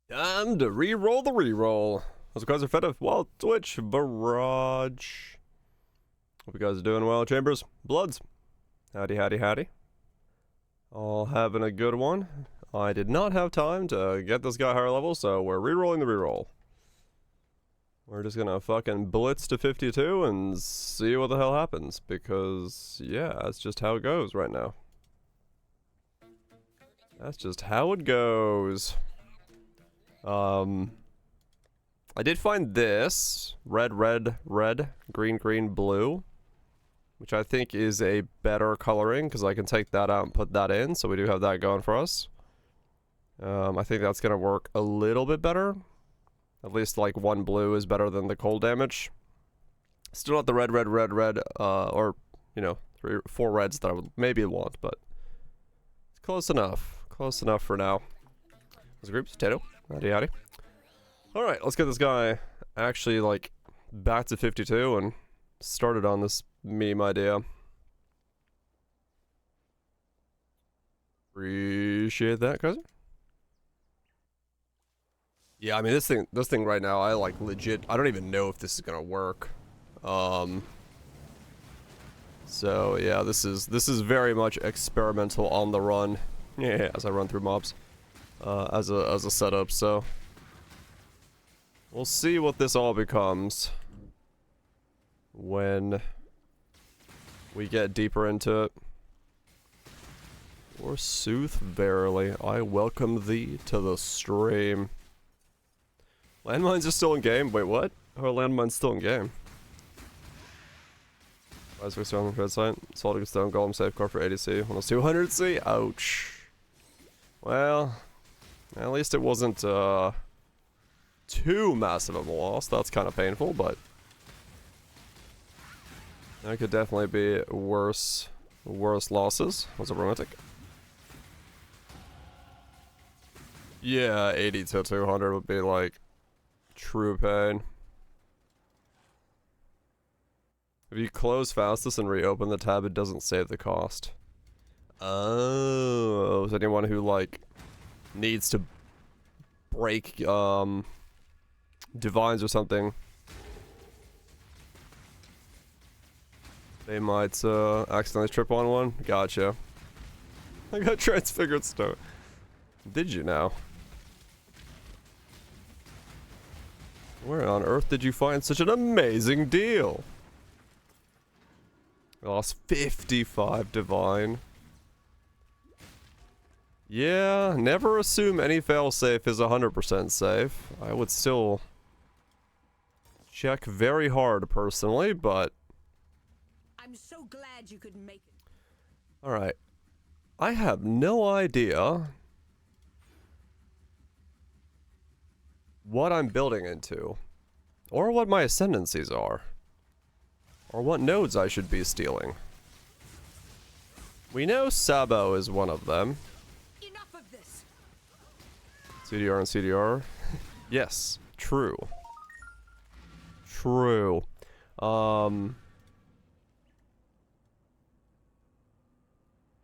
Time to re-roll the reroll. How's the guys are fed up? Wild Twitch Barrage. Hope you guys are doing well, Chambers. Bloods. Howdy, howdy, howdy. All having a good one. I did not have time to get this guy higher level, so we're re-rolling the reroll. We're just gonna fucking blitz to 52 and see what the hell happens, because, yeah, that's just how it goes right now. That's just how it goes. I did find this red, red, red, green, green, blue, which I think is a better coloring because I can take that out and put that in. So we do have that going for us. I think that's gonna work a little bit better. At least like one blue is better than the cold damage. Still not the red, red, red, red, or you know, 3 or 4 reds that I would maybe want, but it's close enough. Close enough for now. There's a group potato. Howdy, howdy. Alright, let's get this guy actually, like, back to 52 and started on this meme idea. Appreciate that, cousin. Yeah, I mean, this thing right now, I, like, legit, I don't even know if this is gonna work. So, yeah, this is very much experimental on the run. Yeah, as I run through mobs. As a setup, so we'll see what this all becomes when we get deeper into it. Forsooth, verily, I welcome thee to the stream. Landmines are still in game. Wait, what? Oh, landmines still in game. Rise for stone red site. Salting stone golem safeguard for ADC. 200C. Ouch. Well, at least it wasn't too massive of a loss. That's kind of painful, but that could definitely be worse losses. Was it romantic? Yeah, 80 to 200 would be like true pain. If you close fastest and reopen the tab, it doesn't save the cost. Oh, is anyone who like needs to break divines or something, they might accidentally trip on one? Gotcha. I got transfigured stone. Did you now? Where on earth did you find such an amazing deal? I lost 55 divine. Yeah, never assume any failsafe is 100% safe. I would still check very hard personally, but I'm so glad you could make it. alright. I have no idea what I'm building into, or what my ascendancies are, or what nodes I should be stealing. We know Sabo is one of them. Enough of this. CDR and CDR. Yes, true. True. Buy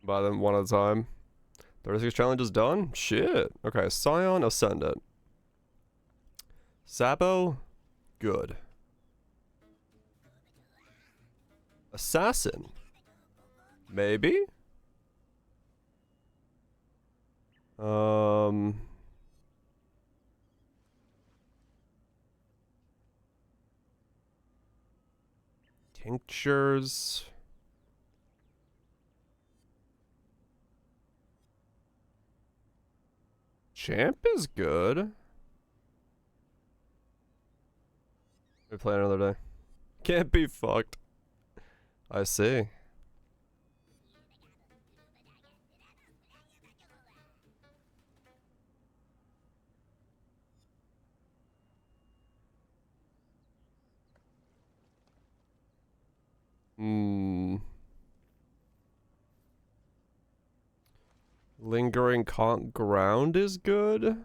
them one at a time. 36 challenges done? Shit. Okay, Scion Ascendant. Sabo, good. Assassin, maybe? Tinctures. Champ is good. We play another day. Can't be fucked. I see. Lingering ground is good.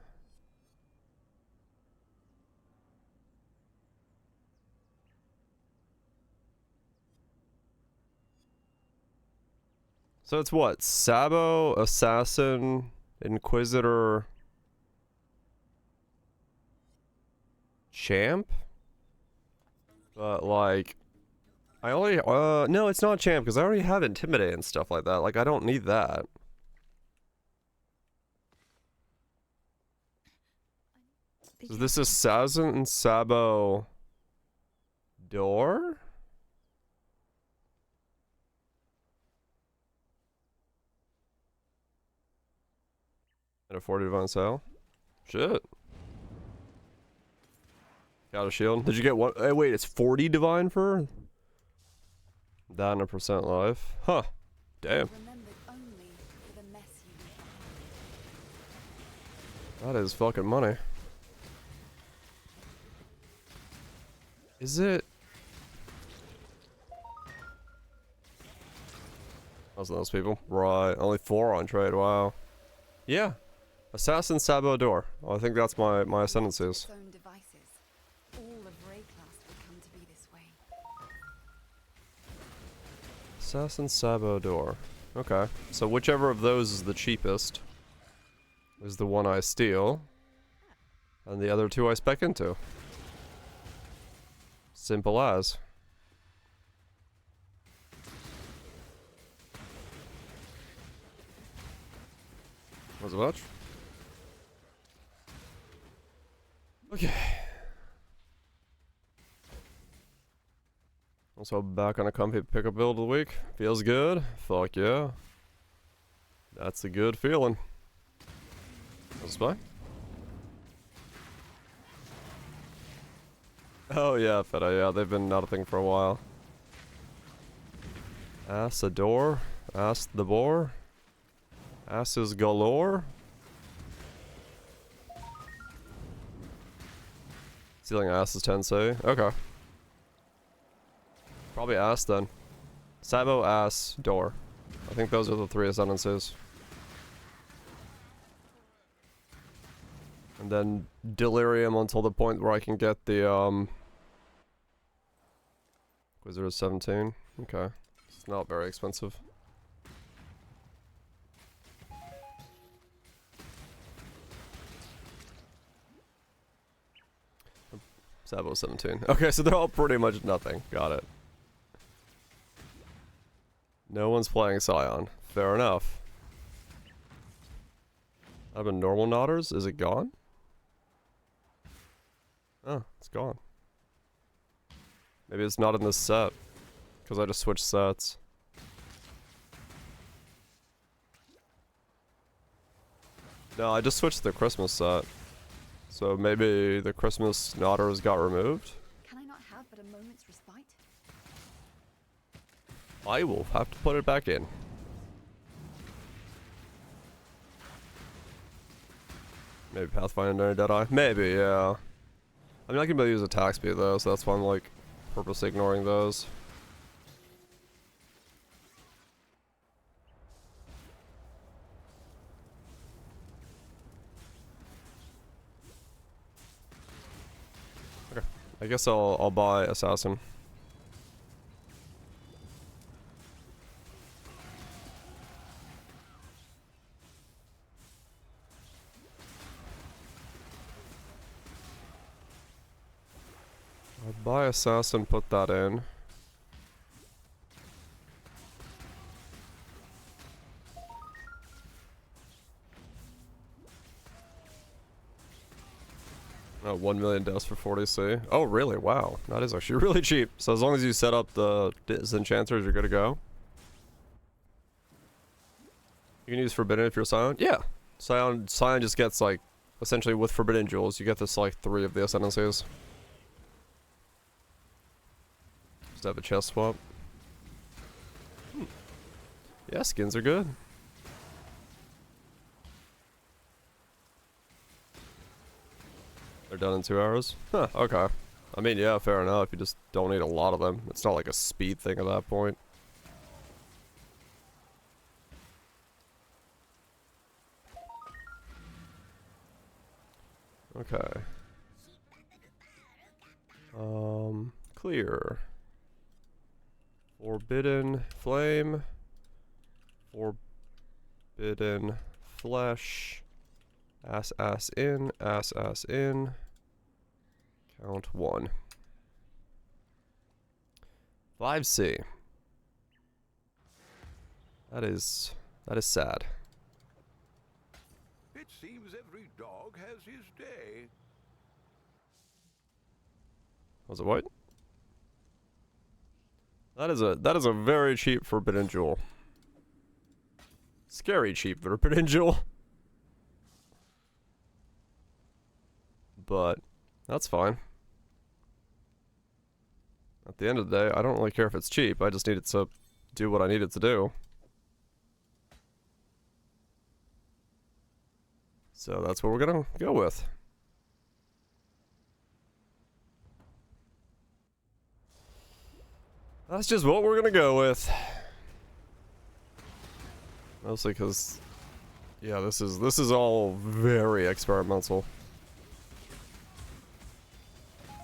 So it's what? Sabo, Assassin, Inquisitor, champ. But like, I only no, it's not champ because I already have intimidate and stuff like that. Like I don't need that. Is this Assassin and Sabo door? And a 40 divine sale? Shit. Got a shield. Did you get one? Hey, wait, it's 40 divine for that and a percent life? Huh. Damn. That is fucking money. Is it? Those are those people. Right. Only 4 on trade. Wow. Yeah. Assassin Sabo door. Oh, I think that's my ascendancies. Assassin Sabo door. Okay. So whichever of those is the cheapest is the one I steal. And the other 2 I spec into. Simple as. Was it much? Okay. Also back on a comfy pickup build of the week. Feels good. Fuck yeah. That's a good feeling. That's fine. Oh yeah, Feta, yeah, they've been not a thing for a while. Ass a door. Ass the boar. Asses galore. Stealing ass is Tensei. Okay. Probably ass then. Sabo, ass, door. I think those are the 3 ascendancies. And then delirium until the point where I can get the Wizard of 17. Okay. It's not very expensive. Sabo 17. Okay, so they're all pretty much nothing. Got it. No one's playing Scion. Fair enough. I've been normal nodders. Is it gone? Oh, it's gone. Maybe it's not in this set. Because I just switched sets. No, I just switched to the Christmas set. So maybe the Christmas nodders got removed? Can I not have but a moment's respite? I will have to put it back in. Maybe Pathfinder Deadeye? Maybe, yeah. I mean, I can be able to use attack speed though, so that's why I'm like purposely ignoring those. Okay, I guess I'll buy Assassin. I'll buy Assassin, put that in. Oh, 1 million deaths for 40C. Oh, really? Wow. That is actually really cheap. So as long as you set up the disenchanters, you're good to go. You can use Forbidden if you're Scion? Yeah. Scion just gets, like, essentially with Forbidden Jewels, you get this, like, 3 of the Ascendancies. Just have a chest swap. Yeah, skins are good. They're done in 2 hours? Huh, okay. I mean, yeah, fair enough. You just don't need a lot of them. It's not like a speed thing at that point. Okay. Clear. Forbidden Flame. Forbidden Flesh. Ass in. Count 1. 5C. That is sad. It seems every dog has his day. Was it white? That is a very cheap forbidden jewel. Scary cheap forbidden jewel. But that's fine. At the end of the day, I don't really care if it's cheap. I just need it to do what I need it to do. So that's what we're gonna go with. That's just what we're gonna go with. Mostly because, yeah, this is all very experimental.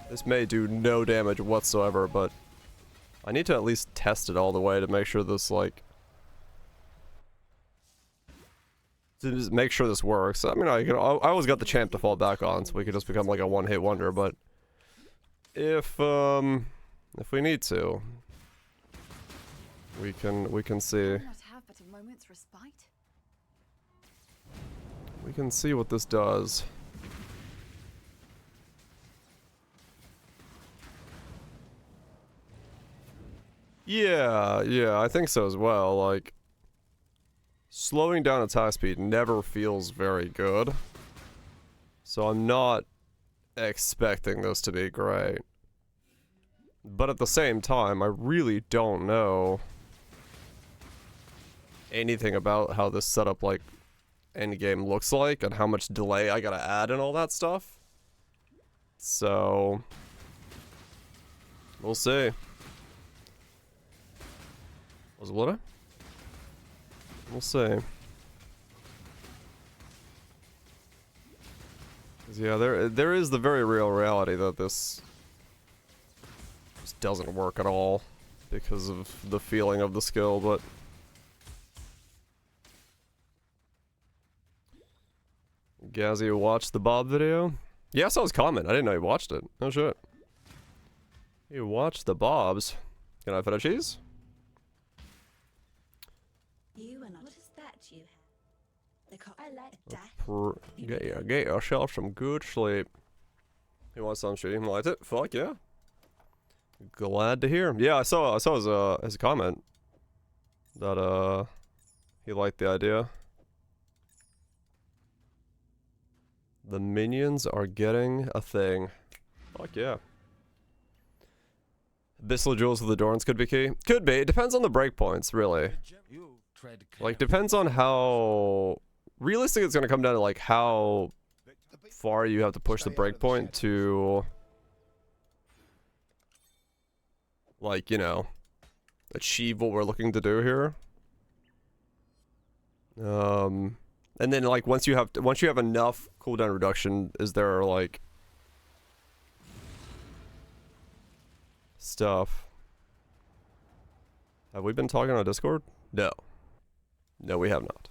This may do no damage whatsoever, but I need to at least test it all the way to make sure this, like, to just make sure this works. I mean, I always got the champ to fall back on, so we could just become like a one-hit wonder. But if we need to, we can see. Not have but a moment's respite. We can see what this does. Yeah, I think so as well. Like, slowing down attack speed never feels very good. So I'm not expecting this to be great. But at the same time, I really don't know anything about how this setup, like, endgame looks like and how much delay I gotta add and all that stuff. So we'll see. Was it Luda? We'll see. 'Cause yeah, there is the very real reality that this just doesn't work at all because of the feeling of the skill, but Gazzy watched the Bob video? Yeah, I saw his comment. I didn't know he watched it. Oh shit. He watched the Bobs. Can I feta cheese? You and what is that you have? They call I like that. Get yourself some good sleep. He wants some shit. He liked it. Fuck yeah. Glad to hear. Yeah, I saw his comment that he liked the idea. The minions are getting a thing. Fuck yeah. Abyssal Jewels of the Dorns could be key. Could be. It depends on the breakpoints, really. Like, depends on how... Realistically, it's going to come down to, like, how far you have to push the breakpoint to... Like, you know, achieve what we're looking to do here. And then, like, once you have enough cooldown reduction, is there, like, stuff? Have we been talking on Discord? No. No, we have not.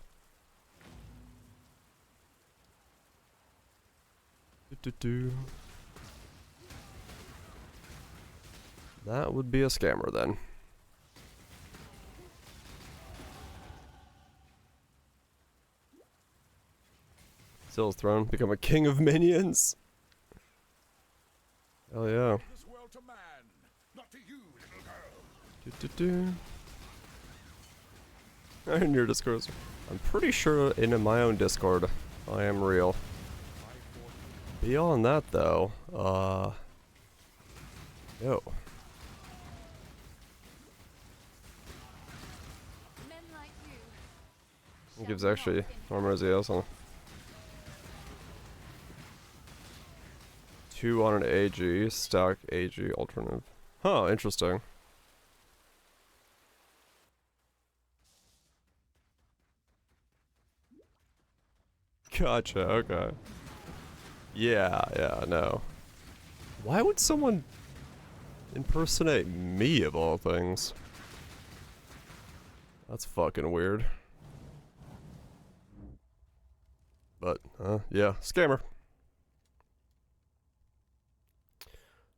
That would be a scammer then. Zill's throne, become a king of minions. Hell yeah. In your Discord. I'm pretty sure in my own Discord, I am real. Beyond that though, yo. Men like you. It gives actually armor as he has on. 2 on an AG, stack AG alternative. Huh, interesting. Gotcha, okay. Yeah, no. Why would someone impersonate me of all things? That's fucking weird. But, yeah, scammer.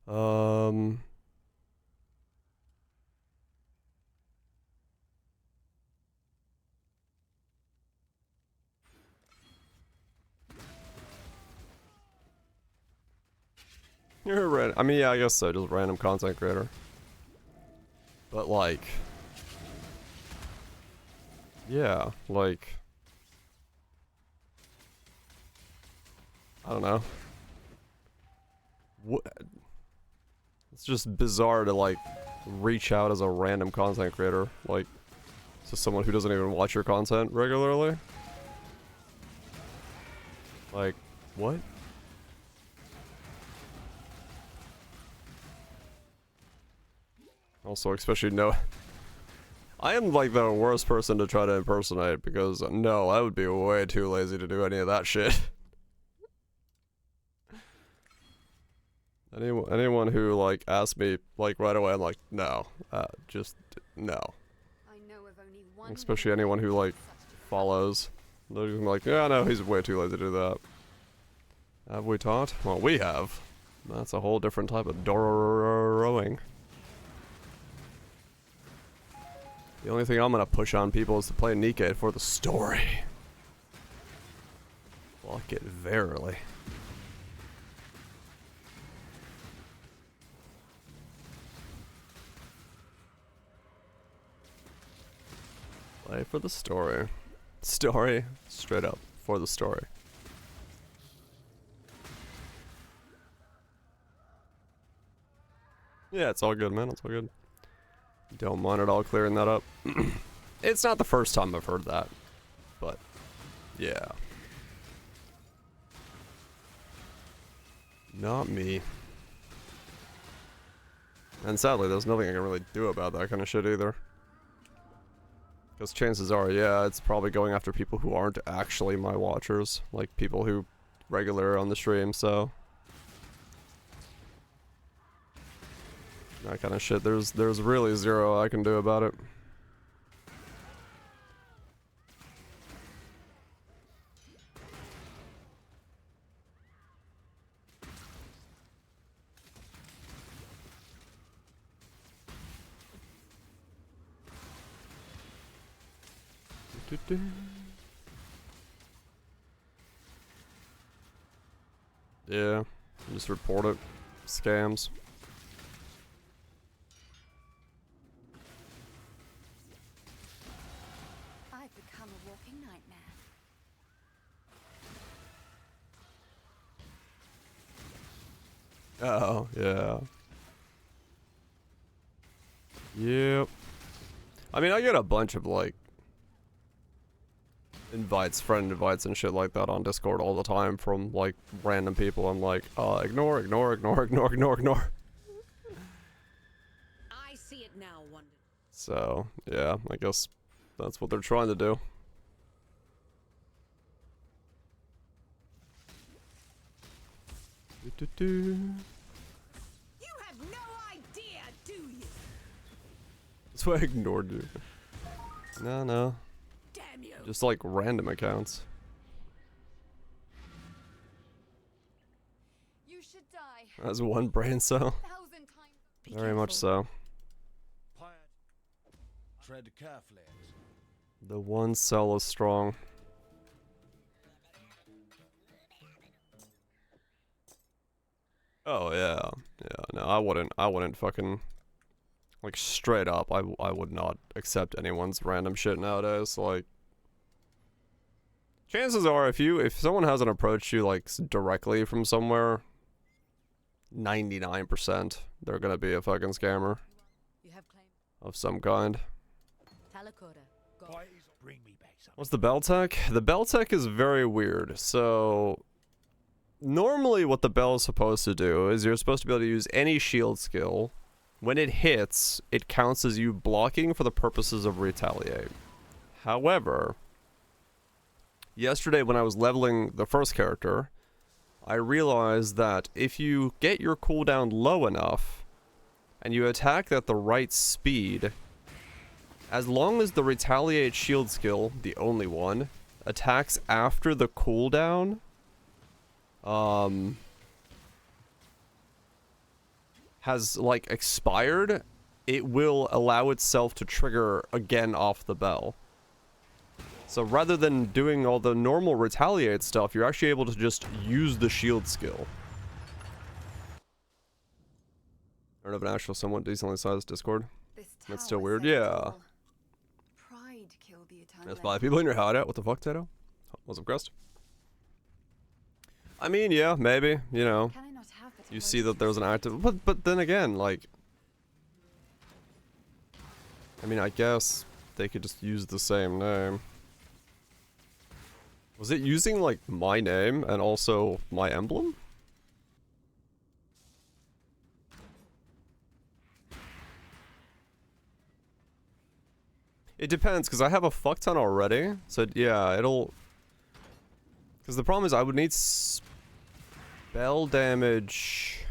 Um. You're a random. I mean, yeah, I guess so. Just a random content creator. But like, yeah, like, I don't know. What? It's just bizarre to like reach out as a random content creator, like, to someone who doesn't even watch your content regularly. Like, what? Also, especially no. I am like the worst person to try to impersonate because no, I would be way too lazy to do any of that shit. Anyone who like asks me like right away, I'm like, no, just no. I know of only one Especially woman anyone who like such a follows. They're just like, yeah, no, he's way too lazy to do that. Have we taught? Well, we have. That's a whole different type of rowing. The only thing I'm gonna push on people is to play Nikkei for the story. Fuck it, verily. Play for the story. Story, straight up, for the story. Yeah, it's all good, man. It's all good. Don't mind at all clearing that up. It's not the first time I've heard that, but yeah. Not me. And sadly, there's nothing I can really do about that kind of shit either. Because chances are, yeah, it's probably going after people who aren't actually my watchers. Like, people who regular on the stream, so. That kind of shit, there's really zero I can do about it. Yeah, just report it. Scams. I've become a walking nightmare. Oh, yeah. Yep. I mean, I get a bunch of, like, friend invites and shit like that on Discord all the time from, like, random people. I'm like, ignore. I see it now, Wonder. So, yeah, I guess that's what they're trying to do. You have no idea, do you? That's why I ignored you. No. Damn you. Just like random accounts. You should die As one brain cell. 1,000 times. Very much so. Tread carefully. The one cell is strong. Oh yeah. Yeah, no, I wouldn't fucking like straight up I would not accept anyone's random shit nowadays. Like chances are if someone hasn't approached you like directly from somewhere, 99% they're gonna be a fucking scammer You have claim. of some kind. Talakoda. Go. Bring me back some. What's the bell tech? The bell tech is very weird. So normally what the bell is supposed to do is you're supposed to be able to use any shield skill. When it hits, it counts as you blocking for the purposes of retaliate. However, yesterday when I was leveling the first character, I realized that if you get your cooldown low enough and you attack at the right speed, as long as the retaliate shield skill, the only one, attacks after the cooldown, has like expired, it will allow itself to trigger again off the bell. So rather than doing all the normal retaliate stuff, you're actually able to just use the shield skill. I don't have an actual somewhat decently sized Discord. This That's still tower weird, says it yeah. all. Pride killed the eternal There's 5 people in your hideout. What the fuck, Tato? What's up, Crest? I mean, yeah, maybe. You know, Can I not have the you see that there's an active, but then again, like, I mean, I guess they could just use the same name. Was it using like my name and also my emblem? It depends, because I have a fuck ton already. So yeah, it'll... Because the problem is I would need spell damage...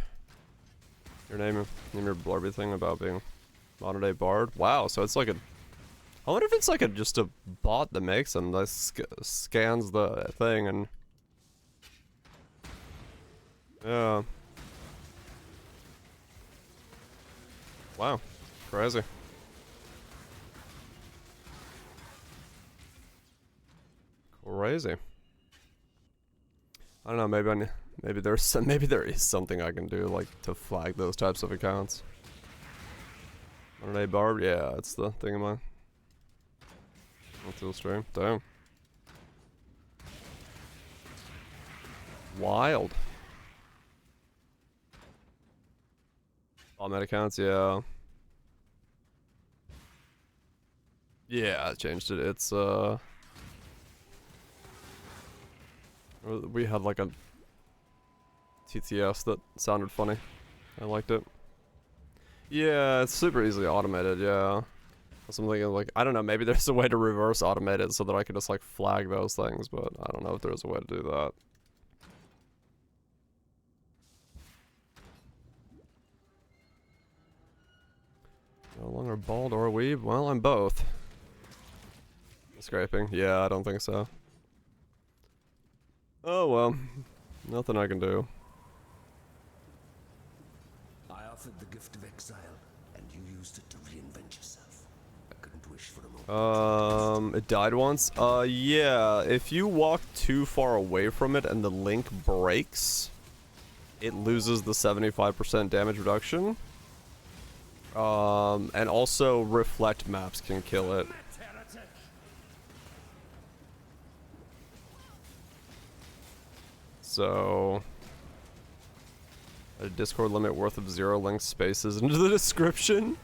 Your name your blurby thing about being modern day bard. Wow, so it's like a... I wonder if it's like just a bot that makes them, that scans the thing and... Yeah. Wow. Crazy. Crazy. I don't know, maybe there is something I can do, like, to flag those types of accounts. Modern day bard? Yeah, it's the thing of mine. Let's do a stream. Damn. Wild. All med accounts, yeah. Yeah, I changed it. It's we had like a TTS that sounded funny. I liked it. Yeah, it's super easily automated, yeah. I'm thinking like, I don't know, maybe there's a way to reverse automate it so that I can just like flag those things, but I don't know if there's a way to do that. No longer bald or weeb? Well, I'm both. Scraping? Yeah, I don't think so. Oh well, nothing I can do. I offered the gift of exile, and you used it to reinvent yourself. I couldn't wish for a more... It died once? Yeah, if you walk too far away from it and the link breaks, it loses the 75% damage reduction. And also reflect maps can kill it. So, a Discord limit worth of 0 linked spaces into the description.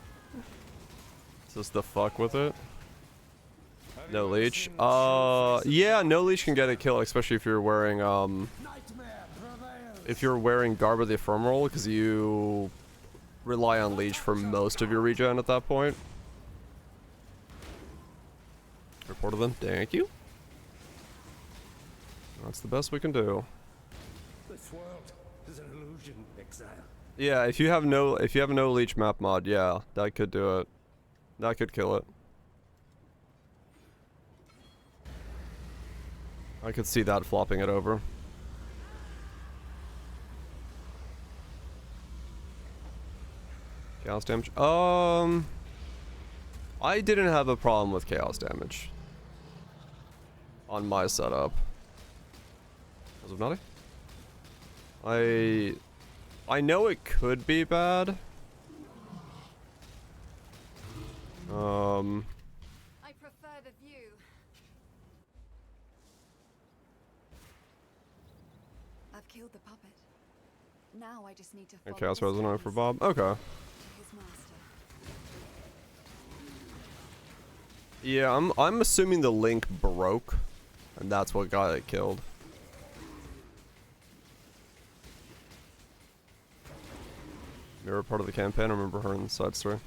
Just the fuck with it. No leech. Yeah, no leech can get a kill, especially if you're wearing Garb of the Ephemeral, because you rely on leech for most of your regen at that point. Reported them. Thank you. That's the best we can do. This world is an illusion, exile. Yeah, if you have no leech map mod, yeah, that could do it. That could kill it. I could see that flopping it over. Chaos damage. I didn't have a problem with chaos damage on my setup. Was it naughty? I know it could be bad. I prefer the view. I've killed the puppet. Now I just need to follow Chaos his Resonant for face Bob. Okay. to his master. Yeah, I'm assuming the link broke, and that's what got it killed. Mirror part of the campaign. I remember her in the side story.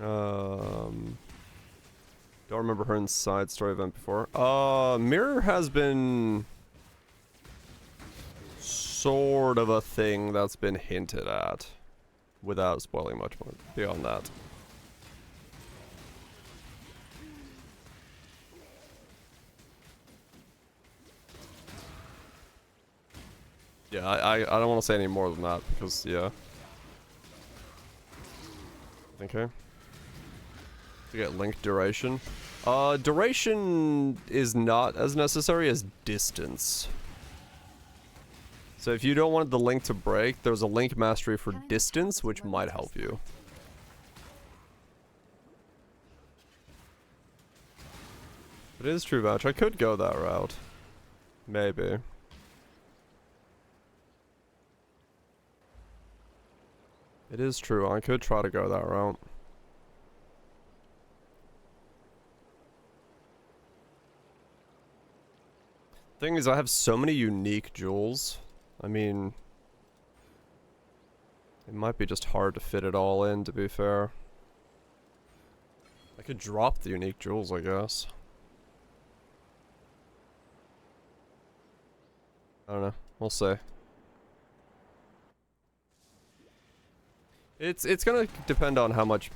Don't remember her in the side story event before. Mirror has been sort of a thing that's been hinted at, without spoiling much more beyond that. Yeah, I don't want to say any more than that because, yeah. Okay. To get link duration. Duration is not as necessary as distance. So if you don't want the link to break, there's a link mastery for distance, which might help you. It is true, Vouch. I could go that route. Maybe. It is true. I could try to go that route. Thing is, I have so many unique jewels. I mean, it might be just hard to fit it all in, to be fair. I could drop the unique jewels, I guess. I don't know. We'll see. It's gonna depend on how much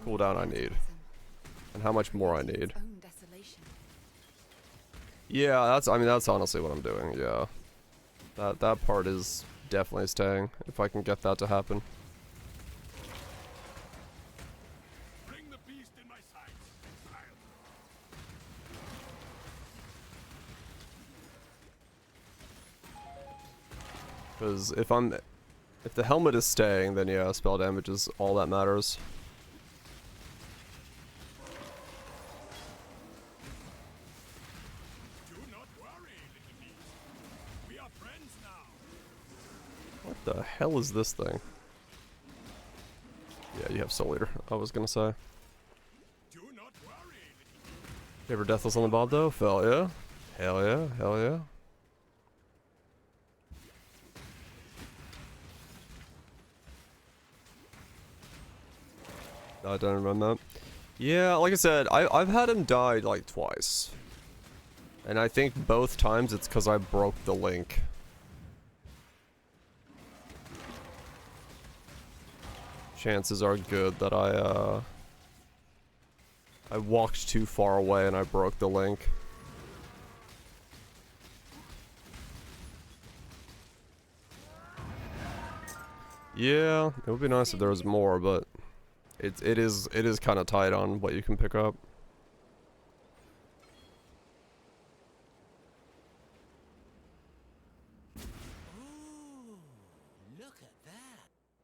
cooldown I need. And how much more I need. Yeah, I mean, that's honestly what I'm doing, yeah. That part is definitely staying, if I can get that to happen. Bring the beast in my sights. Because if the helmet is staying, then yeah, spell damage is all that matters. Do not worry, little beast. We are friends now. What the hell is this thing? Yeah, you have Soul Eater, I was gonna say. Do not worry, little beast. You ever deathless on the Bob though? Hell yeah. Hell yeah, hell yeah. I don't remember that. Yeah, like I said, I've had him die like twice. And I think both times it's because I broke the link. Chances are good that I walked too far away and I broke the link. Yeah, it would be nice if there was more, but it is kind of tight on what you can pick up. Ooh, look at that.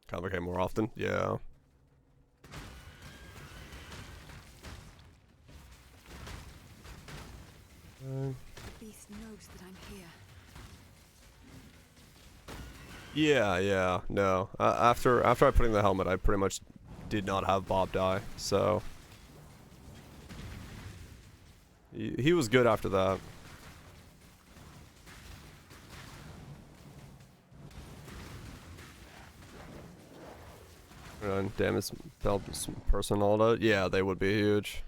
Convocate more often, yeah. The beast knows that I'm here. Yeah, no. After I put in the helmet, I pretty much did not have Bob die, so he was good after that. And damage spell person all that. Yeah, they would be huge.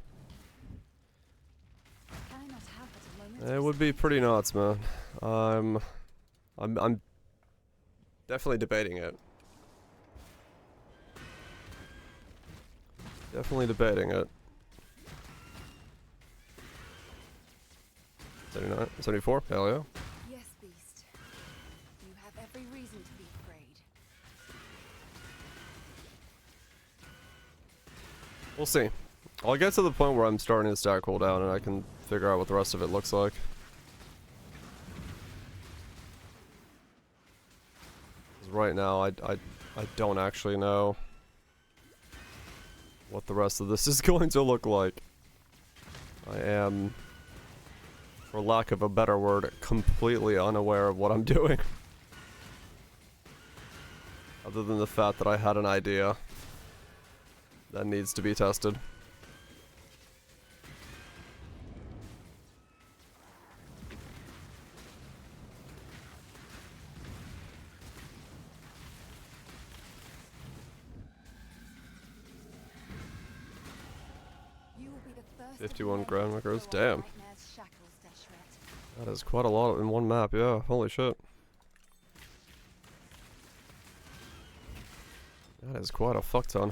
Can I not have but a moment It of would be pretty nuts, man. I'm definitely debating it. Definitely debating it. 79, 74, hell yeah. Yes, beast. You have every reason to be afraid. We'll see. I'll get to the point where I'm starting to stack cooldown and I can figure out what the rest of it looks like. 'Cause right now, I don't actually know what the rest of this is going to look like. I am, for lack of a better word, completely unaware of what I'm doing. Other than the fact that I had an idea that needs to be tested. You will be the first 51 of many ground to markers, throw off damn. Nightmare's shackles, Deshret. That is quite a lot in one map, yeah, holy shit. That is quite a fuck ton.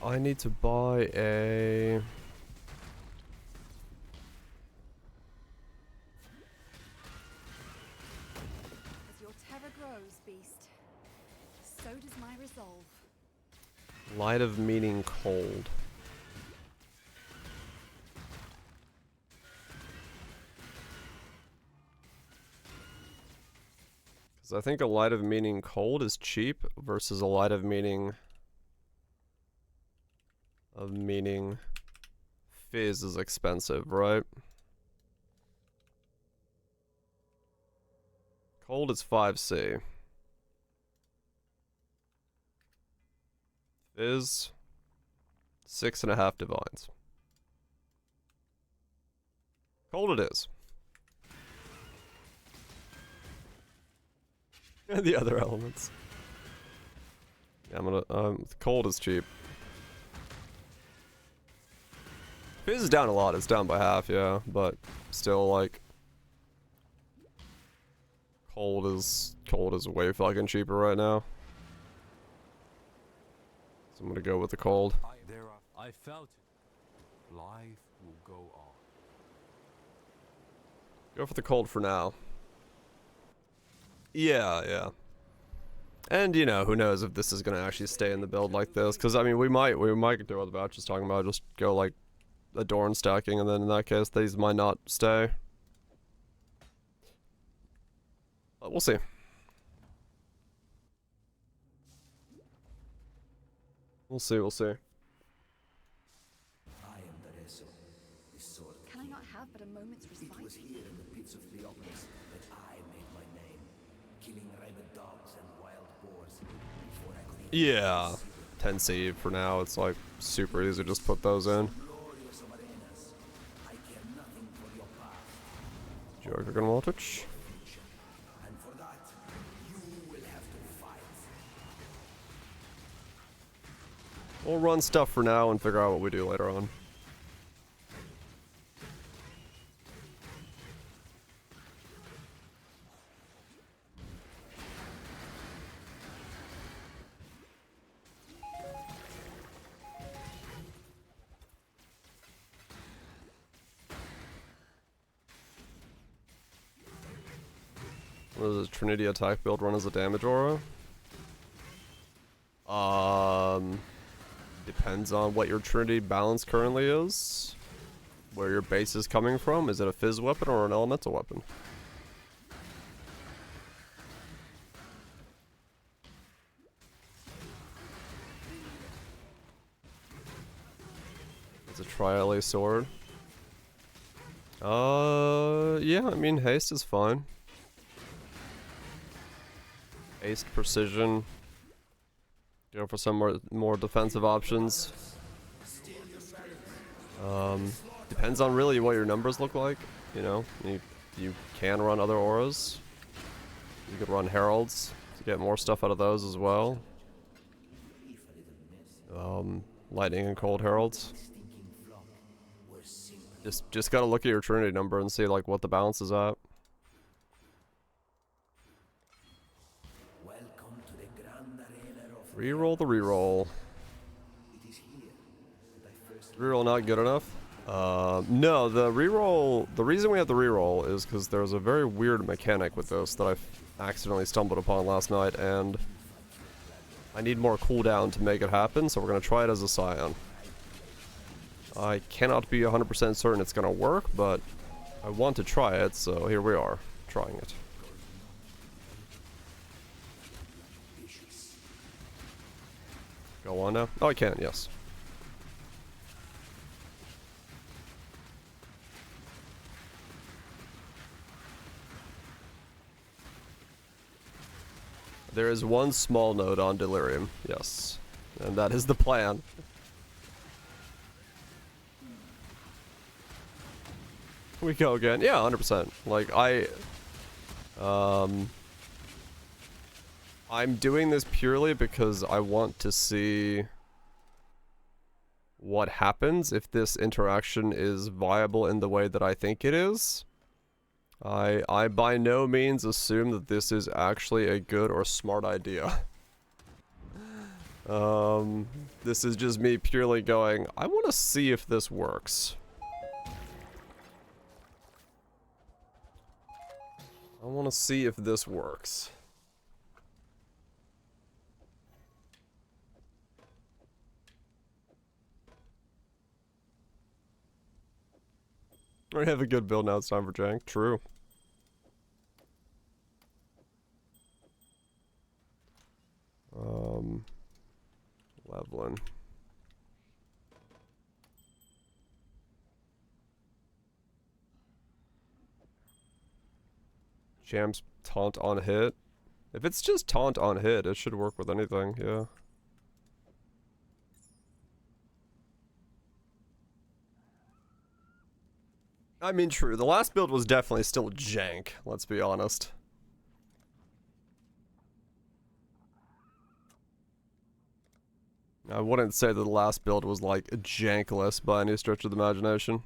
I need to buy a... As your terror grows, beast, so does my resolve. Light of meaning cold. Because I think a light of meaning cold is cheap versus a light of meaning fizz is expensive, right? Cold is 5C. Fizz 6.5 divines. Cold it is. And the other elements. Yeah, I'm gonna cold is cheap. Fizz is down a lot, it's down by half, yeah, but still like cold is way fucking cheaper right now. So I'm gonna go with the cold. I felt it. Life will go on. Go for the cold for now. Yeah, yeah. And you know, who knows if this is gonna actually stay in the build like this? Because I mean, we might do what the batch is talking about. Just go like Adorn stacking, and then in that case, these might not stay. But we'll see. We'll see. We'll see. I am the Rezo. This sword Can I not have but a moment's respite? It was here in the pits of Theopolis that I made my name, killing rabid dogs and wild boars before I could even Yeah. 10C for now. It's like super easy to just put those in. glorious of arenas. I care nothing for your path, Joker gonna voltage. and for that, you will have to fight. We'll run stuff for now and figure out what we do later on. What is it? Trinity attack build run as a damage aura? Depends on what your Trinity balance currently is. Where your base is coming from. Is it a fizz weapon or an elemental weapon? It's a tri-LA sword. Yeah, I mean, haste is fine. Haste, precision. Go for some more defensive options. Depends on really what your numbers look like. You know, you can run other auras. You could run heralds to get more stuff out of those as well. Lightning and cold heralds. Just gotta look at your Trinity number and see like what the balance is at. Welcome to the grand arena of Reroll the reroll. It is here that I first Reroll not good enough? No, the reroll, the reason we have the reroll is because there's a very weird mechanic with this that I accidentally stumbled upon last night, and I need more cooldown to make it happen, so we're going to try it as a Scion. I cannot be 100% certain it's going to work, but I want to try it, so here we are, trying it. Go on now. Oh, I can, yes. There is one small node on Delirium, yes. And that is the plan. We go again. Yeah, 100%. Like, I'm doing this purely because I want to see what happens if this interaction is viable in the way that I think it is. I by no means assume that this is actually a good or smart idea. This is just me purely going, I want to see if this works. I want to see if this works. We have a good build now, it's time for jank. True. Leveling. Champs taunt on hit. If it's just taunt on hit, it should work with anything, yeah. I mean, true. The last build was definitely still jank, let's be honest. I wouldn't say that the last build was, like, jankless by any stretch of the imagination.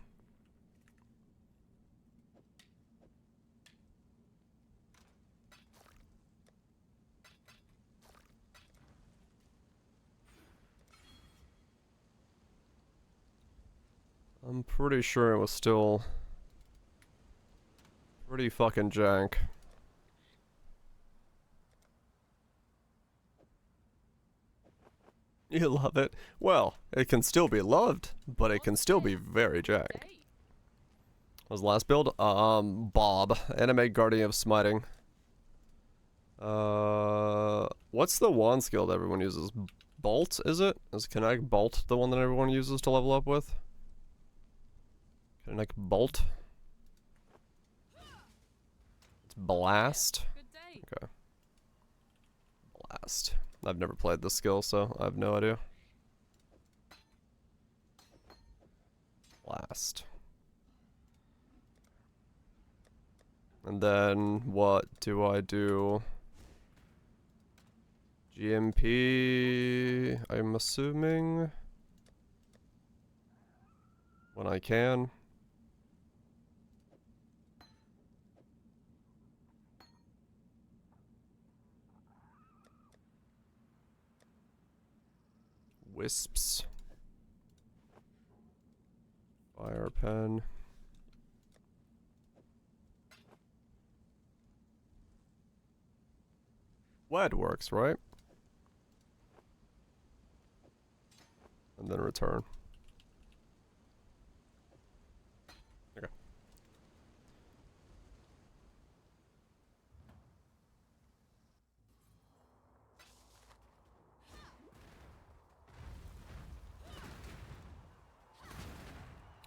I'm pretty sure it was still pretty fucking jank. You love it? Well, it can still be loved, but it can still be very jank. What was the last build? Bob. Anime Guardian of Smiting. What's the wand skill that everyone uses? Bolt, is it? Is Kinetic Bolt the one that everyone uses to level up with? Kinetic Bolt? It's Blast? Okay. Blast. I've never played this skill, so I have no idea. Blast. And then what do I do? GMP, I'm assuming. When I can. Wisps. Fire pen. Wed works, right? And then return. Okay.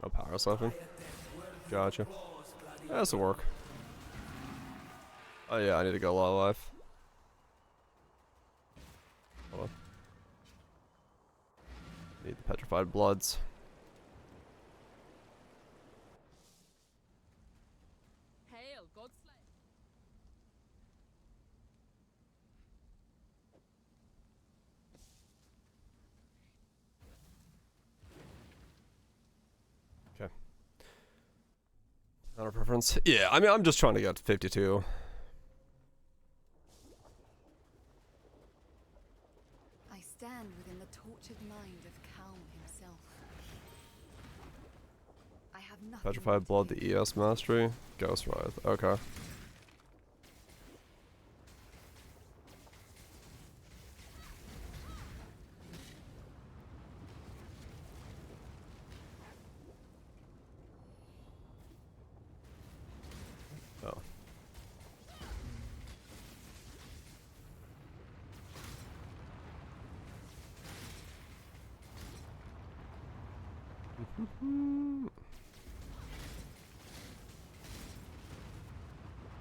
Oh, power siphon. Gotcha. Yeah, this'll work. Oh yeah, I need to go low life. Hold on. Need the petrified bloods. Hail, Godslayer. Okay. Not a preference. Yeah, I mean, I'm just trying to get to 52. I stand within the tortured mind of Calm himself. I have nothing Petrified blood, the ES mastery. Ghost Wrath. Okay. Oh.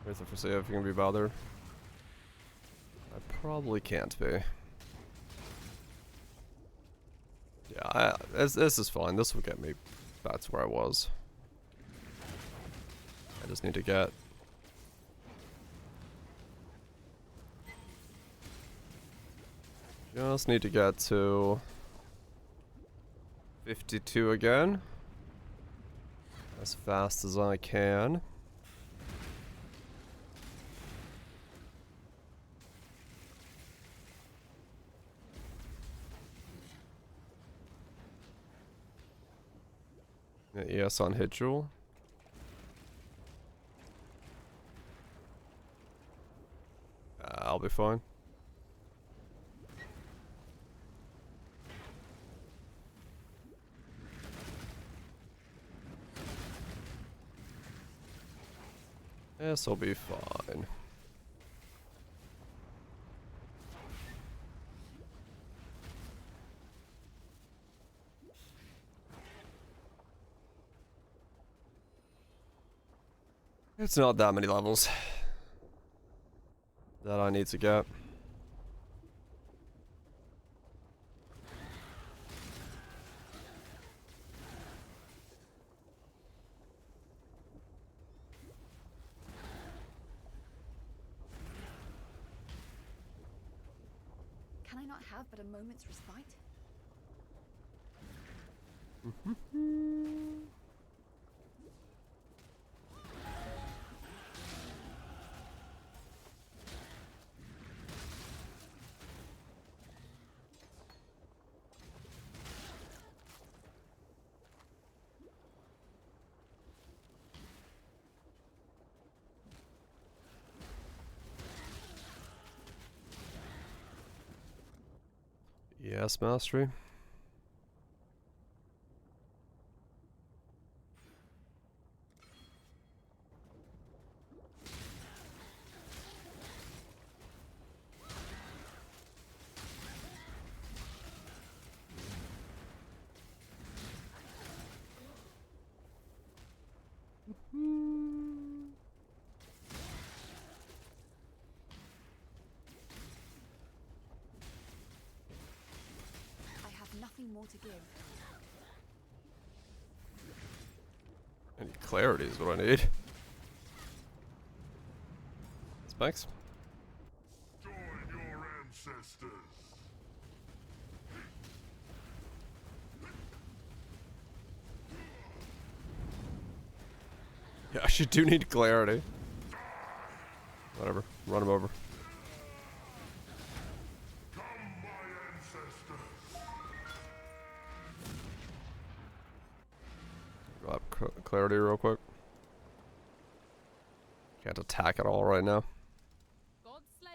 Wait for see if you can be bothered. I probably can't be. Yeah, this is fine. This will get me back to where I was. I just need to get. Just need to get to 52 again. As fast as I can. ES on hit jewel. I'll be fine. This will be fine. It's not that many levels that I need to get. Can I not have but a moment's respite? Yes, mastery. I have nothing more to give. Any clarity is what I need. Spikes. Join your ancestors. Yeah, I should do need clarity. Whatever. Run him over. Come, my ancestors. Drop clarity real quick. Can't attack at all right now. God Slayer.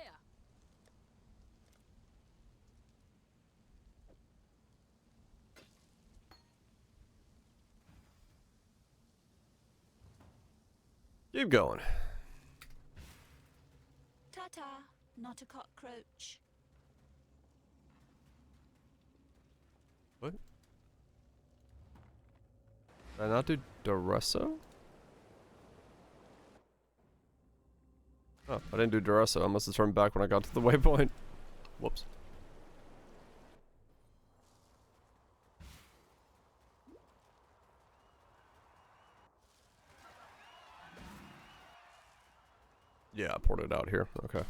Keep going. Ta-ta, not a cockroach. What? Did I not do Duresso? Oh, I didn't do Duresso. I must have turned back when I got to the waypoint. Whoops. Yeah, I ported it out here. Okay.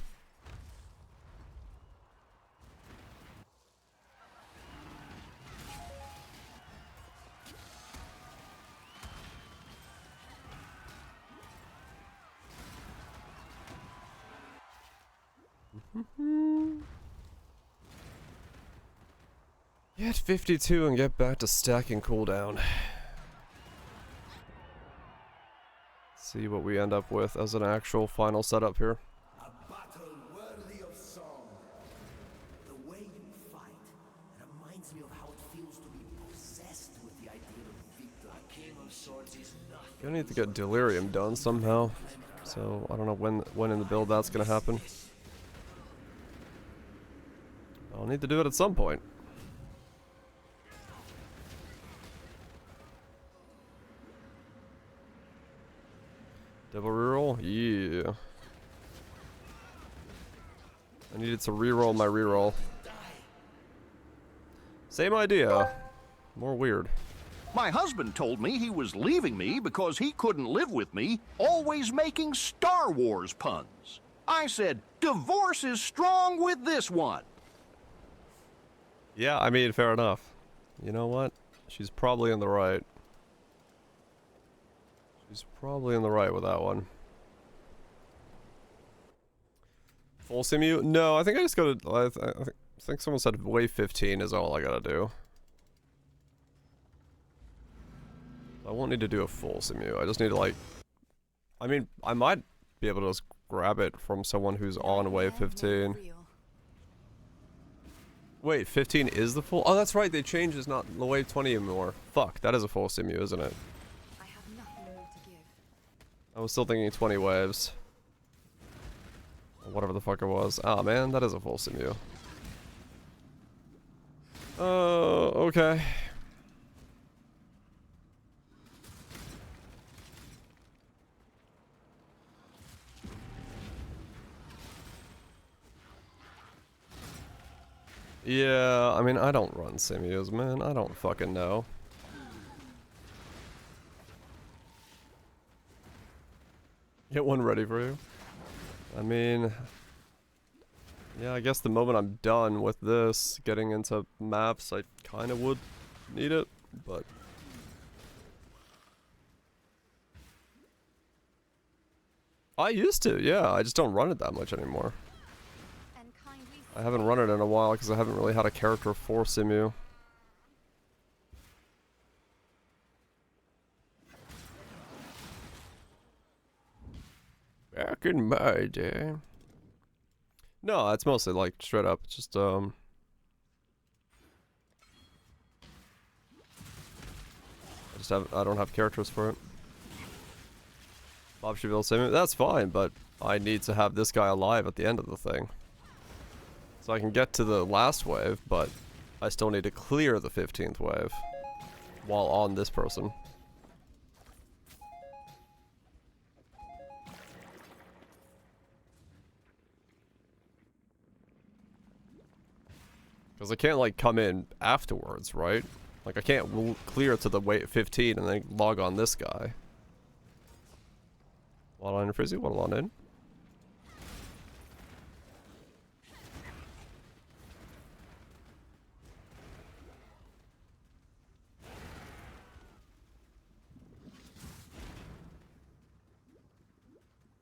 Get 52 and get back to stacking cooldown. See what we end up with as an actual final setup here. A battle worthy of song. The way you fight reminds me of how it feels to be possessed with the idea of victory. A king of swords is nothing. Gonna need to get Delirium done somehow. So I don't know when in the build that's gonna happen. I'll need to do it at some point. Double reroll? Yeah. I needed to reroll my reroll. Same idea. More weird. My husband told me he was leaving me because he couldn't live with me, always making Star Wars puns. I said, divorce is strong with this one. Yeah, I mean, fair enough. You know what? She's probably in the right. She's probably in the right with that one. Full simu? No, I think I just gotta. I think someone said wave 15 is all I gotta do. I won't need to do a full simu. I just need to like... I mean, I might be able to just grab it from someone who's on wave 15. Wait, 15 is the full? Oh, that's right. They changed. It's not the wave 20 anymore. Fuck, that is a full simu, isn't it? I have nothing more to give. I was still thinking 20 waves. Or whatever the fuck it was. Ah, man, that is a full simu. Okay. Yeah, I mean, I don't run simus, man. I don't fucking know. Get one ready for you. I mean... Yeah, I guess the moment I'm done with this, getting into maps, I kind of would need it, but... I used to, yeah. I just don't run it that much anymore. And kindly I haven't run it in a while because I haven't really had a character for simu. Back in my day. No, it's mostly like straight up. It's just I don't have characters for it. Bob should be able to save me. That's fine, but I need to have this guy alive at the end of the thing. So I can get to the last wave, but I still need to clear the 15th wave while on this person. Because I can't, like, come in afterwards, right? Like, I can't clear to the wave 15 and then log on this guy. Waddle on in Frizzy, waddle on in.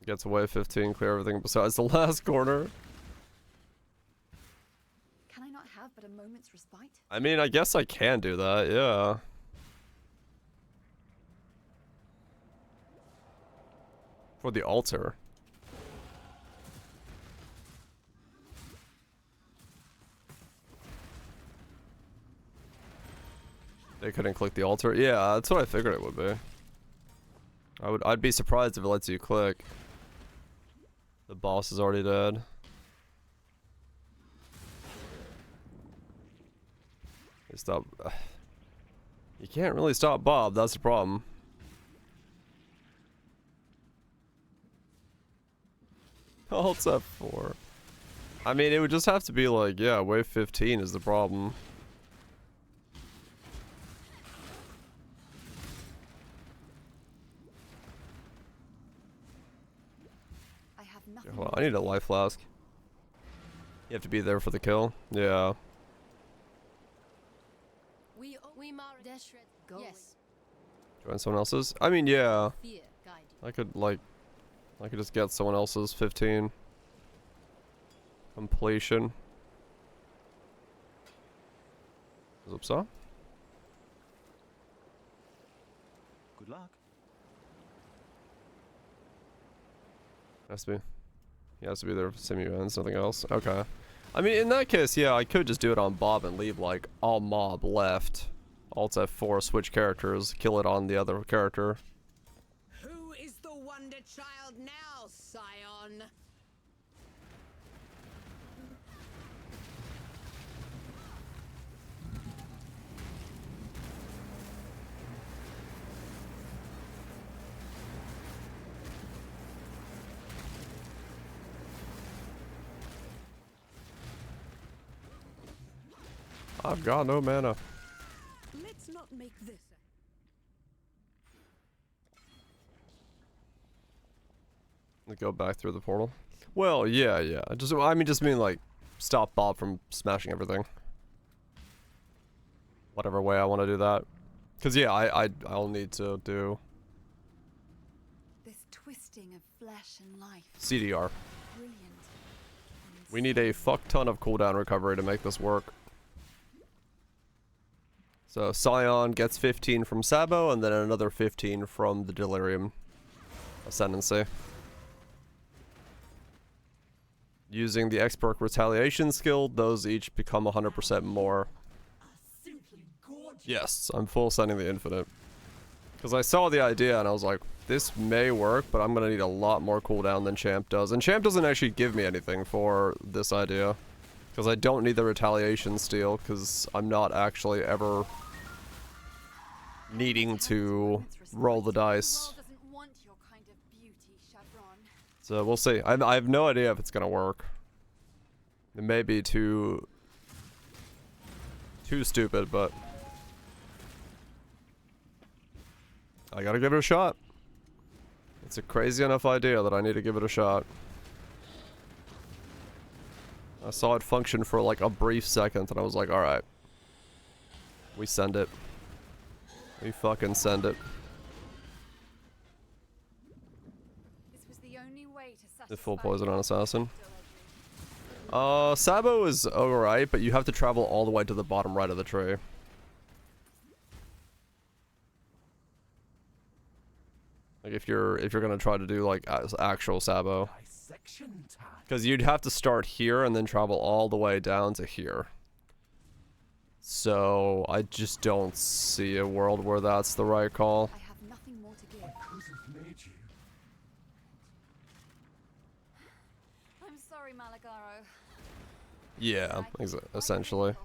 Get to wave 15, clear everything besides the last corner. Can I not have but a moment's respite? I mean, I guess I can do that, yeah. For the altar. They couldn't click the altar? Yeah, that's what I figured it would be. I'd be surprised if it lets you click. The boss is already dead. Stop. You can't really stop Bob, that's the problem. Alt F4. I mean, it would just have to be like, yeah, wave 15 is the problem. I have nothing. Hold on, I need a life flask. You have to be there for the kill. Yeah. We mar Deshred. Yes. Join someone else's? I mean, yeah. Fear guide. I could just get someone else's 15 completion. Zupsa? Good luck. Has to be. He has to be there for simu ends, nothing else. Okay. I mean, in that case, yeah, I could just do it on Bob and leave, like, all mob left. Alt F4, switch characters, kill it on the other character. Who is the wonder child now, Scion? I've got no mana. Let's not make this. Go back through the portal. Well, yeah. I mean like, stop Bob from smashing everything. Whatever way I want to do that. Cause yeah, I'll need to do This twisting of flesh and life. CDR. Brilliant. We need a fuck ton of cooldown recovery to make this work. So Scion gets 15 from Sabo, and then another 15 from the Delirium Ascendancy. Using the X-Perk Retaliation skill, those each become 100% more. Yes, I'm full sending the Infinite. Because I saw the idea and I was like, this may work, but I'm going to need a lot more cooldown than Champ does. And Champ doesn't actually give me anything for this idea. Because I don't need the Retaliation steal, because I'm not actually ever needing to roll the dice. So we'll see. I have no idea if it's gonna work. It may be too stupid, but I gotta give it a shot. It's a crazy enough idea that I need to give it a shot. I saw it function for like a brief second and I was like, alright. We send it. We fucking send it. The full poison on assassin. Sabo is alright, but you have to travel all the way to the bottom right of the tree. Like if you're gonna try to do like actual Sabo. Because you'd have to start here and then travel all the way down to here. So I just don't see a world where that's the right call. I have nothing more to give. I'm sorry, Malagaro. Yeah, essentially.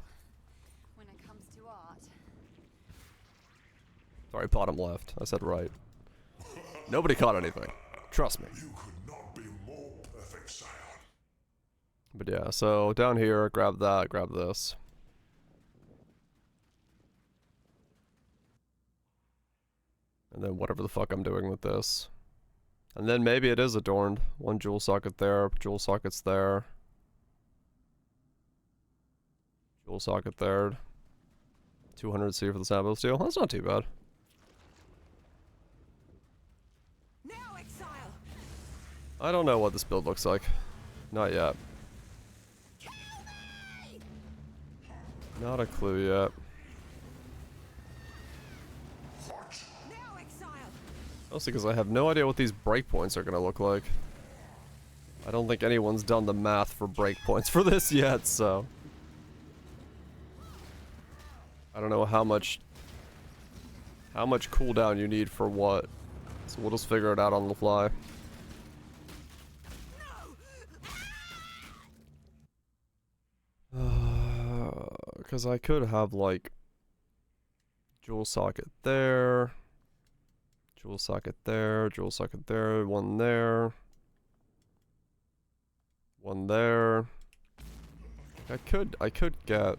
When it comes to art. Sorry, bottom left. I said right. Nobody caught anything. Trust me. You could not be more perfect, Scion. But yeah, so down here, grab that, grab this. And then whatever the fuck I'm doing with this. And then maybe it is adorned. One jewel socket there, jewel sockets there. Jewel socket there. 200 C for the Sabo steel. That's not too bad. Now, exile. I don't know what this build looks like. Not yet. Not a clue yet. Now, exile. Mostly because I have no idea what these breakpoints are going to look like. I don't think anyone's done the math for breakpoints for this yet, so... I don't know how much cooldown you need for what. So we'll just figure it out on the fly. Because I could have like jewel socket there, jewel socket there, jewel socket there, one there, one there. I could get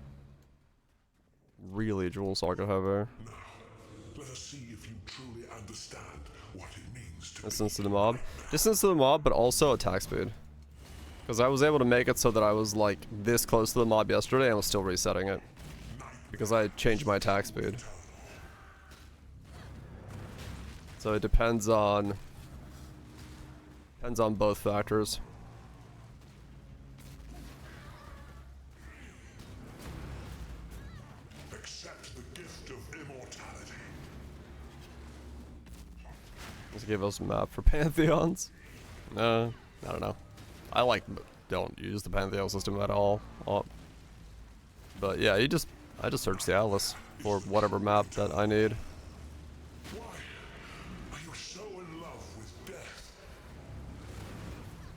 really jewel socket heavy. Now, let us see if you truly understand what it means to Distance to the mob. Distance to the mob, but also attack speed. Because I was able to make it so that I was like this close to the mob yesterday and was still resetting it. Because I changed my attack speed. So it depends on both factors. accept the gift of immortality. Let's give us a map for Pantheons. No, I don't know. I don't use the Pantheon system at all. But yeah, I just search the Atlas for whatever map that I need. Why are you so in love with death?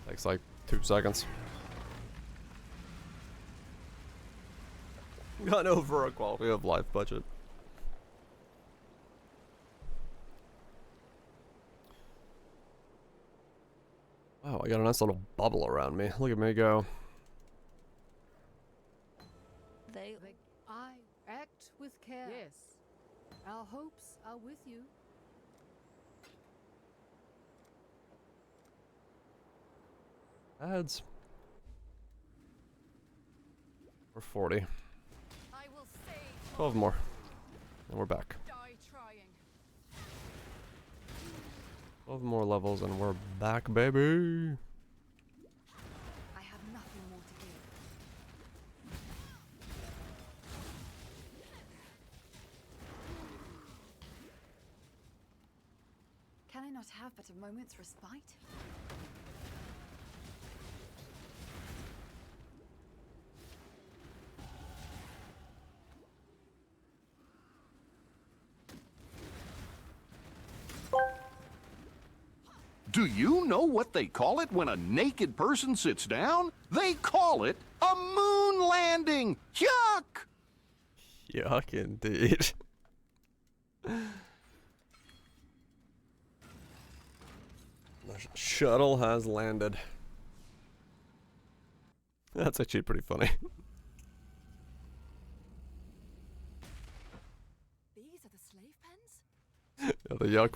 Takes like 2 seconds. Gone over a quality of life budget. Wow, I got a nice little bubble around me. Look at me go. I act with care. Yes. Our hopes are with you. Ads. We're 40. I will save 12 more. And we're back. die trying. 12 more levels and we're back, baby. I have nothing more to give. Can I not have but a moment's respite? Do you know what they call it when a naked person sits down? They call it a moon landing! Yuck! Yuck, indeed. The shuttle has landed. That's actually pretty funny. These are the slave pens? Yeah, the yuck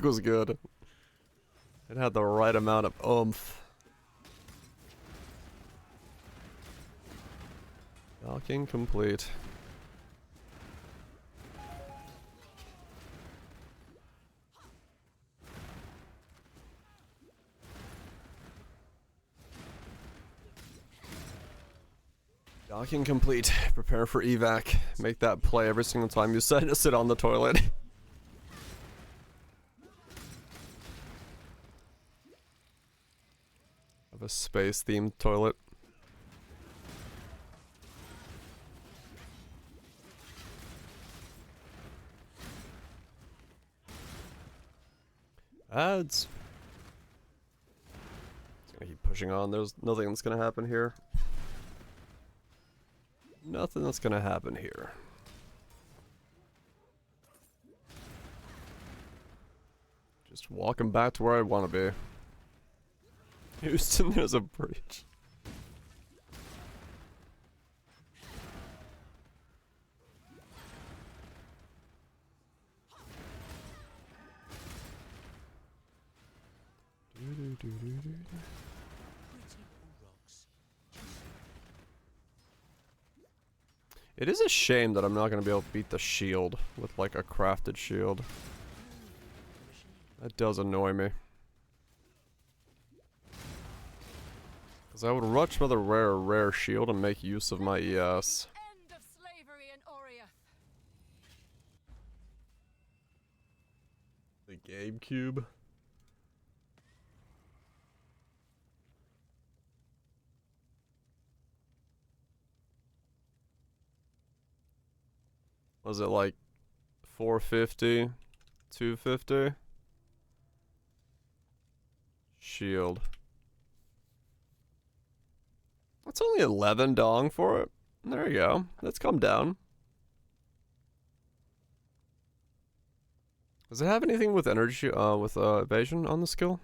was good. It had the right amount of oomph. Docking complete. Docking complete. Prepare for evac. Make that play every single time you decide to sit on the toilet. Have a space-themed toilet. Ads. It's gonna keep pushing on. There's nothing that's gonna happen here. Nothing that's gonna happen here. Just walking back to where I want to be. Houston, there's a breach. It is a shame that I'm not going to be able to beat the shield with like a crafted shield. That does annoy me. Because I would much rather wear a rare shield and make use of my ES. End of slavery in Oriath. The GameCube. Was it like 450? 250? Shield. That's only 11 dong for it. There you go. Let's come down. Does it have anything with energy, with evasion on the skill?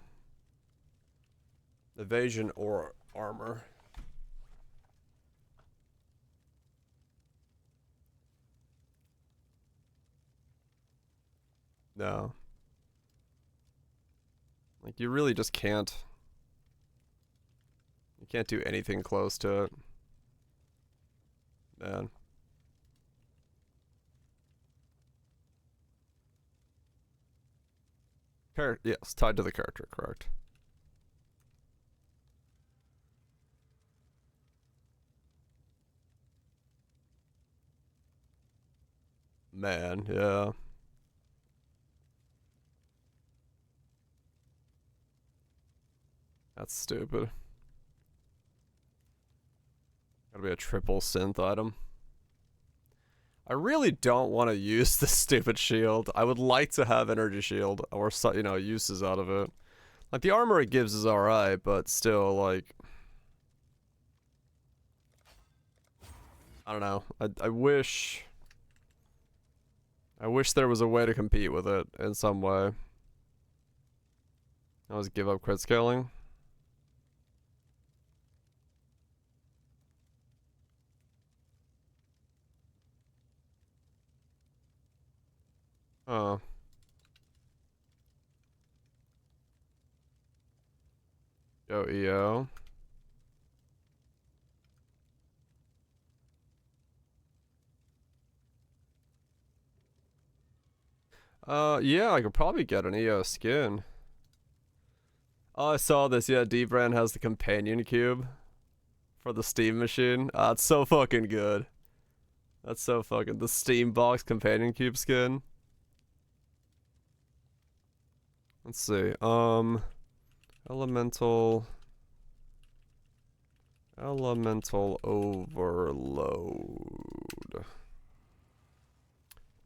Evasion or armor? No. Like, you really just can't. You can't do anything close to it. Man. Yes, tied to the character, correct. Man, yeah. That's stupid. Gotta be a triple synth item. I really don't want to use this stupid shield. I would like to have energy shield or, you know, uses out of it. Like, the armor it gives is alright, but still, like, I don't know. I wish there was a way to compete with it in some way. I always give up crit scaling. Oh. Yo, EO. Yeah, I could probably get an EO skin. Oh, I saw this. Yeah, D-Brand has the companion cube for the Steam machine. It's so fucking good. That's so fucking... The Steam box companion cube skin. Let's see. Elemental overload.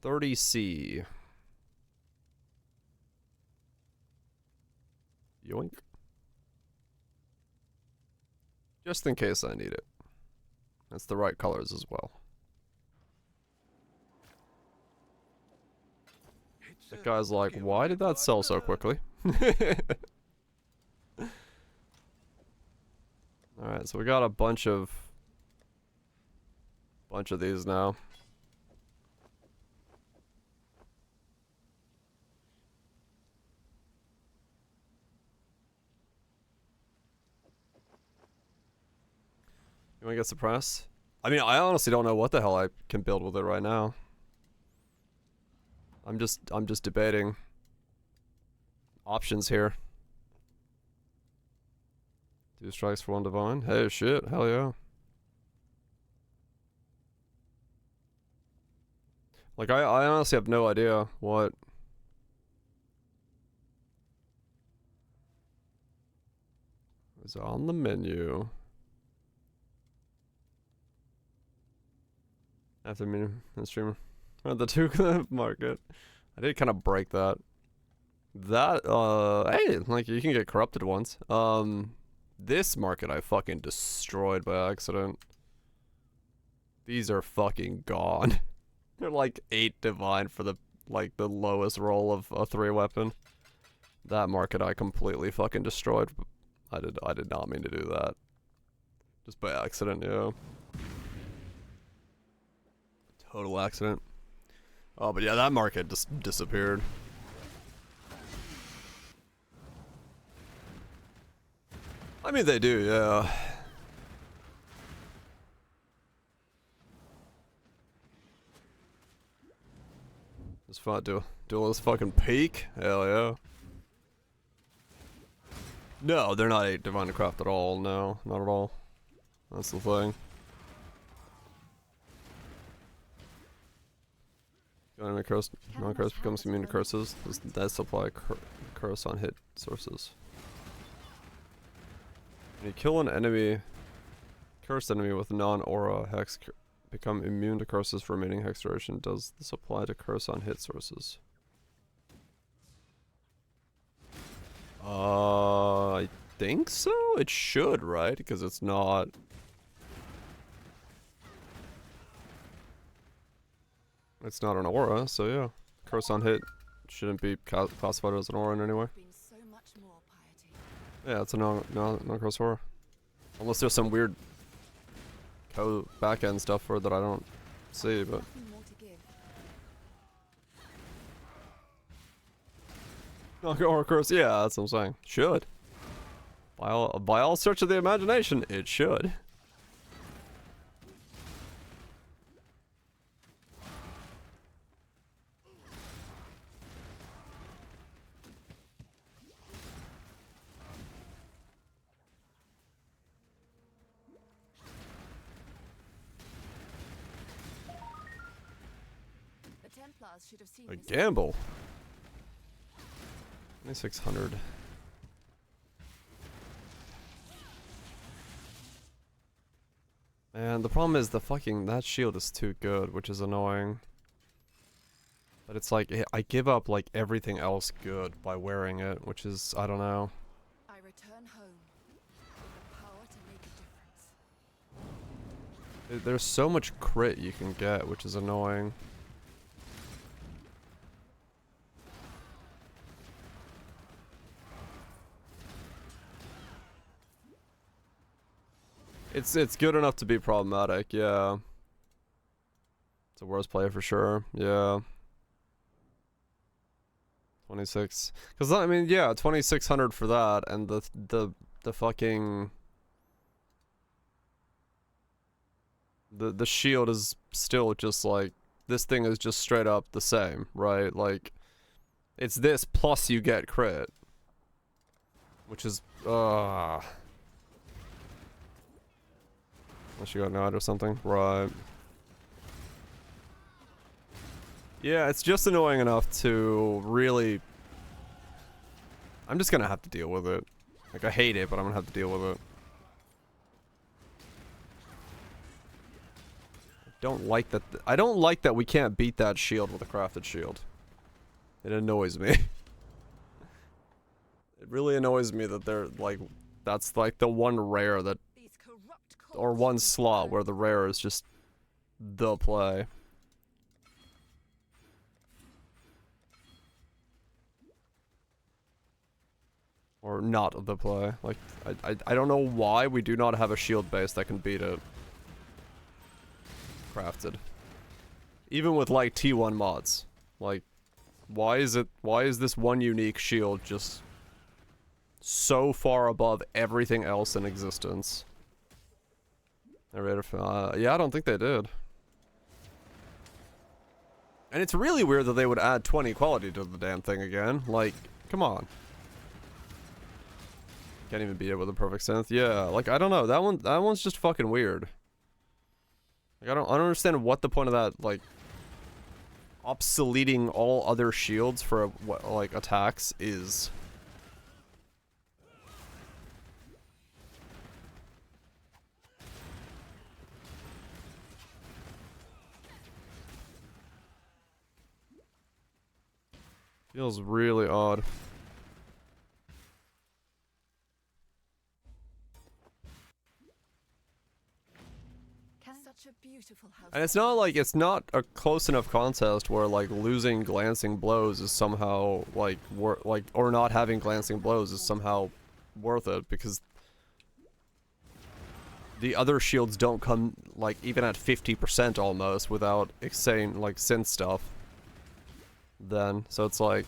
30C. Yoink. Just in case I need it. That's the right colors as well. That guy's like, why did that sell so quickly? Alright, so we got a bunch of these now. You wanna get suppressed? I mean, I honestly don't know what the hell I can build with it right now. I'm just debating options here. 2 strikes for 1 divine. Hey, shit, hell yeah. Like, I honestly have no idea what is on the menu. After me and streamer. The 2 market. I did kind of break that. Hey, like, you can get corrupted once. This market I fucking destroyed by accident. These are fucking gone. They're like 8 divine for the lowest roll of a 3 weapon. That market I completely fucking destroyed. I did not mean to do that. Just by accident, yeah. Total accident. Oh, but yeah, that market just disappeared. I mean, they do, yeah. Just fun do this fucking peak. Hell yeah. No, they're not 8 divine to craft at all. No, not at all. That's the thing. Enemy curse, non-curse becomes immune to curses. Does supply curse on hit sources. When you kill an enemy, cursed enemy with non-aura hex, become immune to curses for remaining hex duration. Does this apply to curse on hit sources? I think so. It should, right? Because it's not. It's not an aura, so yeah. Curse on hit shouldn't be classified as an aura in any way. Yeah, it's a non-curse aura. Unless there's some weird code back-end stuff for it that I don't see, but. Non-aura curse, yeah, that's what I'm saying. Should. By all search of the imagination, it should. A gamble. 2600. Man, the problem is that shield is too good, which is annoying. But it's like I give up like everything else good by wearing it, which is, I don't know. I return home. Power to make a difference. There's so much crit you can get, which is annoying. It's good enough to be problematic, yeah. It's a worse play for sure, yeah. 26. Because I mean, yeah, 2600 for that, and the fucking the shield is still just like, this thing is just straight up the same, right? Like, it's this plus you get crit, which is unless you got nod or something, right? Yeah, it's just annoying enough to really I'm just gonna have to deal with it. Like, I hate it, but I'm gonna have to deal with it. I don't like that we can't beat that shield with a crafted shield. It annoys me. It really annoys me that they're like, that's like the one rare that, or one slot where the rare is just the play. Or not the play. Like, I don't know why we do not have a shield base that can beat it. Crafted. Even with like T1 mods. Like, why is this one unique shield just so far above everything else in existence? Yeah, I don't think they did. And it's really weird that they would add 20 quality to the damn thing again. Like, come on. Can't even beat it with a perfect synth. Yeah, like, I don't know. That one's just fucking weird. Like, I don't understand what the point of that, like, obsoleting all other shields for, what, like, attacks is. Feels really odd. Such a beautiful house. And it's not like, it's not a close enough contest where, like, losing glancing blows is somehow, like, or not having glancing blows is somehow worth it, because the other shields don't come, like, even at 50% almost without insane, like, synth stuff. Then, so it's like,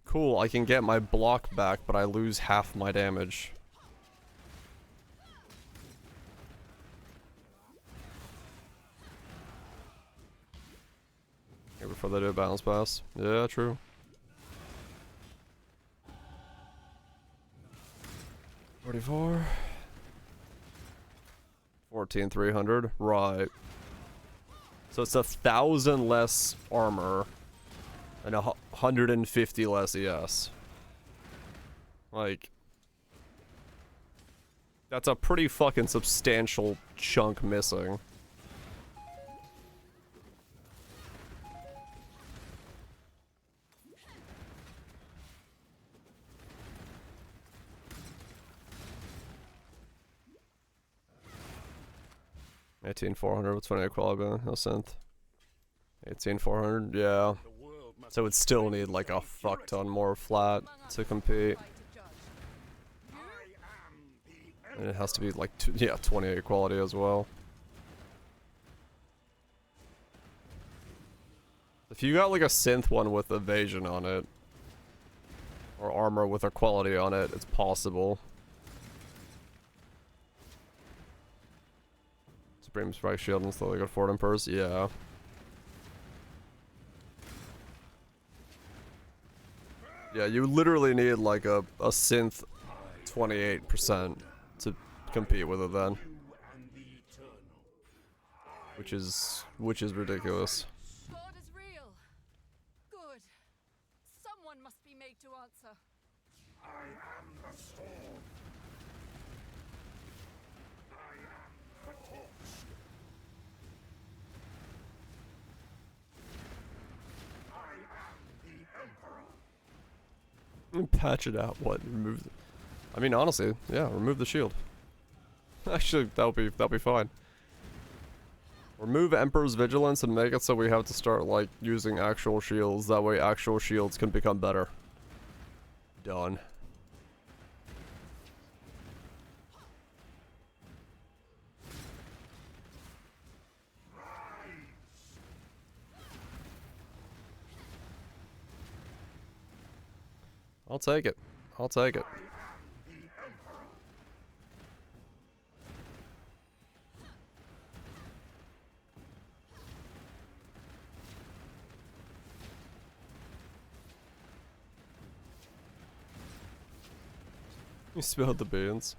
cool, I can get my block back, but I lose half my damage. Before they do a balance pass. Yeah, true. $44. 14,300. Right. So it's 1,000 less armor and 150 less ES. Like, that's a pretty fucking substantial chunk missing. $18,400. What's 28 quality? No synth. 18,400. Yeah. So it'd still need like a fuck ton more flat to compete. And it has to be like, yeah, 28 quality as well. If you got like a synth one with evasion on it, or armor with a quality on it, it's possible. Supreme Strike Shield and slowly got Fort Emperors, yeah. Yeah, you literally need like a synth 28% to compete with it then. Which is ridiculous. God is real. Good. Someone must be made to answer. I am the storm. I am the torch. I am the Emperor. Patch it out. What? Remove? I mean, honestly, yeah. Remove the shield. Actually, that'll be fine. Remove Emperor's Vigilance and make it so we have to start like using actual shields. That way, actual shields can become better. Done. I'll take it. I'll take it. You spilled the beans.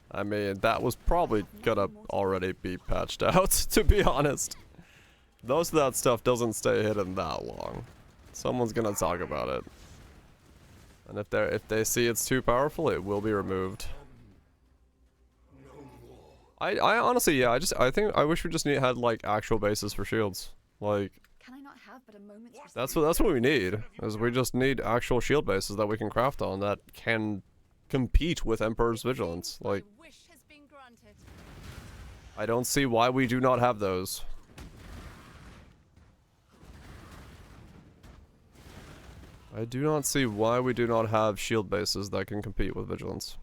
I mean, that was probably gonna already be patched out, to be honest. Most of that stuff doesn't stay hidden that long. Someone's gonna talk about it. And if they see it's too powerful, it will be removed. I honestly, yeah, I wish we just had like actual bases for shields. Like Can I not have but a moment's that's what we need. Is we just need actual shield bases that we can craft on that can compete with Emperor's Vigilance. Like My wish has been granted. I don't see why we do not have those. I do not see why we do not have shield bases that can compete with Vigilance.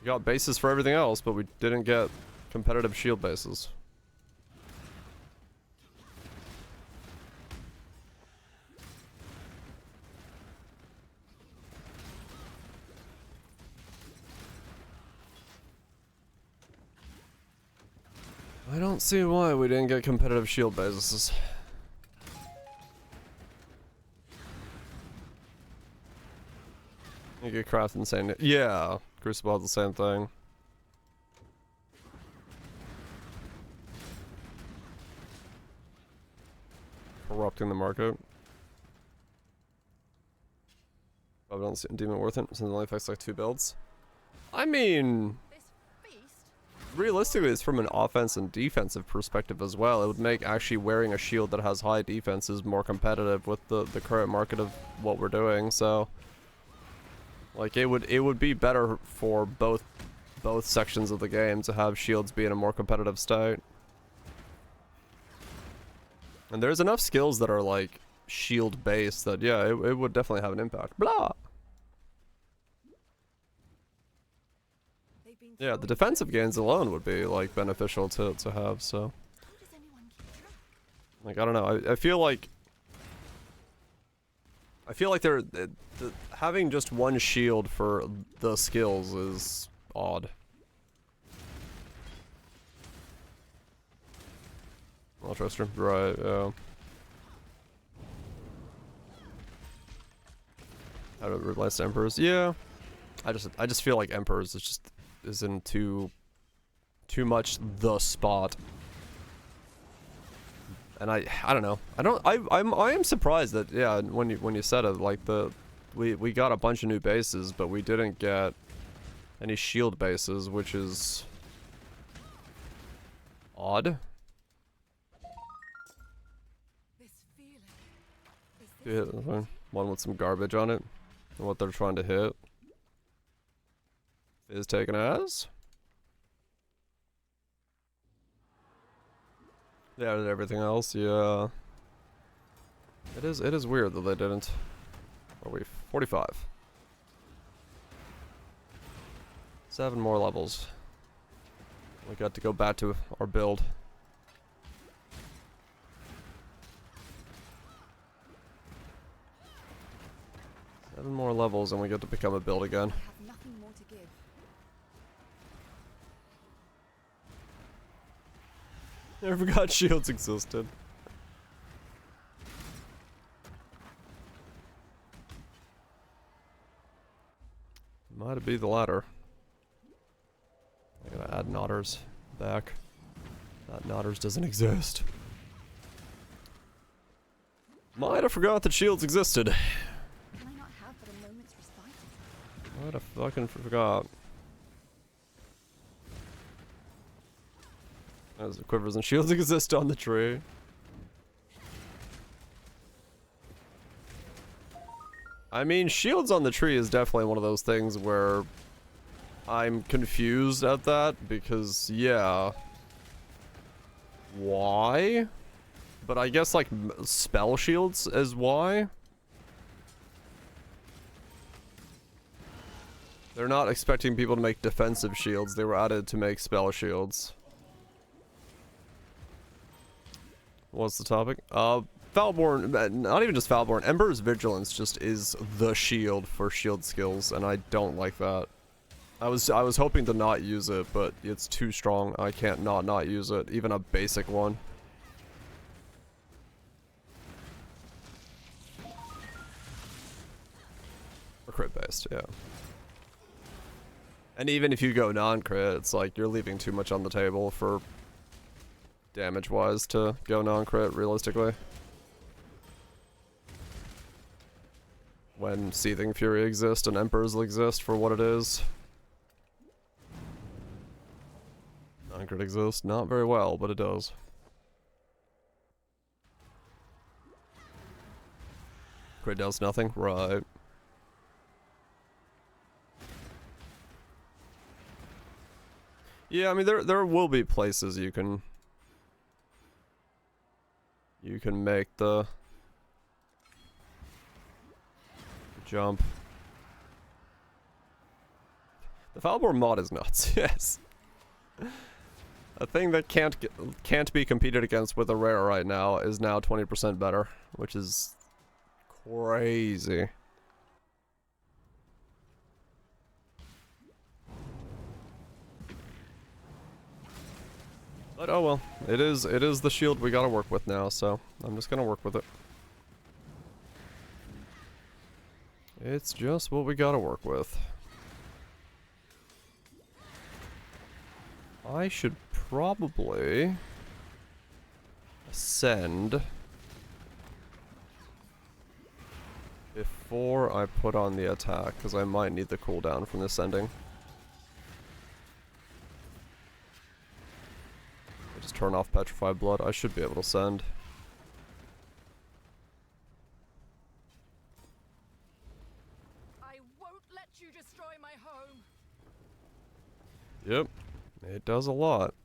We got bases for everything else, but we didn't get competitive shield bases. I don't see why we didn't get competitive shield bases. You get craft insane. Yeah, Crucible has the same thing. Corrupting the market. Probably don't see Demon worth it since it only affects like 2 builds. I mean, This beast? realistically, it's from an offense and defensive perspective as well. It would make actually wearing a shield that has high defenses more competitive with the current market of what we're doing. So, like, it would be better for both sections of the game to have shields be in a more competitive state. And there's enough skills that are like shield based that yeah, it would definitely have an impact. Blah. Yeah, the defensive gains alone would be like beneficial to have. So, like, I don't know. I feel like they're having just one shield for the skills is odd. I'll trust her. Right, yeah. How to replace Emperors? Yeah. I just feel like Emperors isn't too much the spot. And I don't know. I am surprised that yeah, when you said it, like we got a bunch of new bases, but we didn't get any shield bases, which is odd. Yeah, one with some garbage on it. And what they're trying to hit is taken as. Yeah, and everything else, yeah. It is weird that they didn't. Are we 45? 7 more levels. We got to go back to our build. Seven more levels and we get to become a build again. I have nothing more to give. I forgot shields existed. Might be the latter. I gotta add Nodders back. That Nodders doesn't exist. Might have forgot that shields existed. Can I not have but a moment's respite? Might have fucking forgot. As the quivers and shields exist on the tree. I mean, shields on the tree is definitely one of those things where I'm confused at that because, yeah. Why? But I guess, like, spell shields is why. They're not expecting people to make defensive shields. They were added to make spell shields. What's the topic? Foulborn, not even just Foulborn, Ember's Vigilance just is the shield for shield skills, and I don't like that. I was hoping to not use it, but it's too strong. I can't not use it, even a basic one. Or crit based, yeah. And even if you go non-crit, it's like you're leaving too much on the table for damage-wise to go non-crit, realistically. when Seething Fury exists and Emperors exist for what it is. Non-crit exists, not very well, but it does. Crit does nothing, right. Yeah, I mean there will be places you can make the jump. The Falbor mod is nuts, yes. A thing that can't be competed against with a rare right now is now 20% better, which is crazy. But oh well, it is the shield we gotta work with now, so I'm just gonna work with it. It's just what we gotta work with. I should probably ascend before I put on the attack, because I might need the cooldown from this ending. Just turn off Petrified Blood. I should be able to send. I won't let you destroy my home. Yep. It does a lot.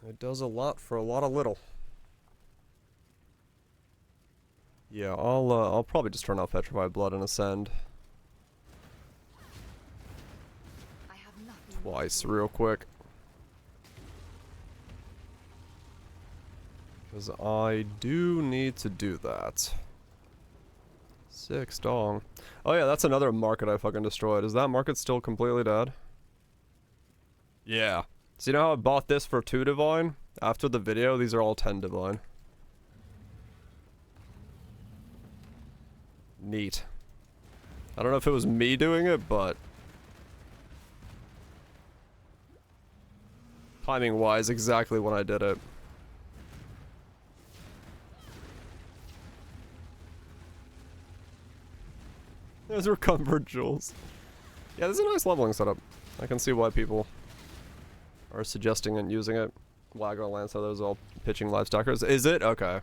It does a lot for a lot of little. Yeah, I'll probably just turn off Petrified Blood and ascend. I have nothing. Twice, real quick. Because I do need to do that. 6 dong. Oh yeah, that's another market I fucking destroyed. Is that market still completely dead? Yeah. So you know how I bought this for 2 divine? After the video, these are all 10 divine. Neat. I don't know if it was me doing it, but timing-wise, exactly when I did it. Those are comfort jewels. Yeah, this is a nice leveling setup. I can see why people are suggesting and using it. Waggle Lancer, those all pitching live stackers. Is it? Okay.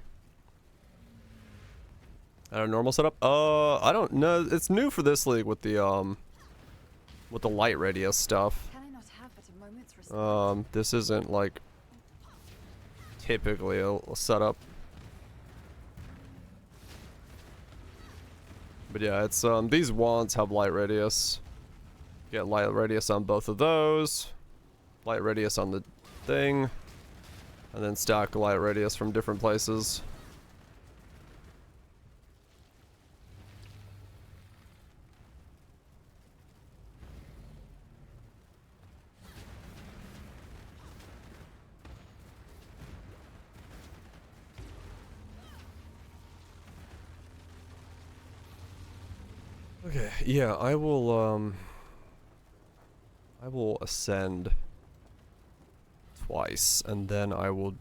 At a normal setup? I don't know. It's new for this league with the light radius stuff. Can I not have but a moment's respect? This isn't like typically a setup. But yeah, it's these wands have light radius. Get light radius on both of those. Light radius on the thing. And then stack light radius from different places. Okay, yeah, I will ascend twice, and then I will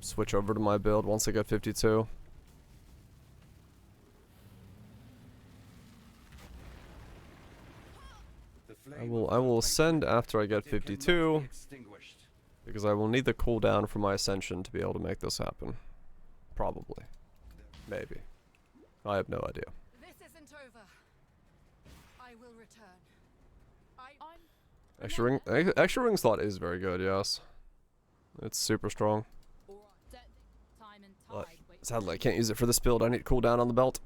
switch over to my build once I get 52. I will ascend after I get 52, because I will need the cooldown for my ascension to be able to make this happen. Probably. Maybe. I have no idea. This isn't over. I will return. Extra ring slot is very good, yes. It's super strong. But sadly I can't use it for this build. I need cooldown on the belt.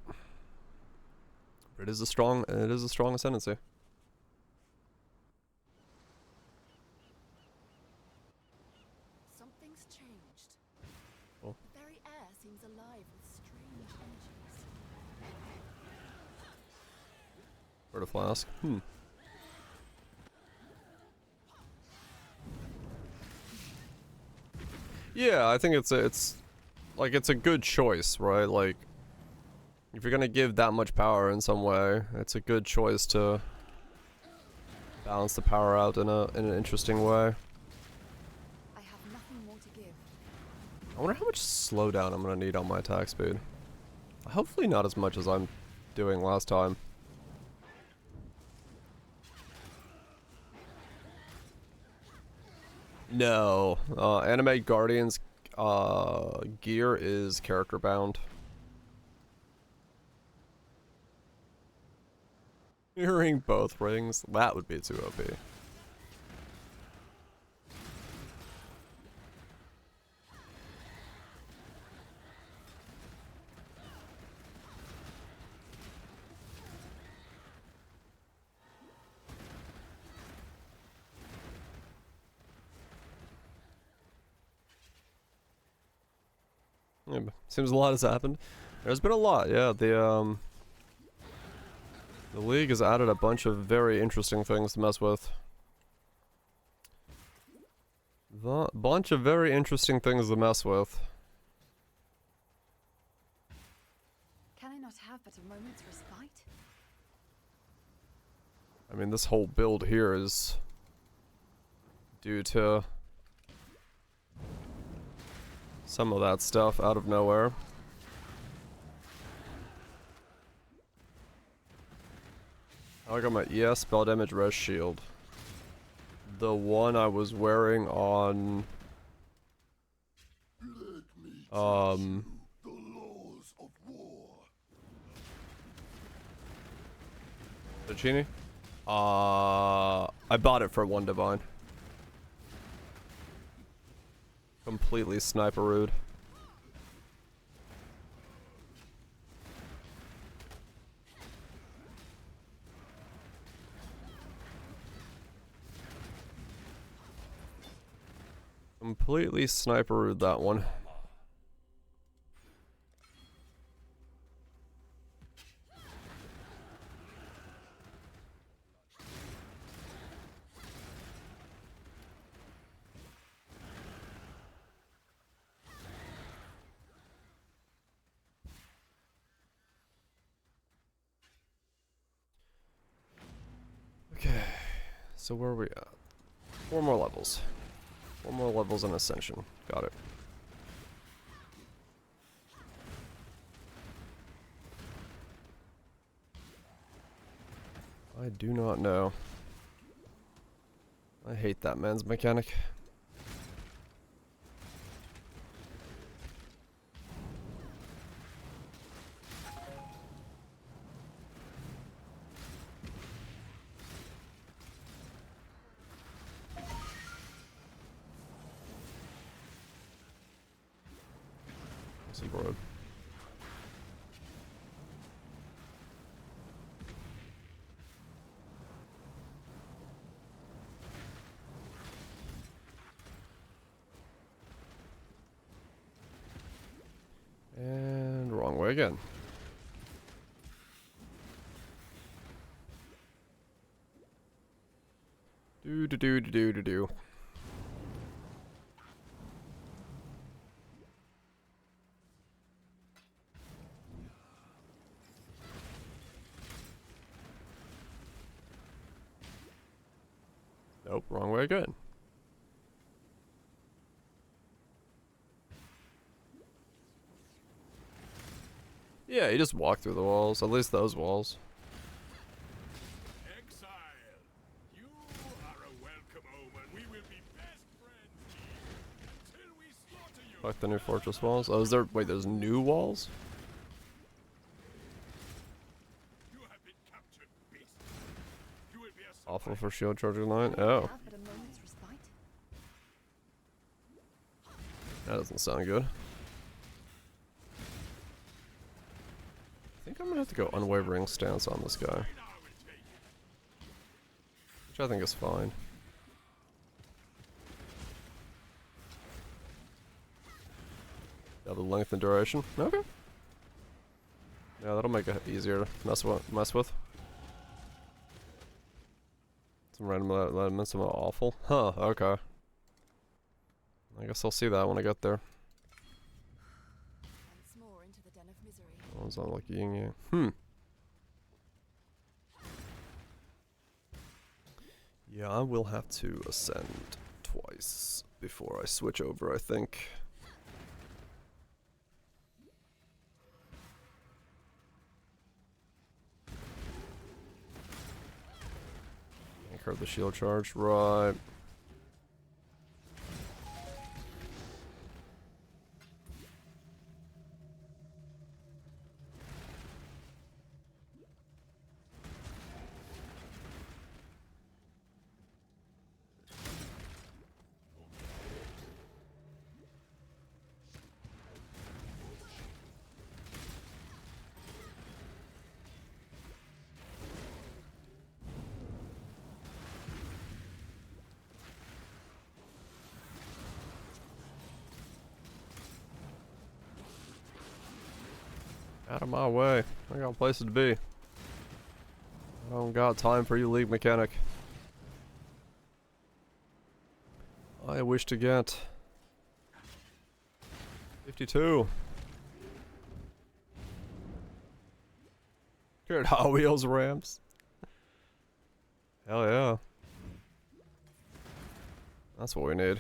But it is a strong ascendancy. Something's changed. Oh. The very air seems alive with strange energies. Bird of Flask. Yeah, I think it's a good choice, right? Like, if you're gonna give that much power in some way, it's a good choice to balance the power out in an interesting way. I have nothing more to give. I wonder how much slowdown I'm gonna need on my attack speed. Hopefully not as much as I'm doing last time. No, Anime Guardians gear is character bound. Mirroring both rings, that would be too OP. Yeah, seems a lot has happened. There's been a lot, yeah. The league has added a bunch of very interesting things to mess with. Bunch of very interesting things to mess with. Can I not have but a moment's respite? I mean, this whole build here is due to some of that stuff out of nowhere. I got my ES spell damage res shield. The one I was wearing on The laws of war. the Genie? I bought it for 1 divine. Completely sniperooed. Completely sniperooed that one. Okay, so where are we at? 4 more levels. 4 more levels in Ascension. Got it. I do not know. I hate that man's mechanic. Road. And wrong way again. Do. Nope, wrong way again. Yeah, you just walk through the walls, at least those walls. Exile, you are a welcome omen. We will be best friends until we slaughter you. Like the new fortress walls. Oh, is there? Wait, there's new walls? You have been captured, beast. You will be a Awful for shield charger line. Can I Oh, have but a moment's respite? that doesn't sound good. I think I'm gonna have to go unwavering stance on this guy, which I think is fine. Double length and duration. Okay. Yeah, that'll make it easier to mess with. Some random elements of awful. Huh, okay. I guess I'll see that when I get there. Once more into the den of misery. Oh, it's not like yin yang. Yeah, I will have to ascend twice before I switch over, I think. Curve the shield charge, right. Out of my way. I got places to be. I don't got time for you, league mechanic. I wish to get 52. Good Hot Wheels ramps. Hell yeah. That's what we need.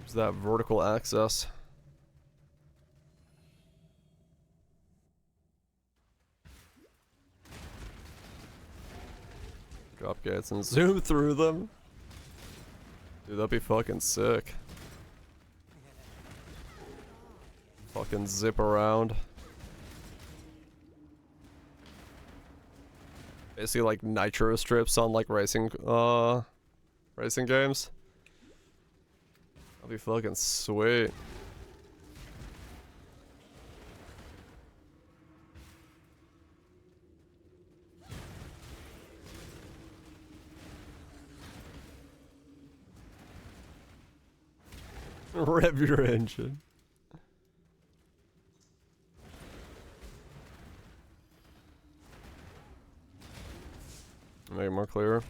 Use that vertical access. Drop gates and zoom through them. Dude, that'd be fucking sick. Fucking zip around. Basically like nitro strips on like racing games. That'd be fucking sweet. Rev your engine. Make it more clear.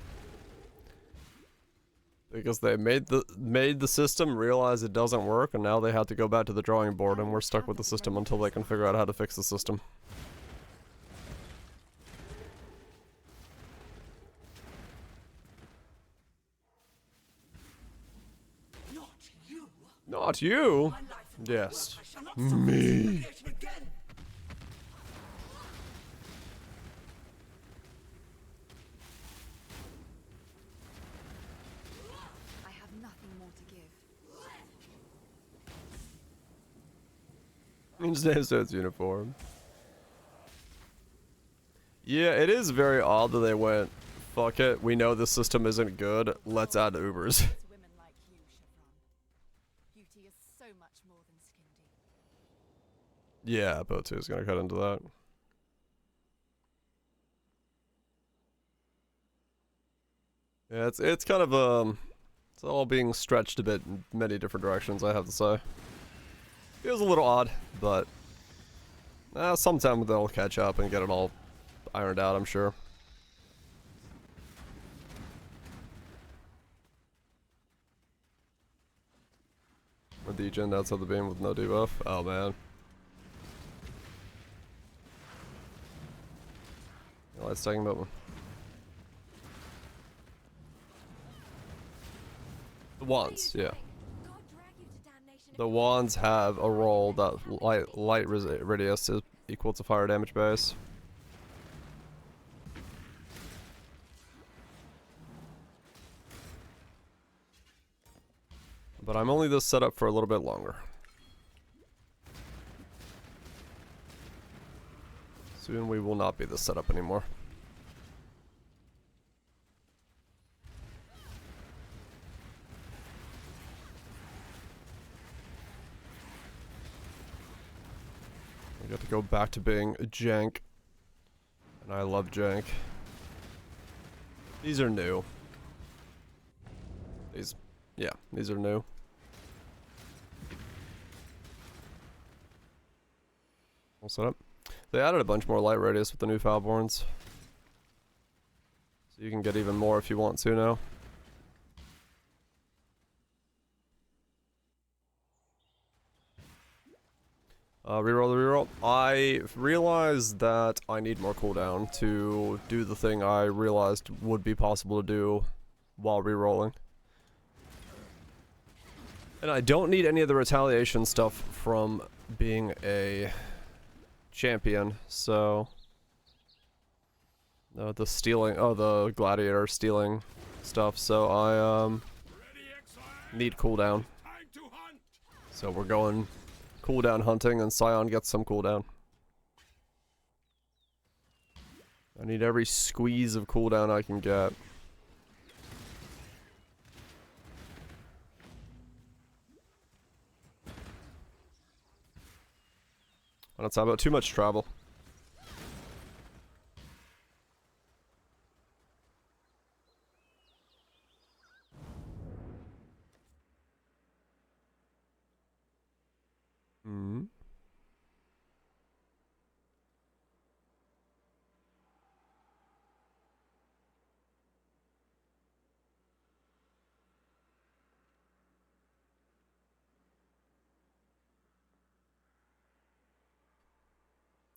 Because they made the system, realize it doesn't work, and now they have to go back to the drawing board, and we're stuck with the system until they can figure out how to fix the system. Not you. Not you? Yes. Me. I have nothing more to give. His name says uniform. Yeah, it is very odd that they went, fuck it, we know the system isn't good, let's add Ubers. It's women like you, Chevron. Beauty is so much more than skin deep. Yeah, Botu is gonna cut into that. Yeah, it's kind of it's all being stretched a bit in many different directions, I have to say. Feels a little odd, but sometime they'll catch up and get it all ironed out, I'm sure. Or degen outside the beam with no debuff. Oh man. Yeah, let's talk about one. The wands, yeah. The wands have a roll that light radius is equal to fire damage base. But I'm only this set up for a little bit longer. Soon we will not be this setup anymore. We got to go back to being jank. And I love jank. These are new. Yeah, these are new. All set up. They added a bunch more light radius with the new Falborns. So you can get even more if you want to now. Reroll the reroll. I realized that I need more cooldown to do the thing I realized would be possible to do while rerolling. And I don't need any of the retaliation stuff from being a champion, so the stealing, the gladiator stealing stuff, so I need cooldown. Time to hunt. So we're going cooldown hunting, and Scion gets some cooldown. I need every squeeze of cooldown I can get. And it's about too much travel. Hmm.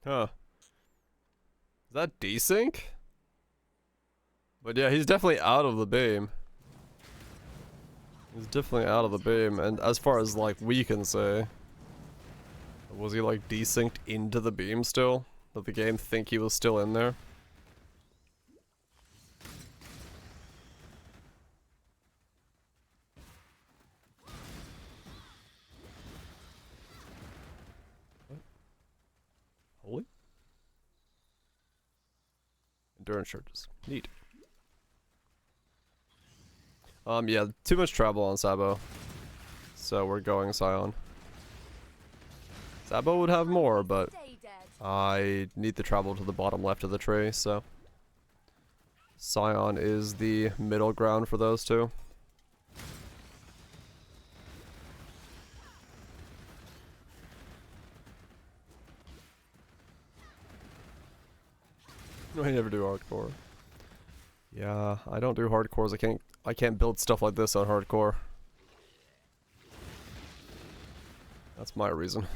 Huh. Is that desync? But yeah, he's definitely out of the beam. He's definitely out of the beam, and as far as like we can say, was he like desynced into the beam still? Did the game think he was still in there? What? Holy? Endurance charges. Neat. Yeah, too much travel on Sabo. So we're going Scion. Sabo would have more, but I need to travel to the bottom left of the tree, so Scion is the middle ground for those two. I never do hardcore. Yeah, I don't do hardcores. I can't build stuff like this on hardcore. That's my reason.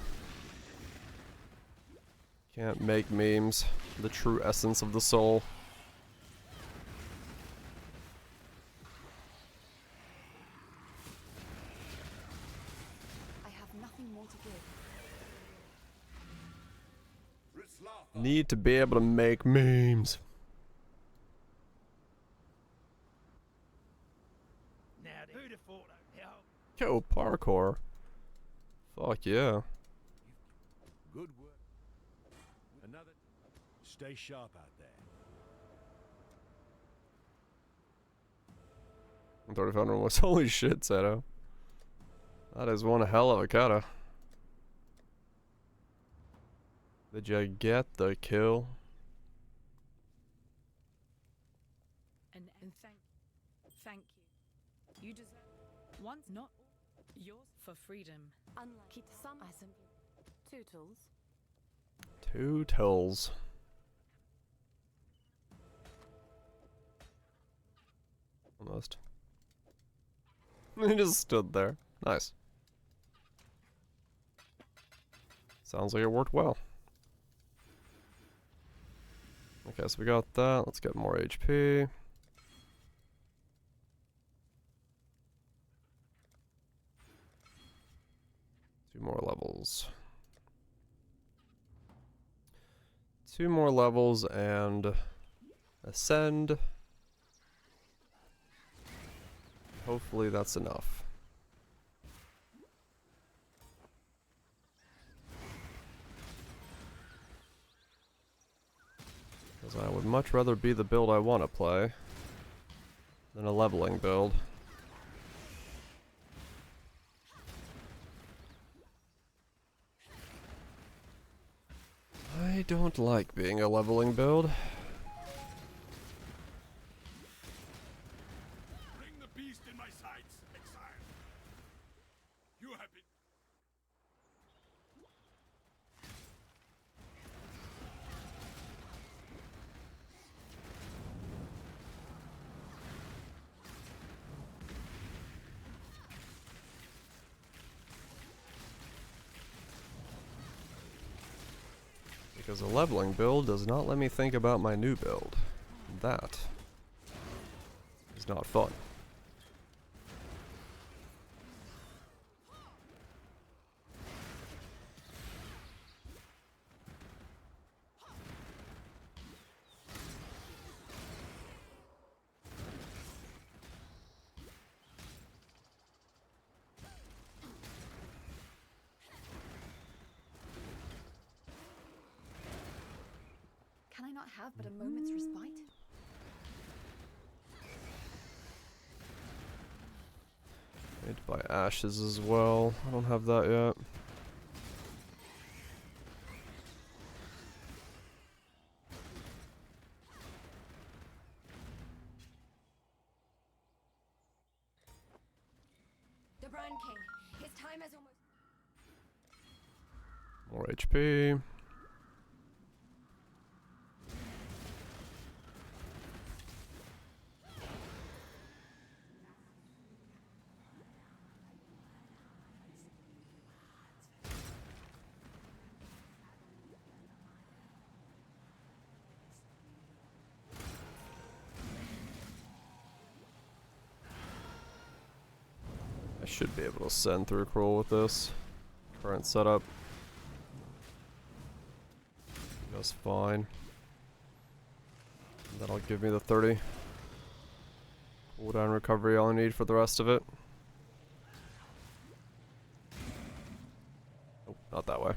Can't make memes. The true essence of the soul. I have nothing more to give. Need to be able to make memes. Now, who'd have thought of how Yo, parkour. Fuck yeah. good work. Another. Stay sharp out there. 3500 was holy shit, Seto. That is one hell of a kata. Did you get the kill? And thank you. You deserve once not yours for freedom. Unlike some, I simply two tools. 2 tills. Almost. He just stood there. Nice. Sounds like it worked well. Okay, so we got that. Let's get more HP. Two more levels. 2 more levels and ascend. Hopefully that's enough. Because I would much rather be the build I want to play than a leveling build. I don't like being a leveling build. Bring the beast in my sights, exile. You have been. Because a leveling build does not let me think about my new build. That is not fun. Can I not have but a moment's respite? Need to buy ashes as well. I don't have that yet. The Brand King. His time has almost. More HP. I should be able to send through Cruel with this current setup. That's fine. That'll give me the 30 cooldown recovery I'll need for the rest of it. Nope, not that way.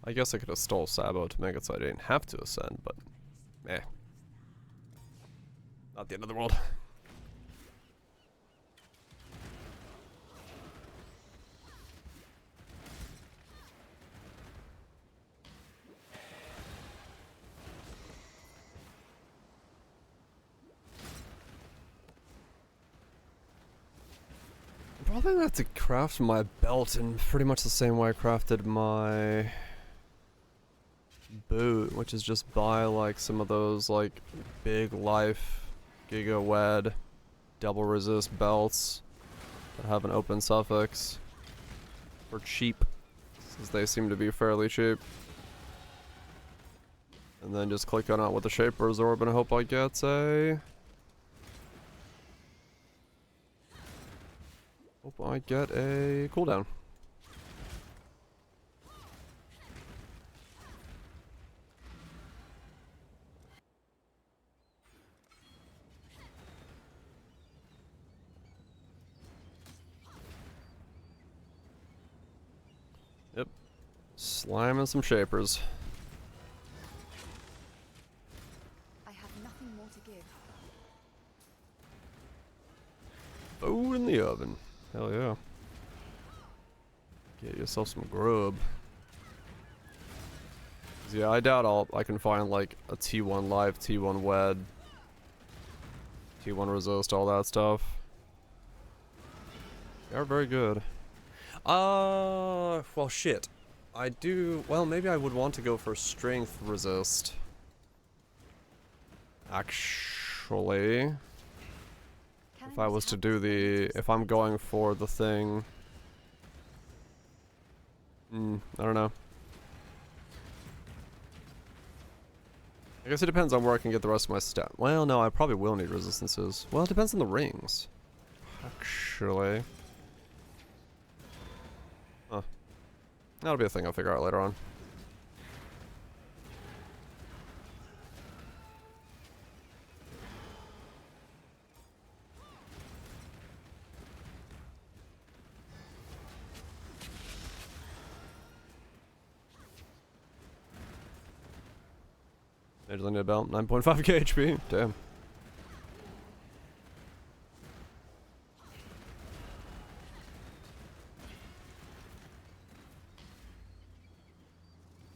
I guess I could have stole Sabo to make it so I didn't have to ascend, but meh. Not the end of the world. I'm probably gonna have to craft my belt in pretty much the same way I crafted my boot, which is just buy like some of those like big life giga wed double resist belts that have an open suffix for cheap, since they seem to be fairly cheap, and then just click on it with the Shaper's Orb and hope I get a cooldown. Yep. Slime and some Shapers. I have nothing more to give. Food in the oven. Hell yeah. Get yourself some grub. 'Cause yeah, I doubt I can find like a T1 life, T1 wed, T1 resist, all that stuff. They are very good. Well shit. I do, well maybe I would want to go for strength resist. Actually. If I was to do if I'm going for the thing. I don't know. I guess it depends on where I can get the rest of my stat. Well, no, I probably will need resistances. Well, it depends on the rings. Actually. Huh. That'll be a thing I'll figure out later on. I just need about 9.5k HP. Damn.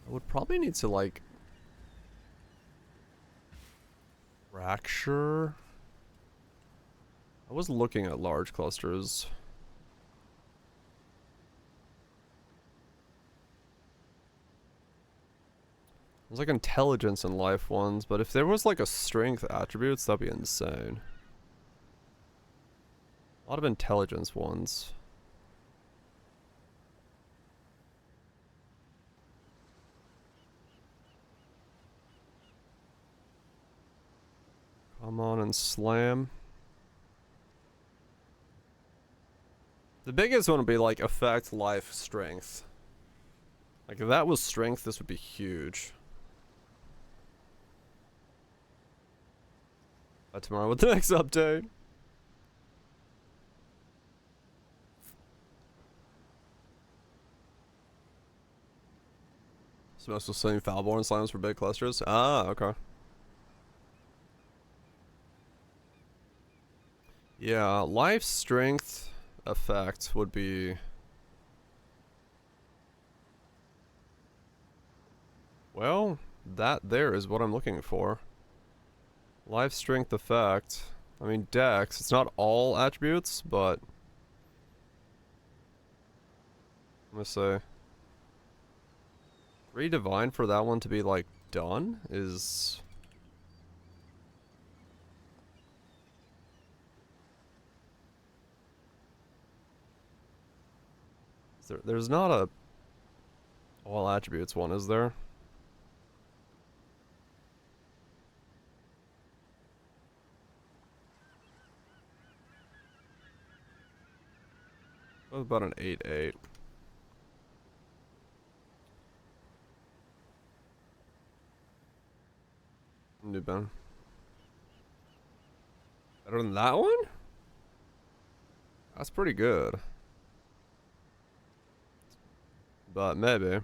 I would probably need to like fracture. I was looking at large clusters. There's like intelligence and life ones, but if there was like a strength attributes, that'd be insane. A lot of intelligence ones. Come on and slam. The biggest one would be like effect, life, strength. Like if that was strength, this would be huge. Tomorrow with the next update. So most of selling Foulborn slimes for big clusters. Ah, okay. Yeah, life strength effect would be... Well, that there is what I'm looking for. Life strength effect. I mean, dex. It's not all attributes, but... I'm gonna say... 3 divine for that one to be, like, done is... There's not a all attributes one, is there? What about an 8/8? New Ben. Better than that one? That's pretty good. But maybe.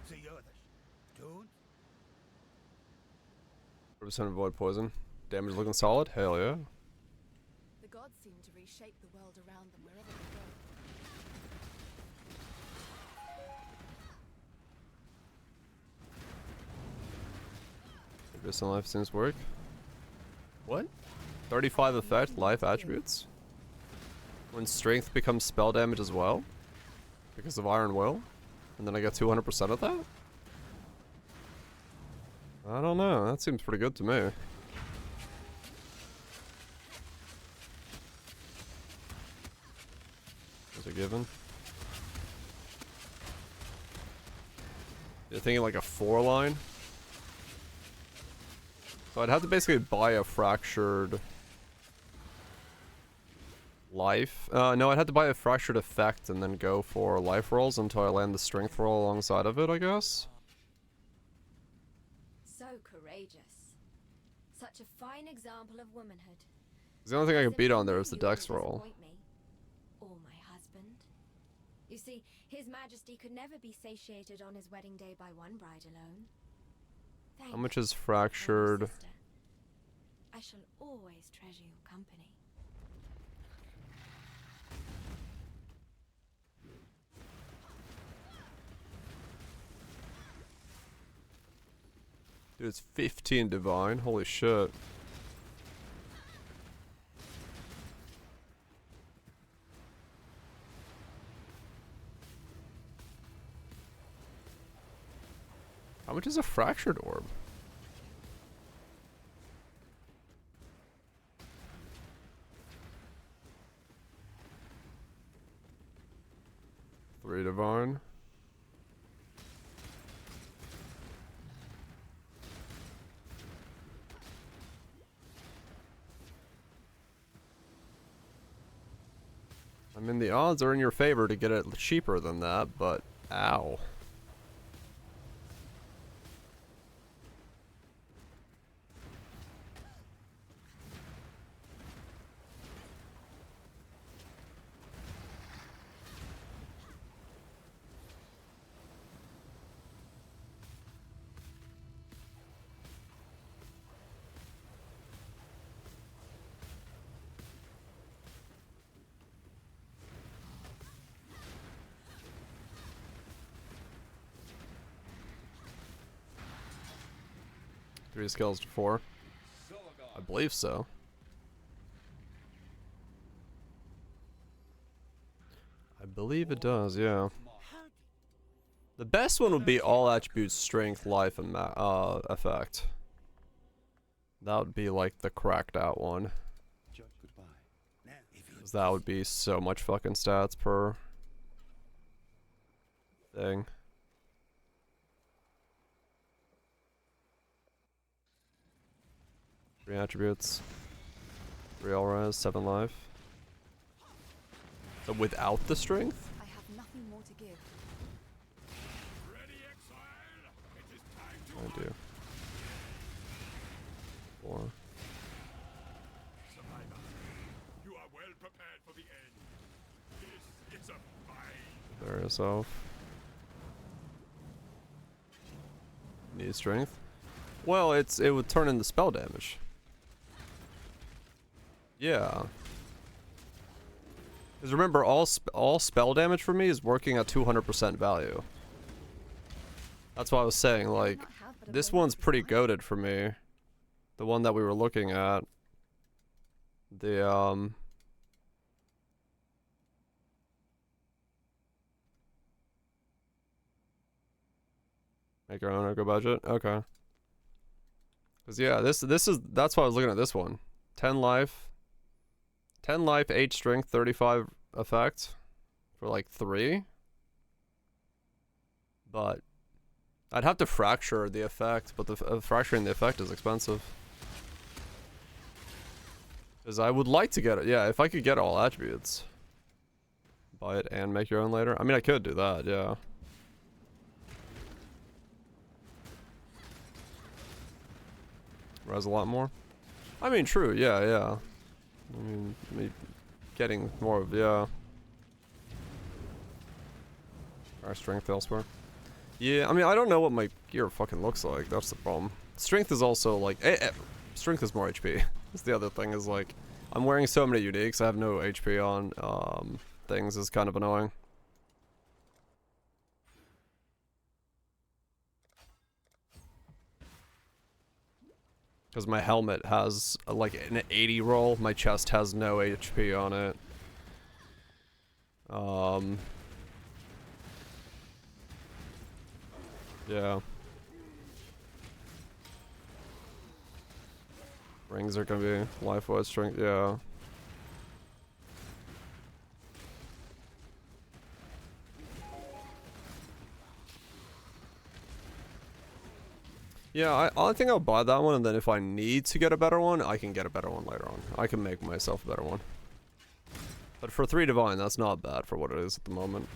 The others don't. 4% avoid poison. Damage looking solid? Hell yeah. The gods seem to reshape the world around them wherever they go. Based on life seems work. What? 35 effect, life attributes? When strength becomes spell damage as well? Because of Iron Will? And then I get 200% of that? I don't know, that seems pretty good to me. Is it given? You're thinking like a 4-line? So I'd have to basically buy a fractured life. No, I'd have to buy a fractured effect and then go for life rolls until I land the strength roll alongside of it, I guess. So courageous. Such a fine example of womanhood. The only thing I can beat on there is the dex roll. Or my husband. You see, His Majesty could never be satiated on his wedding day by one bride alone. How much is fractured? Sister. I shall always treasure your company. Dude, it's 15 divine. Holy shit. How much is a fractured orb? Three divine. I mean, the odds are in your favor to get it cheaper than that, but ow. Three skills to 4. I believe so. I believe it does, yeah. The best one would be all attributes, strength, life, and effect. That would be like the cracked out one. Because that would be so much fucking stats per thing. 3 attributes. 3 all res, 7 life. So without the strength? I have nothing more to give. Ready, exile? It is time to I do. 4. survivor. You are well prepared for the end. This is a fight. Bury yourself. Need strength? Well, it would turn into spell damage. Yeah. Because remember, all spell damage for me is working at 200% value. That's why I was saying, like, this one's pretty goated for me. The one that we were looking at. The, make our own echo budget? Okay. Because, yeah, that's why I was looking at this one. 10 life. 10 life, 8 strength, 35 effect. For, like, 3. But I'd have to fracture the effect, but the fracturing the effect is expensive. Because I would like to get it. Yeah, if I could get all attributes. Buy it and make your own later. I mean, I could do that, yeah. Res a lot more. I mean, true, yeah. I mean, me getting more of, yeah. Our strength elsewhere. Yeah, I mean, I don't know what my gear fucking looks like. That's the problem. Strength is also like, strength is more HP. That's the other thing is like, I'm wearing so many uniques. I have no HP on things is kind of annoying. Because my helmet has like an 80 roll. My chest has no HP on it. Yeah. Rings are gonna be life-wise strength, yeah. Yeah, I think I'll buy that one, and then if I need to get a better one, I can get a better one later on. I can make myself a better one. But for 3 divine, that's not bad for what it is at the moment.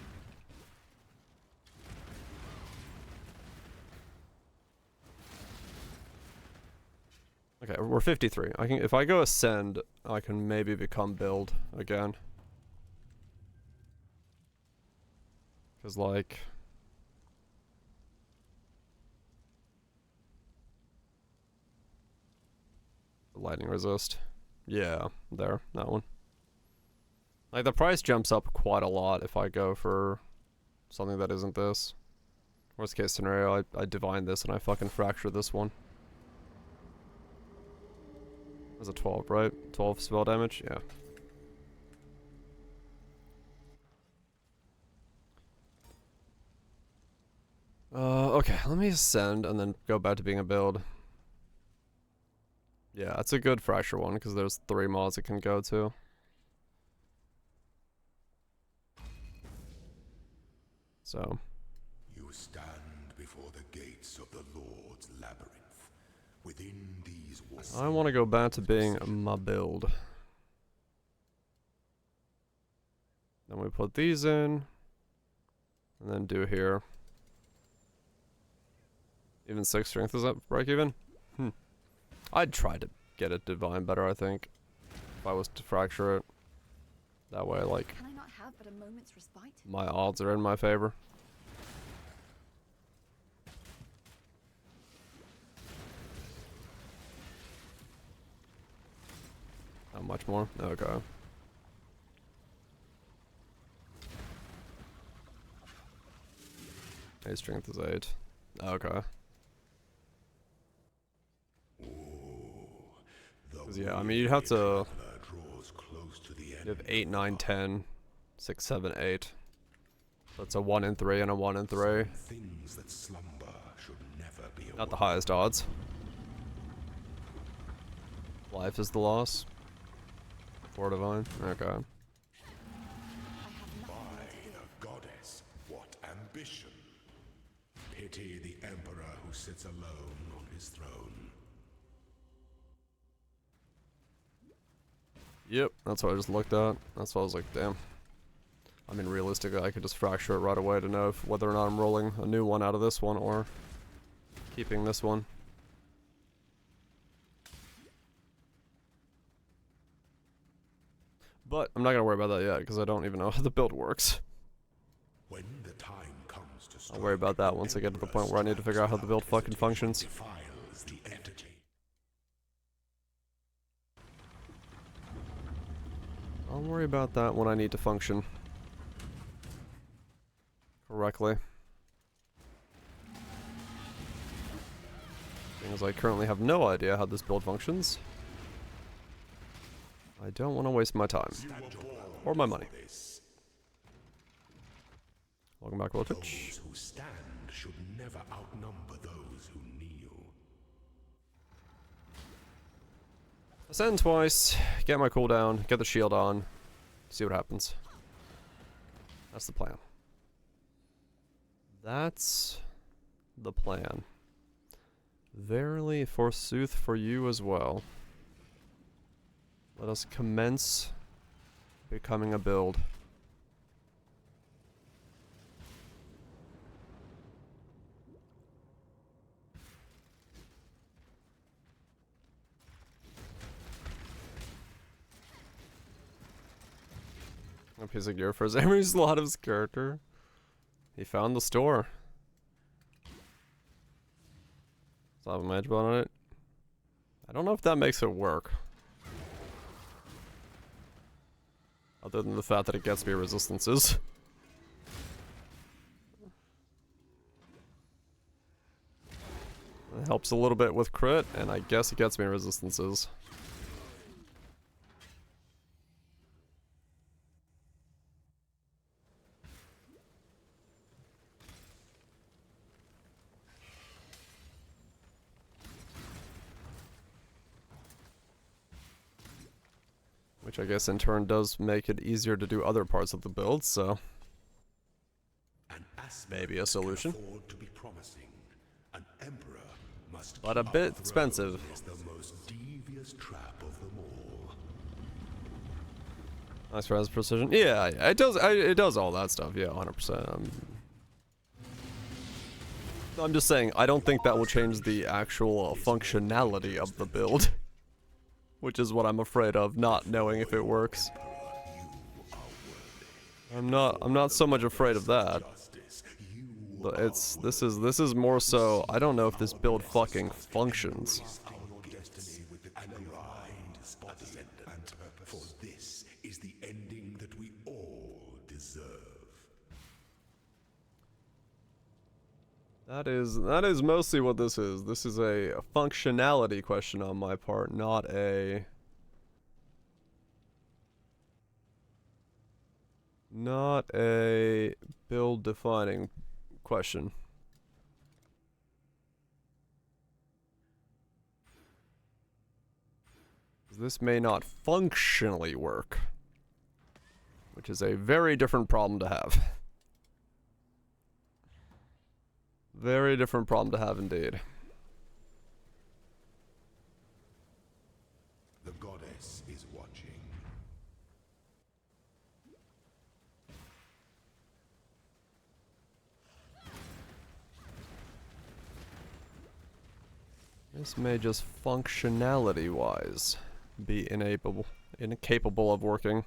Okay, we're 53. If I go ascend, I can maybe become build again. Cause like lightning resist. Yeah, there, that one. Like the price jumps up quite a lot if I go for something that isn't this. Worst case scenario, I divine this and I fucking fracture this one. Was it 12, right? 12 spell damage? Yeah. Okay, let me ascend and then go back to being a build. Yeah, that's a good fracture one because there's 3 mods it can go to. So. You stand before the gates of the Lord's labyrinth. Within these walls, I want to go back to being my build. Then we put these in. And then do here. Even 6 strength, is that break even? I'd try to get it divine better, I think. If I was to fracture it. That way, like, Can I not have but a moment's respite? my odds are in my favor. How much more? Okay. His strength is 8. Okay. Cause yeah, I mean you'd have to. You have 8, 9, 10, 6, 7, 8. That's a 1 in 3 and a 1 in 3. things that slumber should never be Not the highest odds. Life is the loss. 4 divine. Okay. By the goddess, what ambition! Pity the emperor who sits alone on his throne. Yep, that's what I just looked at. That's why I was like, damn. I mean, realistically, I could just fracture it right away to know if, whether or not I'm rolling a new one out of this one or keeping this one. But I'm not going to worry about that yet, because I don't even know how the build works. When the time comes to I'll worry about that once I get to the point where I need to figure out how the build fucking functions. defiles the entity. I'll worry about that when I need to function correctly. Thing is, I currently have no idea how this build functions. I don't want to waste my time. Or my money. Welcome back, Will Twitch. Those who stand should never outnumber those who kneel. Ascend twice, get my cooldown, get the shield on, see what happens. That's the plan. That's the plan. Verily, forsooth, for you as well. Let us commence becoming a build. A piece of gear for his every slot of his character. He found the store. Does have a match button on it? I don't know if that makes it work. Other than the fact that it gets me resistances. It helps a little bit with crit, and I guess it gets me resistances. Which I guess in turn does make it easier to do other parts of the build, so maybe a solution. To be promising. An emperor must But a bit expensive. is the most devious trap of them all. Nice for precision. Yeah, it does. It does all that stuff. Yeah, 100%. I'm just saying, I don't think that will change the actual functionality of the build. Which is what I'm afraid of, not knowing if it works. I'm not so much afraid of that. But this is more so, I don't know if this build fucking functions. For this is the ending that we all deserve. That is mostly what this is. This is a functionality question on my part, not a build defining question. This may not functionally work, which is a very different problem to have. Very different problem to have indeed. The goddess is watching. This may just functionality-wise be incapable of working.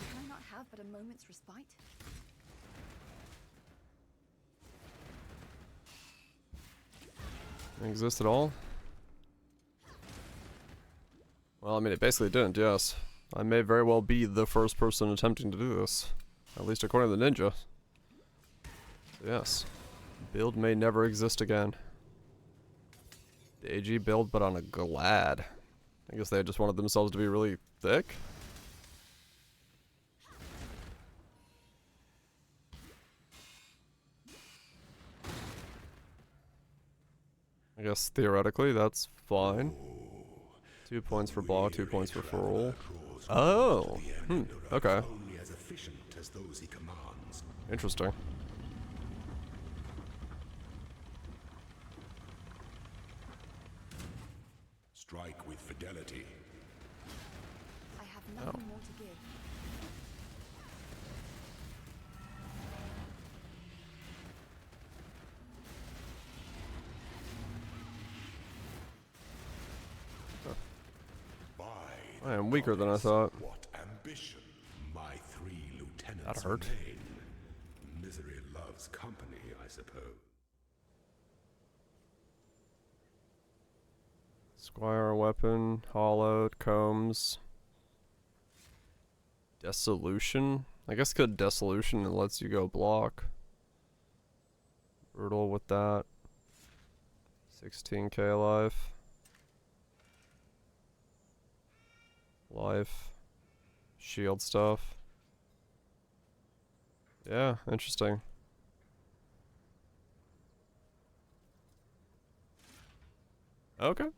Can I not have but a moment's respite? Exist at all? Well, I mean, it basically didn't, yes. I may very well be the first person attempting to do this. At least according to the ninja. So yes. Build may never exist again. The AG build, but on a glad. I guess they just wanted themselves to be really thick? I guess theoretically that's fine. 2 points for block, 2 points for roll. Oh! Okay. Only as efficient as those he commands. Interesting. Strike with fidelity. I have nothing more to give. I am weaker than I thought. What ambition, my 3 lieutenants That hurt. remain. Misery loves company, I suppose. Squire weapon, hollowed, combs. Dissolution? I guess good dissolution, it lets you go block. Brutal with that. 16k life. Life. Shield stuff. Yeah, interesting. Okay.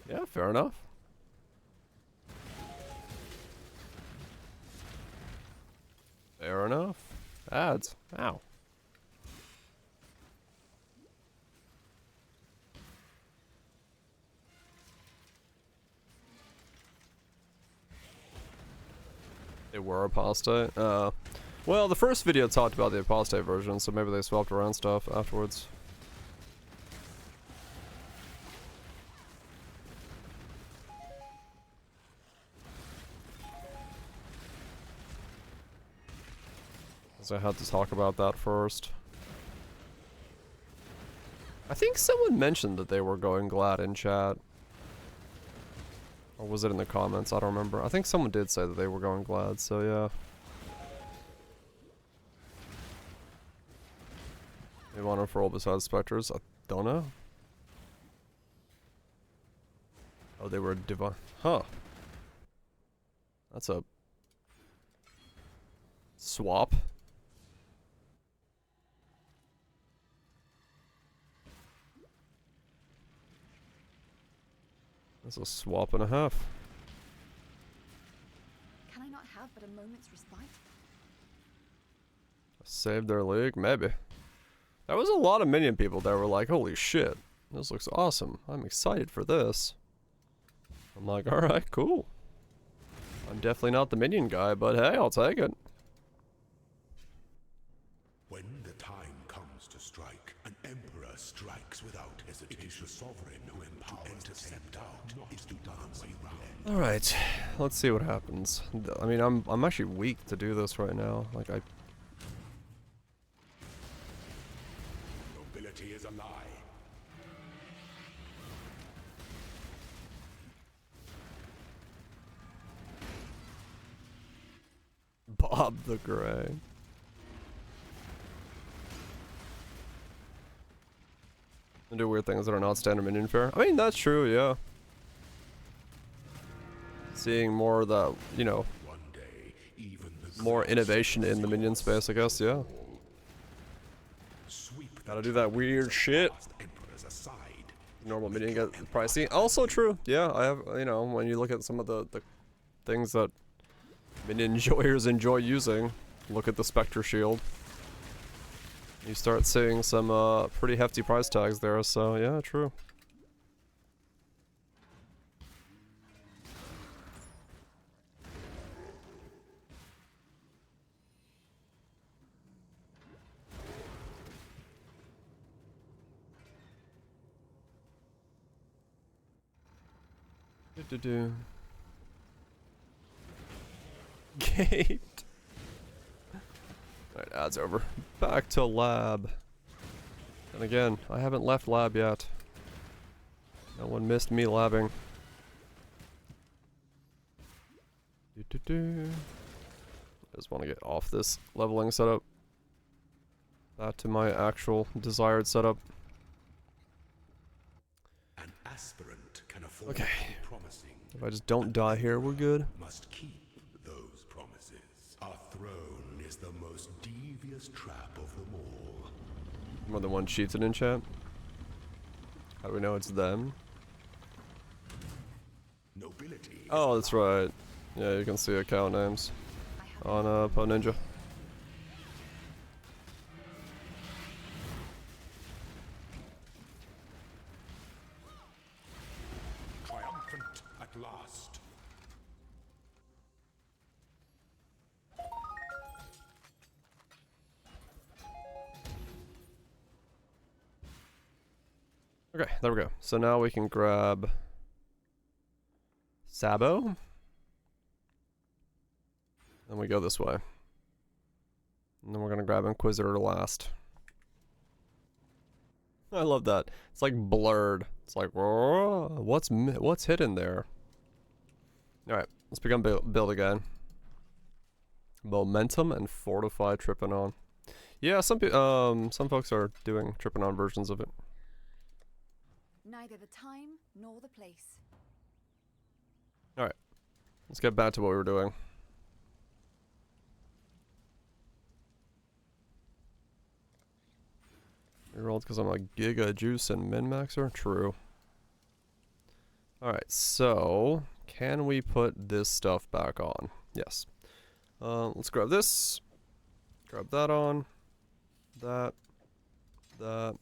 Yeah, fair enough. Fair enough. Ads. Ow. They were apostate? Well, the first video talked about the apostate version, so maybe they swapped around stuff afterwards. So I had to talk about that first. I think someone mentioned that they were going glad in chat. Or was it in the comments? I don't remember. I think someone did say that they were going glad, so yeah. They want to roll besides specters? I don't know. Oh, they were divine. Huh. That's a swap. That's a swap and a half. Can I not have but a moment's respite? Save their league? Maybe. There was a lot of minion people that were like, holy shit, this looks awesome. I'm excited for this. I'm like, alright, cool. I'm definitely not the minion guy, but hey, I'll take it. When the time comes to strike, an emperor strikes without hesitation. It is the sovereign who empowers to scepter, not is to dance around. Alright, let's see what happens. I mean, I'm actually weak to do this right now. Like, Nobility is a lie. Bob the Gray. And do weird things that are not standard minion fare. I mean, that's true, yeah. Seeing more of that, you know, One day, even the more innovation in the minion space, I guess, yeah. sweep Gotta do that weird shit. emperors aside. Normal minion get pricey. Also true, yeah, I have, you know, when you look at some of the things that minion enjoyers enjoy using, look at the Spectre Shield. You start seeing some pretty hefty price tags there, so yeah, true. Gaped. Alright, ads over. Back to lab. And again, I haven't left lab yet. No one missed me labbing. I just want to get off this leveling setup. Back to my actual desired setup. An aspirant can afford Okay. to be promising. If I just don't die here, we're good. Must keep those promises. Our throne is the most devious trap of them all. More than one cheated in chat. How do we know it's them? Nobility. Oh, that's right. Yeah, you can see account names on Po Ninja. At last. Okay, there we go. So now we can grab Sabo. Then we go this way. And then we're gonna grab Inquisitor last. I love that. It's like blurred. It's like, whoa, what's hidden there? All right, let's become build again. Momentum and Fortify Tripanon. Yeah, some folks are doing Tripanon versions of it. Neither the time nor the place. All right, let's get back to what we were doing. Rerolled because I'm a Giga Juice and Min-Maxer? True. Alright, so can we put this stuff back on? Yes. Let's grab this. Grab that on. That. That.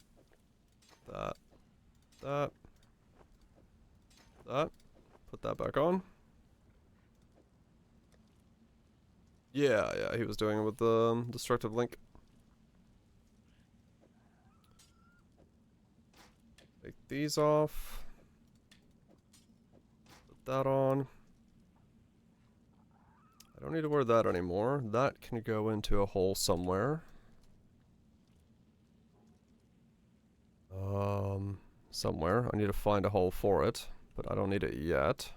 That. That. That. Put that back on. Yeah, he was doing it with the Destructive Link. Take these off. Put that on. I don't need to wear that anymore. That can go into a hole somewhere. Somewhere. I need to find a hole for it, but I don't need it yet.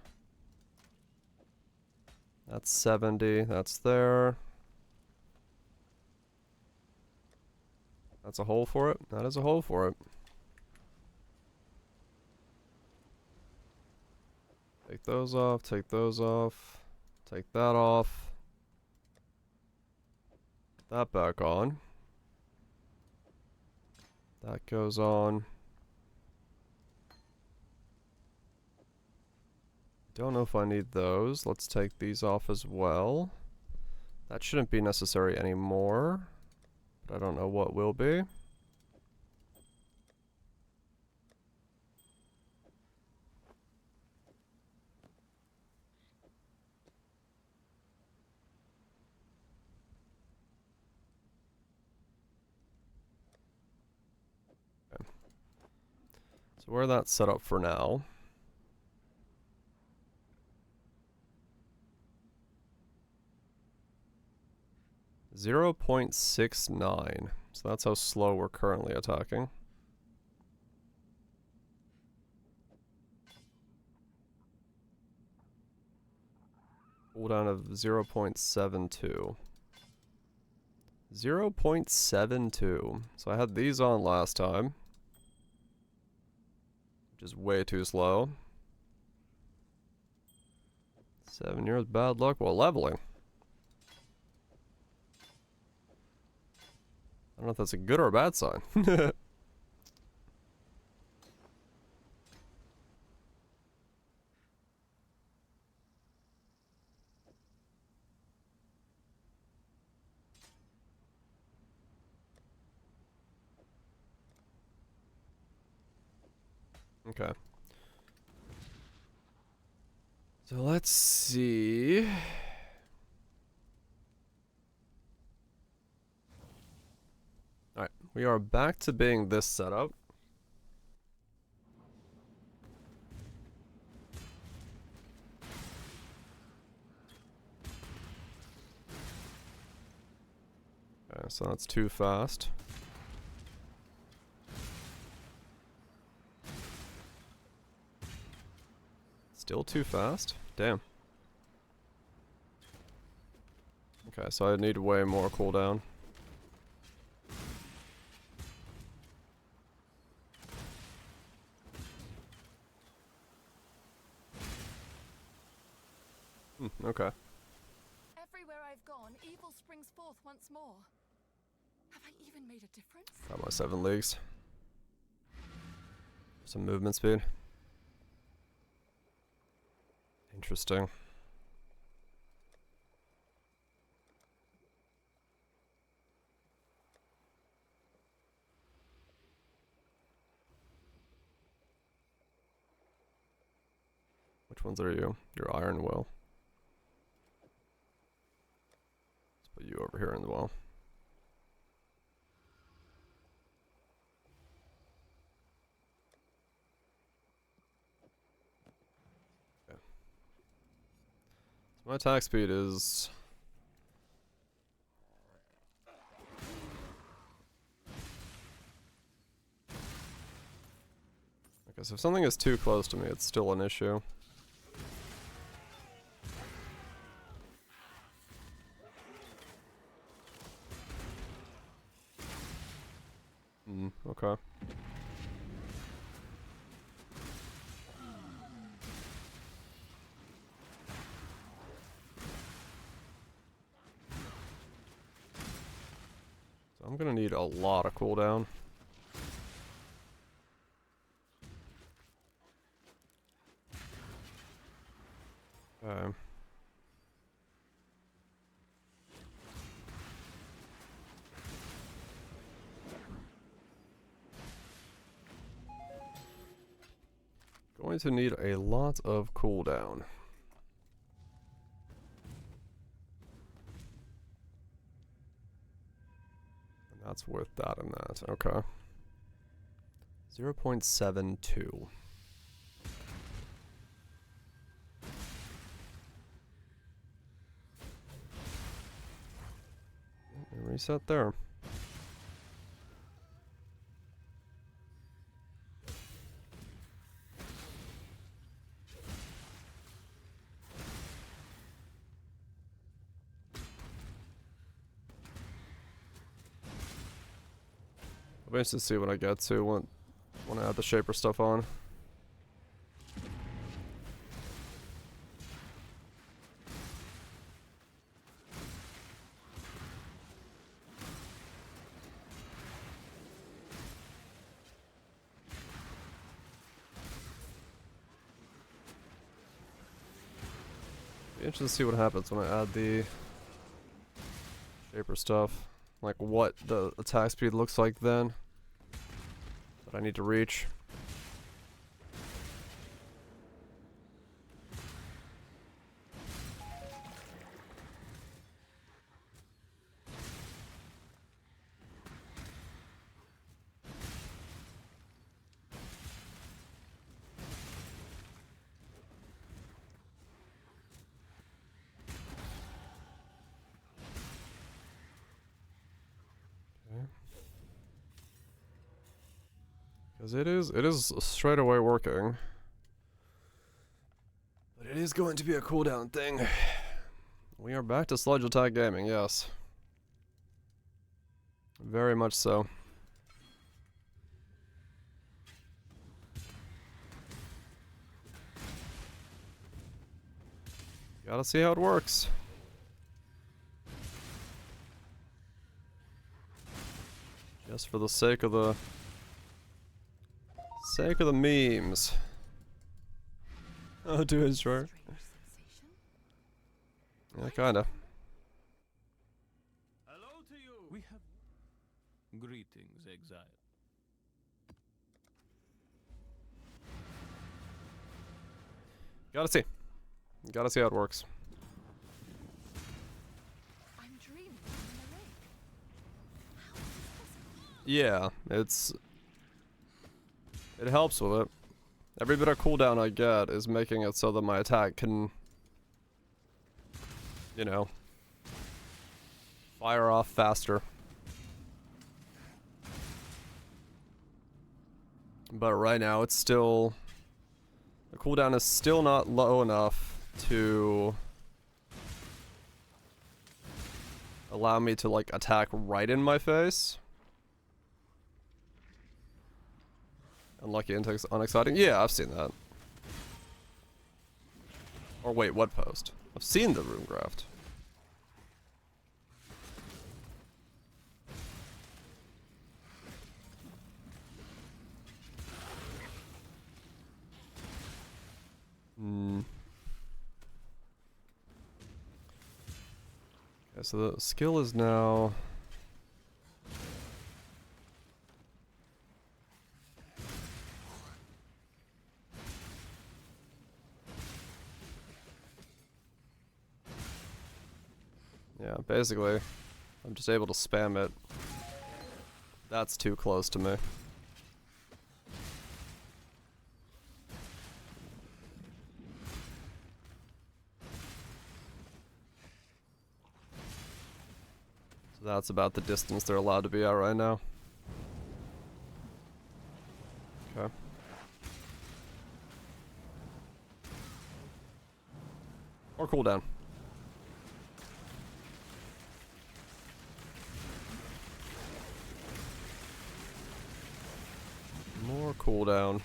That's 70. That's there. That's a hole for it. That is a hole for it. Take those off, take those off, take that off, that back on, that goes on. Don't know if I need those. Let's take these off as well. That shouldn't be necessary anymore, but I don't know what will be. So we're that set up for now. .69. So that's how slow we're currently attacking. Cooldown of 0.72. 0.72. So I had these on last time, which is way too slow. 7 years bad luck while leveling. I don't know if that's a good or a bad sign. Okay. So let's see. Alright, we are back to being this setup. Okay, so that's too fast. Still too fast? Damn. Okay, so I need way more cooldown. Okay. Everywhere I've gone, evil springs forth once more. Have I even made a difference? Got my 7 leagues. Some movement speed. Interesting. Which ones are you? Your Iron Will. Let's put you over here in the well. Okay. So my attack speed is... I guess if something is too close to me, it's still an issue. Okay. So I'm gonna need a lot of cooldown. Okay. Going to need a lot of cooldown. And that's worth that and that. Okay. 0.72. Reset there. I'll be interested to see what I get to when I add the shaper stuff on. Be interested to see what happens when I add the shaper stuff. Like what the attack speed looks like then. That I need to reach. Because it is straight away working. But it is going to be a cooldown thing. We are back to sludge attack gaming, yes. Very much so. Gotta see how it works. Just for the sake of the memes. Oh, do it, sure. Yeah, kinda. Hello to you. We have greetings, exile. Gotta see. Gotta see how it works. I'm dreaming in the lake. How is this possible? Yeah, it helps with it. Every bit of cooldown I get is making it so that my attack can, you know, fire off faster. But right now it's still, the cooldown is still not low enough to allow me to like attack right in my face. Unlucky and unexciting? Yeah, I've seen that. Or wait, what post? I've seen the room graft. Okay, so the skill is now... Yeah, basically, I'm just able to spam it. That's too close to me. So that's about the distance they're allowed to be at right now. Okay. Or cooldown. More cooldown.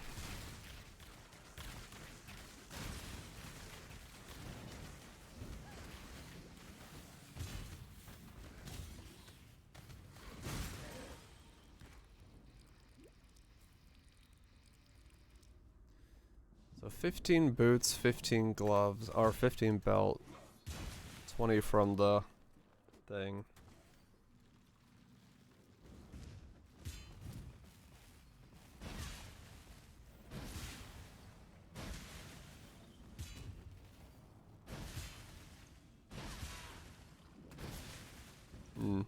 So 15 boots, 15 gloves, or 15 belt, 20 from the thing. Hmm.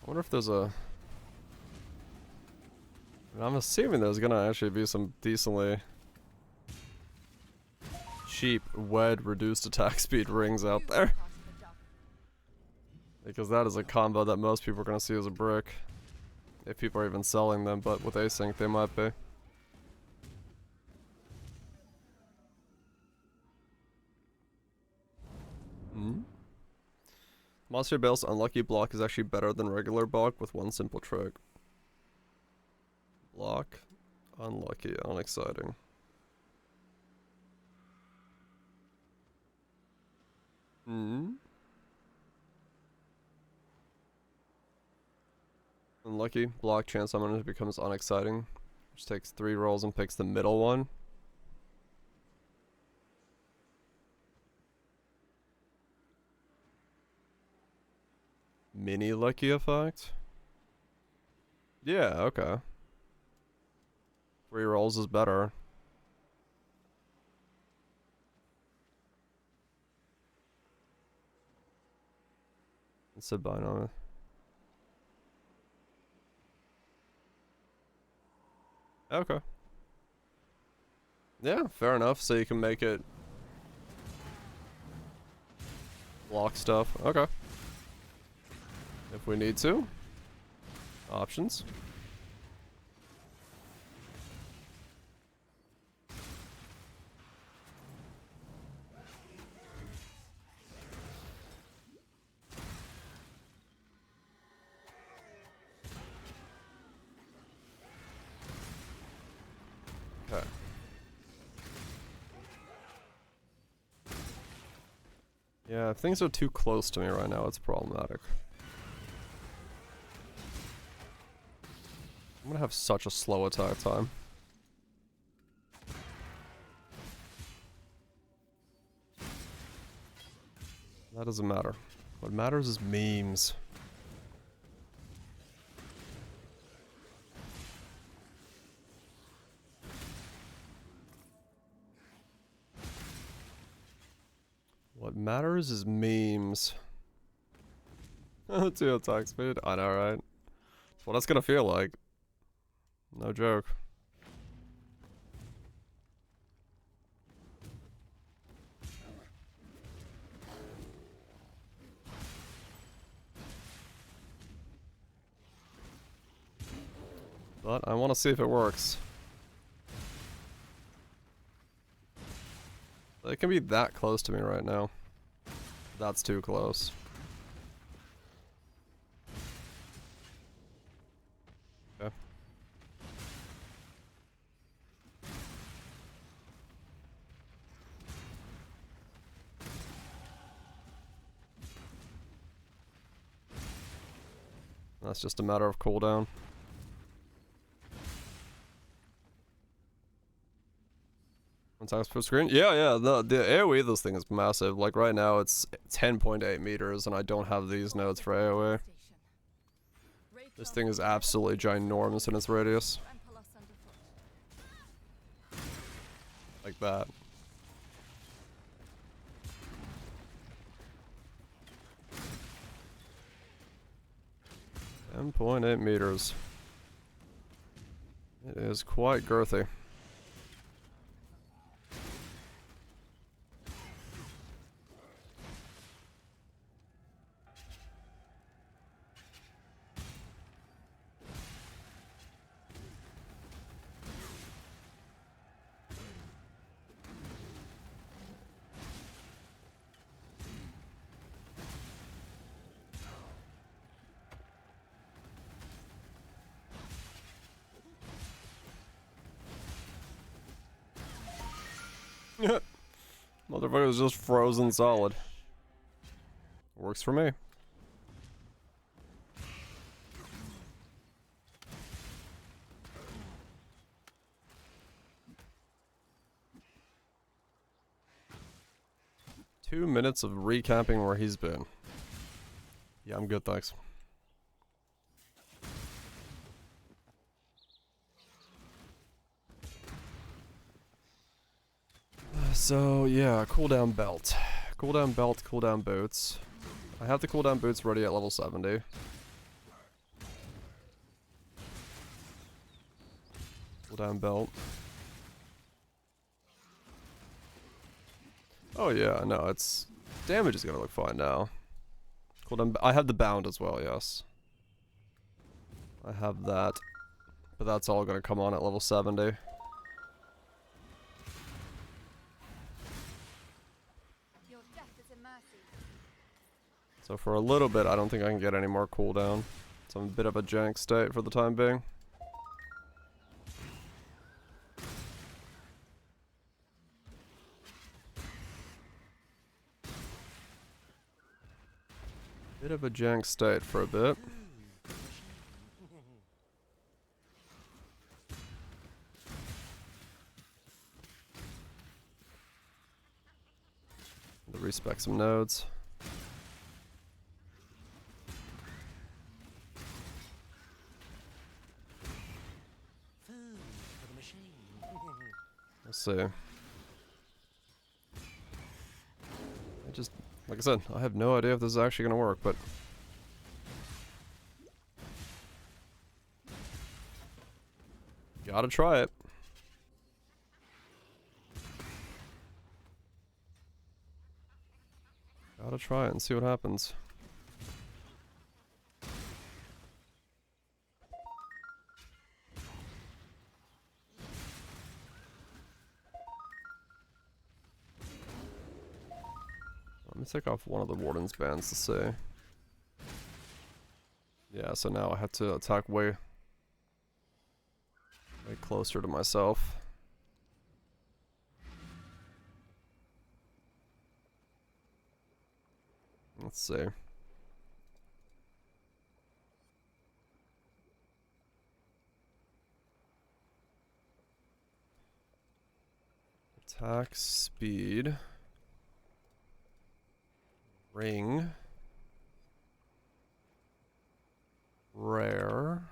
I wonder if there's a... I'm assuming there's gonna actually be some decently cheap WED reduced attack speed rings out there. Because that is a combo that most people are gonna see as a brick. If people are even selling them, but with async they might be. Hmm? Monster Bale's unlucky block is actually better than regular block with one simple trick. Block, unlucky, unexciting. Hmm? Unlucky, block, chance summon becomes unexciting. Which takes 3 rolls and picks the middle one. Mini lucky effect? Yeah, okay. 3 rolls is better. It's a binomial. Okay. Yeah, fair enough. So you can make it block stuff. Okay. If we need to. Options. Okay. Yeah, if things are too close to me right now, it's problematic. I'm gonna have such a slow attack time. That doesn't matter. What matters is memes. What matters is memes. 2 attack speed? I know, right? That's what it's gonna feel like. No joke. But I want to see if it works. It can be that close to me right now. That's too close. Okay. That's just a matter of cooldown. times per screen? Yeah. The AoE of this thing is massive. Like right now it's 10.8 meters and I don't have these nodes for AoE. This thing is absolutely ginormous in its radius. Like that. .8 meters. It is quite girthy. Motherfucker's just frozen solid. Works for me. Two minutes of recapping where he's been. Yeah, I'm good, thanks. So, yeah, cooldown belt. Cooldown belt, cooldown boots. I have the cooldown boots ready at level 70. Cooldown belt. Oh yeah, no, it's... damage is gonna look fine now. Cooldown... I have the bound as well, yes. I have that. But that's all gonna come on at level 70. So for a little bit, I don't think I can get any more cooldown. So I'm a bit of a jank state for the time being. Bit of a jank state for a bit. Respec some nodes. Let's see. I just, like I said, I have no idea if this is actually gonna work, but gotta try it. Gotta try it and see what happens. Let me take off one of the Warden's bands to see. Yeah, so now I have to attack way closer to myself. Let's see. Attack speed. Ring. Rare.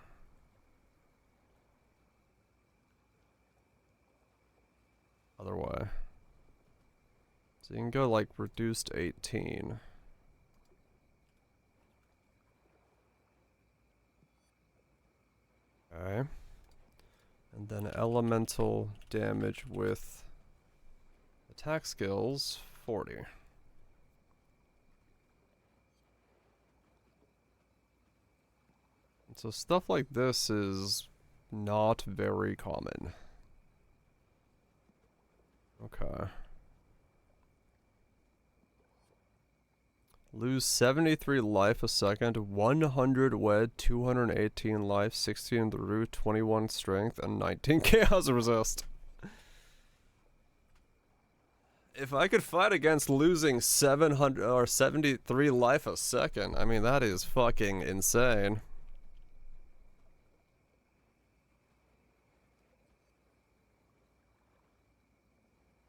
Other way. So you can go like reduced 18. Okay. And then elemental damage with attack skills 40. So stuff like this is not very common. Okay. Lose 73 life a second, 100 wed, 218 life, 16 the root, 21 strength, and 19 chaos resist. If I could fight against losing 700 or 73 life a second, I mean that is fucking insane.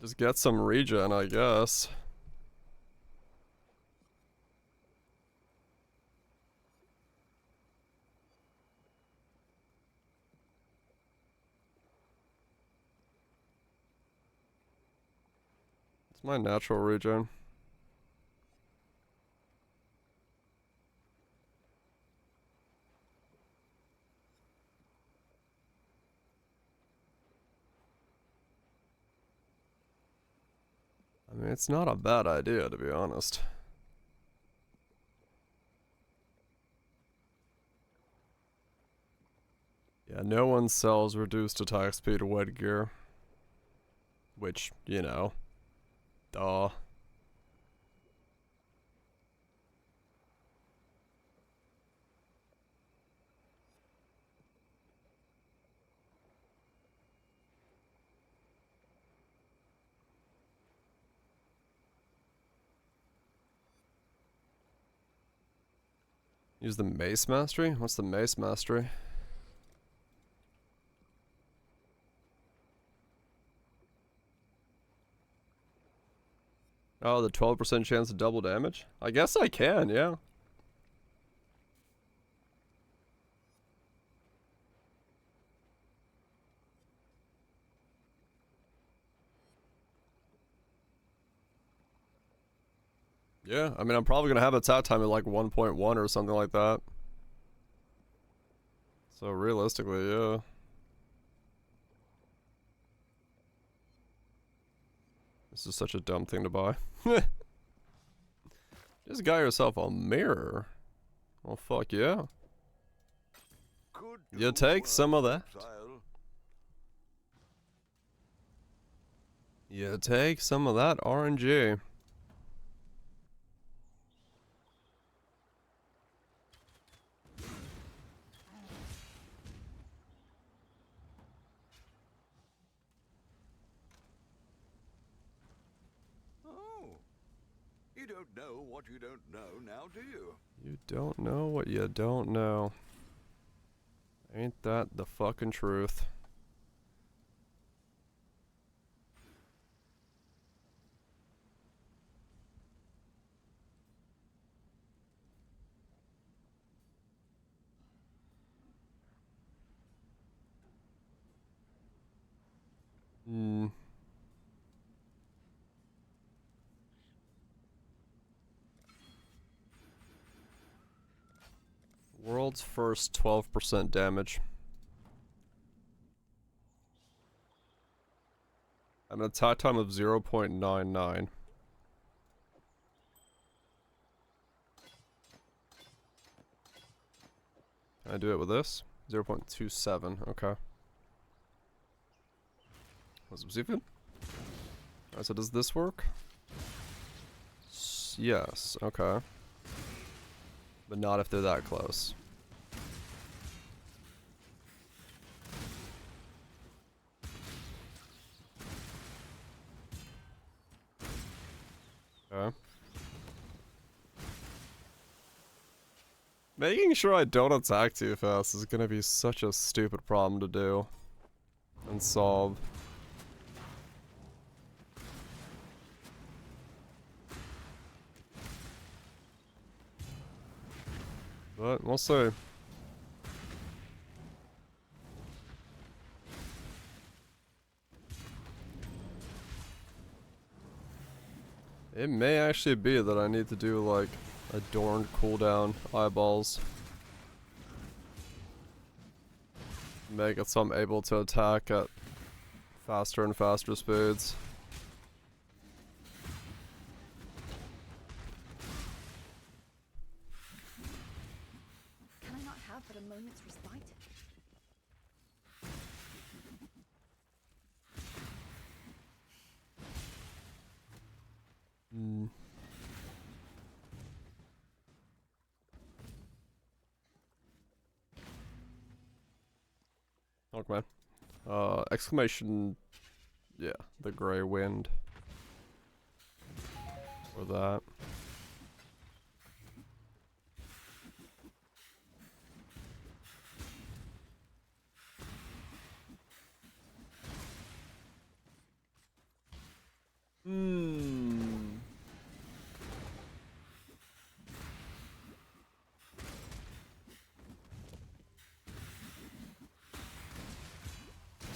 Just get some regen, I guess. It's my natural regen. I mean, it's not a bad idea, to be honest. Yeah, no one sells reduced attack speed wet gear. Which, you know. Duh. Use the mace mastery? What's the mace mastery? Oh, the 12% chance of double damage? I guess I can, yeah. Yeah, I mean, I'm probably gonna have attack time at like 1.1 or something like that. So realistically, yeah. This is such a dumb thing to buy. Just got yourself a mirror. Well, fuck yeah. You take some of that. You take some of that RNG. You don't know what you don't know now, do you? You don't know what you don't know. Ain't that the fucking truth? Hmm. World's first 12% damage. An attack time of 0.99. Can I do it with this? 0.27, okay. Was it stupid? Alright, so does this work? Yes, okay. But not if they're that close. Okay. Making sure I don't attack too fast is gonna be such a stupid problem to do and solve. But we'll see. It may actually be that I need to do like adorned cooldown eyeballs. Make it so I'm able to attack at faster and faster speeds. Can I not have but a moment's respite? Hmm. Okay, man. Exclamation. Yeah, the gray wind. For that.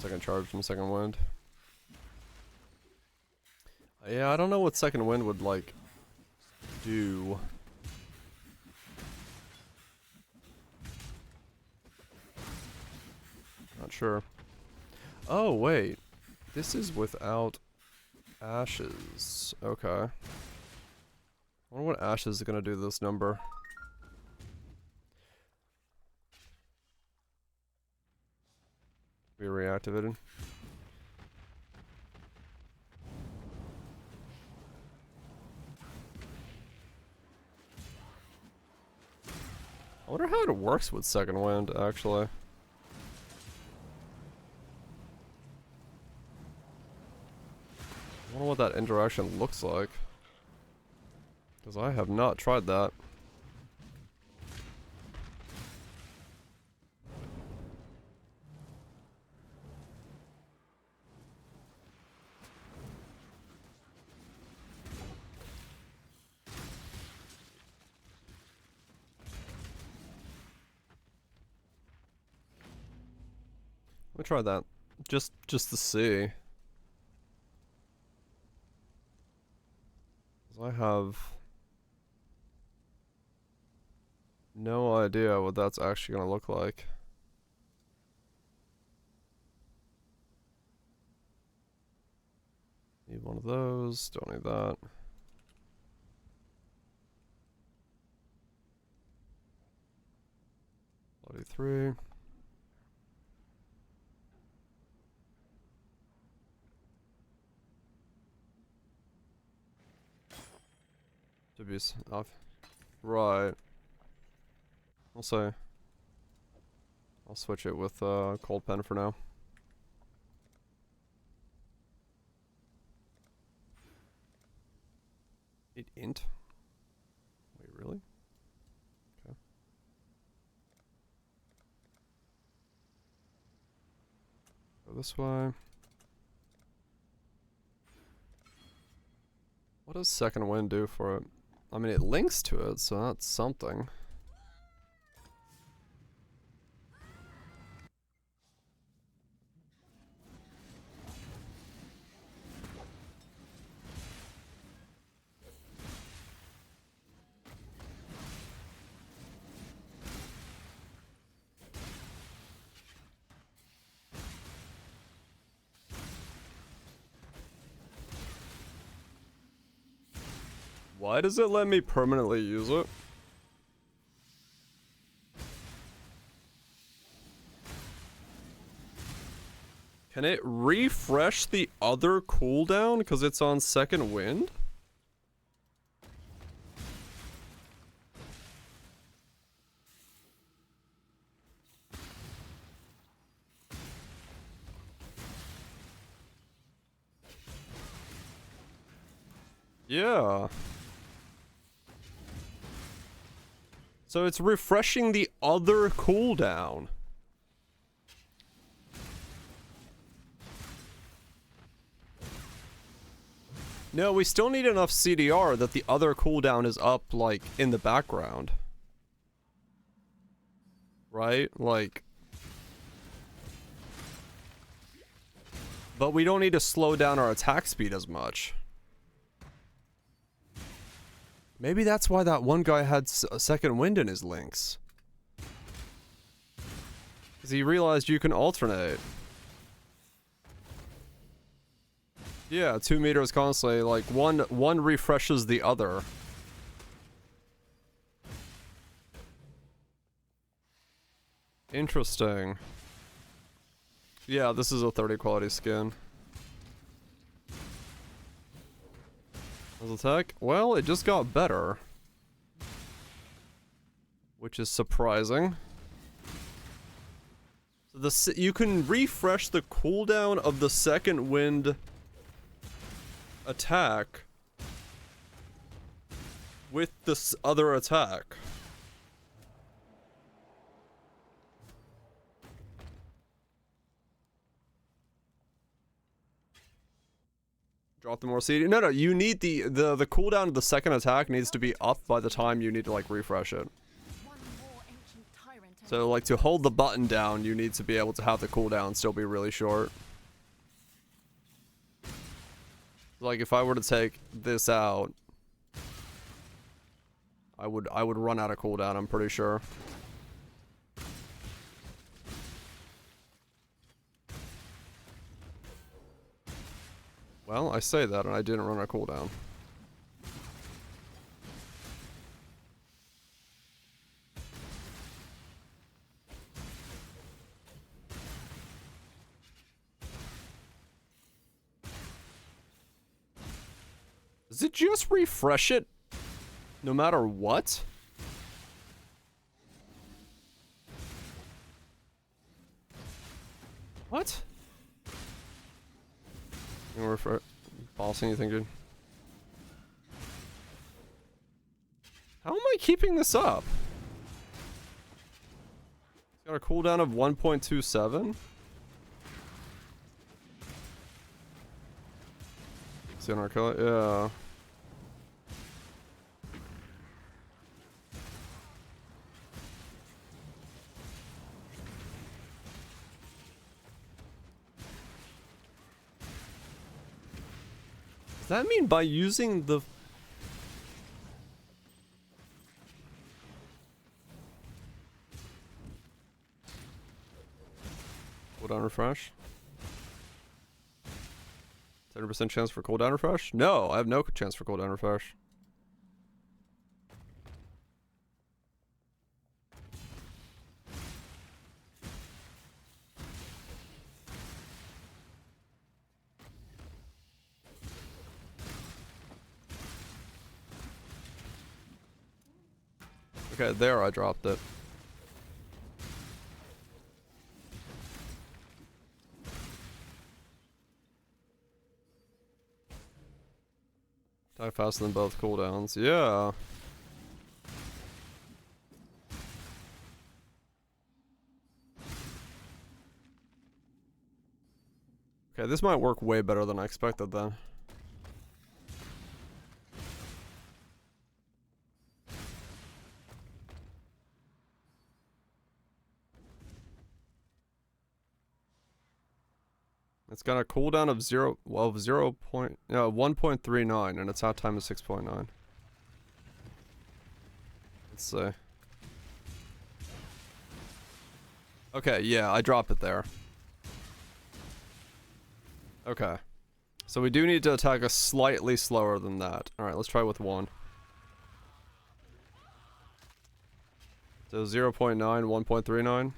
Second charge from second wind. Yeah, I don't know what second wind would like do. Not sure. Oh wait, this is without ashes. Okay. I wonder what ashes is gonna do to this number. Be reactivated. I wonder how it works with second wind, actually. I wonder what that interaction looks like. Because I have not tried that. Let me try that. Just to see. 'Cause I have no idea what that's actually gonna look like. Need one of those, don't need that. Bloody 3. To be off. Right. I'll say. I'll switch it with cold pen for now. It int? Wait, really? Okay. Go this way. What does second wind do for it? I mean, it links to it, so that's something. Why does it let me permanently use it? Can it refresh the other cooldown because it's on second wind? Yeah. So it's refreshing the other cooldown. No, we still need enough CDR that the other cooldown is up, like, in the background. Right? Like... But we don't need to slow down our attack speed as much. Maybe that's why that one guy had a second wind in his links. Because he realized you can alternate. Yeah, 2 meters constantly, like one refreshes the other. Interesting. Yeah, this is a 30 quality skin. Attack? Well, it just got better. Which is surprising. So you can refresh the cooldown of the second wind attack with this other attack. Drop the more CD. No, you need the cooldown of the second attack needs to be up by the time you need to like refresh it. One more ancient tyrant So like to hold the button down, you need to be able to have the cooldown still be really short. Like if I were to take this out, I would run out of cooldown, I'm pretty sure. Well, I say that and I didn't run a cooldown. Does it just refresh it no matter what? What? You refresh boss anything, dude? How am I keeping this up? It's got a cooldown of 1.27. See on our color? Yeah. Does that mean by using the... Cooldown refresh? 30% chance for cooldown refresh? No, I have no chance for cooldown refresh. Okay, there I dropped it. Die faster than both cooldowns. Yeah. Okay, this might work way better than I expected then. It's got a cooldown of 1.39 and its hot time is 6.9. Let's see. Okay, yeah, I drop it there. Okay. So we do need to attack us slightly slower than that. Alright, let's try with 1. So 0.9, 1.39.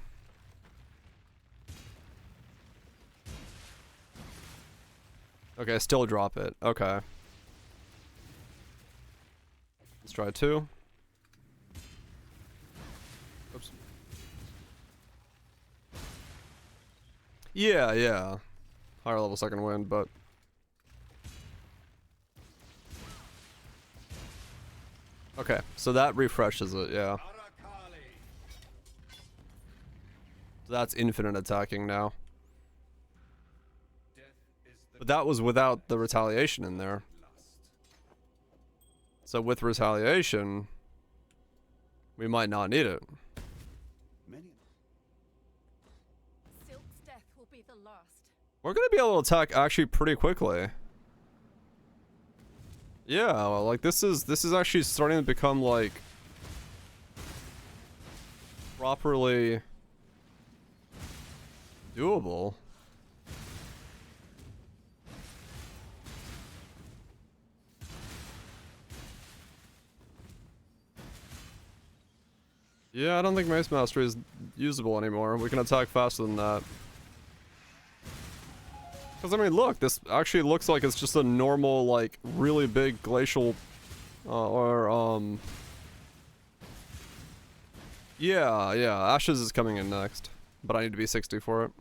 Okay, still drop it. Okay. Let's try 2. Oops. Yeah, yeah. Higher level second wind, but... Okay, so that refreshes it, yeah. So that's infinite attacking now. But that was without the retaliation in there. So with retaliation, we might not need it. Silk's death will be the last. We're gonna be able to attack actually pretty quickly. Yeah, well, like this is actually starting to become like properly doable. Yeah, I don't think Mace Mastery is usable anymore. We can attack faster than that. Because, I mean, look, this actually looks like it's just a normal, like, really big glacial, Yeah, yeah, Ashes is coming in next. But I need to be 60 for it.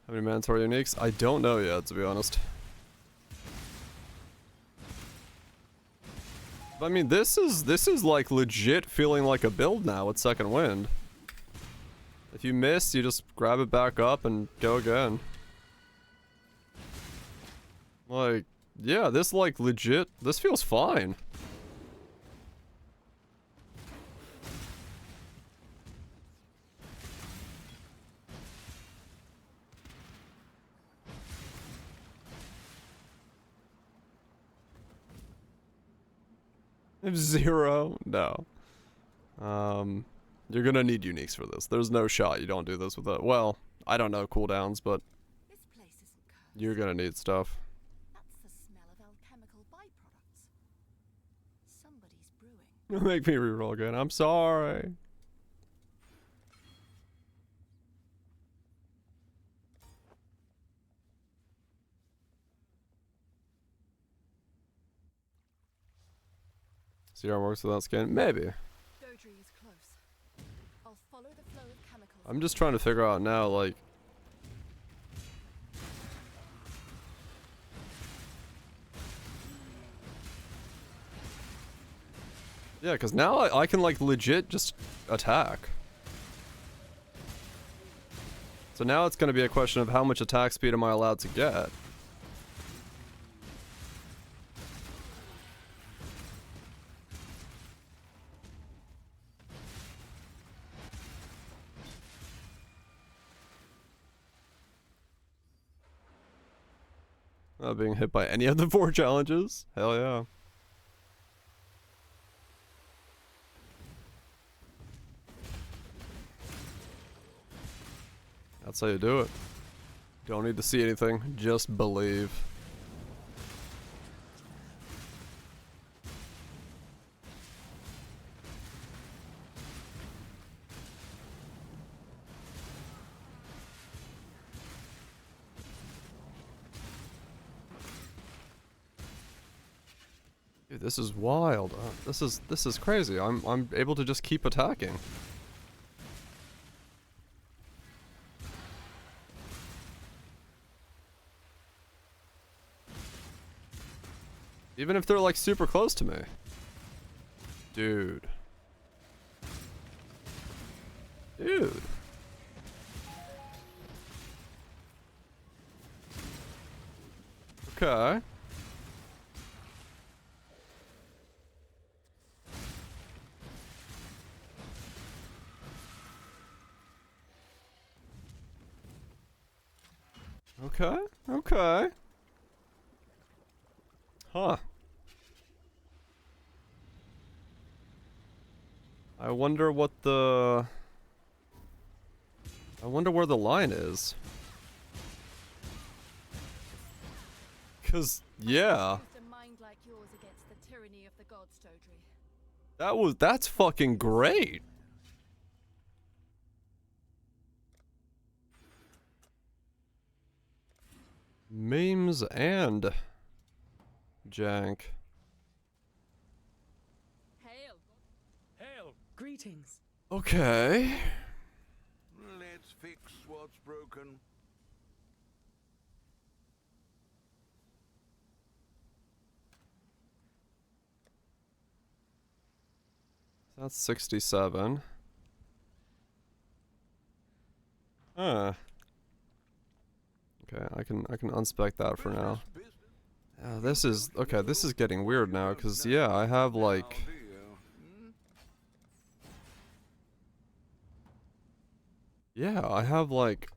How many mandatory uniques? I don't know yet, to be honest. But, I mean, this is like legit feeling like a build now with second wind. If you miss, you just grab it back up and go again. Like, yeah, this like legit, this feels fine. Zero? No. You're gonna need uniques for this. There's no shot you don't do this with it. Well, I don't know cooldowns, but This place isn't cursed. you're gonna need stuff. That's the smell of alchemical byproducts. Somebody's brewing. Make me reroll again. I'm sorry. See how it works without skin? Maybe. Dodri is close. I'll follow the flow of chemicals. I'm just trying to figure out now, like... Yeah, because now I can, like, legit just attack. So now it's going to be a question of how much attack speed am I allowed to get. Not being hit by any of the 4 challenges? Hell yeah. That's how you do it. Don't need to see anything, just believe. Dude, this is wild. This is crazy. I'm able to just keep attacking. Even if they're like super close to me. Dude. Dude. Okay. Okay, okay. Huh. I wonder what the... I wonder where the line is. 'Cause, yeah. Used a mind like yours against the tyranny of the gods, Dodri. That's fucking great. Memes and jank. Hail! Hail! Greetings. Okay. Let's fix what's broken. That's 67. Huh. Okay, I can unspec that for now. This is okay, this is getting weird now, cause yeah, I have like yeah, I have like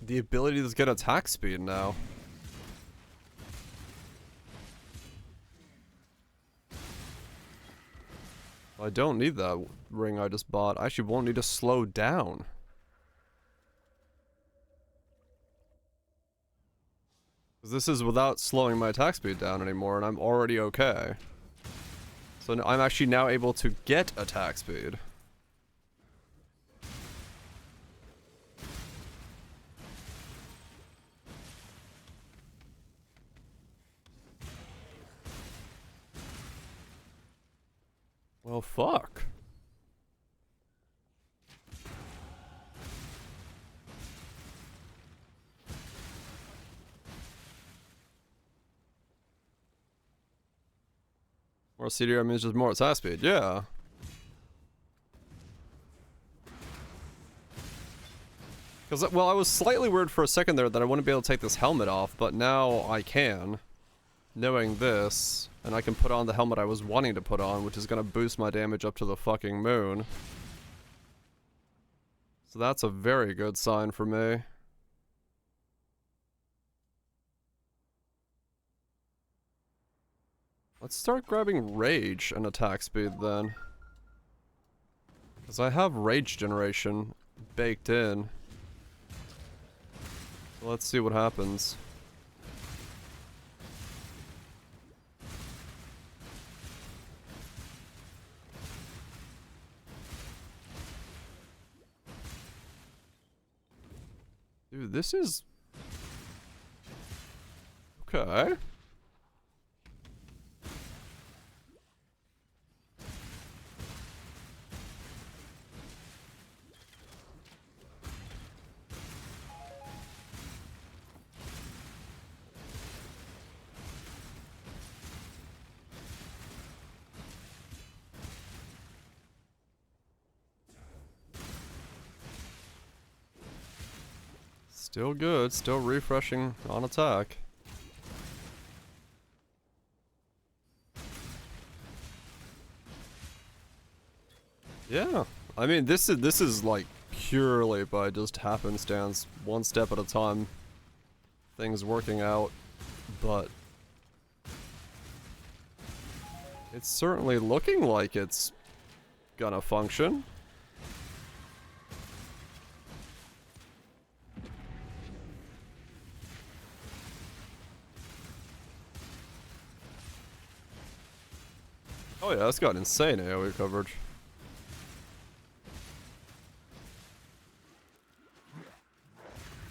the ability to get attack speed now. I don't need that ring I just bought. I actually won't need to slow down. Because this is without slowing my attack speed down anymore, and I'm already okay. So I'm actually now able to get attack speed. Well, fuck. More CDR means just more attack speed, yeah. Because, well, I was slightly worried for a second there that I wouldn't be able to take this helmet off, but now I can. Knowing this, and I can put on the helmet I was wanting to put on, which is going to boost my damage up to the fucking moon. So that's a very good sign for me. Let's start grabbing rage and attack speed then. Because I have rage generation baked in. So let's see what happens. Dude, this is... okay. Still good, still refreshing on attack. Yeah, I mean this is like purely by just happenstance, one step at a time, things working out, but it's certainly looking like it's gonna function. Oh yeah, that's got insane AoE coverage.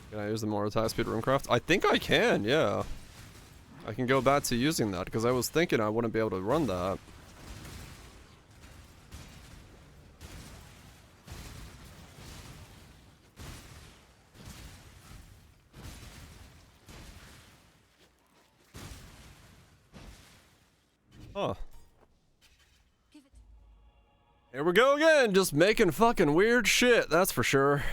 Can I use the more attack speed runecraft? I think I can, yeah. I can go back to using that, because I was thinking I wouldn't be able to run that. Huh. Here we go again, just making fucking weird shit, that's for sure.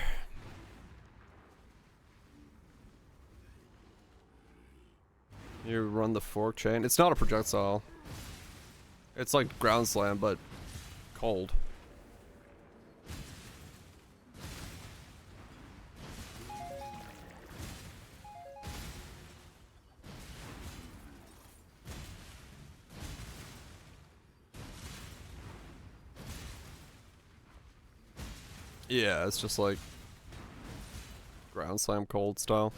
You run the fork chain. It's not a projectile. It's like ground slam, but cold. Yeah, it's just like ground slam cold style.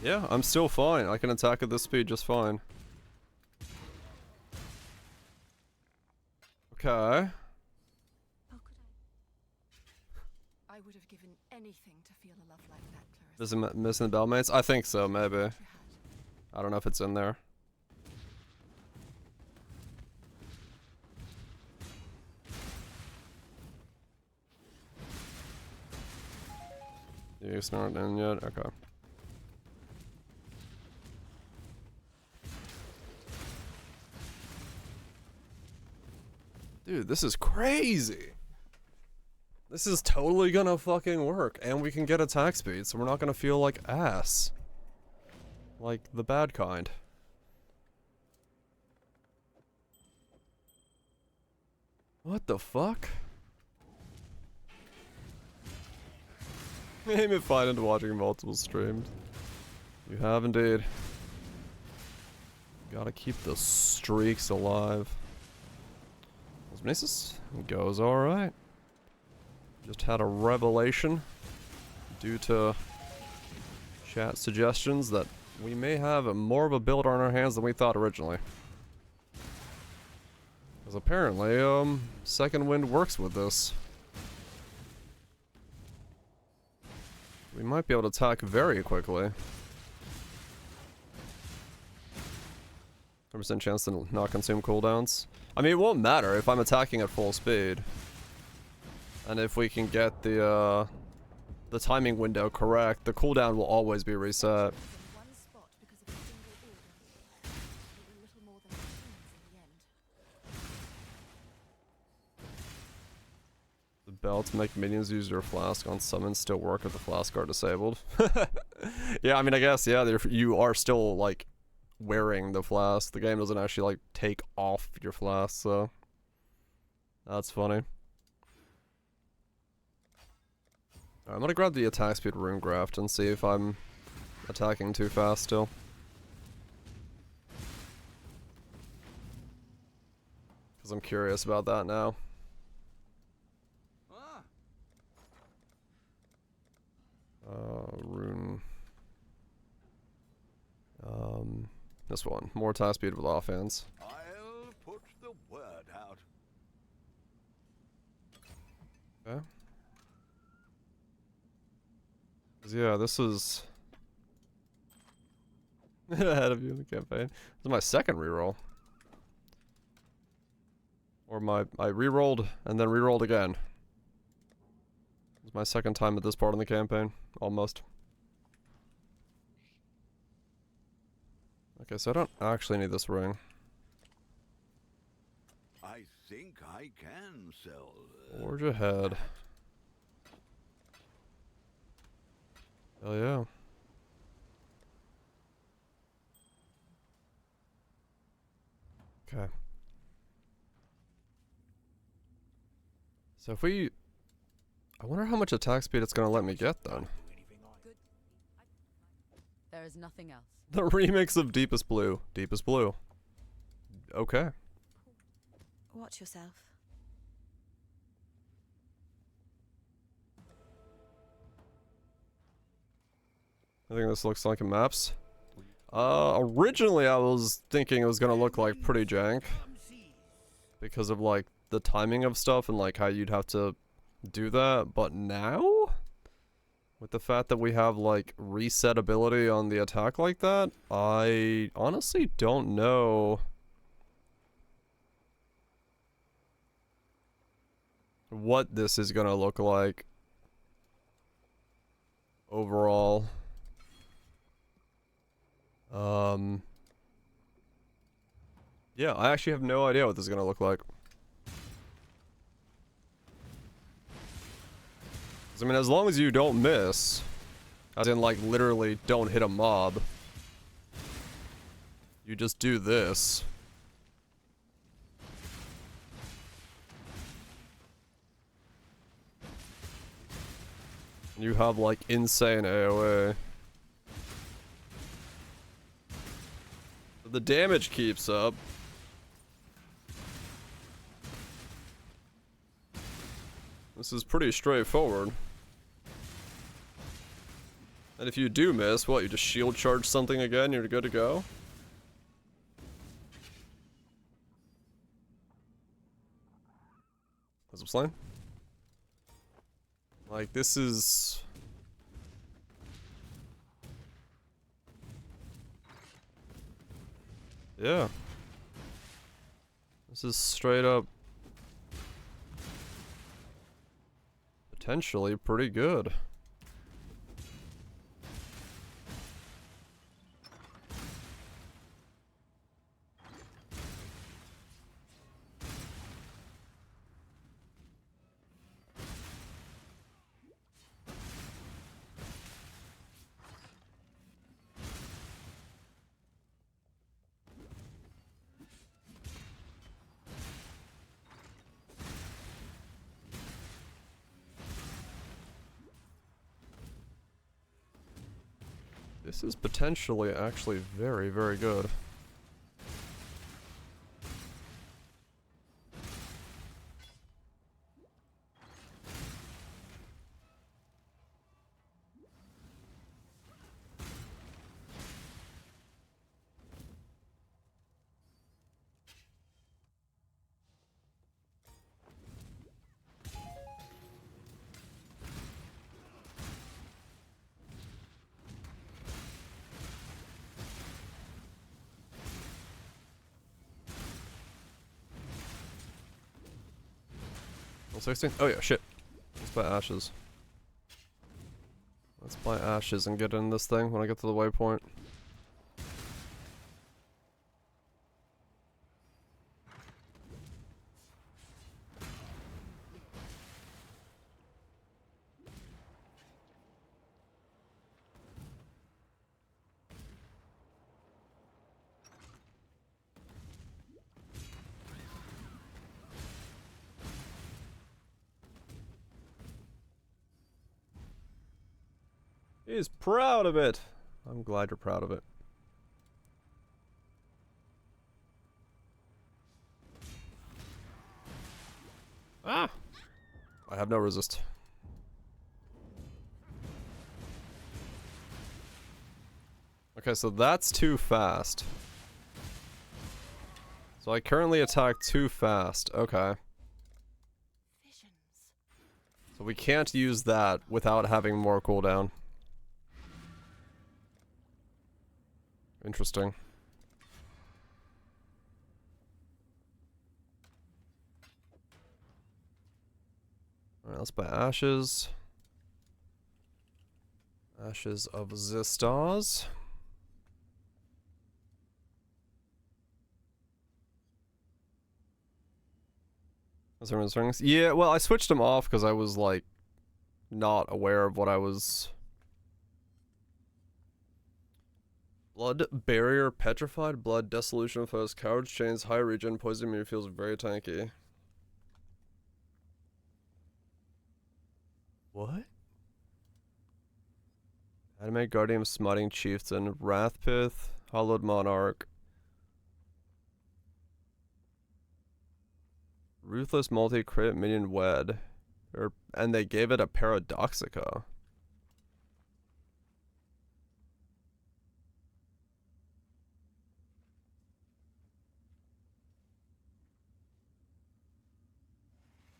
Yeah, I'm still fine. I can attack at this speed just fine. Okay. I would have given anything to feel a love like that, Clarissa. Is it missing the bellmates? I think so, maybe. I don't know if it's in there. It's not in yet? Okay. Dude, this is crazy. This is totally gonna fucking work. And we can get attack speed, so we're not gonna feel like ass. Like the bad kind. What the fuck? Aim it fine into watching multiple streams. You have indeed. Gotta keep the streaks alive. Osmosis goes alright. Just had a revelation due to chat suggestions that we may have more of a build on our hands than we thought originally. Because apparently, Second Wind works with this. We might be able to attack very quickly. 100% chance to not consume cooldowns. I mean, it won't matter if I'm attacking at full speed. And if we can get the timing window correct, the cooldown will always be reset. The Spell to make minions use your flask on summons still work if the flask are disabled. Yeah, I mean, I guess, yeah, you are still, like, wearing the flask. The game doesn't actually, like, take off your flask, so... That's funny. I'm gonna grab the attack speed rune graft and see if I'm attacking too fast still. Because I'm curious about that now. Rune. This one. More attack speed with offense. I'll put the word out. Okay. 'Cause yeah, this is ahead of you in the campaign. This is my second reroll. Or I rerolled and then rerolled again. It's my second time at this part in the campaign, almost. Okay, so I don't actually need this ring. I think I can sell. Forge ahead. Hell yeah. Okay. So if we... I wonder how much attack speed it's gonna let me get then. There is nothing else. The remix of Deepest Blue. Deepest Blue. Okay. Watch yourself. I think this looks like a maps. Originally I was thinking it was gonna look like pretty jank. Because of like the timing of stuff and like how you'd have to do that, but now? With the fact that we have like reset ability on the attack like that, I honestly don't know what this is gonna look like overall. Yeah, I actually have no idea what this is gonna look like. I mean, as long as you don't miss, as in like literally don't hit a mob, you just do this. You have like insane AoE. The damage keeps up. This is pretty straightforward. And if you do miss, what, you just shield charge something again, you're good to go? That's what's saying. Like, this is... Yeah. This is straight up... potentially pretty good. This is potentially actually very, very good. Well, 16? Oh yeah, shit. Let's buy ashes. Let's buy ashes and get in this thing when I get to the waypoint. He's proud of it. I'm glad you're proud of it. Ah! I have no resist. Okay, so that's too fast. So I currently attack too fast. Okay. So we can't use that without having more cooldown. Interesting. Alright, let's buy ashes. Ashes of the stars. Yeah, well, I switched them off because I was like not aware of what I was. Blood barrier, petrified blood, dissolution foes, cowards chains, high regen, poison immune feels very tanky. What? Anime Guardian of Smiting Chieftain, Wrathpith, Hollowed Monarch. Ruthless multi-crit minion wed. And they gave it a Paradoxica.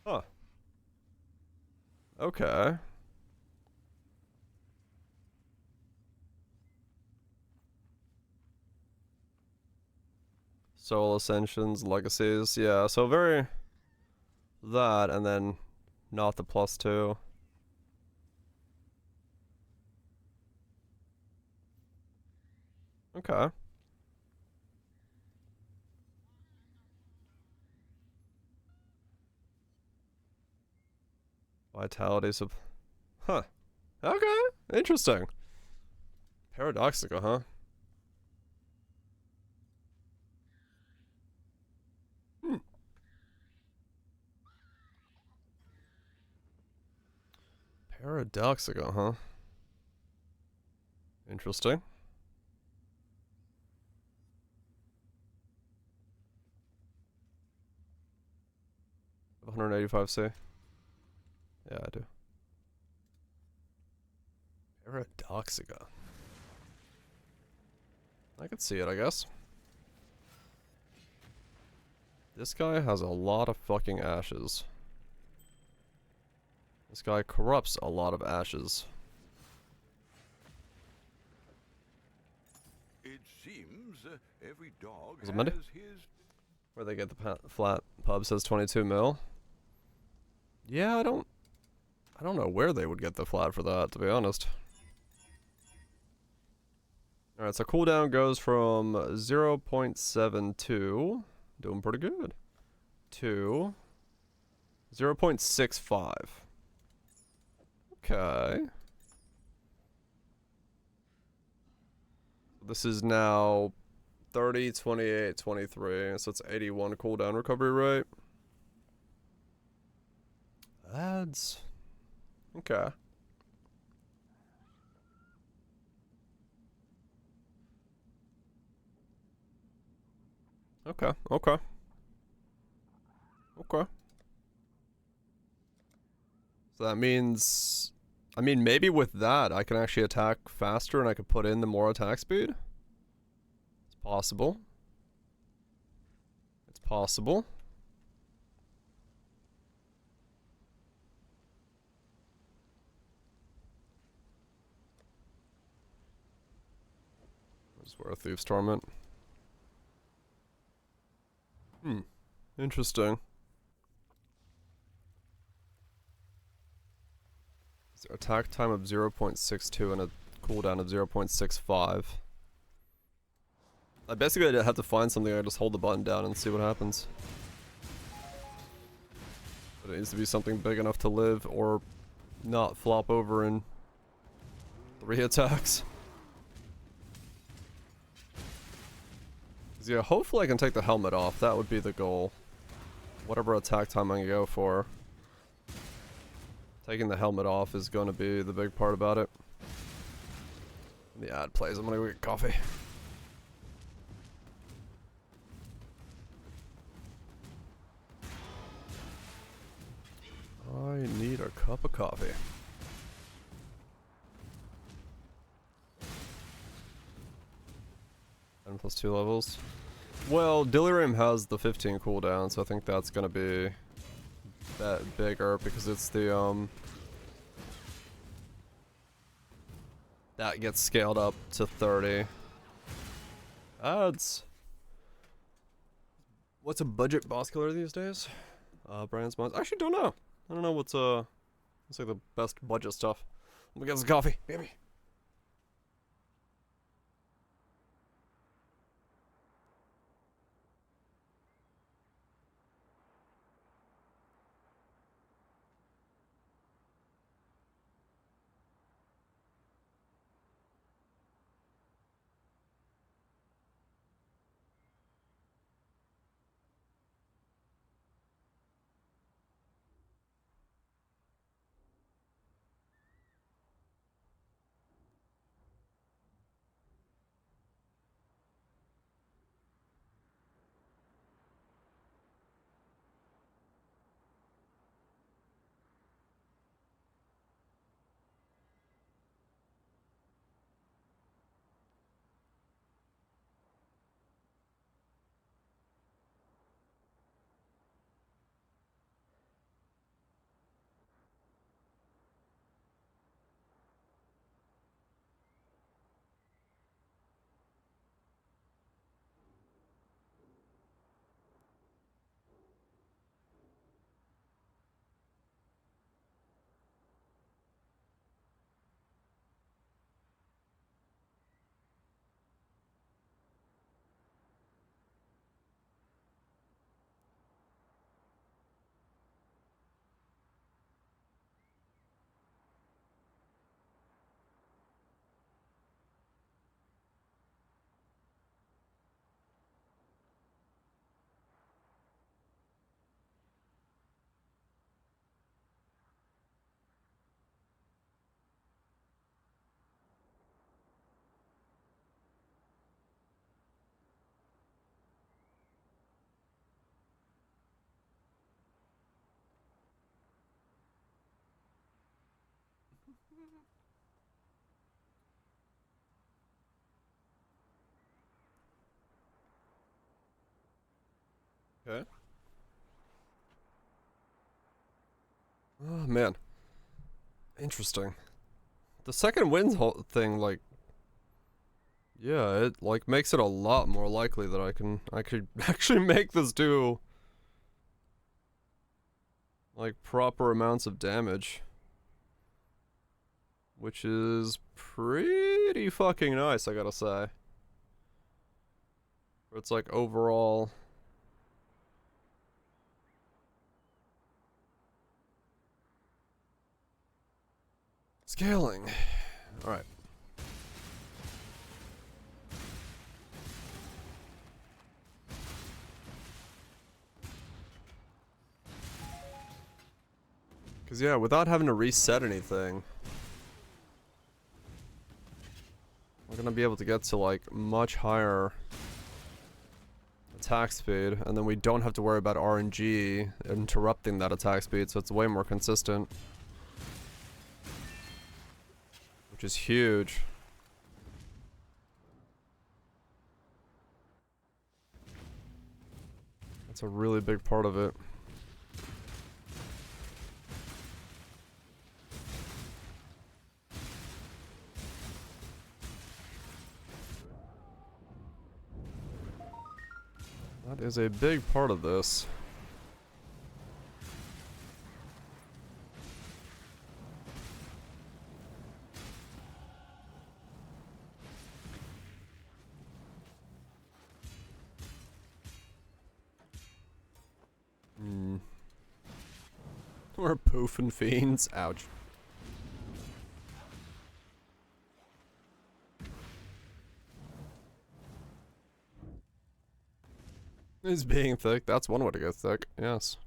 Huh. Okay. Soul Ascensions, Legacies, yeah, so very... that, and then not the +2. Okay. Vitality sub... Huh. Okay, interesting. Paradoxical, huh? Hmm. Paradoxical, huh? Interesting. 185C. Yeah, I do. Paradoxica. I could see it, I guess. This guy has a lot of fucking ashes. This guy corrupts a lot of ashes. It seems every dog Is it Monday? has his... Where they get the flat pub says 22 mil. Yeah, I don't know where they would get the flat for that, to be honest. Alright, so cooldown goes from 0.72, doing pretty good, to 0.65. Okay. This is now 30, 28, 23, so it's 81 cooldown recovery rate. Ads. Okay. Okay, okay. Okay. So that means... I mean, maybe with that, I can actually attack faster and I could put in the more attack speed. It's possible. It's possible. Where's where Thief's Torment? Interesting. Attack time of 0.62 and a cooldown of 0.65. I basically have to find something. I just hold the button down and see what happens. But it needs to be something big enough to live or not flop over in 3 attacks. Yeah, hopefully I can take the helmet off. That would be the goal. Whatever attack time I can go for. Taking the helmet off is going to be the big part about it. The ad plays. I'm gonna go get coffee. I need a cup of coffee. 10 plus 2 levels. Well, Delirium has the 15 cooldown, so I think that's gonna be bigger because it's the that gets scaled up to 30. Ads. What's a budget boss killer these days? Brand spawns. I actually don't know. I don't know what's like the best budget stuff. Let me get some coffee, baby. Okay. Oh man. Interesting. The second wins thing, like, yeah, it like makes it a lot more likely that I could actually make this do like proper amounts of damage, which is pretty fucking nice, I gotta say. It's like overall. Scaling. Alright. Because, yeah, without having to reset anything, we're going to be able to get to, like, much higher attack speed. And then we don't have to worry about RNG interrupting that attack speed, so it's way more consistent. Which is huge. That's a really big part of it. That is a big part of this. We're poofing fiends. Ouch. Is being thick. That's one way to get thick. Yes.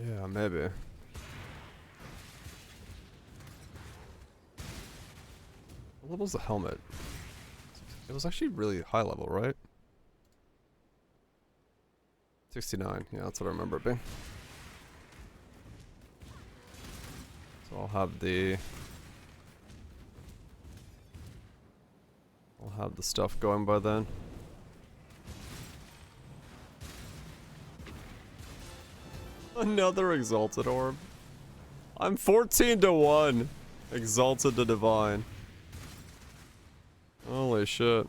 Yeah, maybe. What level's the helmet? It was actually really high level, right? 69. Yeah, that's what I remember it being. So I'll have the stuff going by then. Another exalted orb. I'm 14 to 1. Exalted to divine. Holy shit.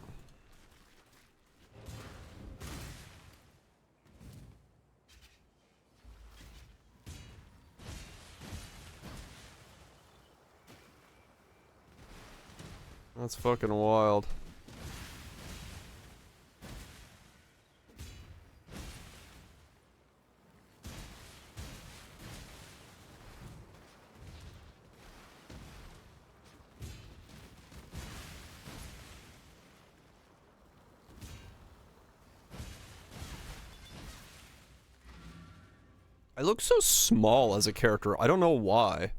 That's fucking wild. I look so small as a character. I don't know why.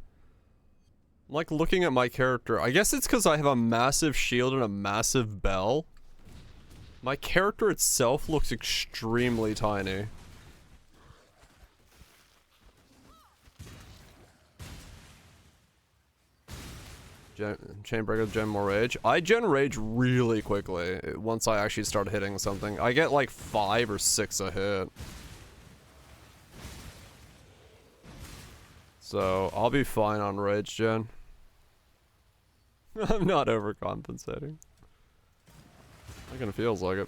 I'm like looking at my character. I guess it's because I have a massive shield and a massive bell. My character itself looks extremely tiny. Chainbreaker, gen more rage. I gen rage really quickly once I actually start hitting something. I get like 5 or 6 a hit. So, I'll be fine on rage gen. I'm not overcompensating. It kinda feels like it.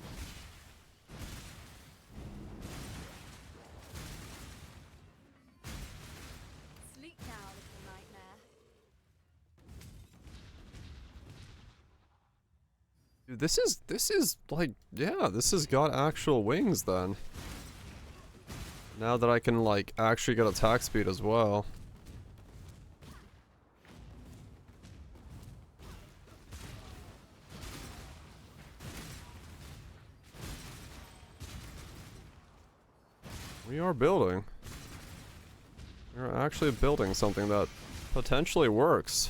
Sleep now, little nightmare. Dude, this is like, yeah, this has got actual wings then. Now that I can like actually get attack speed as well. We are building. We're actually building something that potentially works.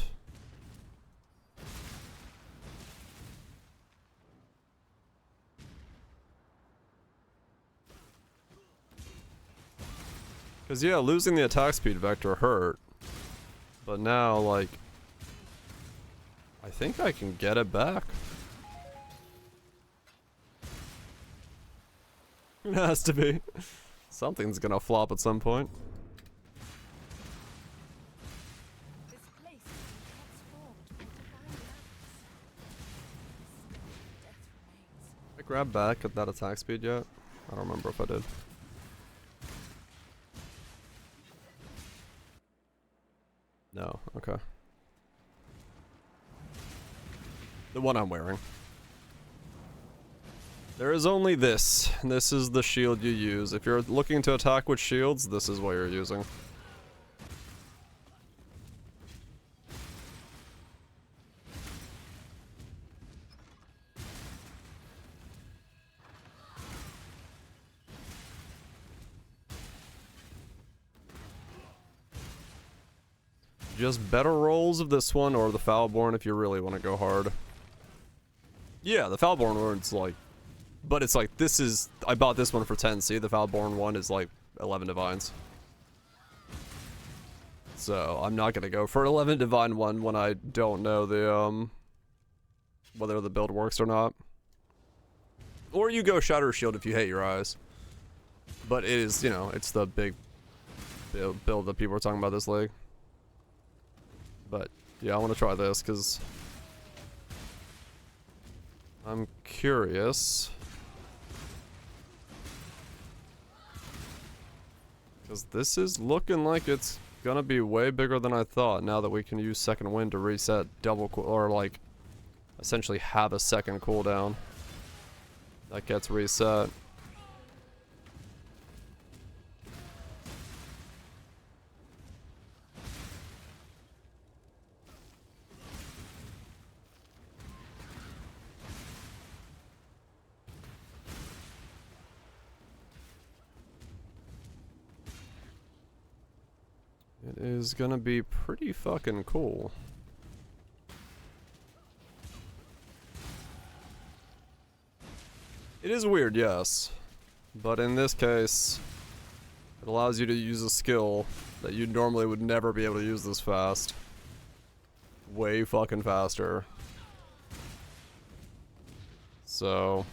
Because, yeah, losing the attack speed vector hurt. But now, like, I think I can get it back. It has to be. Something's gonna flop at some point. This place has been transformed by divine lands. Death remains. Did I grab back at that attack speed yet? I don't remember if I did. No, okay. The one I'm wearing. There is only this. This is the shield you use. If you're looking to attack with shields, this is what you're using. Just better rolls of this one or the Foulborn if you really want to go hard. Yeah, the Foulborn one's like... But it's like, this is... I bought this one for 10, see? The Foulborn one is like 11 divines. So, I'm not gonna go for an 11 divine one when I don't know the, whether the build works or not. Or you go Shatter Shield if you hate your eyes. But it is, you know, it's the big build that people are talking about this league. But, yeah, I want to try this, because... I'm curious. Because this is looking like it's gonna be way bigger than I thought, now that we can use Second Wind to reset double or like, essentially have a second cooldown that gets reset. is gonna be pretty fucking cool. It is weird, yes. But in this case, it allows you to use a skill that you normally would never be able to use this fast. Way fucking faster. So...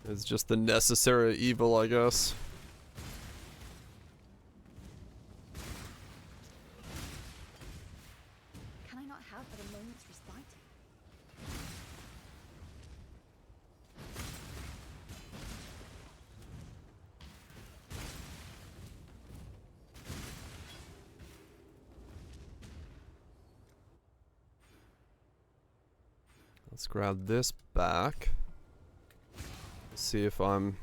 it's just the necessary evil, I guess. Can I not have but a moment's respite? Let's grab this back. See if I'm...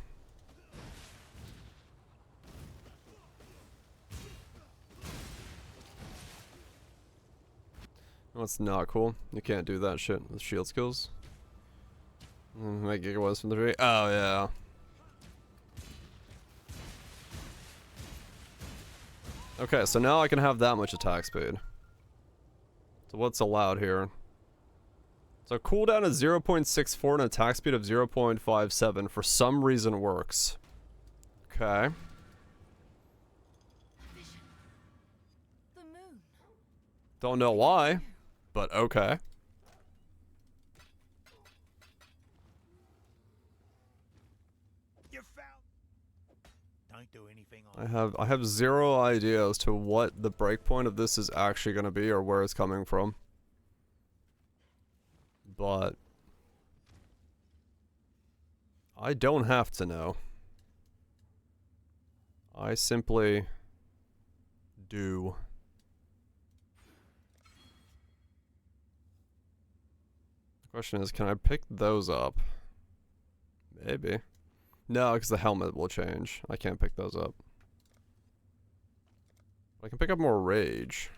That's not cool. You can't do that shit with shield skills. Make gigawatts from the tree. Oh, yeah. Okay, so now I can have that much attack speed. So what's allowed here? So cooldown is 0.64 and attack speed of 0.57 for some reason works. Okay. The moon. Don't know why, but okay. You found. Don't do anything. I have zero idea as to what the breakpoint of this is actually going to be or where it's coming from. But I don't have to know. I simply do. The question is, can I pick those up? Maybe. No, because the helmet will change. I can't pick those up. I can pick up more rage.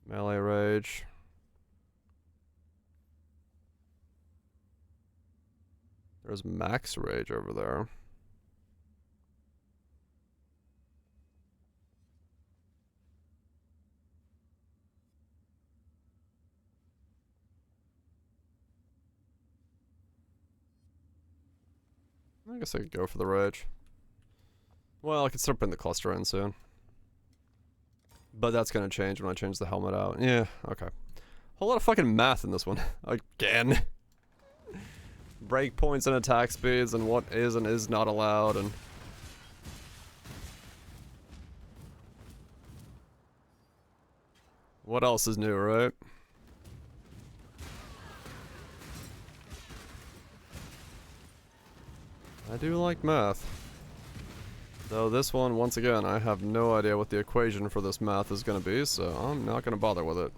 Melee rage. There's max rage over there. I guess I could go for the rage. Well, I could start putting the cluster in soon. But that's gonna change when I change the helmet out. Yeah, okay. Whole lot of fucking math in this one. Again. Breakpoints and attack speeds and what is and is not allowed and... what else is new, right? I do like math. Though this one, once again, I have no idea what the equation for this math is going to be, so I'm not going to bother with it.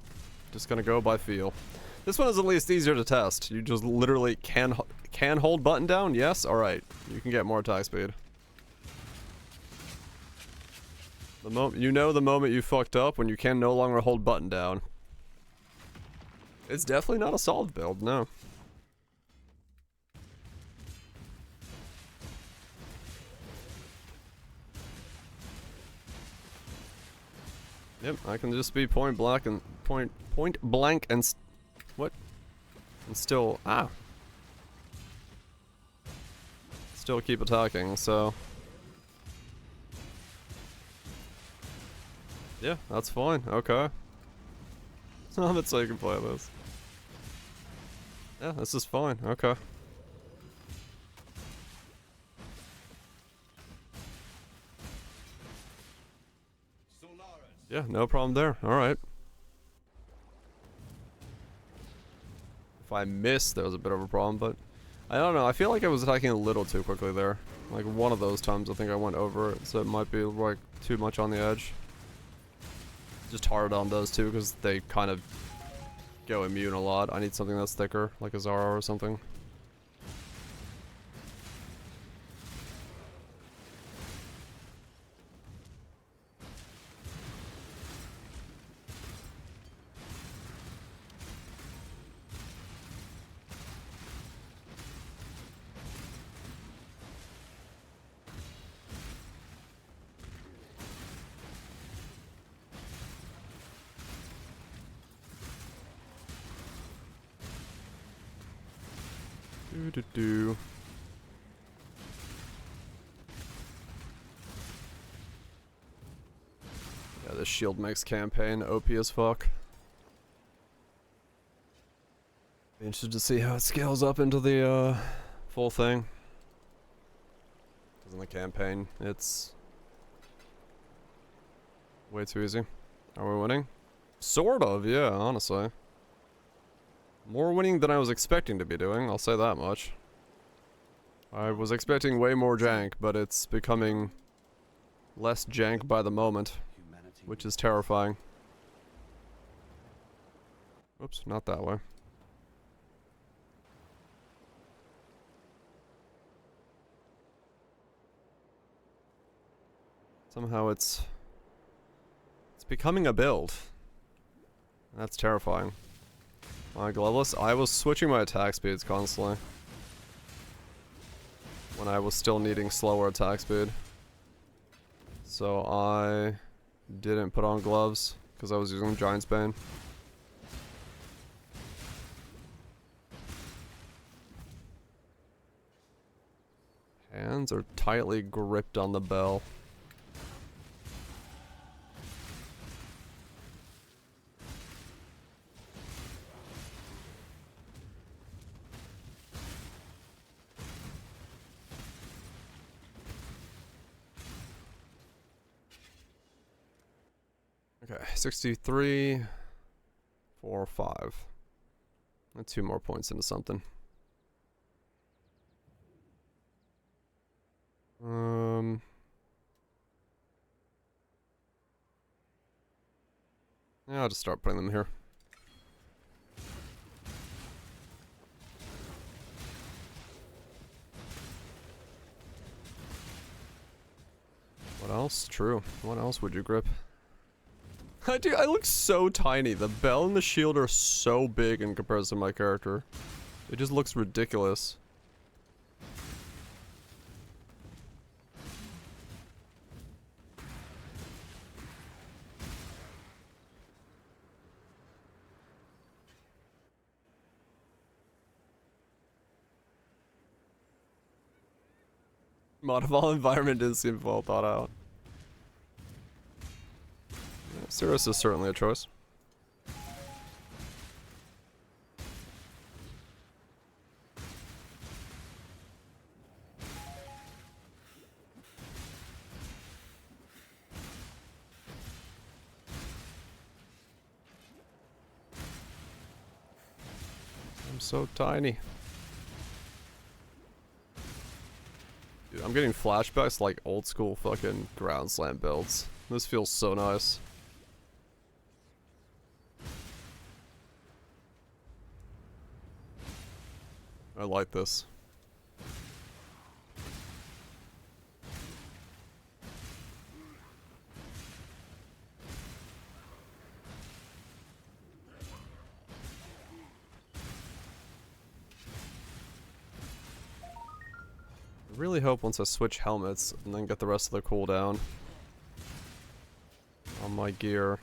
Just going to go by feel. This one is at least easier to test. You just literally can hold button down? Yes? Alright. You can get more attack speed. You know the moment you fucked up when you can no longer hold button down. It's definitely not a solid build, no. Yep, I can just be point blank and what? And still still keep attacking, so yeah, that's fine. Okay. I'm not so you can play this. Yeah, this is fine. Okay. Yeah, no problem there. Alright. If I missed, there was a bit of a problem, but... I don't know, I feel like I was attacking a little too quickly there. Like, one of those times I think I went over it, so it might be, like, too much on the edge. Just hard on those two, because they kind of go immune a lot. I need something that's thicker, like a Zara or something. Do. Yeah, this shield mix campaign OP as fuck. Be interested to see how it scales up into the full thing. Because in the campaign, it's way too easy. Are we winning? Sort of, yeah, honestly. More winning than I was expecting to be doing, I'll say that much. I was expecting way more jank, but it's becoming less jank by the moment, which is terrifying. Oops, not that way. Somehow it's becoming a build. That's terrifying. My gloveless, I was switching my attack speeds constantly. When I was still needing slower attack speed. So I didn't put on gloves because I was using Giant's Bane. Hands are tightly gripped on the bell. Okay, 63, 4, 5. And 2 more points into something. Yeah, I'll just start putting them here. What else? True. What else would you grip? I look so tiny. The bell and the shield are so big in comparison to my character. It just looks ridiculous. Mod of all environment didn't seem well thought out. Yeah, Cirrus is certainly a choice. I'm so tiny. Dude, I'm getting flashbacks to, like, old school fucking ground slam builds. This feels so nice. I like this. I really hope once I switch helmets and then get the rest of the cooldown on my gear,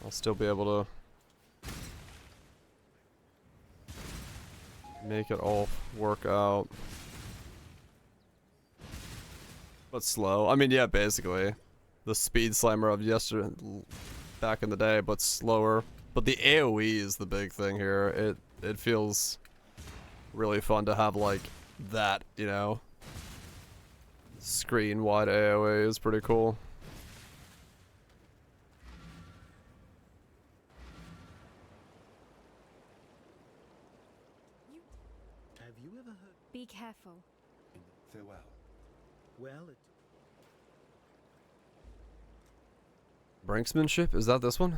I'll still be able to make it all work out. But slow. I mean, yeah, basically. The speed slammer of yesterday, back in the day, but slower. But the AoE is the big thing here. It feels really fun to have, like, that, you know? Screen wide AoE is pretty cool. Have you ever heard? Be careful. Farewell. Well, it. Brinksmanship? Is that this one?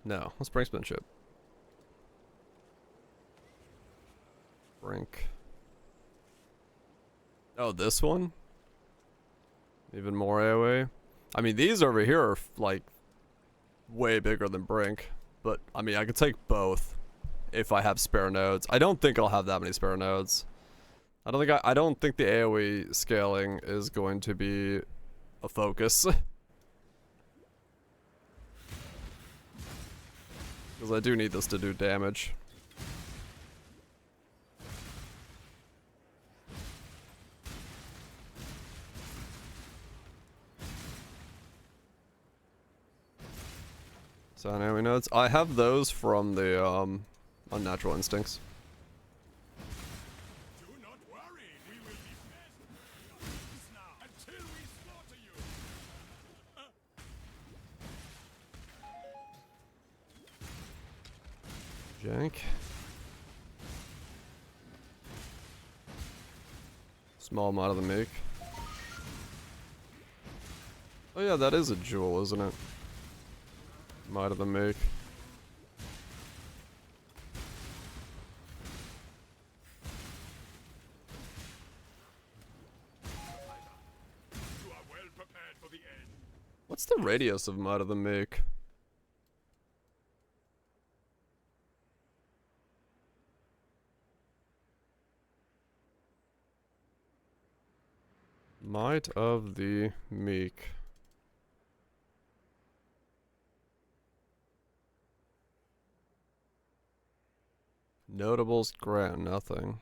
No. What's Brinksmanship? Brink. Oh, this one? Even more AoE. I mean, these over here are, like, way bigger than Brink. But, I mean, I could take both if I have spare nodes. I don't think I'll have that many spare nodes. I don't think the AoE scaling is going to be a focus. Because I do need this to do damage. So anyway, nodes. I have those from the Unnatural Instincts. Do not worry, we will be best friends now until we slaughter you. Jank. Small mod of the make. Oh yeah, that is a jewel, isn't it? Mod of the make. You are well prepared for the end. What's the radius of mod of the make? Might of the Meek. Notables grant nothing.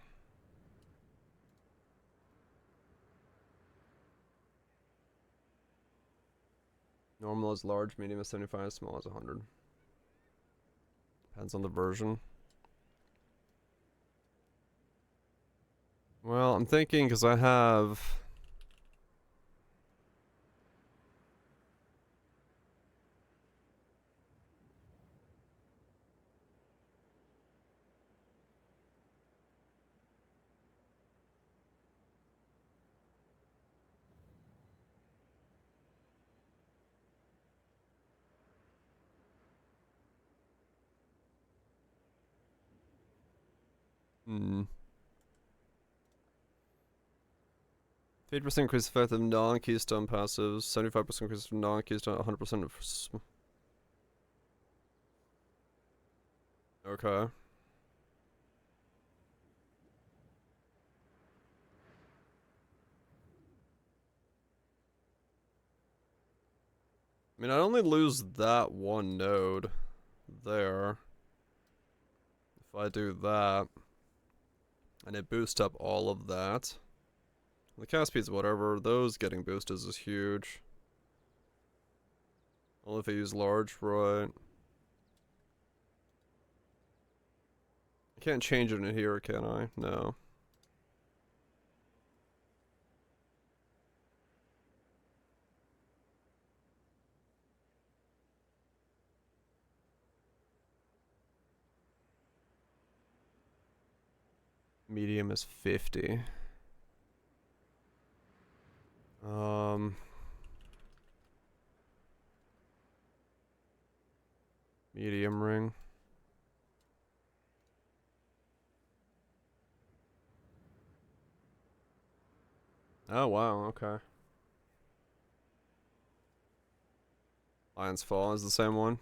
Normal is large, medium is 75, small is 100. Depends on the version. Well, I'm thinking because I have... Hmm. 50% increase effect of non-keystone passives, 75% increase of non-keystone, 100% of... Okay. I mean, I only lose that one node there. If I do that, and it boosts up all of that. The cast speeds, whatever, those getting boosted is huge. Only if I use large, right? I can't change it in here, can I? No. Medium is 50. Medium ring. Oh wow, okay. Lion's Fall is the same one.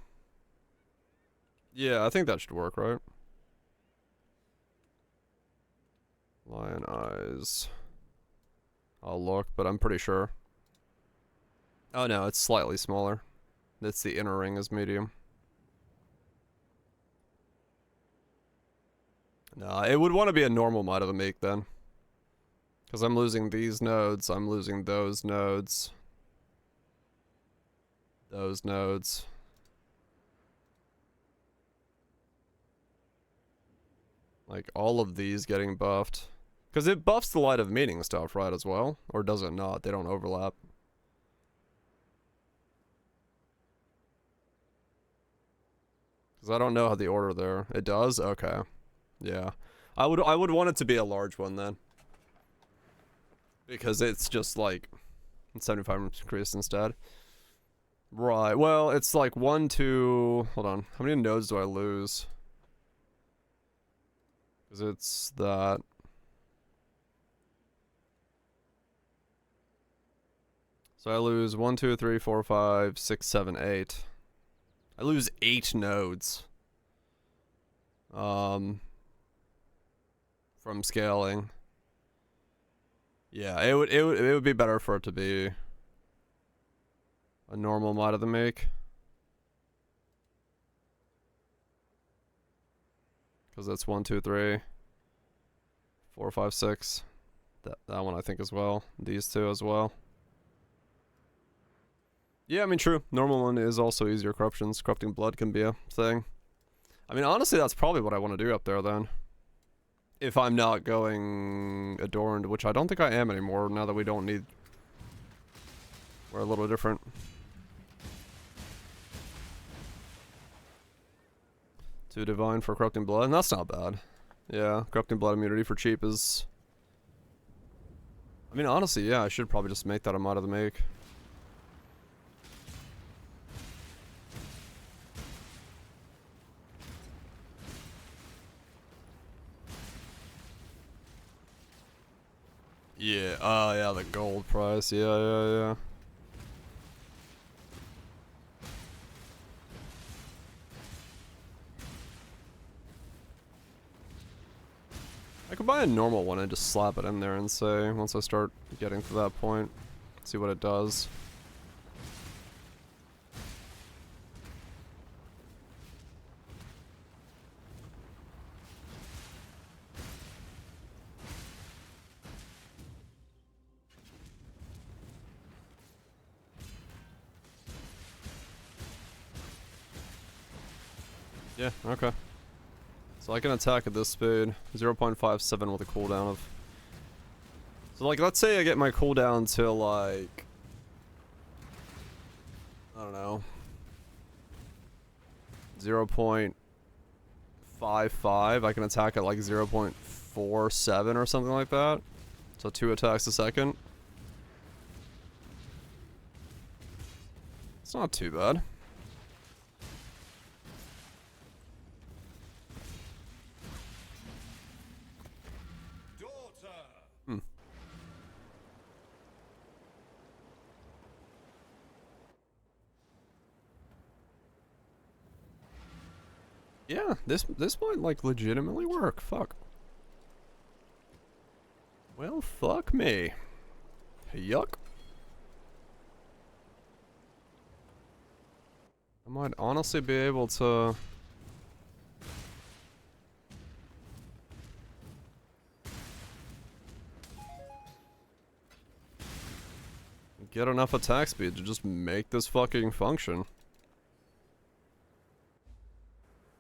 Yeah, I think that should work, right? Lion Eyes. I'll look, but I'm pretty sure. Oh no, it's slightly smaller. It's the inner ring is medium. No, it would want to be a normal mod of the make then. Because I'm losing these nodes, I'm losing those nodes. Those nodes. Like, all of these getting buffed. Because it buffs the Light of Meaning stuff, right, as well? Or does it not? They don't overlap. Because I don't know how the order there. It does? Okay. Yeah. I would want it to be a large one then. Because it's just like 75 increase instead. Right. Well, it's like 1, 2... Hold on. How many nodes do I lose? Because it's that... So I lose 1, 2, 3, 4, 5, 6, 7, 8. I lose 8 nodes. From scaling. Yeah, it would be better for it to be a normal mod of the make. Because that's 1, 2, 3, 4, 5, 6. That one I think as well. These two as well. Yeah, I mean, true. Normal one is also easier corruptions. Corrupting blood can be a thing. I mean, honestly, that's probably what I want to do up there then. If I'm not going adorned, which I don't think I am anymore now that we don't need... We're a little different. 2 divine for corrupting blood, and that's not bad. Yeah, corrupting blood immunity for cheap is... I mean, honestly, yeah, I should probably just make that a mod of the make. Yeah, yeah, the gold price, yeah. I could buy a normal one and just slap it in there and say, once I start getting to that point, see what it does. Yeah, okay. So I can attack at this speed. 0.57 with a cooldown of... So like, let's say I get my cooldown to like... I don't know. 0.55. I can attack at like 0.47 or something like that. So 2 attacks a second. It's not too bad. Yeah, this might like legitimately work. Fuck. Well, fuck me. Yuck. I might honestly be able to... get enough attack speed to just make this fucking function.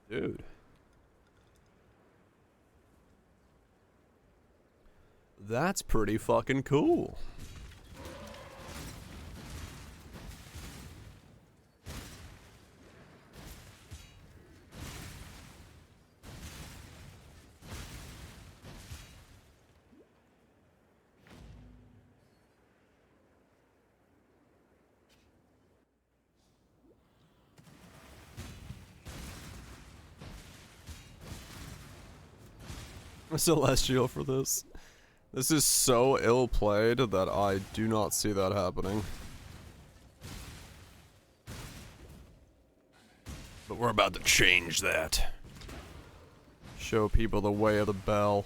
Dude. That's pretty fucking cool. Celestial for this. This is so ill played that I do not see that happening. But we're about to change that. Show people the way of the bell.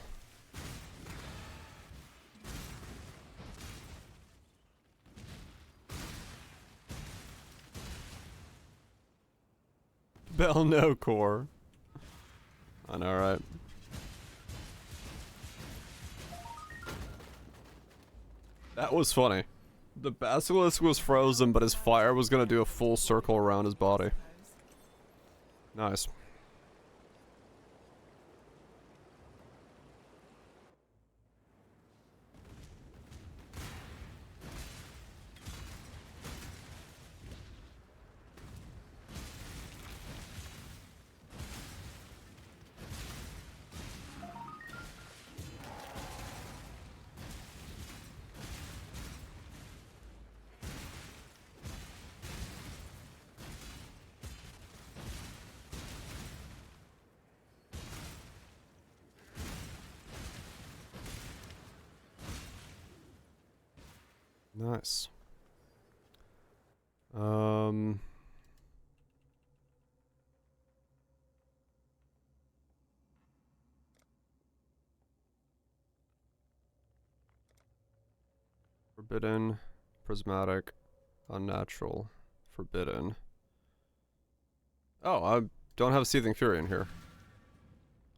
Bell no core. I know, right? That was funny. The basilisk was frozen, but his fire was gonna do a full circle around his body. Nice. Nice. Forbidden, prismatic, unnatural, forbidden. Oh, I don't have Seething Fury in here.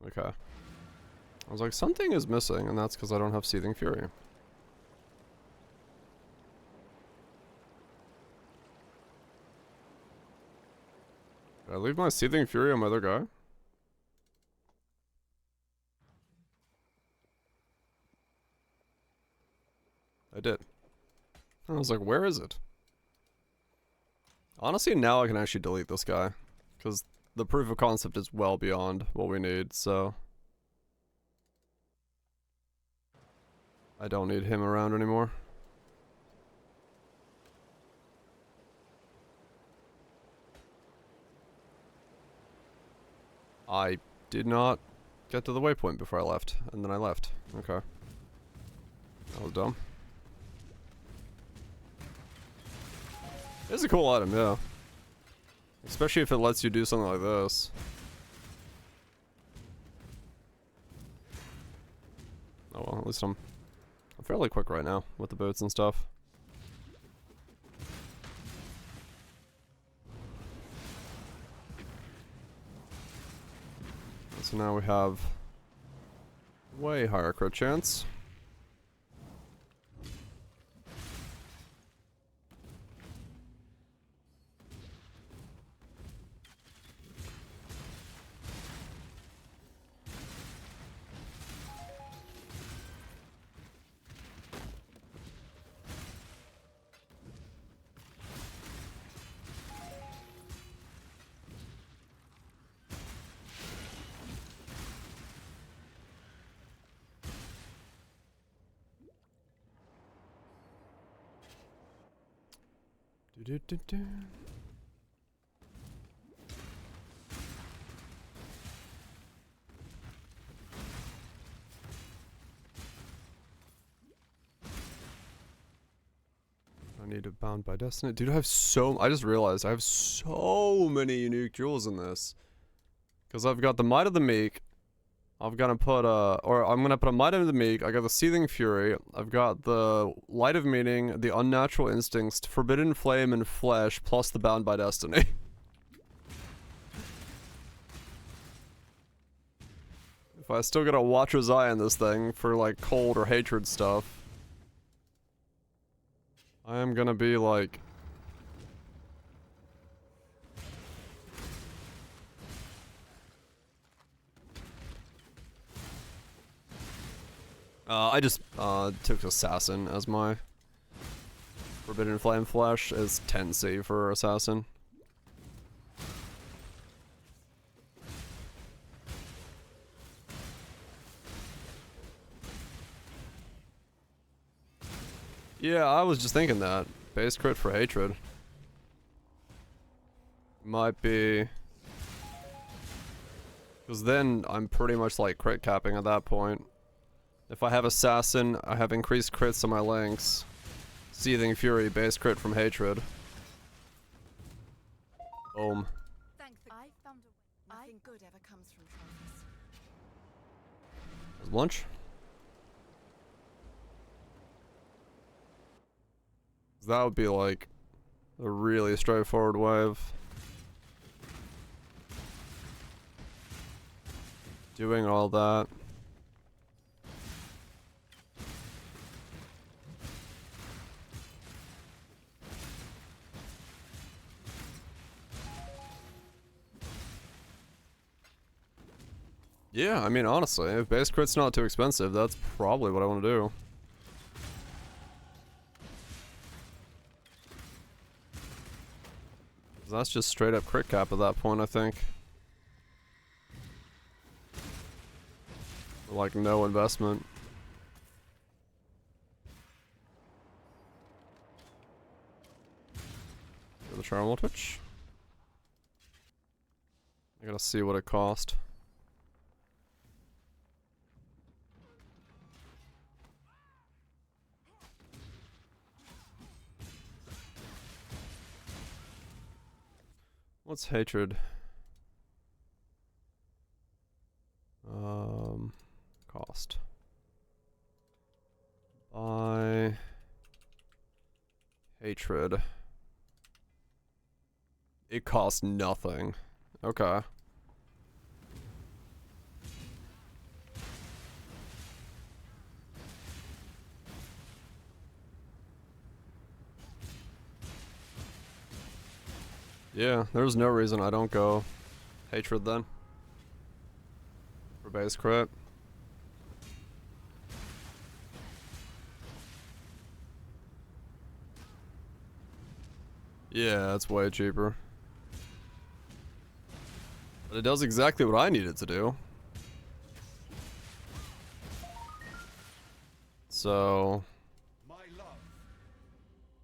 Okay. I was like, something is missing, and that's because I don't have Seething Fury. I leave my Seething Fury on my other guy? I did. I was like, where is it? Honestly, now I can actually delete this guy. Because the proof of concept is well beyond what we need, so... I don't need him around anymore. I did not get to the waypoint before I left, and then I left. Okay. That was dumb. It's a cool item, yeah. Especially if it lets you do something like this. Oh well, at least I'm fairly quick right now with the boots and stuff. So now we have way higher crit chance. Do-do-do-do. I need to Bound by Destiny. Dude, I just realized I have so many unique jewels in this. Because I've got the Might of the Meek. I'm gonna put a Might of the Meek. I got the Seething Fury. I've got the Light of Meaning, the Unnatural Instincts, Forbidden Flame, and Flesh, plus the Bound by Destiny. If I still got a Watcher's Eye in this thing for like cold or hatred stuff, I am gonna be like... I just took Assassin as my Forbidden Flame Flesh as 10C for Assassin. Yeah, I was just thinking that. Base crit for hatred. Might be... Because then I'm pretty much like crit capping at that point. If I have Assassin, I have increased crits on my links. Seething Fury, base crit from hatred. Boom. I found a way. Nothing good ever comes from trophies. Lunch? That would be like a really straightforward wave. Doing all that. Yeah, I mean, honestly, if base crit's not too expensive, that's probably what I want to do. That's just straight up crit cap at that point, I think. Like, no investment. The Charm Twitch. I gotta see what it cost. What's hatred? Cost. Buy hatred. It costs nothing. Okay. Yeah, there's no reason I don't go hatred then. For base crit. Yeah, it's way cheaper. But it does exactly what I need it to do. So...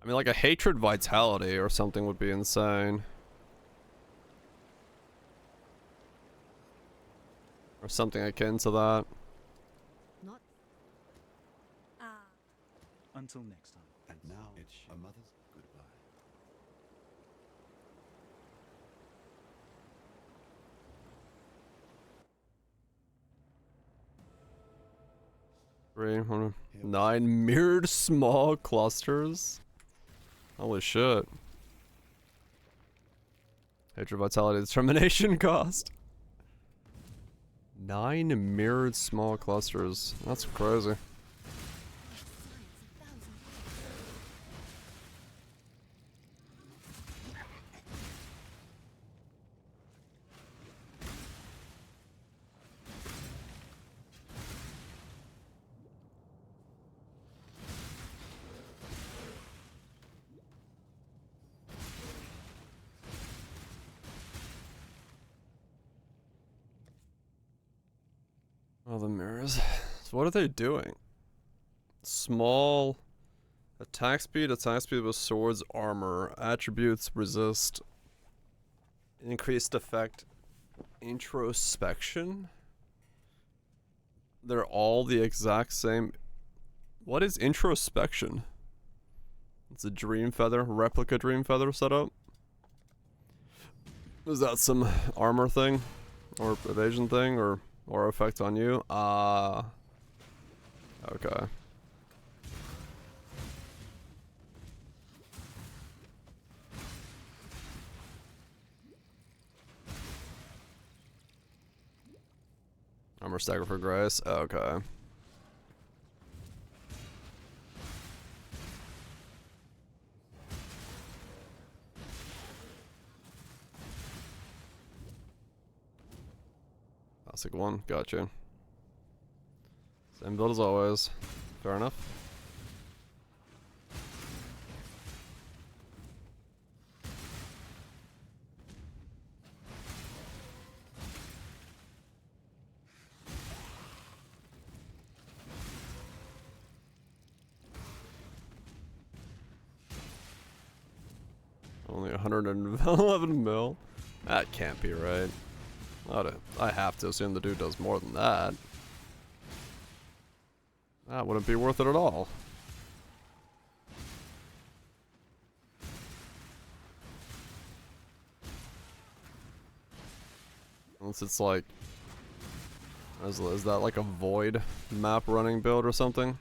I mean, like a hatred vitality or something would be insane. Or something akin to that. Not. Until next time. And now, it's a mother's goodbye. Three, 9 mirrored small clusters. Holy shit. Hatred vitality determination cost. 9 mirrored small clusters. That's crazy. Oh, the mirrors. So what are they doing? Small attack speed with swords, armor, attributes, resist, increased effect, introspection. They're all the exact same. What is introspection? It's a dream feather, replica dream feather setup. Is that some armor thing, or evasion thing, or effect on you? Okay. Armor stagger for grace. Okay. Classic one. Gotcha. Same build as always. Fair enough. Only 111 mil? That can't be right. I have to assume the dude does more than that. That wouldn't be worth it at all. Unless it's like... Is that like a void map running build or something?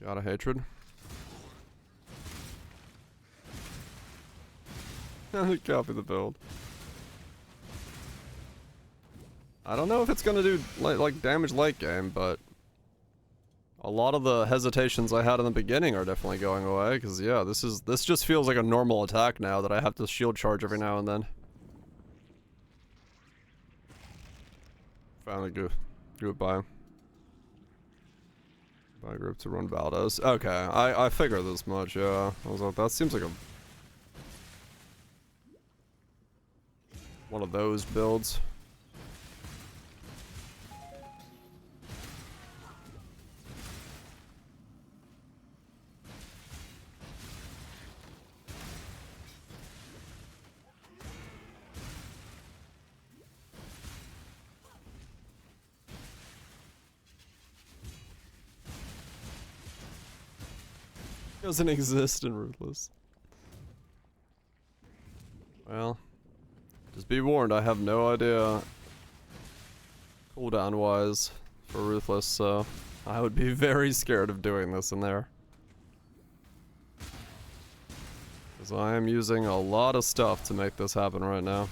Got a hatred. Copy the build. I don't know if it's gonna do like damage late game, but a lot of the hesitations I had in the beginning are definitely going away. Because yeah, this just feels like a normal attack now that I have to shield charge every now and then. Finally, goodbye. Buy group to run Valdos. Okay, I figured this much. Yeah, I was like, that seems like a one of those builds. Doesn't exist in Ruthless. Well, just be warned, I have no idea cooldown wise for Ruthless, so I would be very scared of doing this in there. Because I am using a lot of stuff to make this happen right now.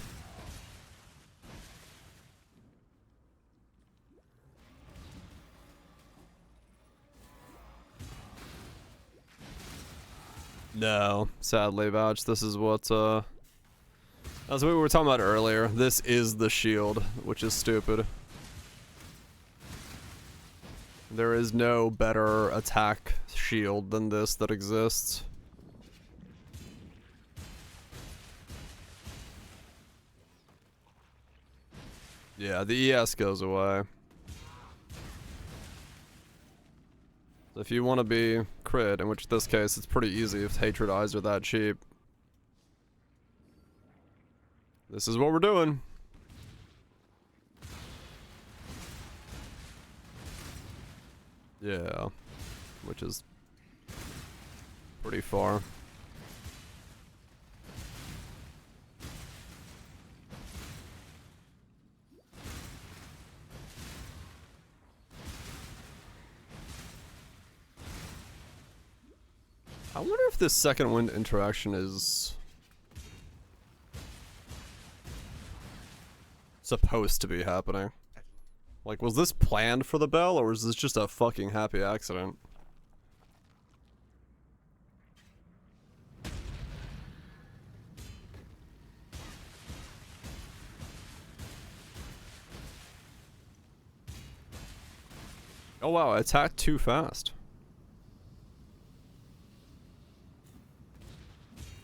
No, sadly, Vouch. This is what, that's what we were talking about earlier. This is the shield, which is stupid. There is no better attack shield than this that exists. Yeah, the ES goes away. If you want to be crit, in which this case it's pretty easy if Hatred Eyes are that cheap. This is what we're doing. Yeah, which is pretty far. I wonder if this second wind interaction is supposed to be happening. Like, was this planned for the bell, or was this just a fucking happy accident? Oh wow, I attacked too fast.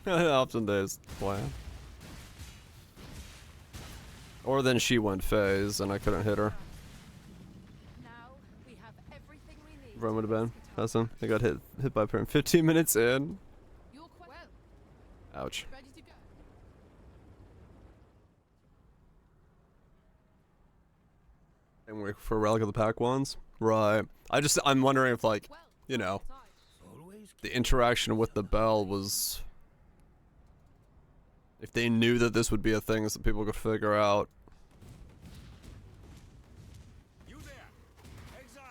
Often days plan. Or then she went phase and I couldn't hit her. Run would have been. That's him. I got hit by Prim 15 minutes in. Ouch. And we're for Relic of the Pack ones? Right. I'm wondering if, like, you know, the interaction with the bell was, if they knew that this would be a thing that people could figure out. You there, exile.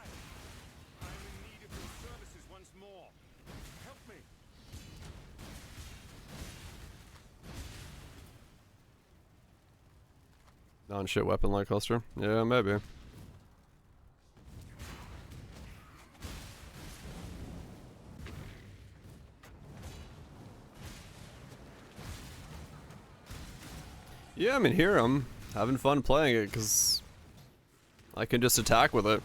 I'm in need of your services once more. Help me. Non-shit weapon like cluster? Yeah, maybe. Yeah, I mean, here I'm having fun playing it because I can just attack with it.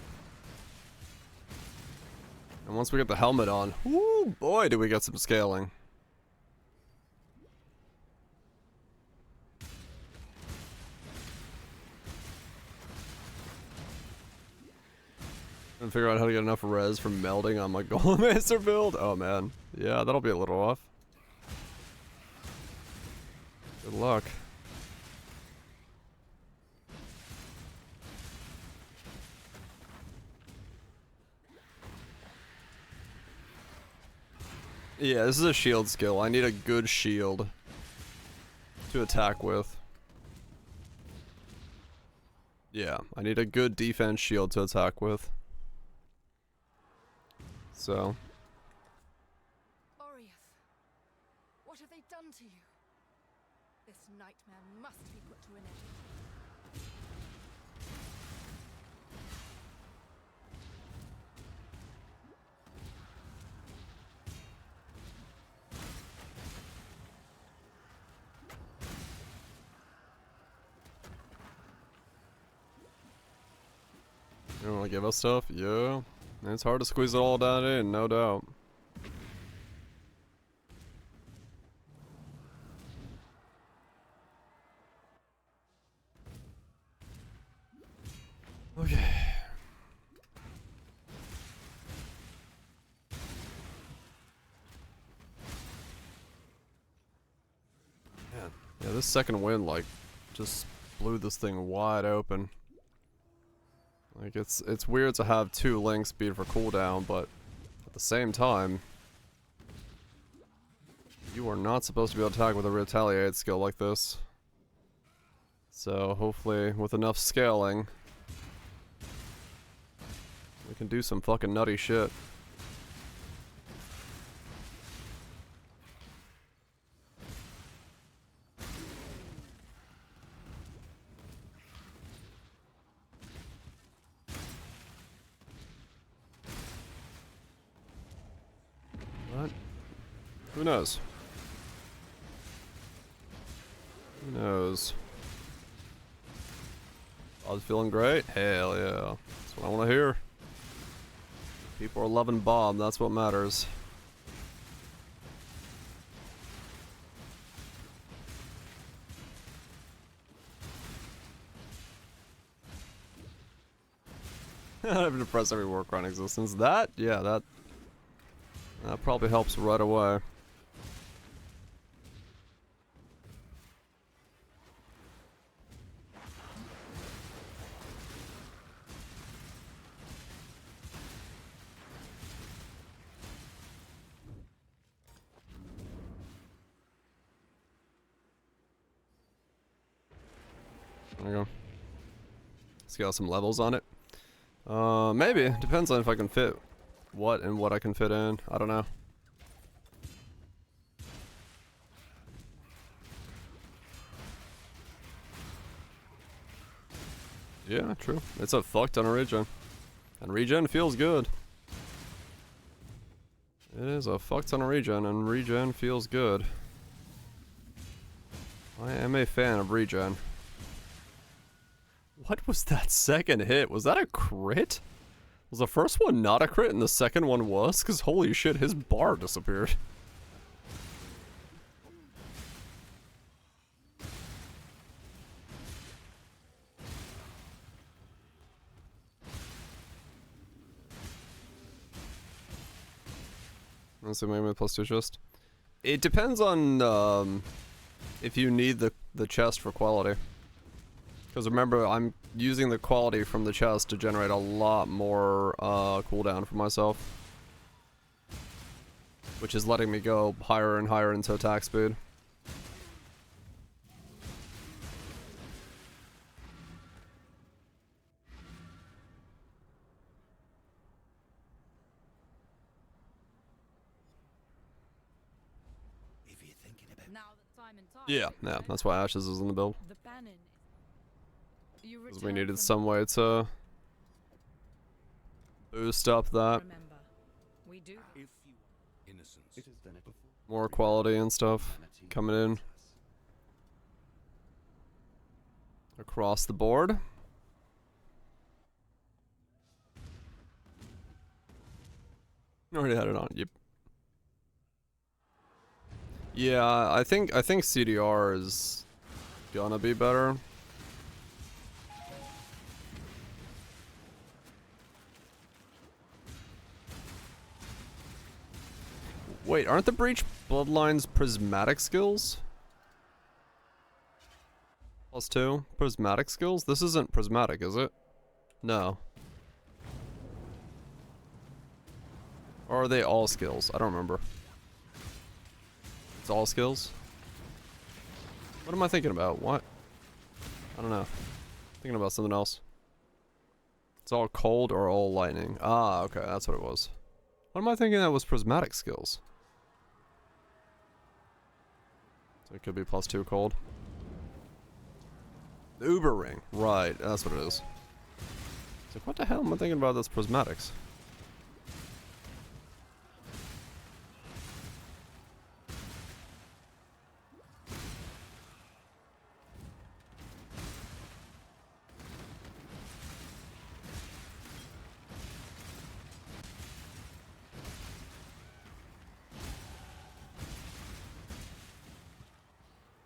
And once we get the helmet on, whoo, boy, do we get some scaling. And figure out how to get enough res from melding on my Golem Master build. Oh man, yeah, that'll be a little off. Good luck. Yeah, this is a shield skill. I need a good shield to attack with. Yeah, I need a good defense shield to attack with. So. Oriath, what have they done to you? This nightmare must be put to an end. You don't want to give us stuff? Yeah. It's hard to squeeze it all down in, no doubt. Okay. Man. Yeah, this second wind, like, just blew this thing wide open. Like, it's weird to have 2 link speed for cooldown, but at the same time, you are not supposed to be able to attack with a Retaliate skill like this. So, hopefully, with enough scaling, we can do some fucking nutty shit. What? Who knows? Who knows? I was feeling great? Hell yeah. That's what I want to hear. People are loving Bob, that's what matters. Having to press every worker on existence. That, yeah, that probably helps right away. There you go. It's got some levels on it. Maybe. Depends on if I can fit what and what I can fit in. I don't know. Yeah, true. It's a fuck ton of regen. And regen feels good. It is a fuck ton of regen, and regen feels good. I am a fan of regen. What was that second hit? Was that a crit? Was the first one not a crit and the second one was? Because holy shit, his bar disappeared. Let's see, maybe plus 2 chest. It depends on if you need the chest for quality. Because remember, I'm using the quality from the chest to generate a lot more cooldown for myself. Which is letting me go higher and higher into attack speed. Yeah, that's why Ashes is in the build. Because we needed some way to boost up that. More quality and stuff coming in across the board. Already had it on, yep. Yeah, I think CDR is gonna be better. Wait, aren't the Breach Bloodlines prismatic skills? +2 prismatic skills? This isn't prismatic, is it? No. Or are they all skills? I don't remember. It's all skills? What am I thinking about? What? I don't know. Thinking about something else. It's all cold or all lightning. Ah, okay, that's what it was. What am I thinking that was prismatic skills? So it could be +2 cold. The Uber ring. Right, that's what it is. It's like, what the hell am I thinking about that's prismatics?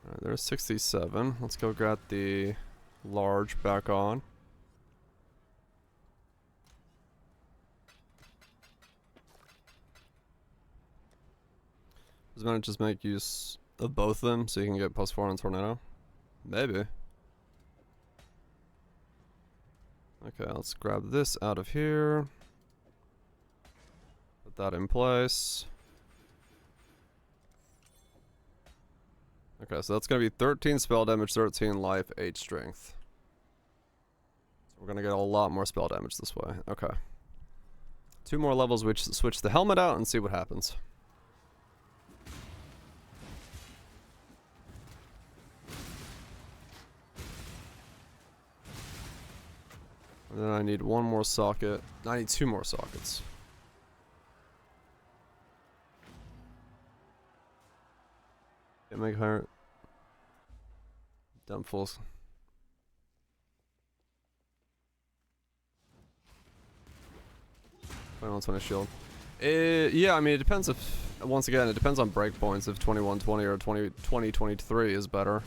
Alright, there's 67. Let's go grab the large back on. Does it just make use of both of them so you can get +4 on Tornado? Maybe. Okay, let's grab this out of here. Put that in place. Okay, so that's going to be 13 spell damage, 13 life, 8 strength. So we're going to get a lot more spell damage this way. Okay. 2 more levels, which switch the helmet out and see what happens. And then I need 1 more socket. I need 2 more sockets. Can't make higher. Dumb fools. I want 20 shield. Yeah, I mean, it depends if, once again, it depends on breakpoints if 2120 or 2023 is better.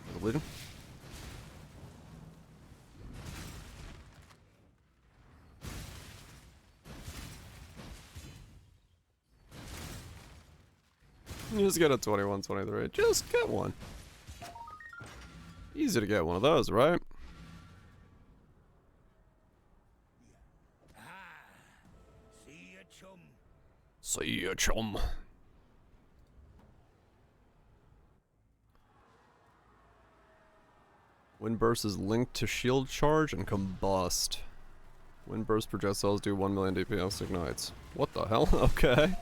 Is it bleeding? Just get a 2123. Just get one. Easy to get one of those, right? See ya, chum. Windburst is linked to shield charge and combust. Windburst projectiles do 1 million DPS ignites. What the hell? Okay.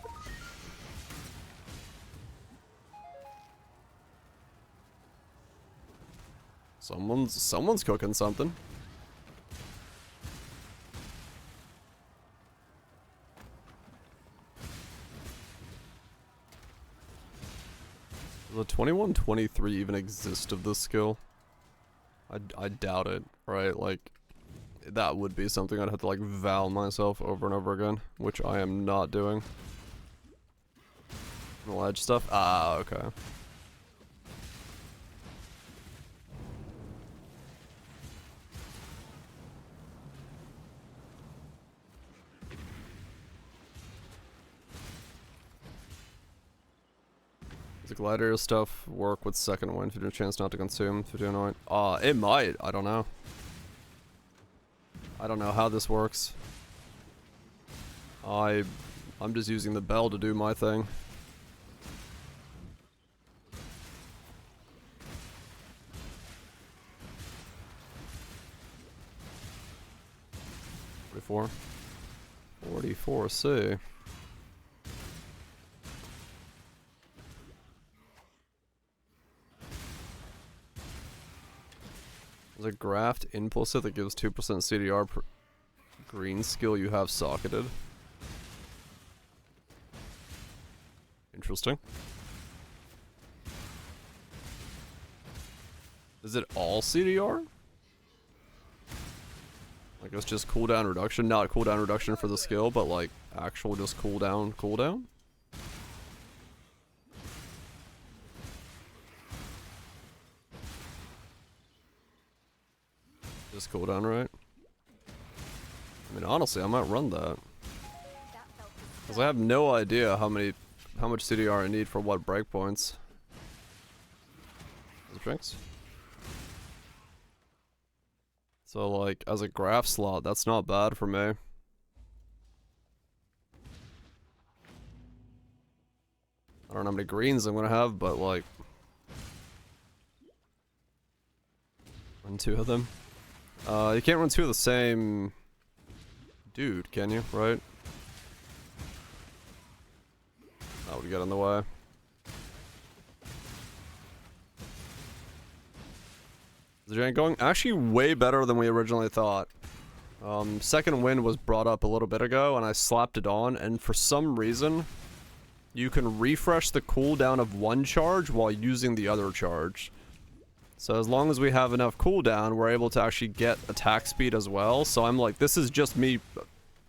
Someone's cooking something. Does the 2123 even exist of this skill? I doubt it, right? Like, that would be something I'd have to like vow myself over and over again, which I am not doing. The ledge stuff? Ah, okay. Does the gladiator stuff work with second wind? 50 chance not to consume, 50 annoying. It might. I don't know. I don't know how this works. I'm just using the bell to do my thing. $44. $44C. There's a graft impulsive that gives 2% CDR per green skill you have socketed. Interesting. Is it all CDR? Like it's just cooldown reduction, not cooldown reduction for the skill, but like actual just cooldown? Just cooldown, right? I mean, honestly, I might run that. Because I have no idea how much CDR I need for what breakpoints. Drinks? So, like, as a graph slot, that's not bad for me. I don't know how many greens I'm gonna have, but, like... run two of them. You can't run two of the same... dude, can you? Right? That would get in the way. The giant going actually way better than we originally thought. Second wind was brought up a little bit ago and I slapped it on, and for some reason you can refresh the cooldown of one charge while using the other charge. So as long as we have enough cooldown, we're able to actually get attack speed as well. So I'm like, this is just me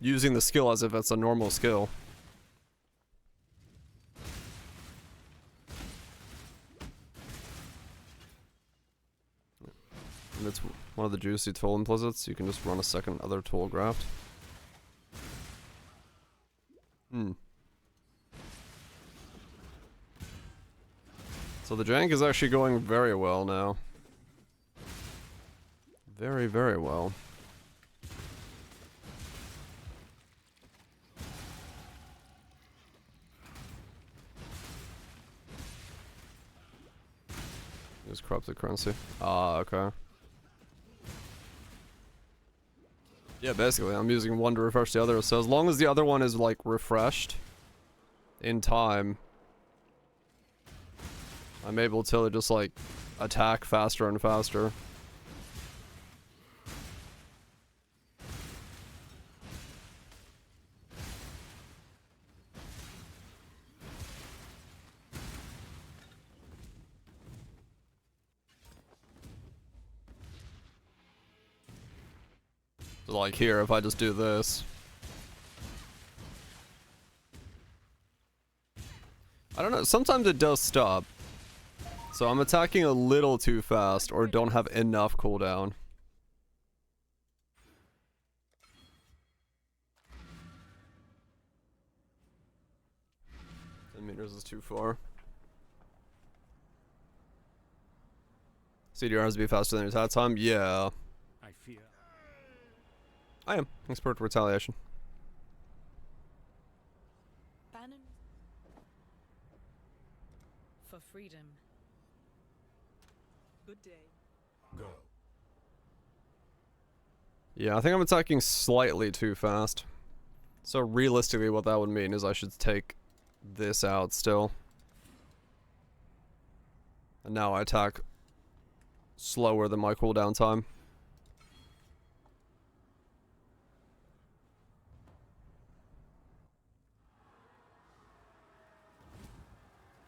using the skill as if it's a normal skill. And it's one of the juicy tool implicits. You can just run a second other tool graft. So the jank is actually going very well now. Very, very well. Use corrupted currency. Ah, okay. Yeah, basically, I'm using one to refresh the other, so as long as the other one is, like, refreshed in time, I'm able to just, like, attack faster and faster. So like here, if I just do this. I don't know, sometimes it does stop. So I'm attacking a little too fast or don't have enough cooldown. 10 meters is too far. CDR has to be faster than your attack time? Yeah. I fear. I am. Expert retaliation. Bannon for freedom. Good day. Go. Yeah, I think I'm attacking slightly too fast. So realistically what that would mean is I should take this out still. And now I attack slower than my cooldown time.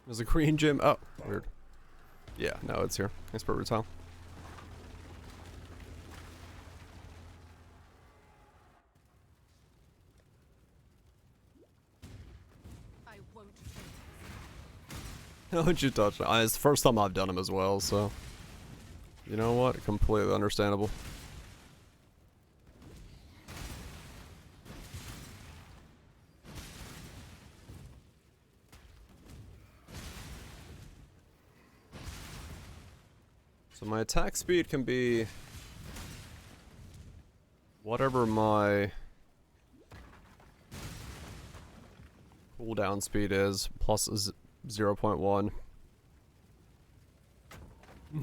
There's a green gym. Oh, weird. Yeah, no, it's here. Expert retile. I won't. How would you touch it? It's the first time I've done them as well, so. You know what? Completely understandable. So my attack speed can be whatever my cooldown speed is, plus 0.1.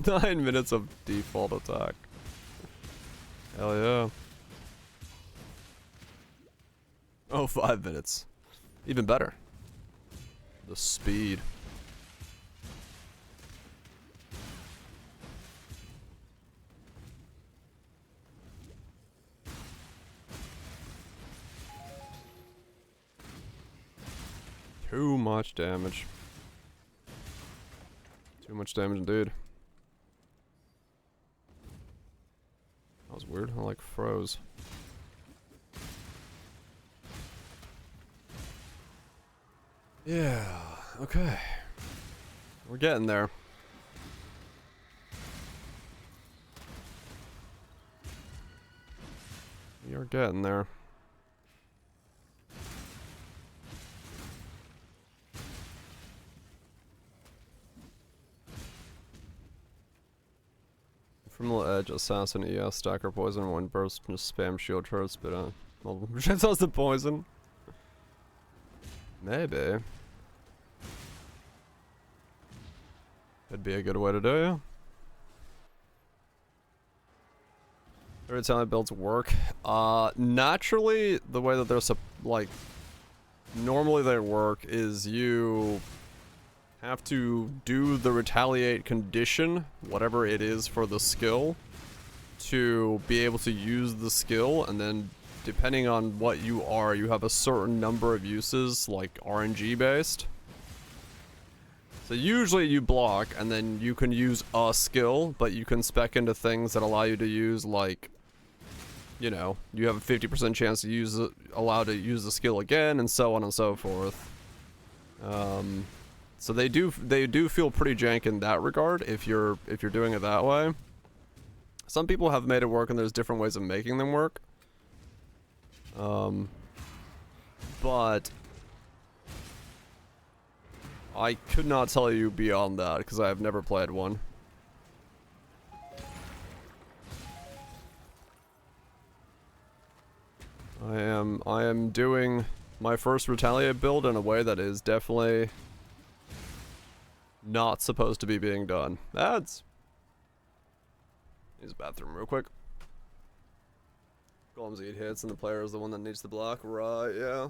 9 minutes of default attack. Hell yeah. Oh, 5 minutes. Even better. The speed. Too much damage. Too much damage indeed. That was weird. I like froze. Yeah, okay. We're getting there. We are getting there. From the edge, assassin, ES, stacker poison, one burst, just spam shield turrets, but multiple projectiles to poison. Maybe. That'd be a good way to do it. Every time builds work. Naturally, the way that they're like, normally they work is you have to do the retaliate condition, whatever it is for the skill, to be able to use the skill, and then depending on what you are, you have a certain number of uses, like RNG based. So usually you block, and then you can use a skill, but you can spec into things that allow you to use, like, you know, you have a 50% chance to use it, allowed to use the skill again, and so on and so forth. So they do feel pretty jank in that regard if you're doing it that way. Some people have made it work, and there's different ways of making them work. But I could not tell you beyond that because I have never played one. I am doing my first Retaliate build in a way that is definitely not supposed to be being done. That's... Use the bathroom real quick. Golems eat hits and the player is the one that needs the block. Right, yeah.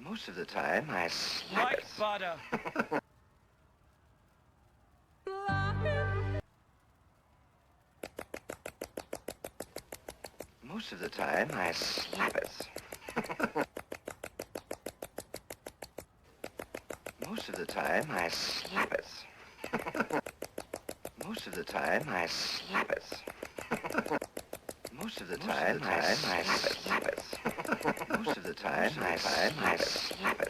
Most of the time, I slap Like it. butter. Most of the time, I slap it. Most of the time, I slap it. Most of the time, I slap it. Most of the time, I slap it. Most of the time, I slap it.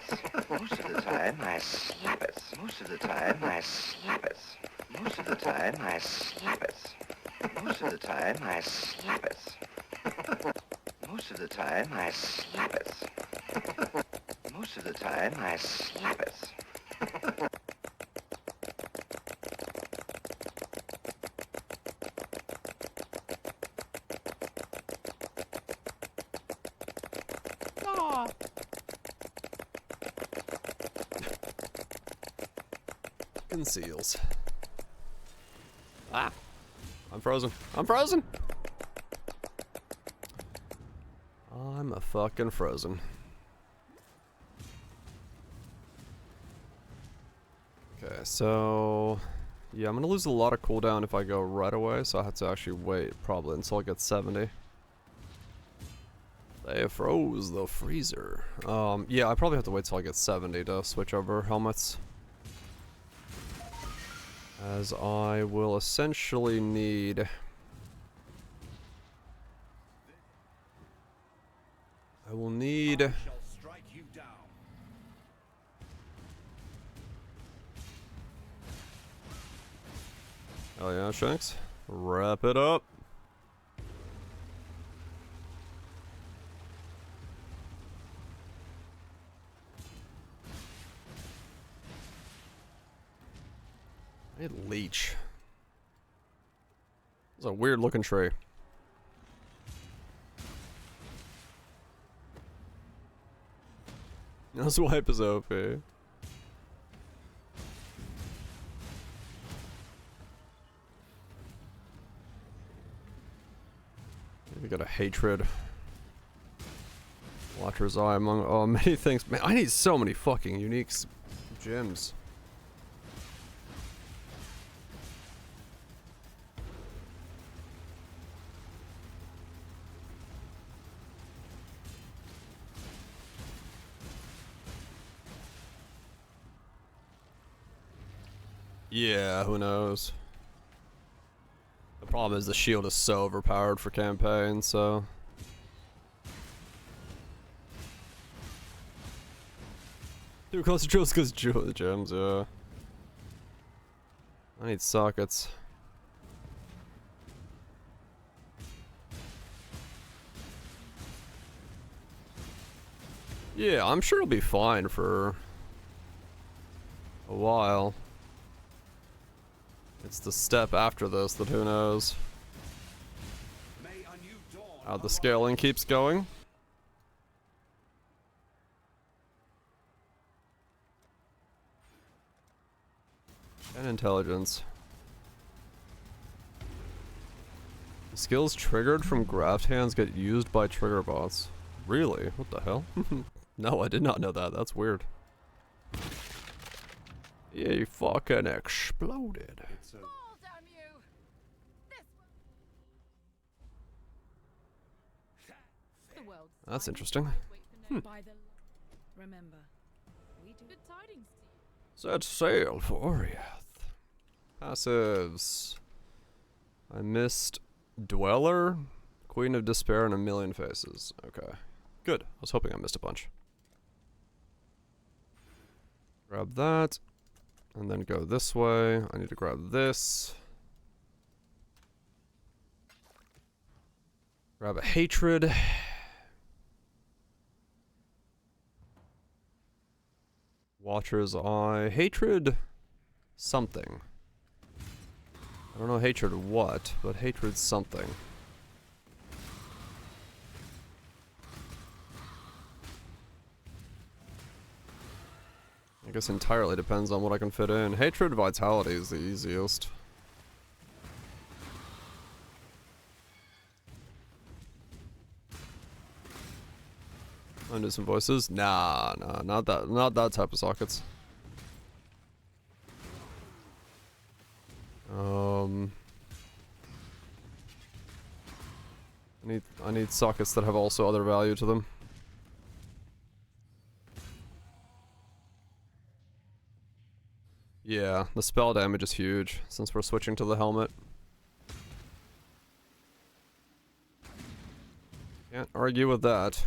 Most of the time, I slap it. Most of the time, I slap it. Most of the time, I slap it. Most of the time, I slap it. Most of the time, I slap it. Most of the time, I slap it. Fucking seals. Ah! I'm frozen. I'm frozen! I'm a fucking frozen. Okay, so... yeah, I'm gonna lose a lot of cooldown if I go right away, so I have to actually wait probably until I get 70. They froze the freezer. Yeah, I probably have to wait till I get 70 to switch over helmets. As I will essentially need... I will need... oh yeah, Shanks. Wrap it up. I need leech. It's a weird looking tree. No swipe is OP. We got a hatred. Watcher's Eye among many things. Man, I need so many fucking unique gems. Yeah, who knows? The problem is the shield is so overpowered for campaign, so... too close to drills because gems, yeah. I need sockets. Yeah, I'm sure it'll be fine for a while. It's the step after this that who knows how the scaling keeps going. And intelligence. The skills triggered from graft hands get used by trigger bots. Really? What the hell? No, I did not know that. That's weird. Yeah, you fucking exploded. That's interesting. Remember, we do good tidings. Set sail for Oriath. Passives. I missed Dweller, Queen of Despair, and A Million Faces. Okay. Good. I was hoping I missed a bunch. Grab that. And then go this way. I need to grab this. Grab a Hatred. Watcher's Eye. Hatred something. I don't know hatred what, but hatred something. I guess entirely depends on what I can fit in. Hatred Vitality is the easiest. Want to do some voices? Nah, not that type of sockets. I need sockets that have also other value to them. Yeah, the spell damage is huge since we're switching to the helmet. Can't argue with that.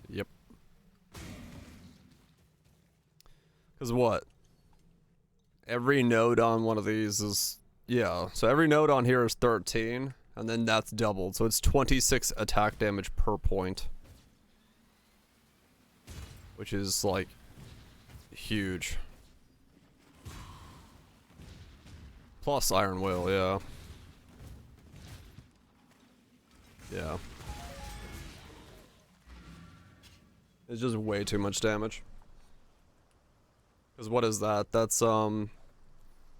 Yep. Cause what? Every node on one of these is, yeah, so every node on here is 13, and then that's doubled, so it's 26 attack damage per point. Which is, like, huge. Plus Iron Will, yeah. Yeah. It's just way too much damage. Because what is that? That's,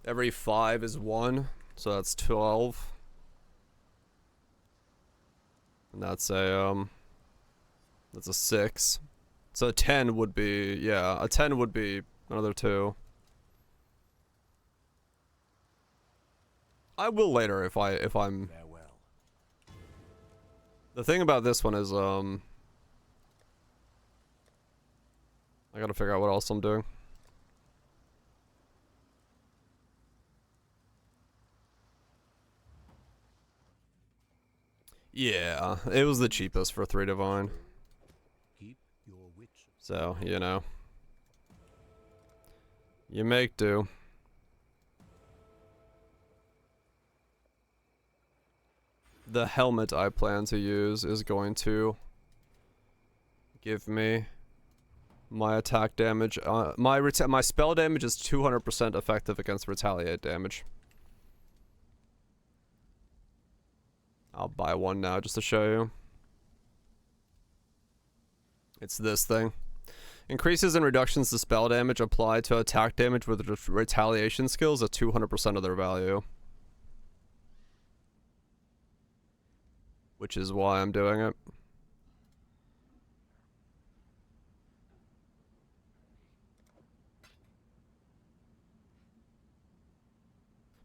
every 5 is 1, so that's 12. And that's a 6. So a 10 would be, yeah, a 10 would be another 2. I will later if I'm... Farewell. The thing about this one is, I gotta figure out what else I'm doing. Yeah, it was the cheapest for 3 Divine. Keep your wits. So, you know. You make do. The helmet I plan to use is going to give me my attack damage. My spell damage is 200% effective against retaliate damage. I'll buy one now just to show you. It's this thing. Increases and reductions to spell damage apply to attack damage with retaliation skills at 200% of their value. Which is why I'm doing it.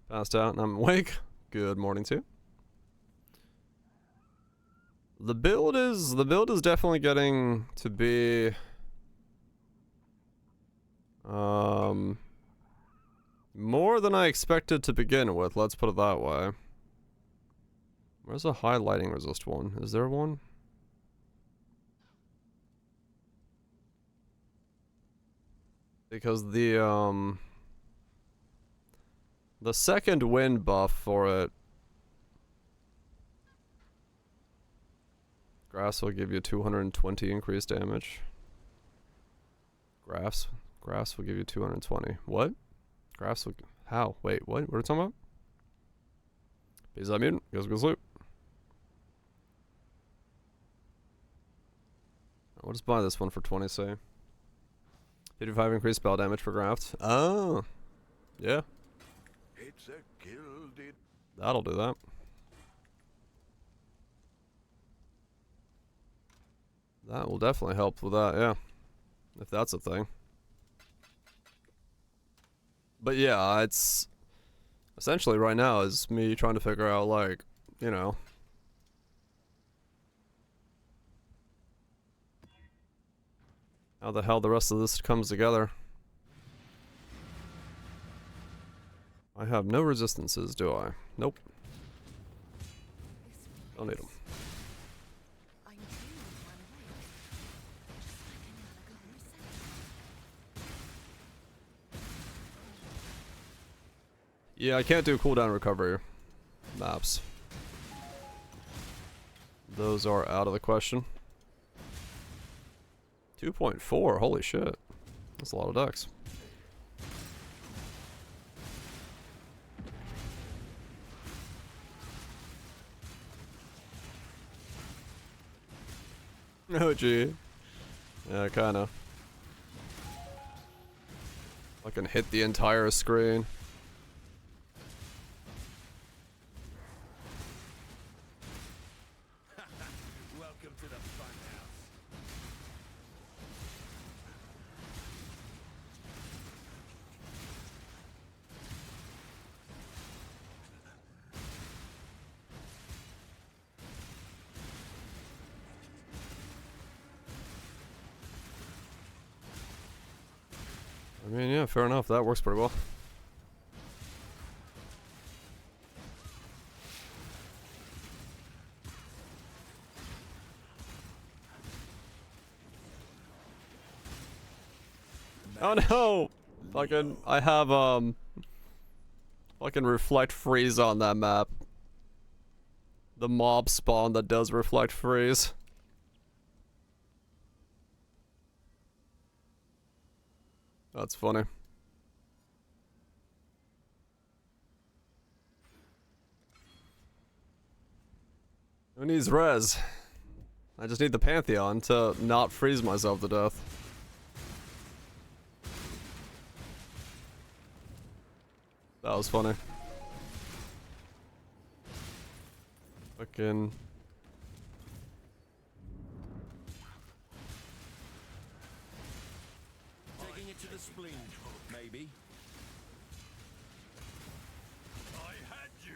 Passed out and I'm awake. Good morning to you. The build is definitely getting to be more than I expected to begin with, let's put it that way. Where's a highlighting resist one? Is there one? Because the second wind buff for it, grass will give you 220 increased damage. Grass will give you 220. What? Grass will, how? Wait, what? What are you talking about? Peace out, mutant. Goes to sleep. I'll just buy this one for 20, say. 55 increased spell damage for graft. Oh. Yeah. It's a gilded. That'll do that. That will definitely help with that, yeah. If that's a thing. But yeah, it's... essentially right now is me trying to figure out, like, you know... how the hell the rest of this comes together. I have no resistances, do I? Nope. Don't need them. Yeah, I can't do cooldown recovery maps. Those are out of the question. 2.4, holy shit. That's a lot of decks. Oh gee. Yeah, kinda. I can hit the entire screen. Welcome to the I mean, yeah, fair enough. That works pretty well. Oh no! Fucking, I have, fucking reflect freeze on that map. The mob spawn that does reflect freeze. That's funny. Who needs res? I just need the Pantheon to not freeze myself to death. That was funny. Fucking... Taking it to the spleen, maybe. I had you.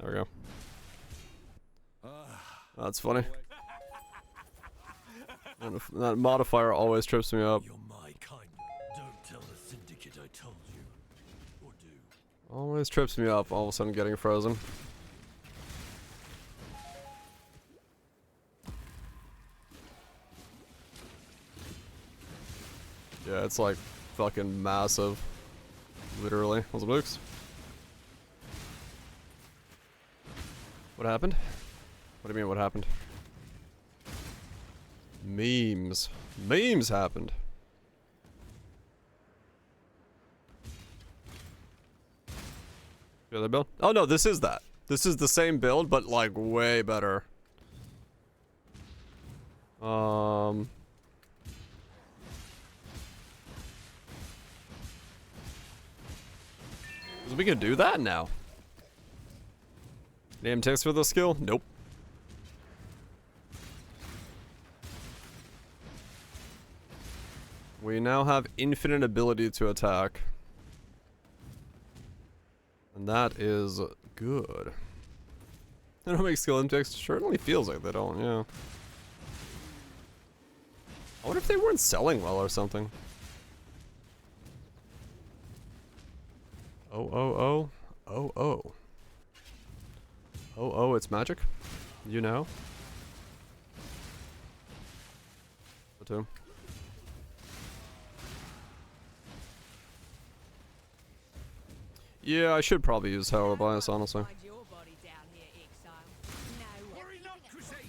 There we go. That's funny. That modifier always trips me up. You're my kind. Don't tell the syndicate I told you. Or do. Always trips me up, all of a sudden getting frozen. Yeah, it's like fucking massive. Literally. What's up, Luke's? What happened? What do you mean, what happened? Memes. Memes happened. The other build? Oh no, this is that. This is the same build, but like way better. We can do that now. Name text for the skill? Nope. We now have infinite ability to attack. And that is good. They don't make skill index. Certainly feels like they don't, yeah. I wonder if they weren't selling well or something. Oh, oh, oh. Oh, oh. Oh, oh, it's magic? You know? What to? Yeah, I should probably use Herald Bias, honestly.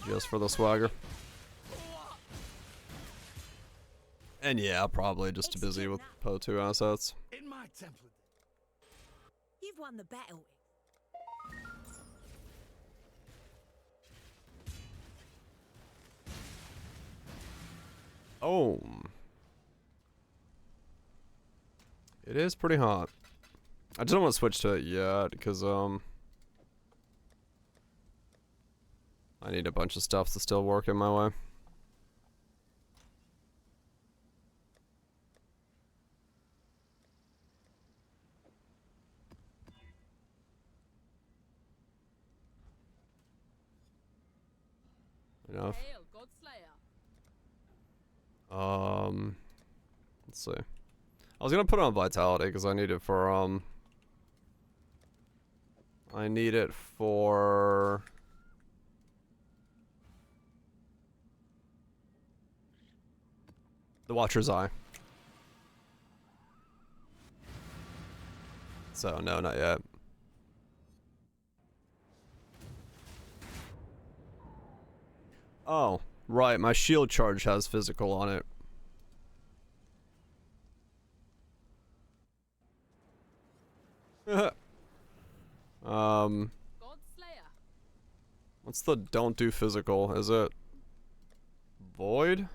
Just for the swagger. And yeah, probably just too busy with Poe 2 assets. In my temple. You've won the battle. Oh. It is pretty hot. I just don't want to switch to it yet, because, I need a bunch of stuff to still work in my way. Enough. Let's see. I was gonna put it on Vitality because I need it for I need it for the Watcher's Eye. So no, not yet. Oh, right, my shield charge has physical on it. What's the don't do physical? Is it void?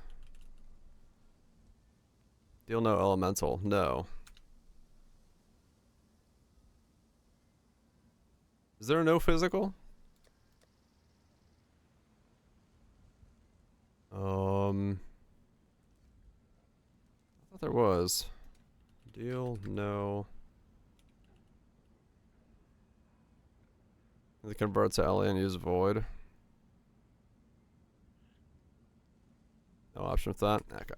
Deal no elemental. No. Is there no physical? I thought there was. Deal no. They convert to Ellie and use void. No option with that. Okay.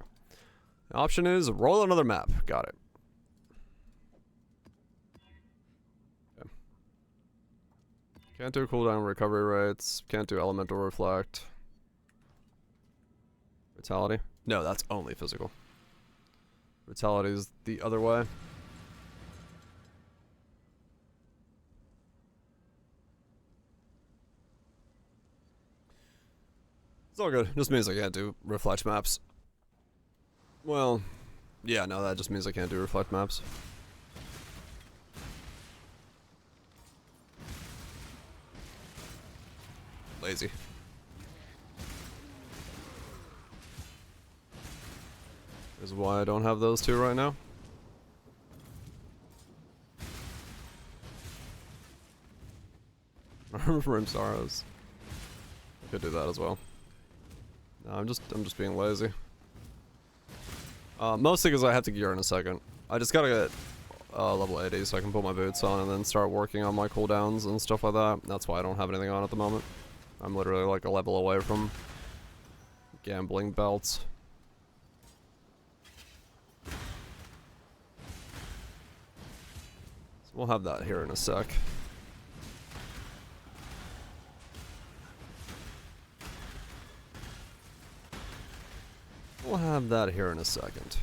The option is roll another map. Got it. Okay. Can't do cooldown recovery rates. Can't do elemental reflect. Vitality. No, that's only physical. Vitality is the other way. It's all good. Just means I can't do reflect maps. Well, yeah, no, that just means I can't do reflect maps. Lazy. Is why I don't have those two right now. Rim Sorrows. I could do that as well. No, I'm just being lazy. Mostly because I have to gear in a second. I just gotta get level 80 so I can put my boots on and then start working on my cooldowns and stuff like that. That's why I don't have anything on at the moment. I'm literally like a level away from gambling belts. So we'll have that here in a sec. We'll have that here in a second.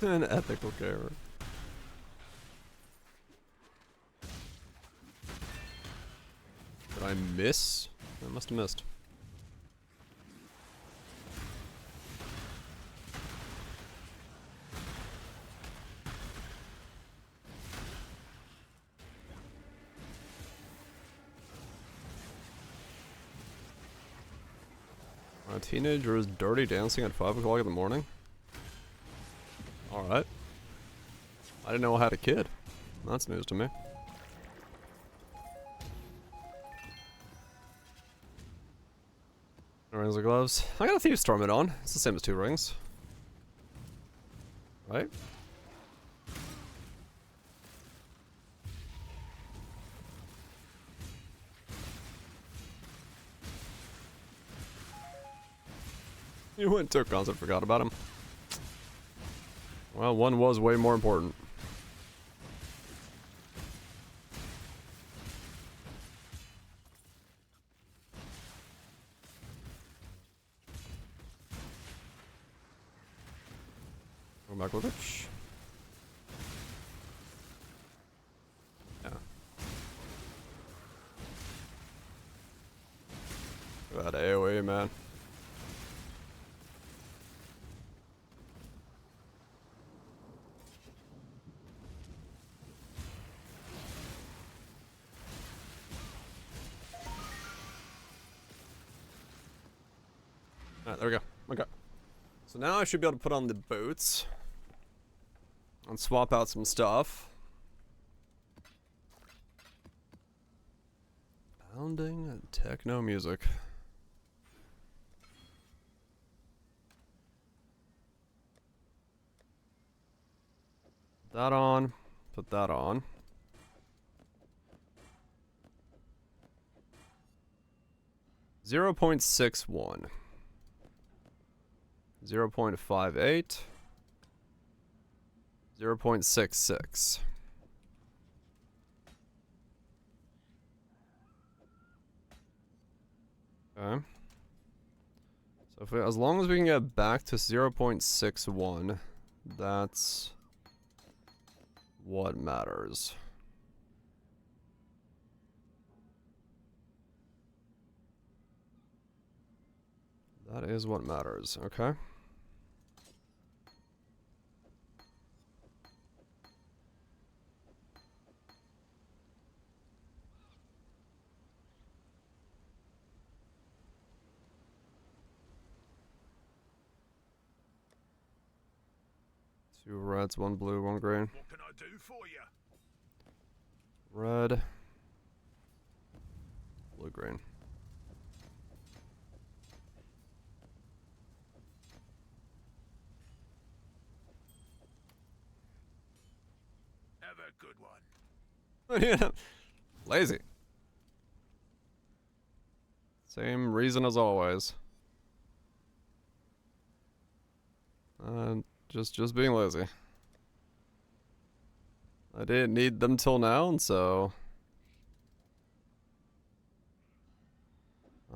An ethical error. Did I miss? I must have missed. A teenager is dirty dancing at 5 o'clock in the morning? Alright. I didn't know I had a kid. That's news to me. Rings of gloves. I got a Thieves' Torment on. It's the same as 2 rings. Right? You went to a concert, forgot about him. Well, one was way more important. Go back with it. Yeah. Look at that AoE, man. Alright, there we go. Okay. So now I should be able to put on the boots. And swap out some stuff. Pounding techno music. Put that on. Put that on. .61. 0.58. 0.66. Okay. So if we, as long as we can get back to 0.61, that's what matters. That is what matters, okay? Two reds, one blue, one green. What can I do for you? Red. Blue, green. Have a good one. Yeah. Lazy. Same reason as always. Just being lazy. I didn't need them till now, and so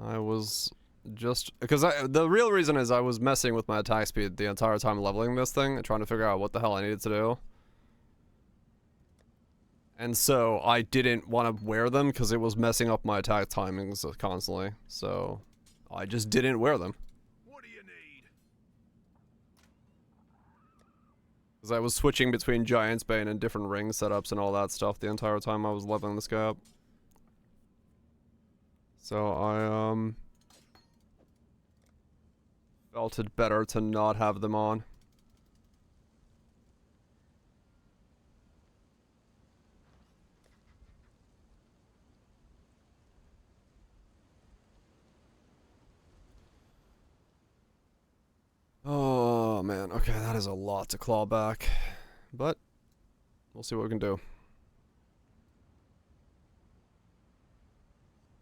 I was just because the real reason is I was messing with my attack speed the entire time leveling this thing and trying to figure out what the hell I needed to do. And so I didn't want to wear them because it was messing up my attack timings constantly. So I just didn't wear them. What do you need? Because I was switching between Giant's Bane and different ring setups and all that stuff the entire time I was leveling this guy up. So I felt it better to not have them on. Oh man, okay, that is a lot to claw back, but we'll see what we can do.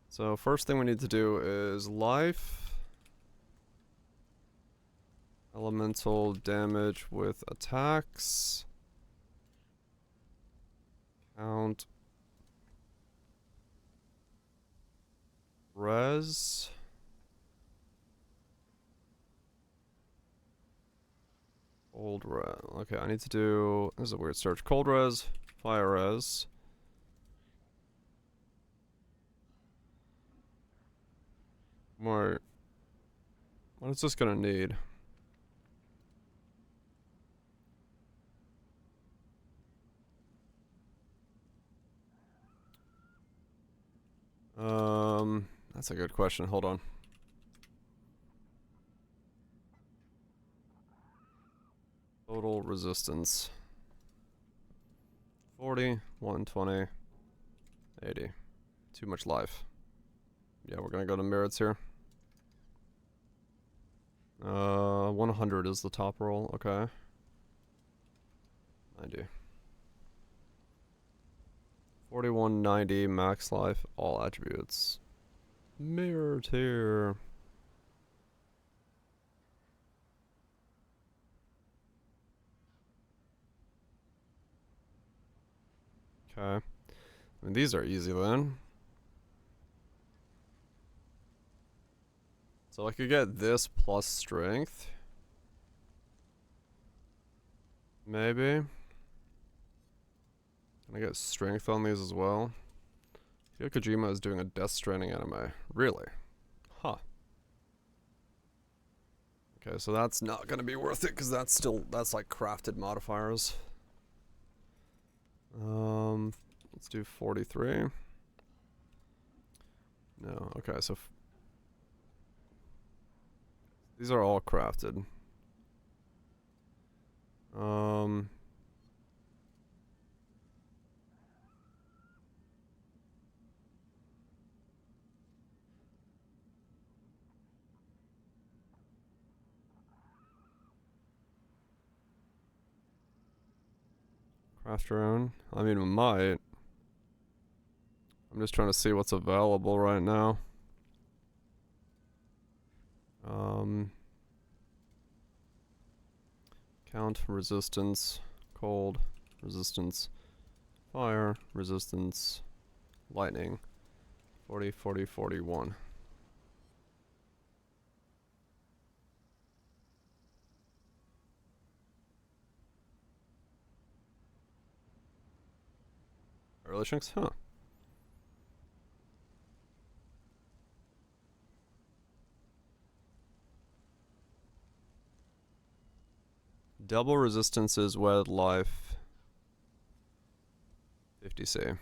So first thing we need to do is life, elemental damage with attacks, count, res. Cold res. Okay, I need to do. This is a weird search. Cold res, fire res. More. What is this gonna need? That's a good question. Hold on. Total resistance. 40, 120, 80. Too much life. Yeah, we're gonna go to merits here. 100 is the top roll, okay. 90. 4190 max life, all attributes. Mirrored here. Okay. I mean, these are easy then. So I could get this plus strength. Maybe. Can I get strength on these as well? Hideo Kojima is doing a Death Stranding anime. Really? Huh. Okay, so that's not gonna be worth it because that's like crafted modifiers. Let's do 43. No, okay, so these are all crafted. Craft your own. I mean, we might. I'm just trying to see what's available right now. Count resistance, cold, resistance, fire, resistance, lightning. 40, 40, 41. Early chunks? Huh. Double resistances, wed life. 50C.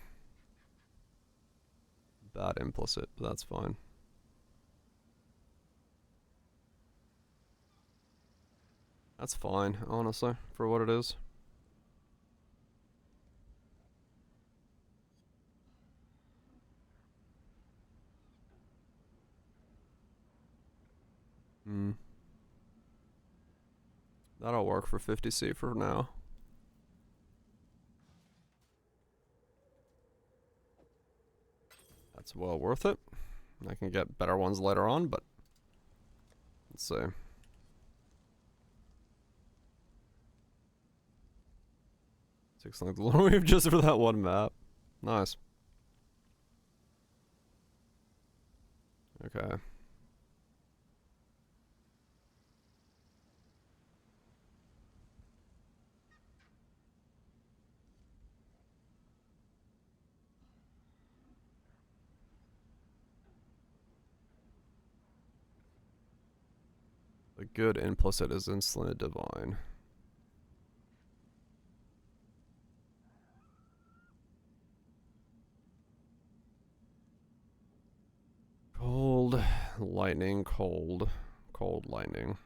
Bad implicit, but that's fine. That's fine, honestly, for what it is. That'll work for 50C for now. That's well worth it. I can get better ones later on, but let's see. 6 length long wave just for that one map. Nice. Okay. The good implicit is instantly divine. Cold, lightning, cold, cold, lightning.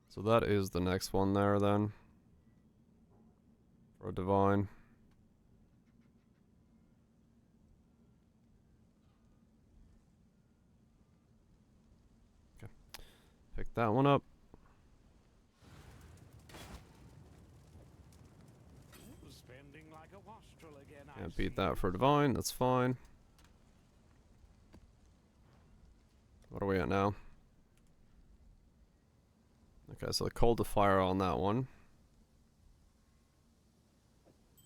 So that is the next one there then. For a divine. Okay. Pick that one up. Spending like a wastrel again, Can't beat that for divine, that's fine. What are we at now? Okay, so the cold to fire on that one.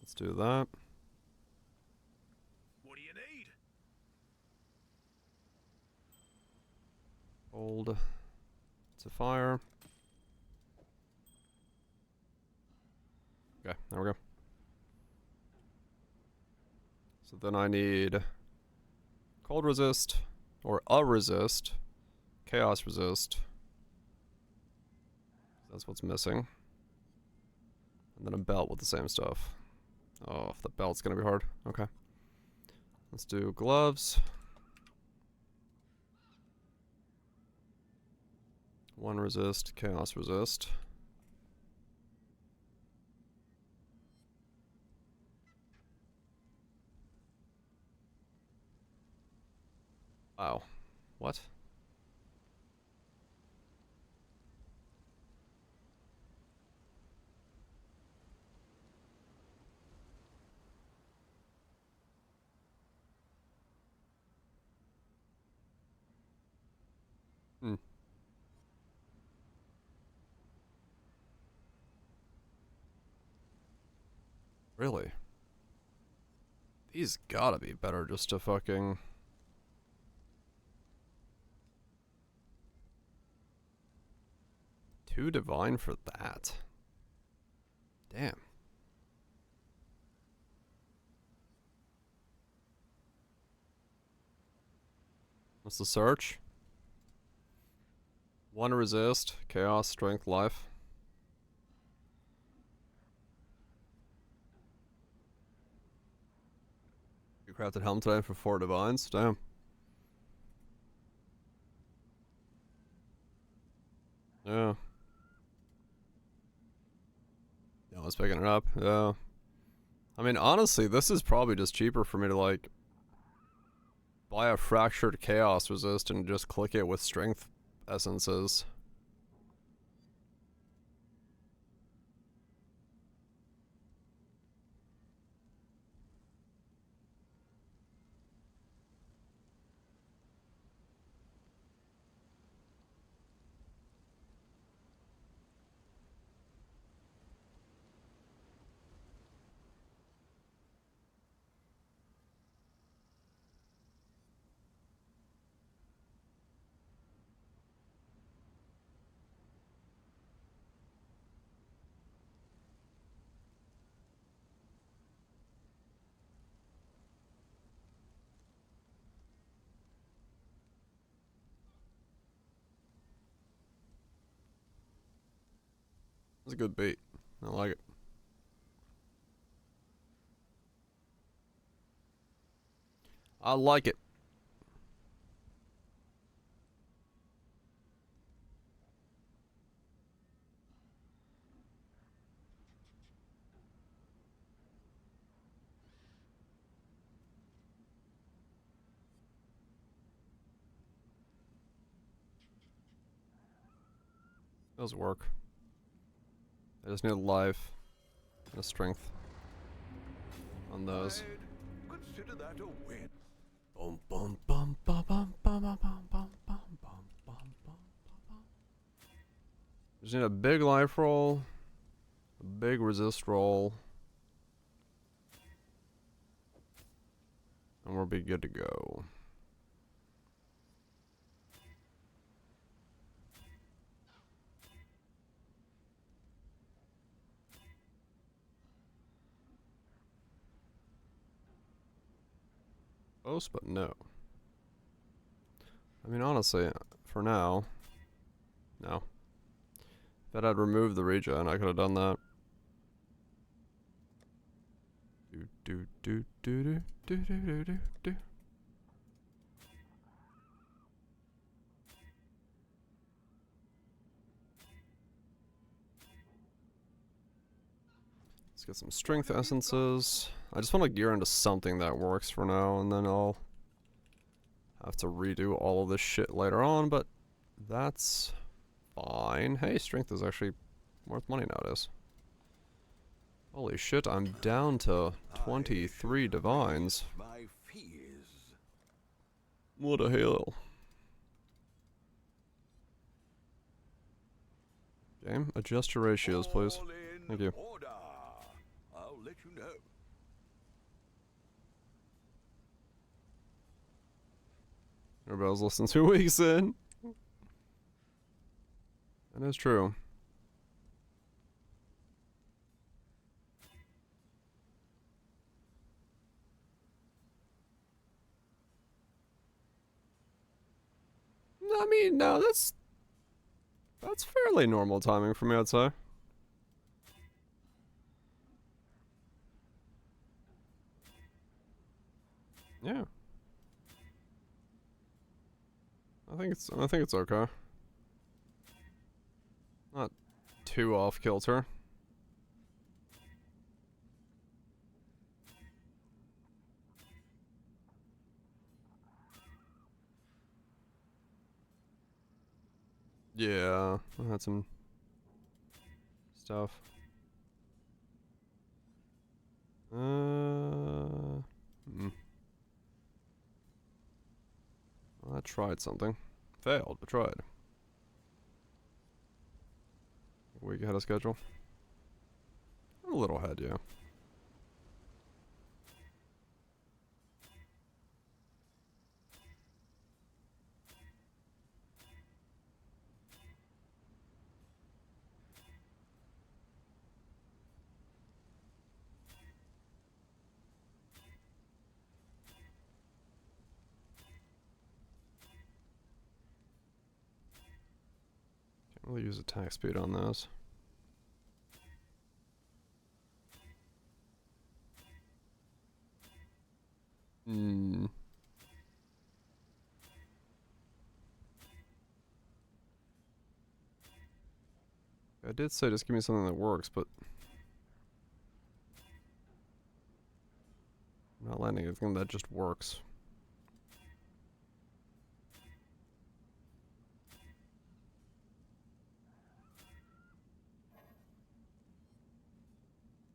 Let's do that. What do you need? Cold to fire. Okay, there we go. So then I need cold resist, or a resist, chaos resist. That's what's missing. And then a belt with the same stuff. Oh, the belt's gonna be hard. Okay. Let's do gloves. 1 resist, chaos resist. Wow. What? Hmm. Really? These gotta be better just to fucking... Too divine for that. Damn. What's the search? 1 resist, chaos, strength, life. You crafted helm today for 4 divines? Damn. Yeah. Yeah, I was picking it up. Yeah. I mean, honestly, this is probably just cheaper for me to, like, buy a fractured chaos resist and just click it with strength essences. That's a good beat. I like it. I like it. Does work. I just need a life and a strength on those. Consider that a win. Bum, bum, bum, bum, bum, bum, bum, bum, bum, bum, bum, bum, bum, bum. Just need a big life roll, a big resist roll, and we'll be good to go. Close, but no. I mean, honestly, for now, no. Bet I'd remove the regen. I could have done that. Do do do do do do do do do do. Let's get some strength essences. I just want to gear into something that works for now, and then I'll have to redo all of this shit later on, but that's fine. Hey, strength is actually worth money nowadays. Holy shit, I'm down to 23 divines. What a hell. Game, adjust your ratios, please. Thank you. I'll let you know. Everybody was listening 2 weeks in. That is true. I mean, no, that's fairly normal timing for me, I'd say. Yeah. I think it's okay. Not too off kilter. Yeah, I had some stuff. Well, I tried something. Failed, but tried. A week ahead of schedule. I'm a little ahead, yeah. Can't really use attack speed on those. I did say just give me something that works, but I'm not landing anything that just works.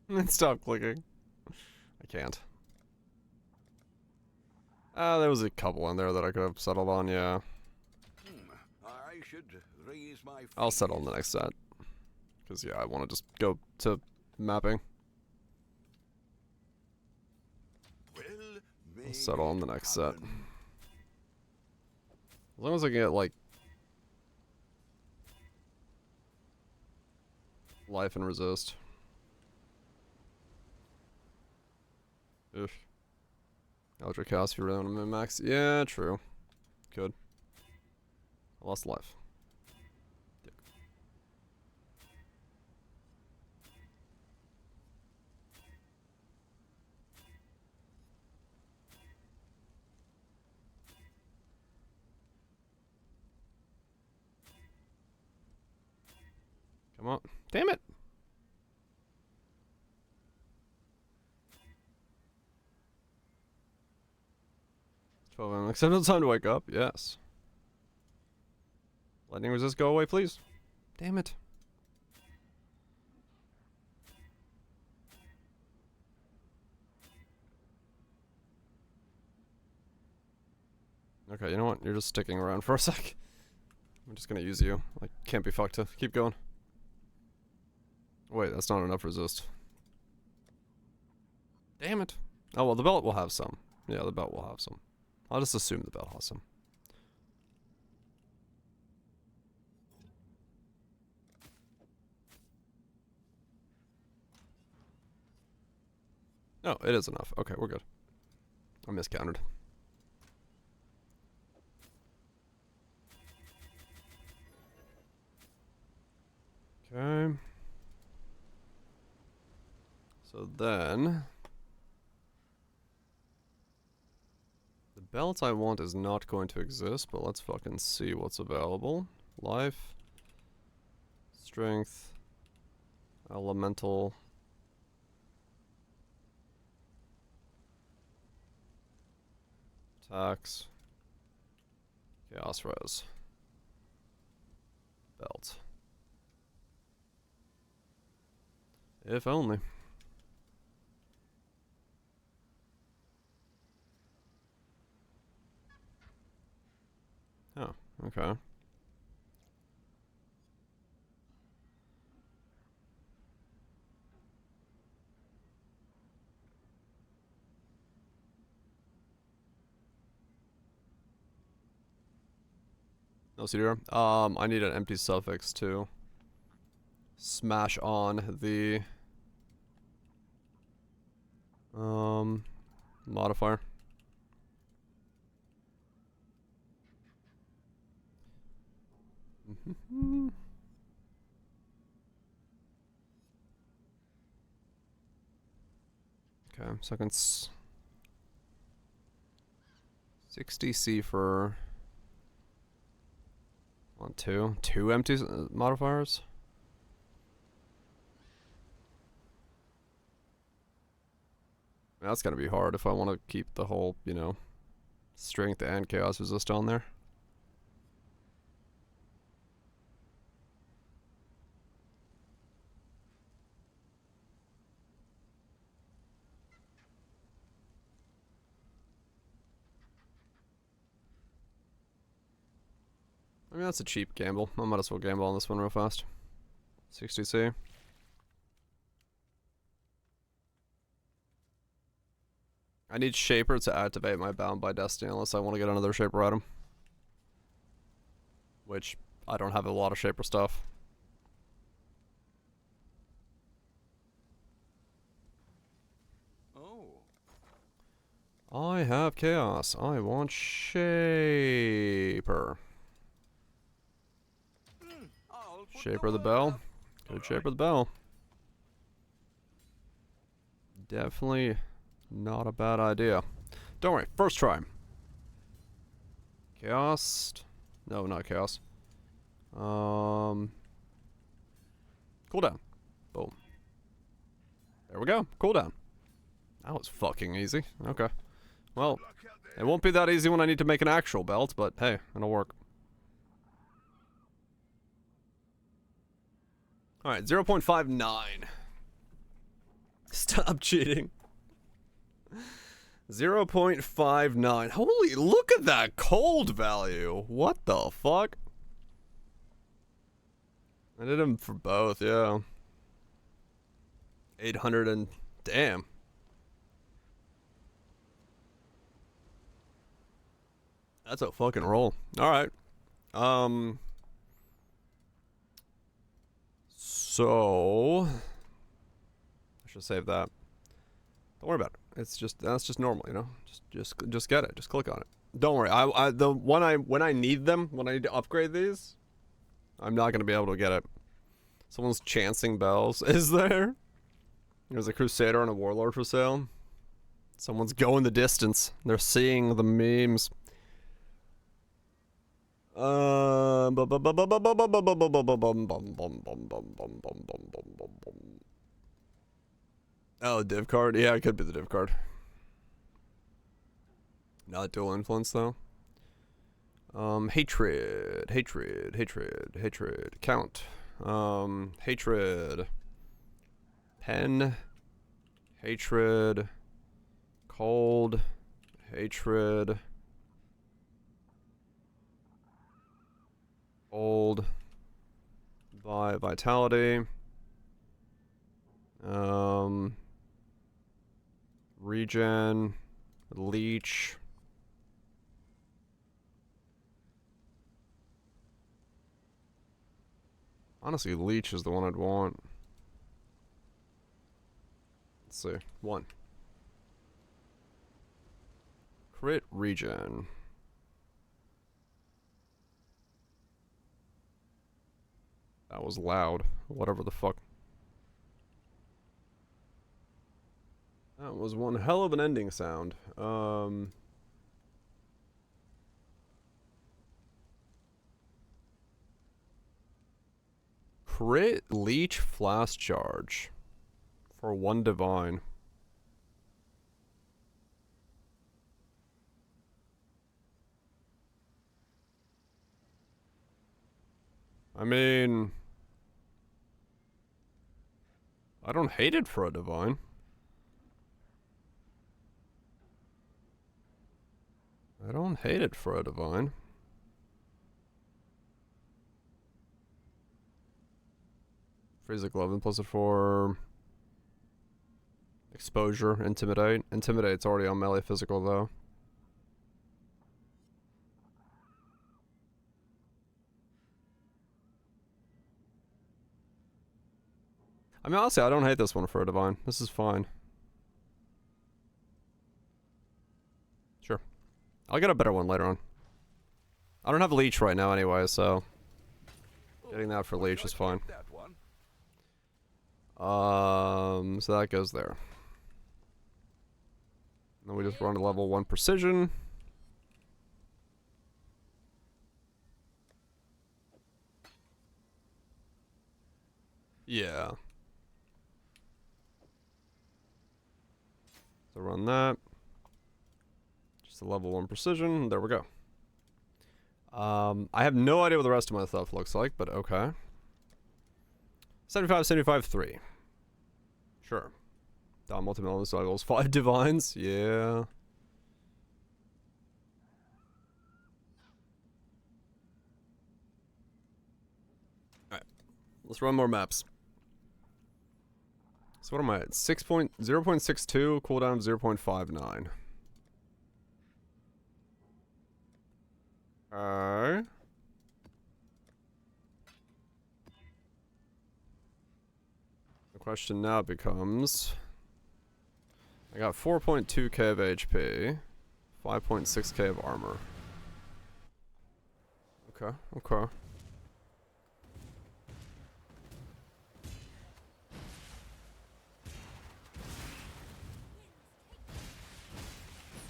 And stop clicking. I can't. There was a couple in there that I could have settled on, yeah. I should raise my I'll settle on the next set. Because, yeah, I want to just go to mapping. I'll settle on the next set. As long as I can get, like, life and resist. Ugh. Ultra chaos if you really want to min-max. Yeah, true. Could. I lost life. Dick. Come on. Damn it! 12 a.m. Acceptable time to wake up. Yes. Lightning resist, go away, please. Damn it. Okay, you know what? You're just sticking around for a sec. I'm just gonna use you. I can't be fucked to keep going. Wait, that's not enough resist. Damn it. Oh, well, the belt will have some. Yeah, the belt will have some. I'll just assume the belt has some. No, it is enough. Okay, we're good. I miscounted. Okay. So then... the belt I want is not going to exist, but let's fucking see what's available. Life. Strength. Elemental. Attacks. Chaos res. Belt. If only. Oh, okay. No CDR. I need an empty suffix to smash on the modifier. Okay, seconds. 60C for on two empty modifiers. That's gonna be hard if I want to keep the whole, you know, strength and chaos resist on there. I mean, that's a cheap gamble. I might as well gamble on this one real fast. 60C. I need Shaper to activate my Bound by Destiny unless I want to get another Shaper item. Which, I don't have a lot of Shaper stuff. Oh. I have Chaos. I want Shaper. Shaper the Bell. Good Shaper the Bell. Definitely not a bad idea. Don't worry, first try. Chaos. No, not Chaos. Cooldown. Boom. There we go. Cooldown. That was fucking easy. Okay. Well, it won't be that easy when I need to make an actual belt, but hey, it'll work. Alright, 0.59. Stop cheating. 0.59. Holy, look at that cold value. What the fuck? I did them for both, yeah. 800 and... damn. That's a fucking roll. Alright. So... I should save that. Don't worry about it. It's just, that's just normal, you know? Just get it. Just click on it. Don't worry. When I need them, when I need to upgrade these, I'm not gonna be able to get it. Someone's chancing bells. Is there? There's a Crusader and a Warlord for sale. Someone's going the distance. They're seeing the memes. Oh, div card? Yeah, it could be the div card. Not dual influence, though. Hatred. Count. Hatred. Pen. Hatred. Cold. Hatred. Gold. Buy Vitality. Regen. Leech. Honestly, Leech is the one I'd want. Let's see. 1. Crit regen. That was loud. Whatever the fuck. That was one hell of an ending sound. Crit Leech Flask Charge. For 1 divine. I mean, I don't hate it for a divine. I don't hate it for a divine. Freezer Glove and plus it for exposure, intimidate. Intimidate's already on melee physical though. I mean, honestly, I don't hate this one for a divine. This is fine. Sure. I'll get a better one later on. I don't have Leech right now anyway, so getting that for Leech is fine. So that goes there. Then we just run to level 1 precision. Yeah. So run that. Just a level 1 precision. There we go. I have no idea what the rest of my stuff looks like, but okay. 75, 75, 3. Sure. Down multi-million cycles. 5 divines. Yeah. Alright. Let's run more maps. So what am I at? 0.62, cooldown of 0.59. Alright. The question now becomes... I got 4.2k of HP, 5.6k of armor. Okay, okay.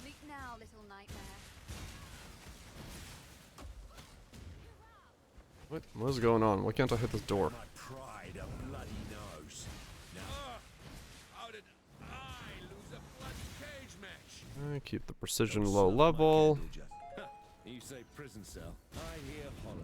Sleep now, little nightmare. What is going on? Why can't I hit this door? My pride a bloody nose. How did I lose a bloody cage match? I keep the precision low level. You say prison cell. I hear holiday.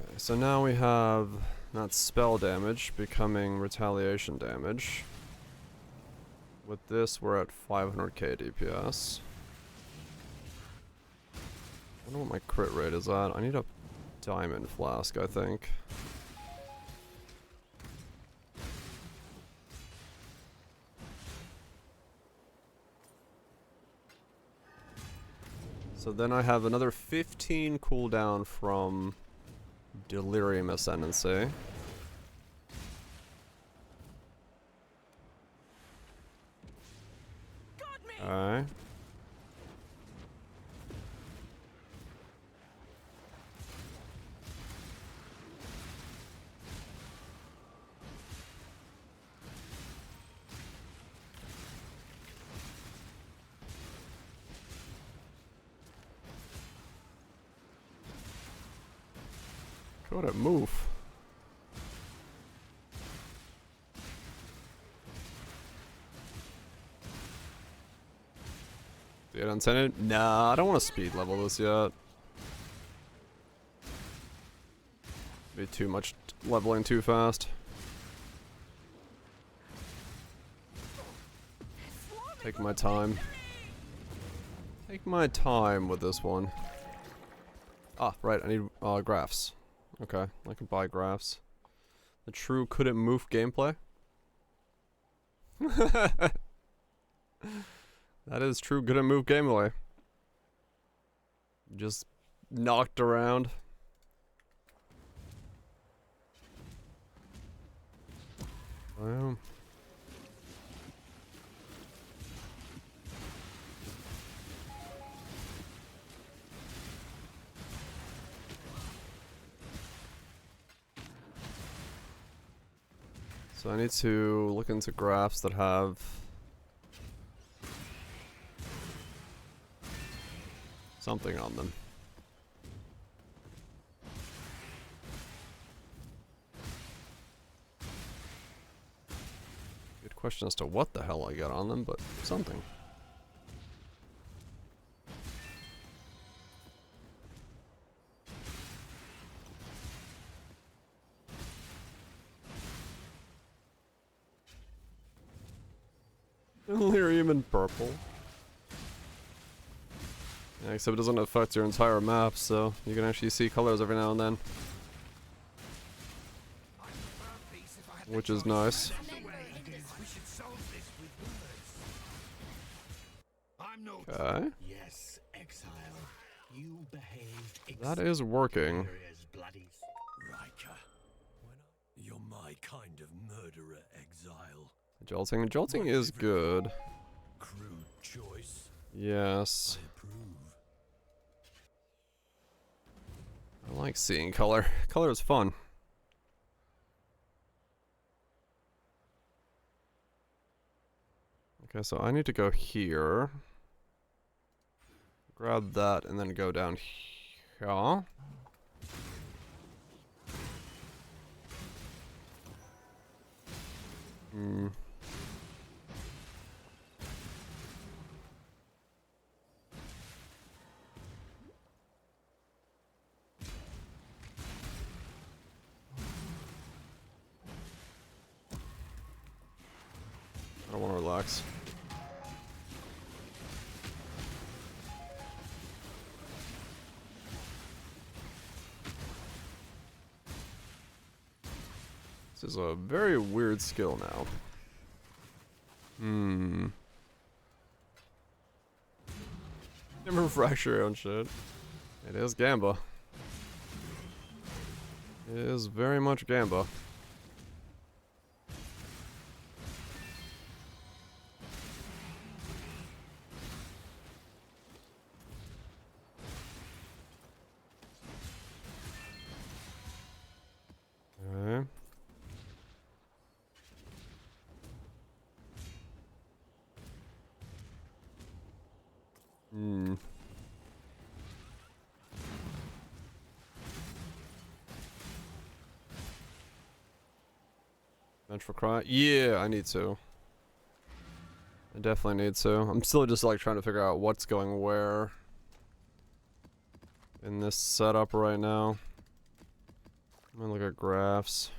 Okay, so now we have not spell damage becoming retaliation damage. With this, we're at 500k DPS. I don't know what my crit rate is at. I need a diamond flask, I think. So then I have another 15 cooldown from Delirium Ascendancy. Alright. Go to move. Get untented? Nah, I don't want to speed level this yet. Be too much leveling too fast. Take my time. Take my time with this one. Ah, right, I need graphs. Okay, I can buy graphs. The true couldn't move gameplay. That is true couldn't move gameplay. Just knocked around. Well. So I need to look into graphs that have something on them. Good question as to what the hell I got on them, but something. Lyrium in purple. Yeah, except it doesn't affect your entire map, so you can actually see colors every now and then. Which is nice. Okay. Yes, exile. You behaved That is working. Riker. You're my kind of murderer, exile. Jolting. Jolting is good. Crude choice. Yes. I approve. I like seeing color. Color is fun. Okay, so I need to go here. Grab that and then go down here. Hmm. I don't want to relax. This is a very weird skill now. Hmm. Never fracture your own shit. It is Gamba. It is very much Gamba. Okay. Hmm. Bench for cry? Yeah, I need to. I definitely need to. I'm still just like trying to figure out what's going where in this setup right now. I'm gonna look at graphs.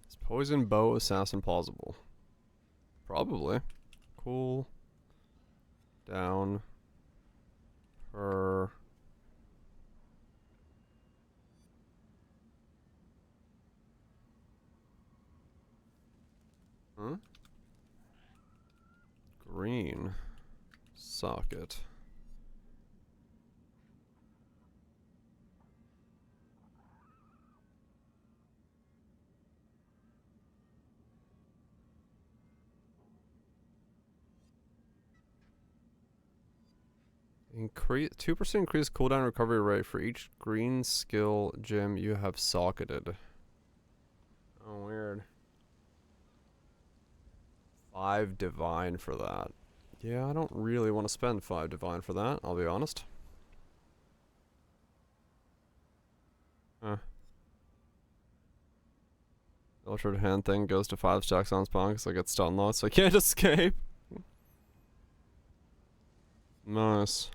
Is poison bow assassin plausible? Probably. Cool. Down. Per. Huh? Green. Socket. Increase 2% increased cooldown recovery rate for each green skill gem you have socketed. Oh, weird. 5 divine for that. Yeah, I don't really want to spend 5 divine for that, I'll be honest. Altered hand thing goes to 5 stacks on spawn because I get stun lost, so I can't escape. Nice.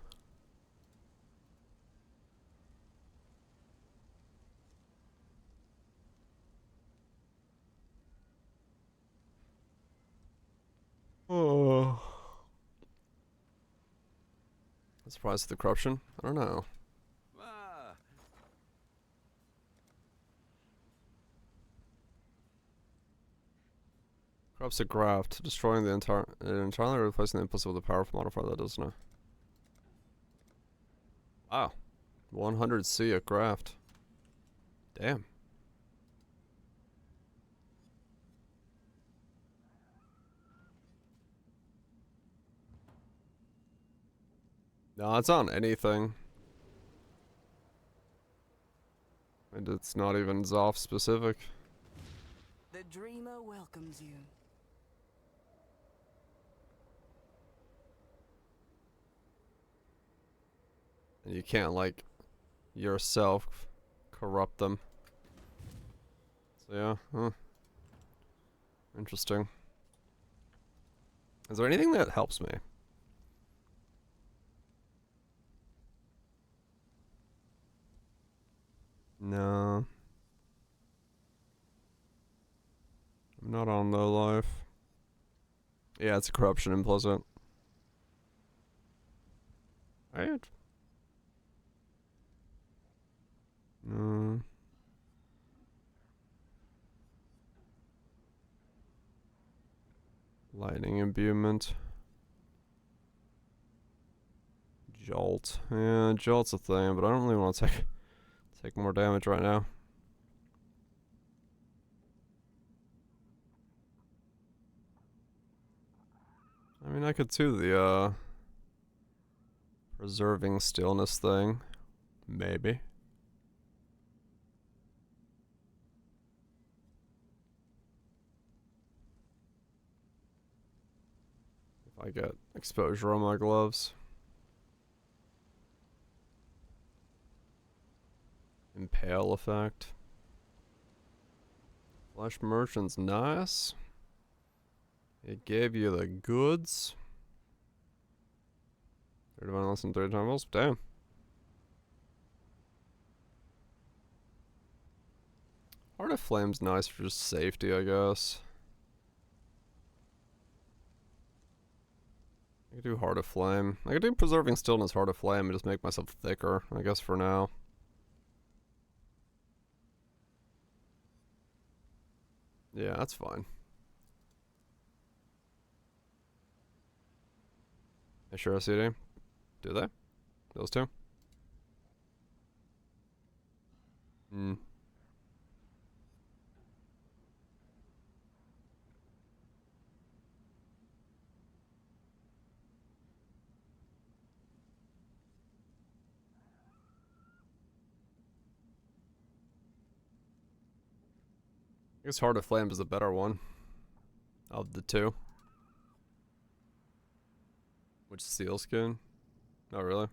Oh. I'm surprised at the corruption. I don't know. Corrupts a graft, destroying the entirely replacing the implicit with a powerful modifier that doesn't know. Wow. 100C a graft. Damn. No, it's on anything. And it's not even Zoff specific. The dreamer welcomes you. And you can't, like, yourself corrupt them. So yeah, huh. Interesting. Is there anything that helps me? No. I'm not on low life. Yeah, it's a corruption implicit. Right? No. Lightning imbuement. Jolt. Yeah, jolt's a thing, but I don't really want to take more damage right now. I mean, I could do the preserving stillness thing. Maybe. If I get exposure on my gloves. Impale effect. Flesh merchant's nice. It gave you the goods. 31 less than 30 times. Damn. Heart of Flame's nice for just safety, I guess. I could do Heart of Flame. I could do Preserving Stillness, Heart of Flame, and just make myself thicker, I guess, for now. Yeah, that's fine. They sure CD? Do they? Those two? Hmm. I guess Heart of Flame is the better one of the two. Which sealskin? Oh, really?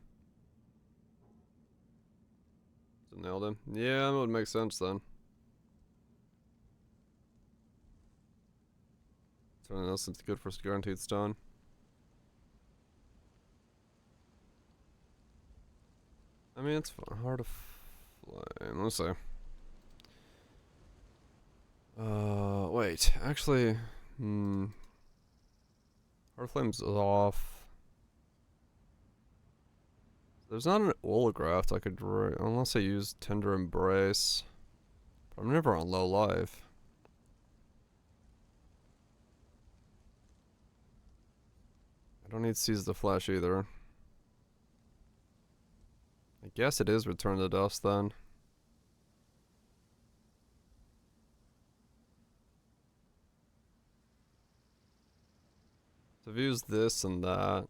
So nailed him. Yeah, that would make sense then. Something else that's good for guaranteed stun. I mean, it's fun. Heart of Flame. Let's see. Wait. Actually, Heart of Flame's off. There's not an Olagraft I could unless I use Tender Embrace. But I'm never on low life. I don't need Seize the Flesh either. I guess it is Return to Dust then. So I've used this and that.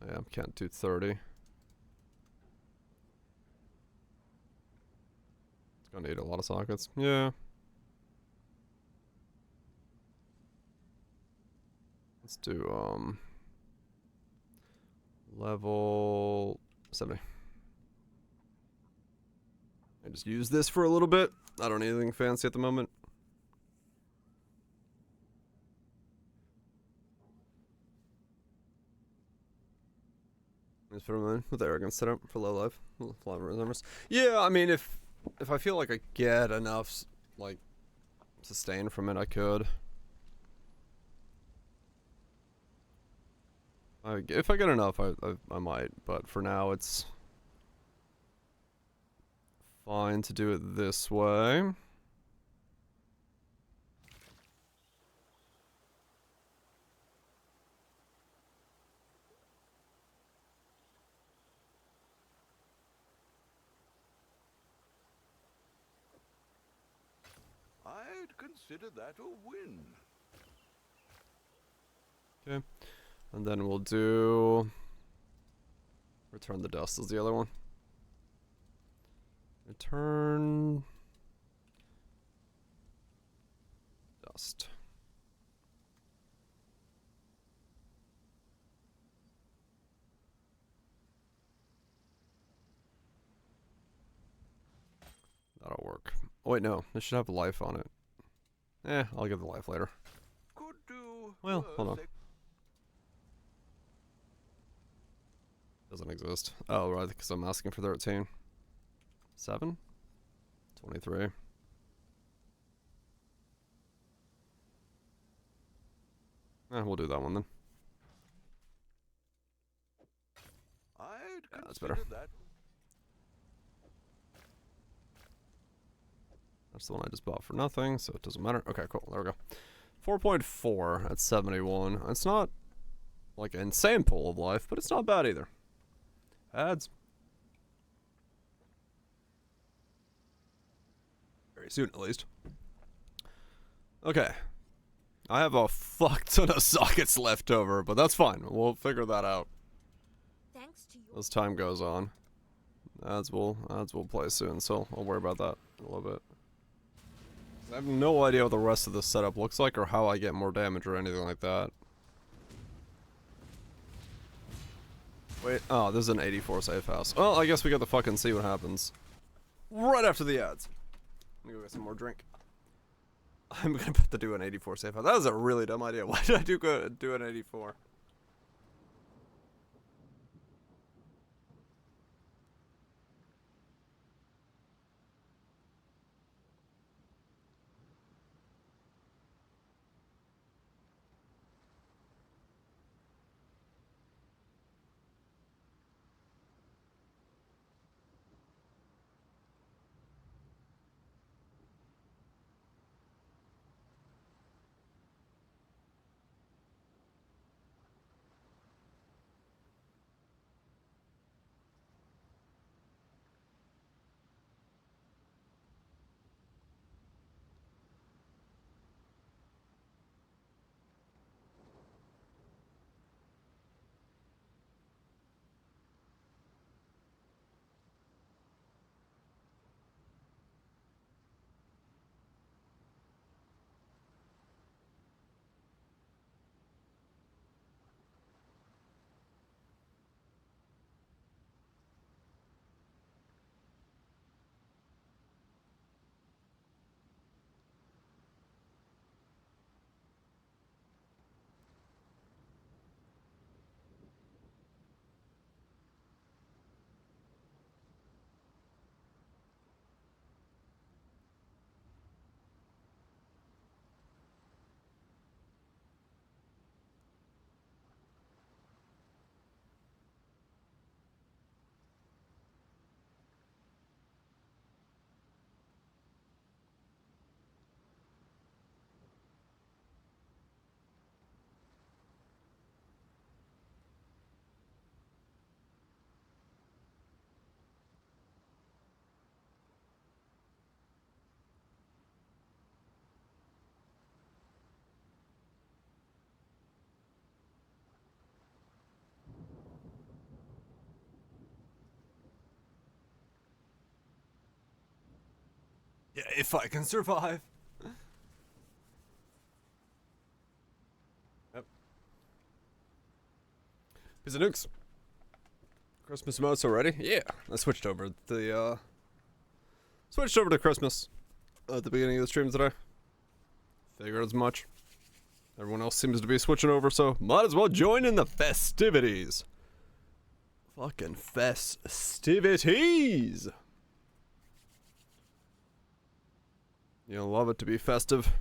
Yeah, I can't do 30. It's gonna need a lot of sockets. Yeah. Let's do level 70. Just use this for a little bit. I don't need anything fancy at the moment. Just put them in with arrogance set up for low life. Yeah, I mean, if I feel like I get enough, like, sustain from it, I could. If I get enough, I might. But for now, it's fine to do it this way. I'd consider that a win. Okay. And then we'll do... Return the dust is the other one. Return... Dust. That'll work. Oh wait, no. This should have life on it. I'll give the life later. Could do. Well, hold on. Doesn't exist. Oh, right, because I'm asking for 13. 7? 23. We'll do that one then. That's better. That's the one I just bought for nothing, so it doesn't matter. Okay, cool. There we go. 4.4 at 71. It's not like an insane pull of life, but it's not bad either. Ads. Very soon, at least. Okay. I have a fuck ton of sockets left over, but that's fine. We'll figure that out as time goes on. Ads will play soon, so I'll worry about that a little bit. I have no idea what the rest of this setup looks like or how I get more damage or anything like that. Wait, oh, this is an 84 safe house. Well, I guess we got to fucking see what happens. Right after the ads. Let me go get some more drink. I'm gonna put to do an 84 safe house. That was a really dumb idea. Why did I do an 84? Yeah, if I can survive. Yep. Is it nukes? Christmas modes already? Yeah. I switched over the Switched over to Christmas at the beginning of the stream today. Figured as much. Everyone else seems to be switching over, so might as well join in the festivities. Fucking festivities! You'll love it to be festive.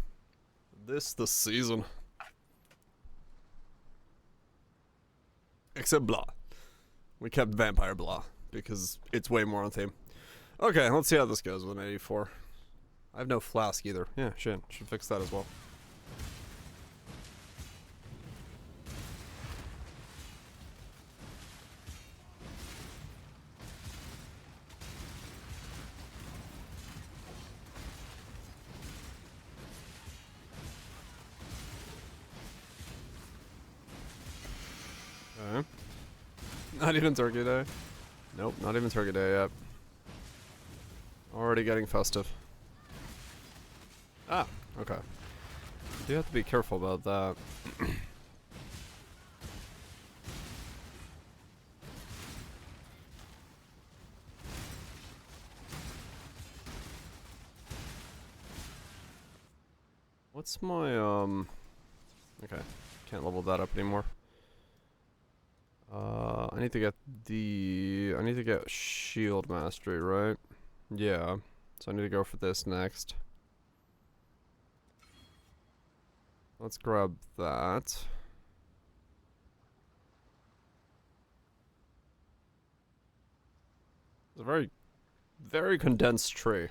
The season. Except blah. We kept vampire blah, because it's way more on theme. Okay, let's see how this goes with an 84. I have no flask either. Yeah, should fix that as well. Okay. Not even Turkey Day. Nope, not even Turkey Day yet. Already getting festive. Ah, okay. You have to be careful about that. What's my, okay. Can't level that up anymore. I need to get shield mastery, right? Yeah. So I need to go for this next. Let's grab that. It's a very, very condensed tree.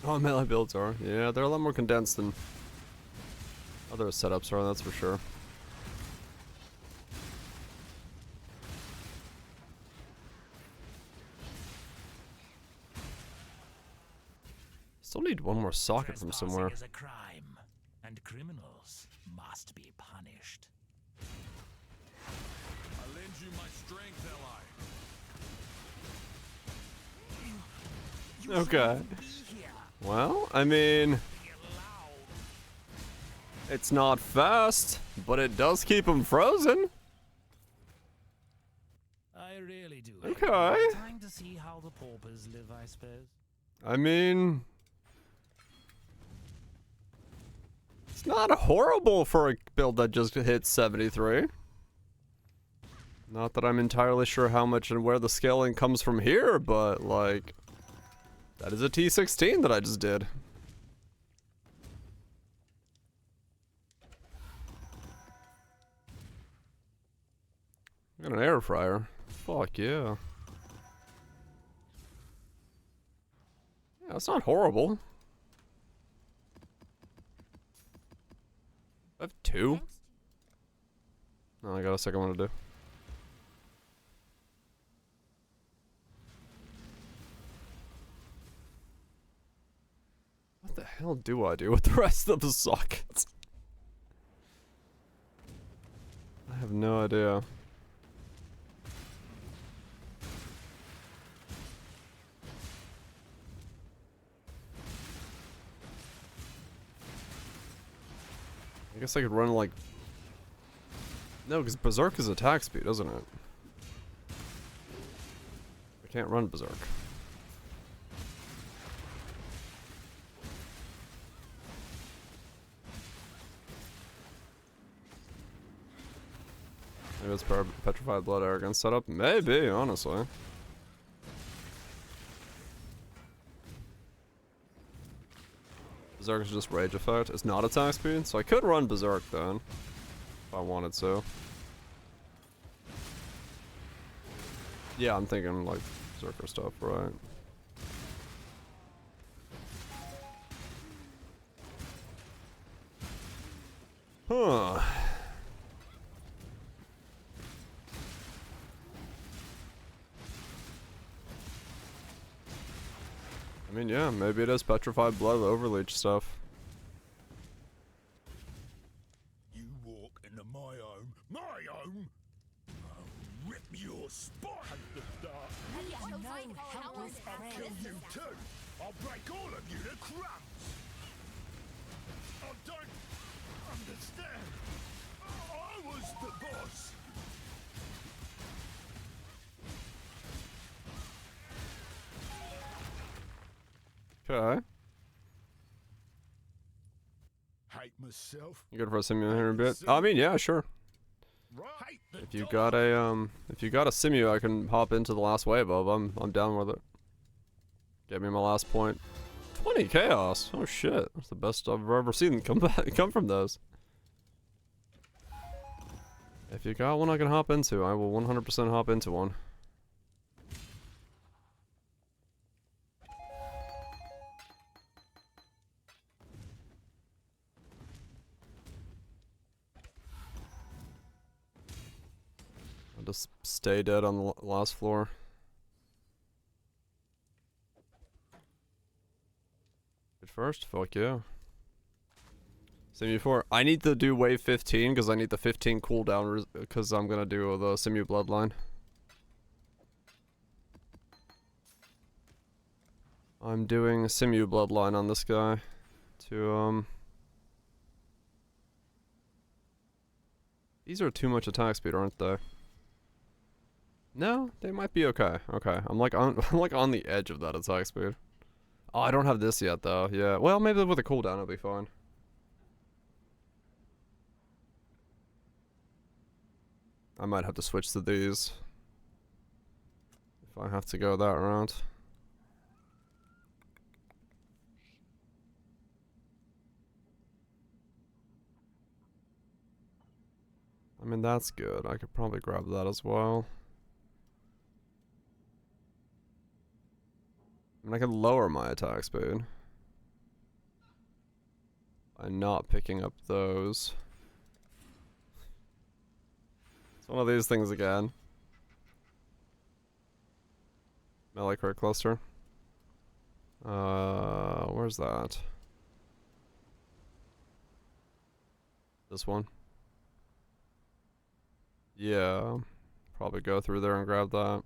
Oh, melee builds are. Yeah, they're a lot more condensed than other setups are, that's for sure. Still need one more socket from somewhere. Is a crime, and criminals must be punished. I'll lend you my strength, ally. Okay. Well, I mean, it's not fast, but it does keep him frozen. I really do. Okay. Time to see how the paupers live, I suppose. I mean, it's not horrible for a build that just hit 73. Not that I'm entirely sure how much and where the scaling comes from here, but like, that is a T16 that I just did. I got an air fryer. Fuck yeah. Yeah, it's not horrible. I have two. No, I got a second one to do. What the hell do I do with the rest of the sockets? I have no idea. I guess I could run like... No, because Berserk is attack speed, isn't it? I can't run Berserk. Maybe it's Petrified Blood Arrogance setup? Maybe, honestly. Berserk is just rage effect. It's not attack speed, so I could run Berserk then. If I wanted to. Yeah, I'm thinking like Berserker stuff, right? Huh. I mean, yeah, maybe it is petrified blood overleach stuff. You walk into my home. My home? I'll rip your spine at the dark. I'll kill you too. I'll break all of you to crumbs. I don't understand. I was the boss. Okay. Hate myself. You good for a simu here a bit? I mean, yeah, sure. If you got a simu, I can hop into the last wave of. I'm down with it. Get me my last point. 20 chaos. Oh shit, that's the best I've ever seen come from those. If you got one I can hop into, I will 100% hop into one. I'll just stay dead on the last floor. Good first? Fuck yeah. Simu 4. I need to do wave 15 because I need the 15 cooldown because I'm gonna do the Simu bloodline. I'm doing a Simu bloodline on this guy to These are too much attack speed, aren't they? No, they might be okay. Okay, I'm like on the edge of that attack speed. Oh, I don't have this yet though. Yeah, well maybe with a cooldown it'll be fine. I might have to switch to these if I have to go that route. I mean, that's good. I could probably grab that as well. I mean, I could lower my attack speed by not picking up those. It's one of these things again. Melee crit cluster. Where's that? This one. Yeah, probably go through there and grab that.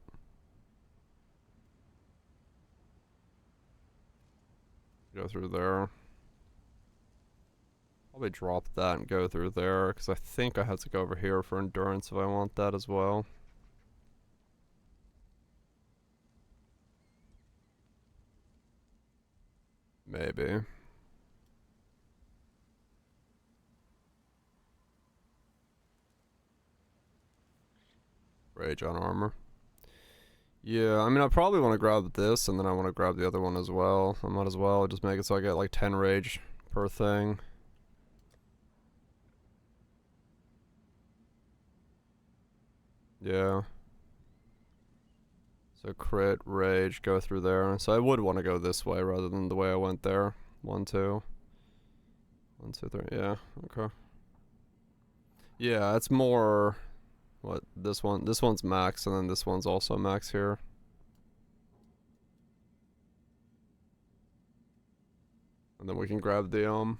Go through there. Probably drop that and go through there, because I think I have to go over here for endurance if I want that as well. Maybe. Rage on armor. Yeah, I mean, I probably want to grab this, and then I want to grab the other one as well. I might as well just make it so I get like 10 rage per thing. Yeah. So crit, rage, go through there. So I would want to go this way rather than the way I went there. 1, 2. 1, 2, 3. Yeah, okay. Yeah, it's more... What, this one? This one's max, and then this one's also max here. And then we can grab the,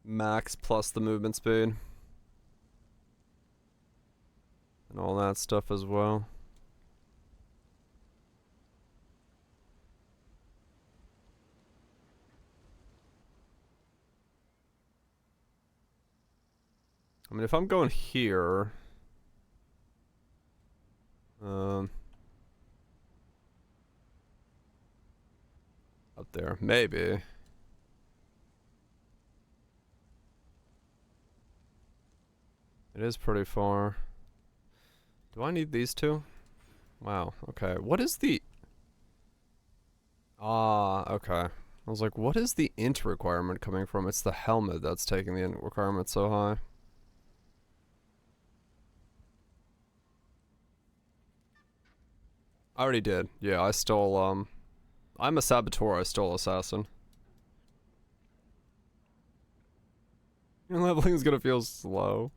max plus the movement speed. And all that stuff as well. I mean, if I'm going here, up there, maybe. It is pretty far. Do I need these two? Wow, okay. What is the... Ah, okay. I was like, what is the int requirement coming from? It's the helmet that's taking the int requirement so high. I already did. Yeah, I stole, I'm a saboteur, I stole assassin. Your leveling is gonna feel slow.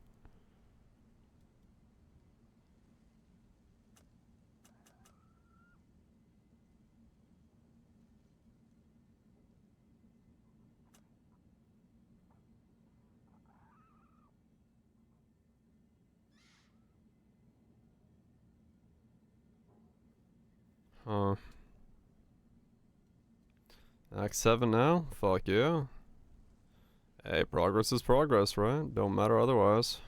Huh. Act 7 now? Fuck yeah. Hey, progress is progress, right? Don't matter otherwise.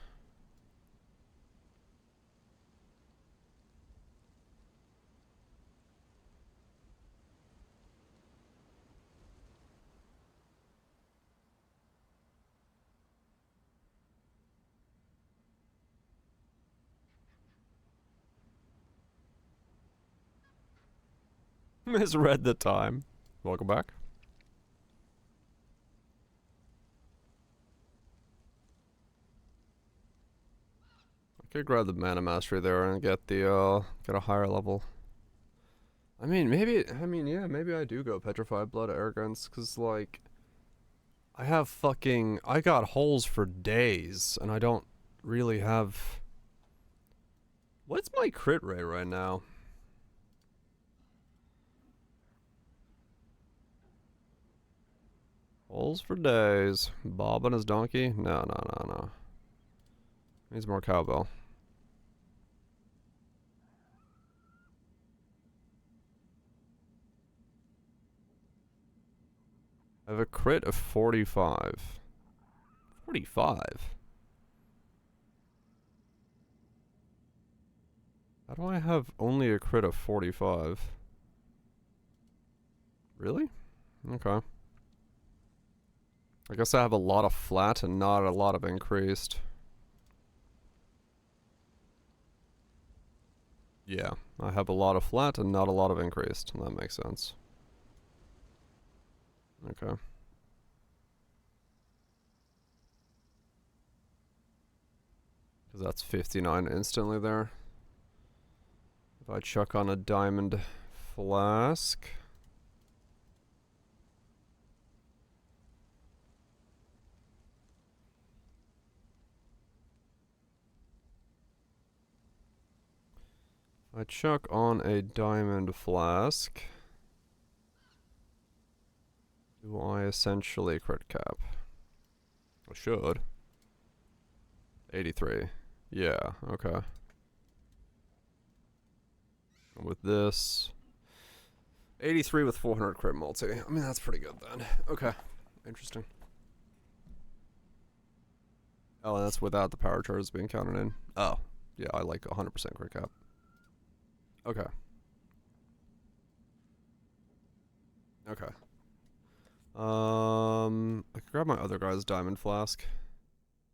Misread the time. Welcome back. I could grab the mana mastery there and get the get a higher level. I mean, maybe yeah, maybe I do go petrified blood arrogance, cause like I got holes for days and I don't really have. What's my crit rate right now? Holes for days. Bob and his donkey? No. Needs more cowbell. I have a crit of 45. 45? How do I have only a crit of 45? Really? Okay. I guess I have a lot of flat and not a lot of increased. Yeah, I have a lot of flat and not a lot of increased. That makes sense. Okay. Because that's 59 instantly there. If I chuck on a diamond flask. I chuck on a diamond flask. Do I essentially crit cap? I should. 83. Yeah, okay. And with this, 83 with 400 crit multi. I mean, that's pretty good then. Okay, interesting. Oh, and that's without the power charges being counted in. Oh, yeah, I like 100% crit cap. Okay. Okay. I could grab my other guy's diamond flask.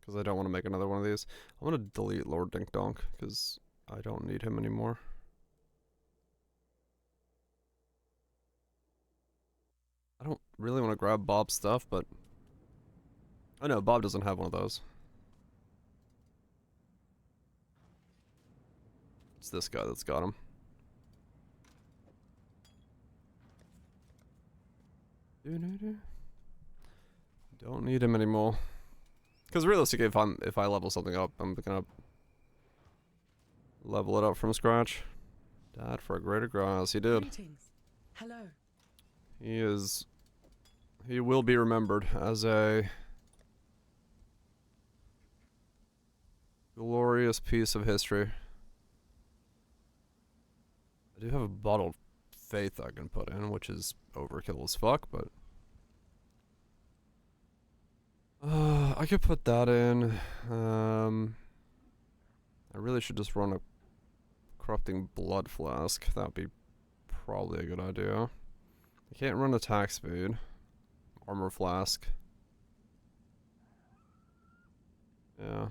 Because I don't want to make another one of these. I'm going to delete Lord Dink Donk. Because I don't need him anymore. I don't really want to grab Bob's stuff, but... I know, Bob doesn't have one of those. It's this guy that's got him. Don't need him anymore. Because realistically, if I level something up, I'm gonna level it up from scratch. Died for a greater grass. He did. Greetings. Hello. He will be remembered as a glorious piece of history. I do have a bottle of faith I can put in, which is overkill as fuck, but I could put that in. I really should just run a corrupting blood flask. That would be probably a good idea. I can't run attack speed. Armor flask. Yeah.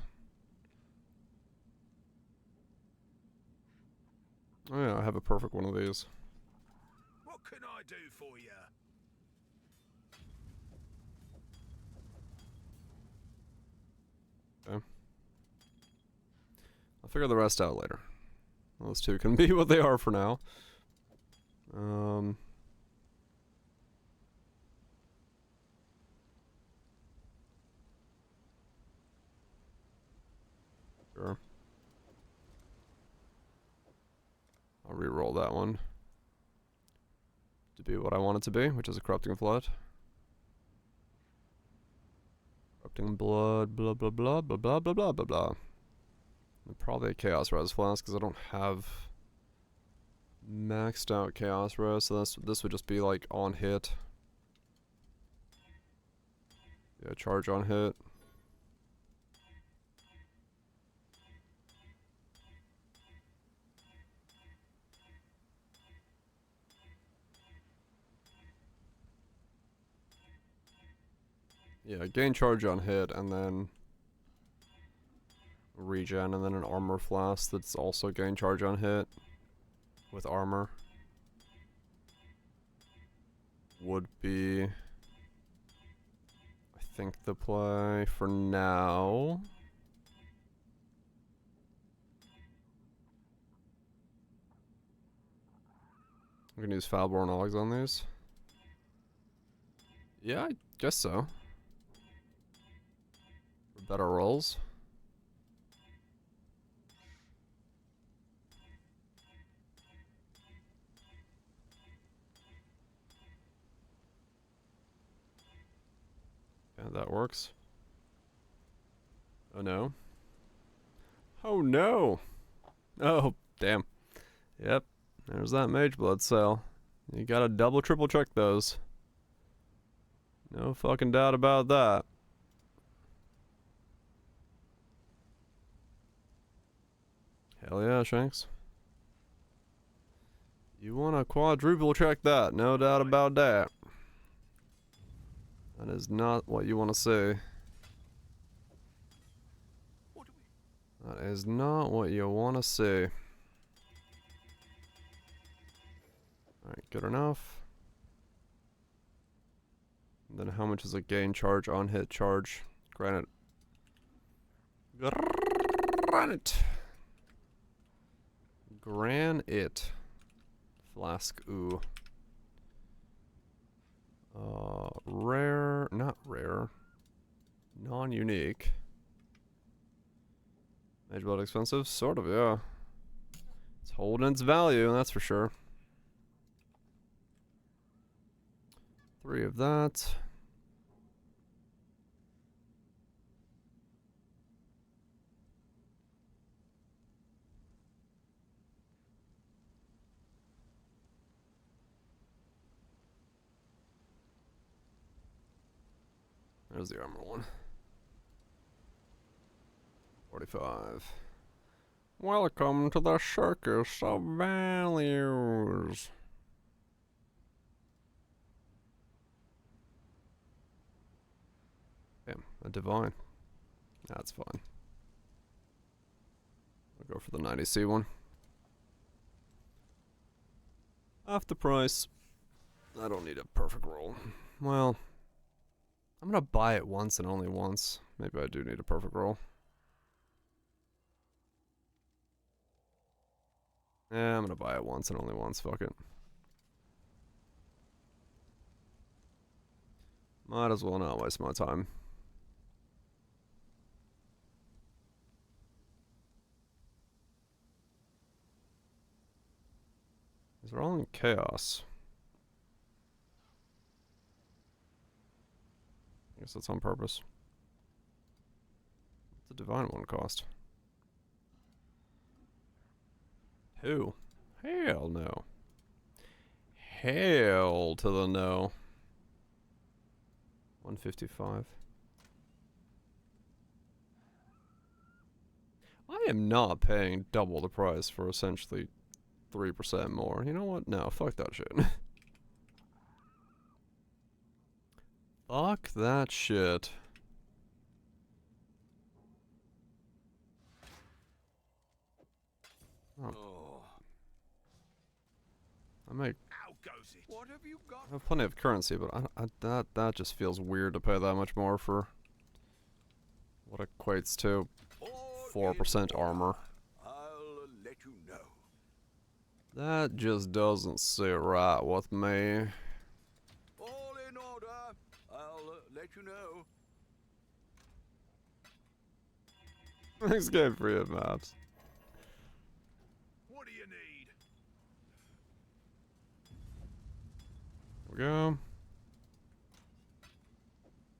Oh yeah, I have a perfect one of these. What can I do for you? Okay. I'll figure the rest out later. Those two can be what they are for now. Sure. I'll re-roll that one to be what I want it to be, which is a corrupting flood. Corrupting blood, blah blah blah blah blah blah blah blah blah. And probably a chaos res flask because I don't have maxed out chaos rose, so this would just be like on hit. Yeah, charge on hit. Yeah, gain charge on hit, and then regen, and then an armor flask that's also gain charge on hit with armor. Would be, I think, the play for now. We can use Foulborn Ogs on these. Yeah, I guess so. For better rolls. Yeah, that works. Oh no. Oh no! Oh, damn. Yep, there's that Mage Blood cell. You gotta double, triple check those. No fucking doubt about that. Hell yeah, Shanks. You wanna quadruple check that, no doubt about that. That is not what you wanna see. That is not what you wanna see. Alright, good enough. And then how much is a gain charge on hit charge? Granite. Granite. Granite. Flask, ooh. Rare, not rare. Non-unique. Mage Blood expensive? Sort of, yeah. It's holding its value, that's for sure. 3 of that. There's the armor one. 45. Welcome to the circus of values. Damn, a divine. That's fine. I'll go for the 90C one. Half the price. I don't need a perfect roll. Well, I'm gonna buy it once and only once. Maybe I do need a perfect roll. Yeah, I'm gonna buy it once and only once. Fuck it. Might as well not waste my time. These are all in chaos. I guess that's on purpose. What's the divine one cost? 2. Hell no. Hell to the no. 155. I am not paying double the price for essentially 3% more. You know what? No, fuck that shit. Fuck that shit. Oh. I make. What have you got? I have plenty of currency, but that just feels weird to pay that much more for what equates to 4% armor. I'll let you know. That just doesn't sit right with me. All in order. I'll let you know. Thanks, game free of maps. What do you need? There we go.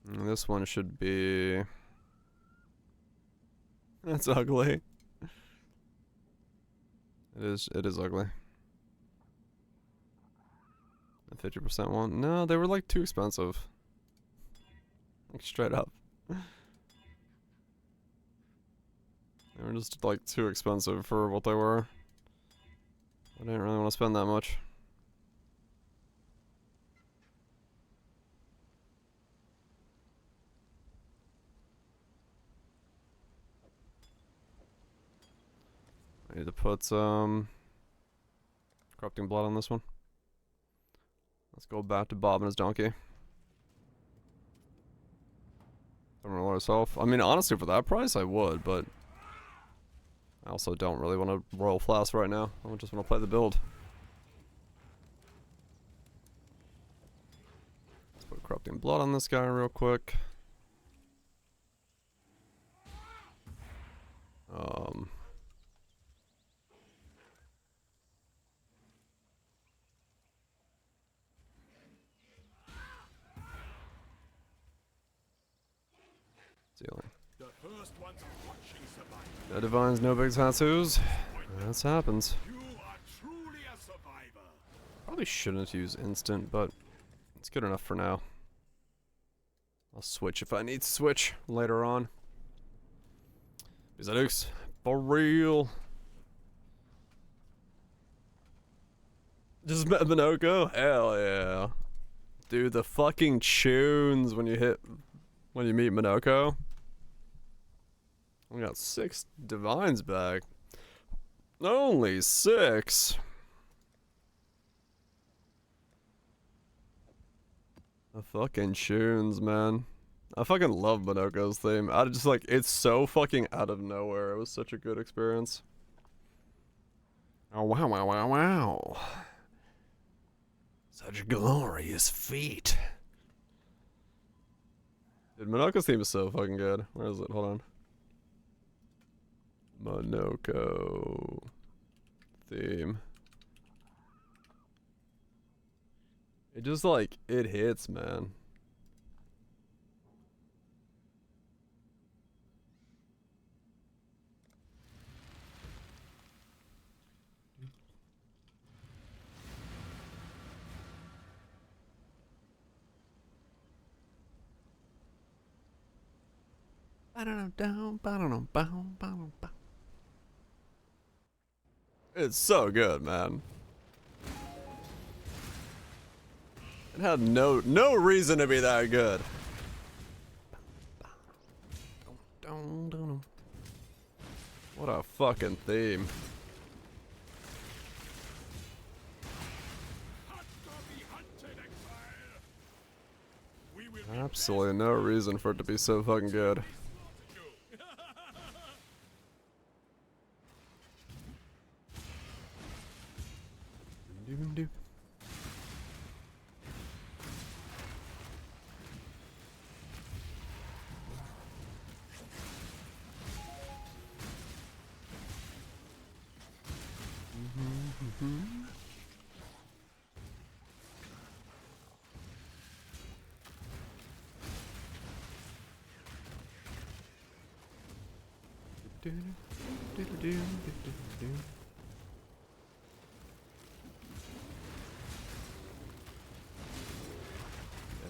And this one should be. That's ugly. It is ugly. The 50% one? No, they were like too expensive. Like straight up. They were just like too expensive for what they were. I didn't really want to spend that much. I need to put some corrupting blood on this one. Let's go back to Bob and his donkey. Don't roll ourselves. I mean, honestly, for that price, I would, but I also don't really want to royal flask right now. I just want to play the build. Let's put corrupting blood on this guy real quick. Ceiling. The first ones are watching survival. No divines, no big tattoos. That happens. You are truly a survivor. Probably shouldn't use instant, but it's good enough for now. I'll switch if I need to switch later on. Bizarux, for real. Just met Minoko? Hell yeah. Dude, the fucking tunes when you meet Minoko. We got 6 divines back. Only 6. The fucking tunes, man. I fucking love Minoko's theme. I just like, it's so fucking out of nowhere. It was such a good experience. Oh wow, wow, wow, wow. Such glorious feat. Dude, Minoko's theme is so fucking good. Where is it? Hold on. Minoko theme. It just like, it hits, man. It's so good, man. It had no reason to be that good. What a fucking theme. Absolutely no reason for it to be so fucking good.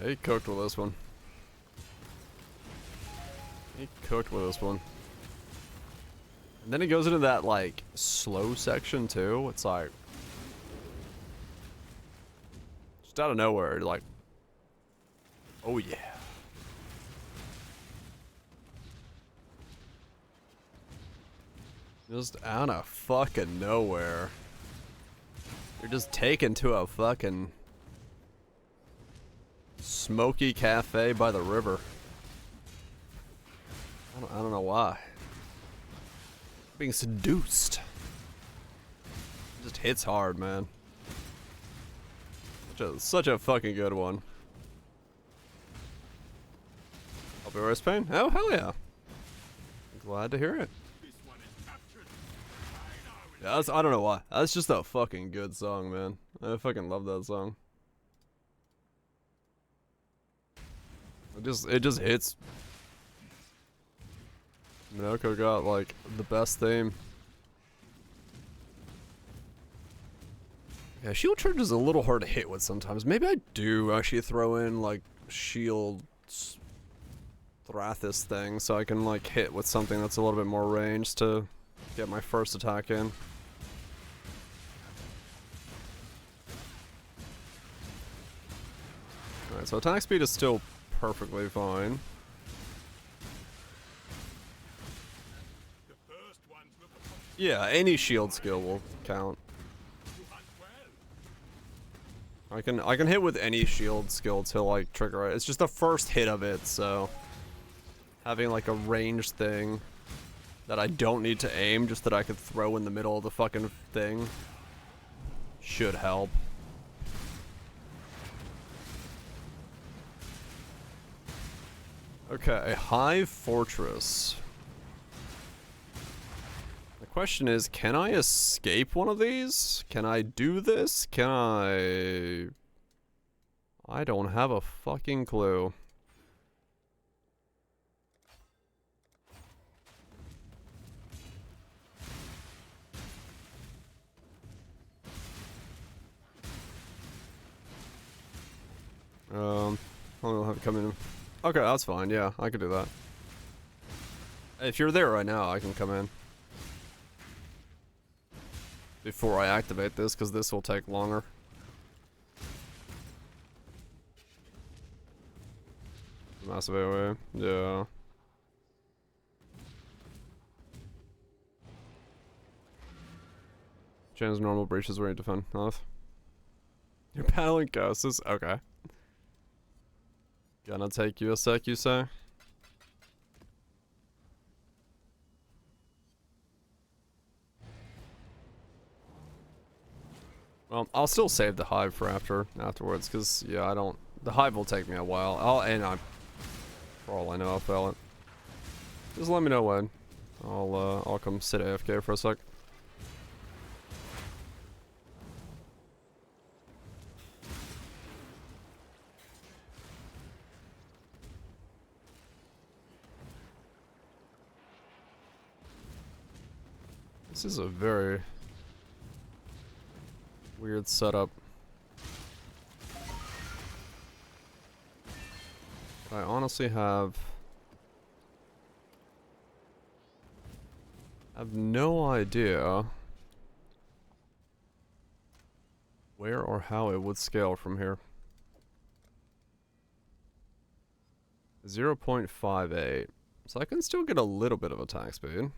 Yeah, he cooked with this one. He cooked with this one. And then he goes into that, like, slow section, too. It's like... just out of nowhere, like... oh, yeah. Just out of fucking nowhere. You're just taken to a fucking... smoky cafe by the river. I don't know why. Being seduced. It just hits hard, man. Such a fucking good one. I'll be wrist pain? Oh, hell yeah. Glad to hear it. Yeah, I don't know why. That's just a fucking good song, man. I fucking love that song. It just hits. Minoko got like the best theme. Yeah, shield charge is a little hard to hit with sometimes. Maybe I do actually throw in like shield Thrathis thing so I can like hit with something that's a little bit more range to get my first attack in. Alright, so attack speed is still perfectly fine. Yeah, any shield skill will count. I can hit with any shield skill to like trigger it. It's just the first hit of it, so having like a ranged thing that I don't need to aim, just that I could throw in the middle of the fucking thing, should help. Okay, Hive Fortress. The question is, can I escape one of these? Can I do this? Can I don't have a fucking clue. I'll have it come in. Okay, that's fine. Yeah, I could do that. If you're there right now, I can come in. Before I activate this, because this will take longer. Massive AoE. Yeah. Change normal breaches where you defend. Off. You're battling ghosts. Okay. Gonna take you a sec, you say? Well, I'll still save the hive for afterwards, because yeah, I don't. The hive will take me a while. For all I know, I'll fail it. Just let me know when. I'll come sit AFK for a sec. This is a very weird setup. I honestly have no idea where or how it would scale from here. 0.58. So I can still get a little bit of attack speed.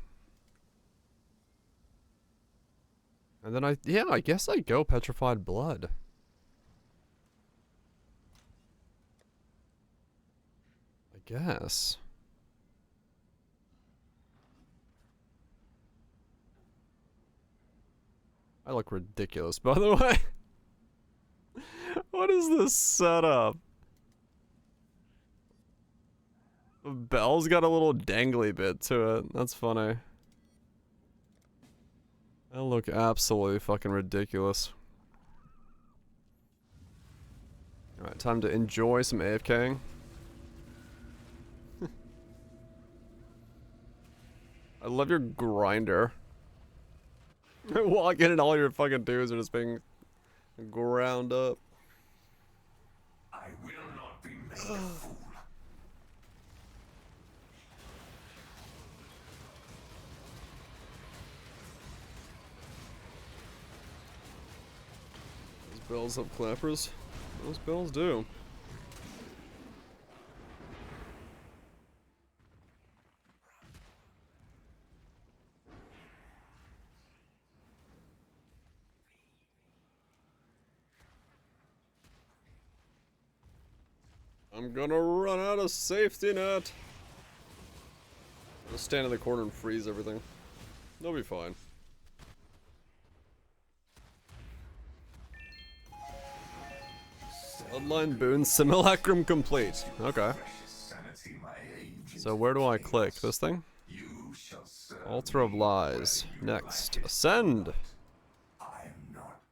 And then I guess I go Petrified Blood. I guess. I look ridiculous, by the way. What is this setup? The bell's got a little dangly bit to it. That's funny. I look absolutely fucking ridiculous. Alright, time to enjoy some AFKing. I love your grinder. Walk in and all your fucking dudes are just being ground up. I will not be made a fool. Bells have clappers. Those bells do. I'm gonna run out of safety net. Just stand in the corner and freeze everything. They'll be fine. Bloodline boon simulacrum complete. Okay. So where do I click? This thing? Altar of Lies. Next. Ascend!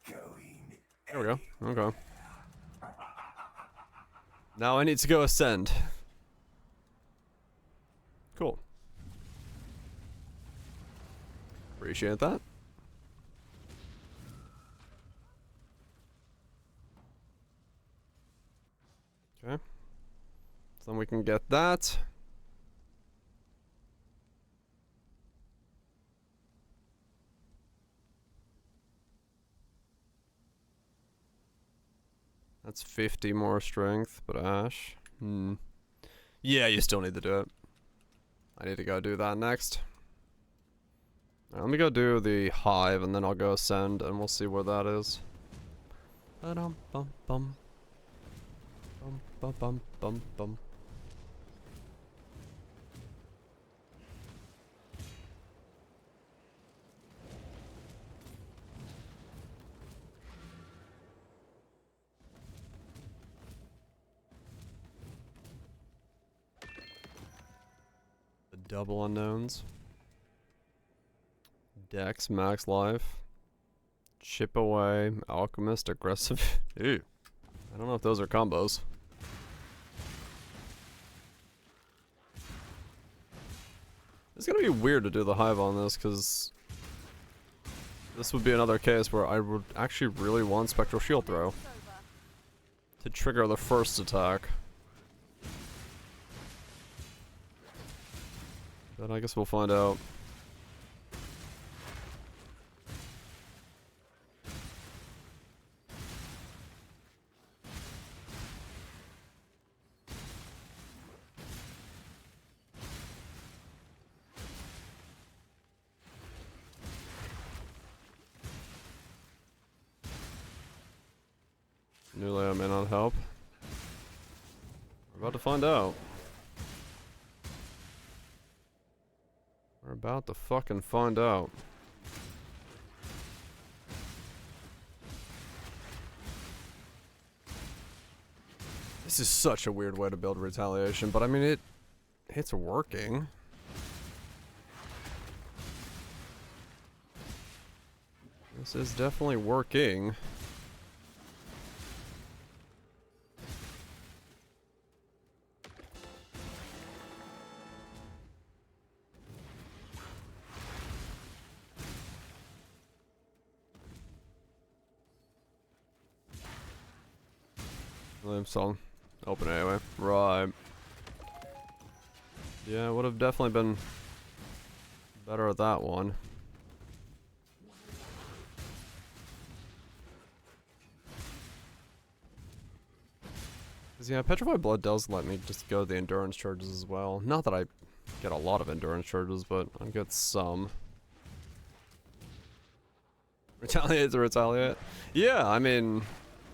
There we go. Okay. Now I need to go ascend. Cool. Appreciate that. Okay. So then we can get that. That's 50 more strength, but Ash. Yeah, you still need to do it. I need to go do that next. Alright, let me go do the hive and then I'll go ascend and we'll see where that is. Ba-dum bum bum. Bum bum bum bum bum. The double unknowns. Dex, max life. Chip away, alchemist, aggressive. Ew. I don't know if those are combos. It's gonna be weird to do the hive on this, because this would be another case where I would actually really want Spectral Shield Throw to trigger the first attack. But I guess we'll find out. New layout may not help. We're about to find out. We're about to fucking find out. This is such a weird way to build retaliation, but I mean it's working. This is definitely working. Song. Open anyway. Right. Yeah, would have definitely been better at that one. Cause yeah, Petrified Blood does let me just go the endurance charges as well. Not that I get a lot of endurance charges, but I get some. Retaliate to retaliate. Yeah, I mean,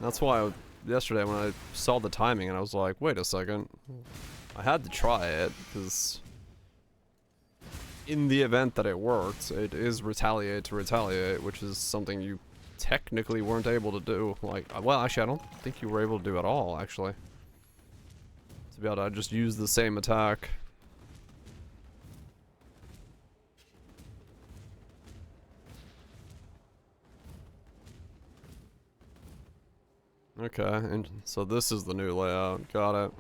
that's why yesterday when I saw the timing and I was like, wait a second. I had to try it, because in the event that it worked, it is retaliate to retaliate, which is something you technically weren't able to do. Like, well, actually, I don't think you were able to do at all, actually. To be able to just use the same attack. Okay, and so this is the new layout. Got it.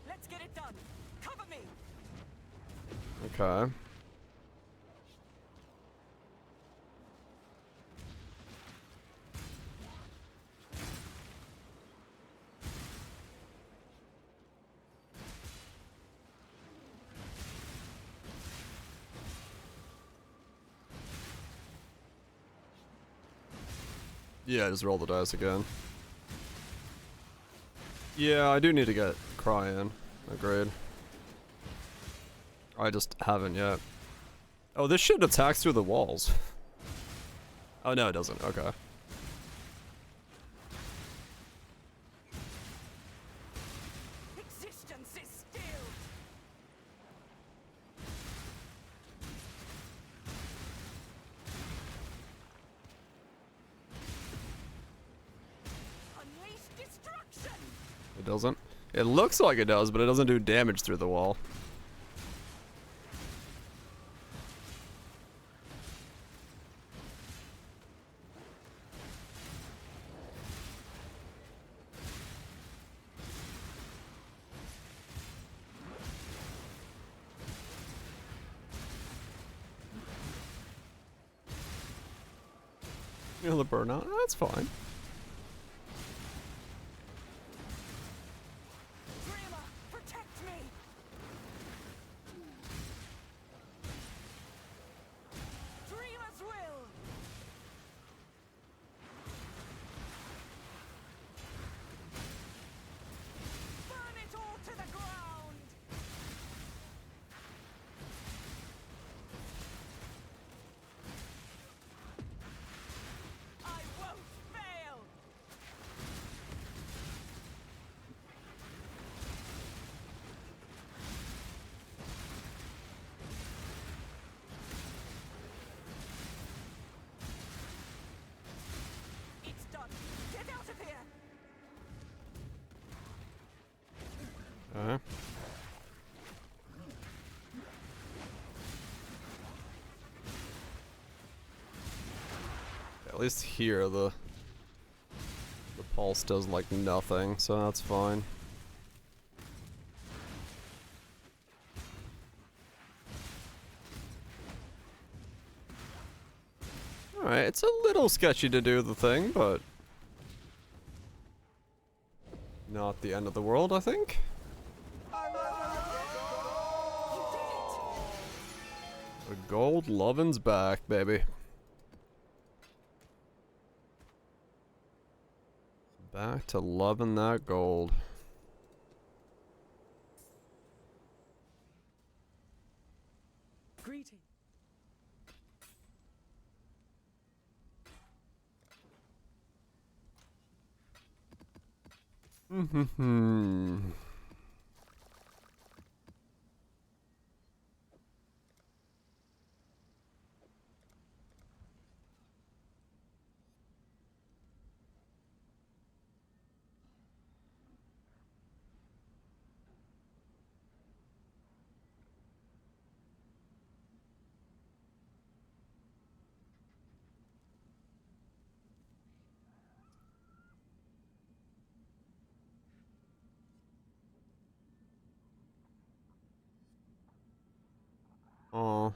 Let's get it done. Cover me. Okay. Yeah, just roll the dice again. Yeah, I do need to get Cry in. Agreed. I just haven't yet. Oh, this shit attacks through the walls. Oh, no, it doesn't. Okay. Existence is still. Unleash destruction. It doesn't. It looks like it does, but it doesn't do damage through the wall. You know, the burnout, that's fine. least here the pulse does like nothing, so that's fine. Alright, it's a little sketchy to do the thing, but not the end of the world, I think. The gold lovin's back, baby. Back to loving that gold. Greeting. Oh.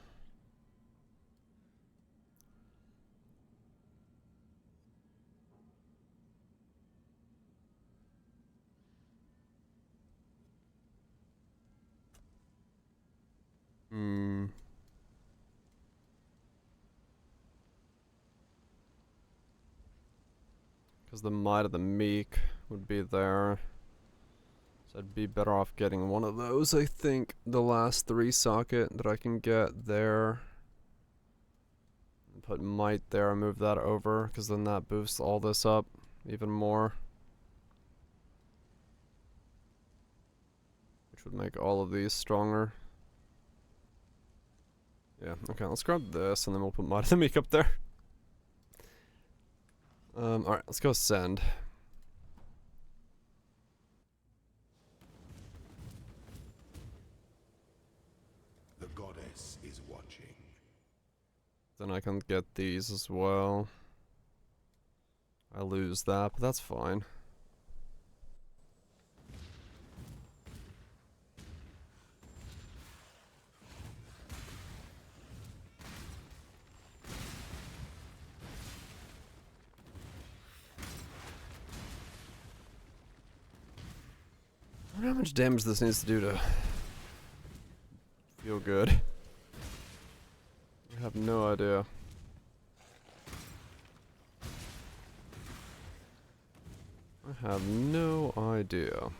Hmm. Because the Might of the Meek would be there. So I'd be better off getting one of those, I think. The last 3 socket that I can get there. Put Might there and move that over, because then that boosts all this up even more. Which would make all of these stronger. Yeah, okay, let's grab this, and then we'll put Might of the Meek up there. Alright, let's go send. The goddess is watching. Then I can get these as well. I lose that, but that's fine. I wonder how much damage this needs to do to feel good. I have no idea. I have no idea.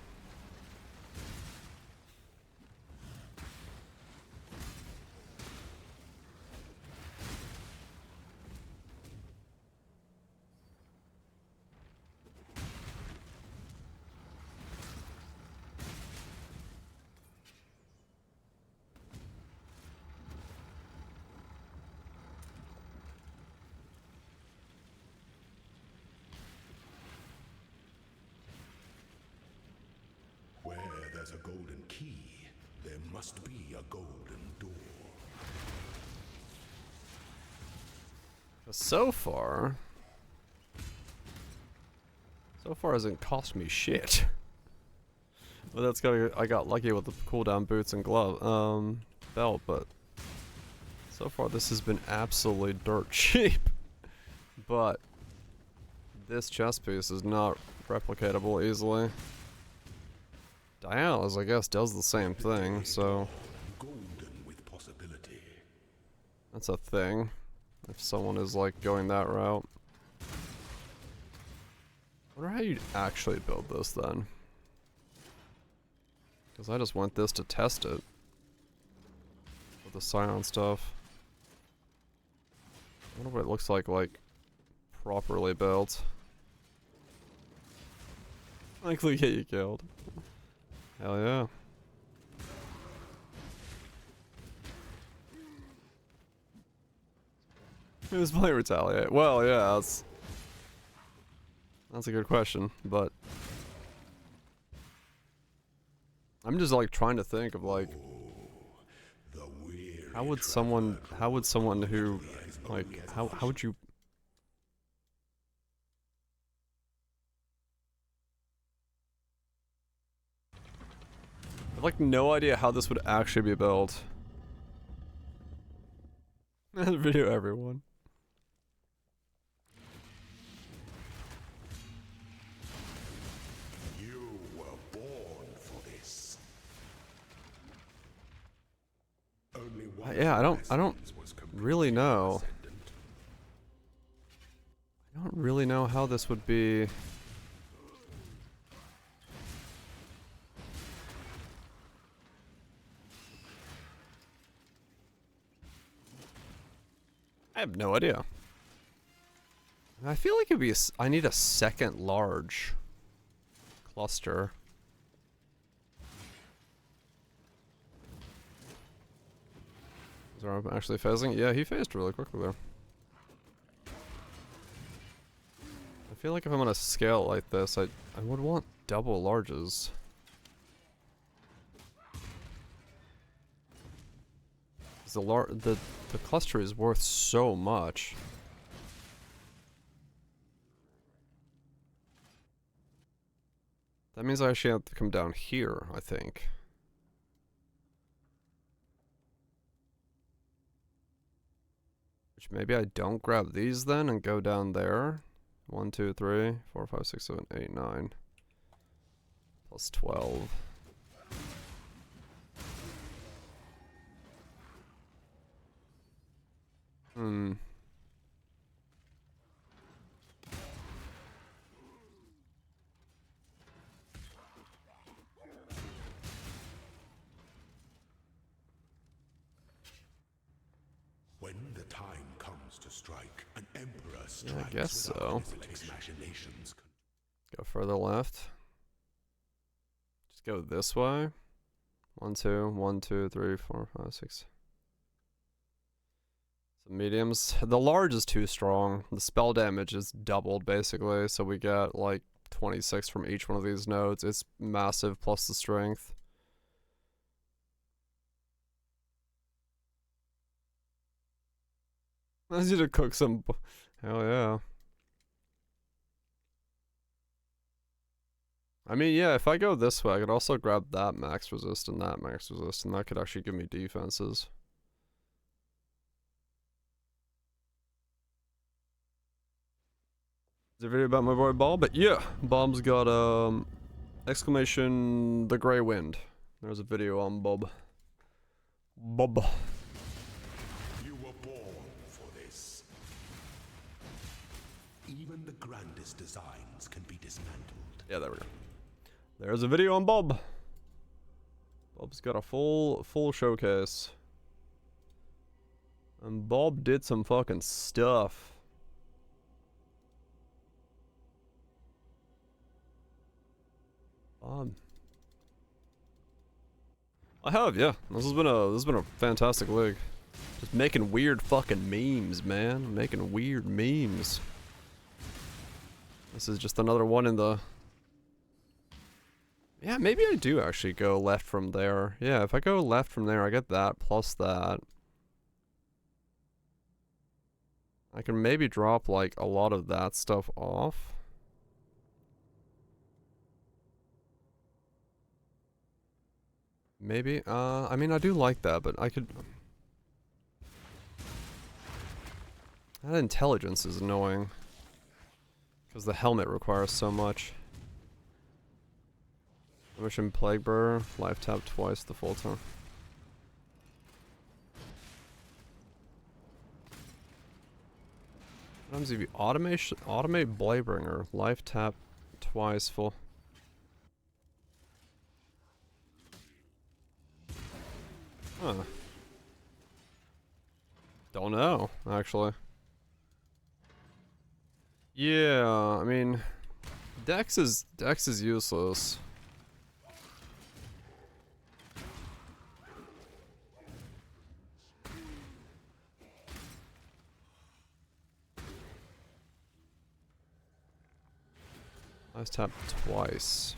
Where there's a golden key, there must be a golden door. So far hasn't cost me shit. But that's I got lucky with the cooldown boots and glove belt, but so far this has been absolutely dirt cheap. But this chest piece is not replicatable easily. Dialis, I guess, does the same thing, so Golden with possibility. that's a thing. If someone is like going that route. I wonder how you'd actually build this then. Because I just want this to test it. With the Scion stuff. I wonder what it looks like properly built. Likely get you killed. Hell yeah. Who's playing Retaliate? Well, yeah, that's a good question, but I'm just like trying to think of like how would someone who like how would you have like no idea how this would actually be built. Video everyone. You were born for this. Only one Yeah, I don't really know. I don't really know how this would be. I have no idea. I feel like it'd be I need a second large cluster. Is Rob actually phasing? Yeah, he phased really quickly there. I feel like if I'm on a scale like this, I would want double larges. The cluster is worth so much. That means I actually have to come down here, I think. Which maybe I don't grab these then and go down there. 1, 2, 3, 4, 5, 6, 7, 8, 9. Plus 12. Hmm. When the time comes to strike, an emperor strikes Yeah, I guess so. his machinations. Go further left. Just go this way. 1, 2, 1, 2, 3, 4, 5, 6. Some mediums. The large is too strong. The spell damage is doubled basically, so we get like 26 from each one of these nodes. It's massive plus the strength. I need to cook some. Hell yeah. I mean, yeah, if I go this way, I could also grab that max resist and that max resist, and that could actually give me defenses. There's a video about my boy Bob, but yeah, Bob's got exclamation the gray wind. There's a video on Bob. Bob. You were born for this. Even the grandest designs can be dismantled. Yeah, there we go. There's a video on Bob. Bob's got a full showcase. And Bob did some fucking stuff. I have, yeah. This has been a fantastic league. Just making weird fucking memes, man. Making weird memes. This is just another one in the. Yeah, maybe I do actually go left from there. Yeah, if I go left from there, I get that plus that. I can maybe drop like a lot of that stuff off. Maybe, I mean, I do like that, but I could... That intelligence is annoying. Because the helmet requires so much. Mission Plague Bearer, life tap twice the full time. Sometimes if you automate Bladebringer, life tap twice full. Huh. Don't know, actually. Yeah, I mean, Dex is useless. Let's tap twice.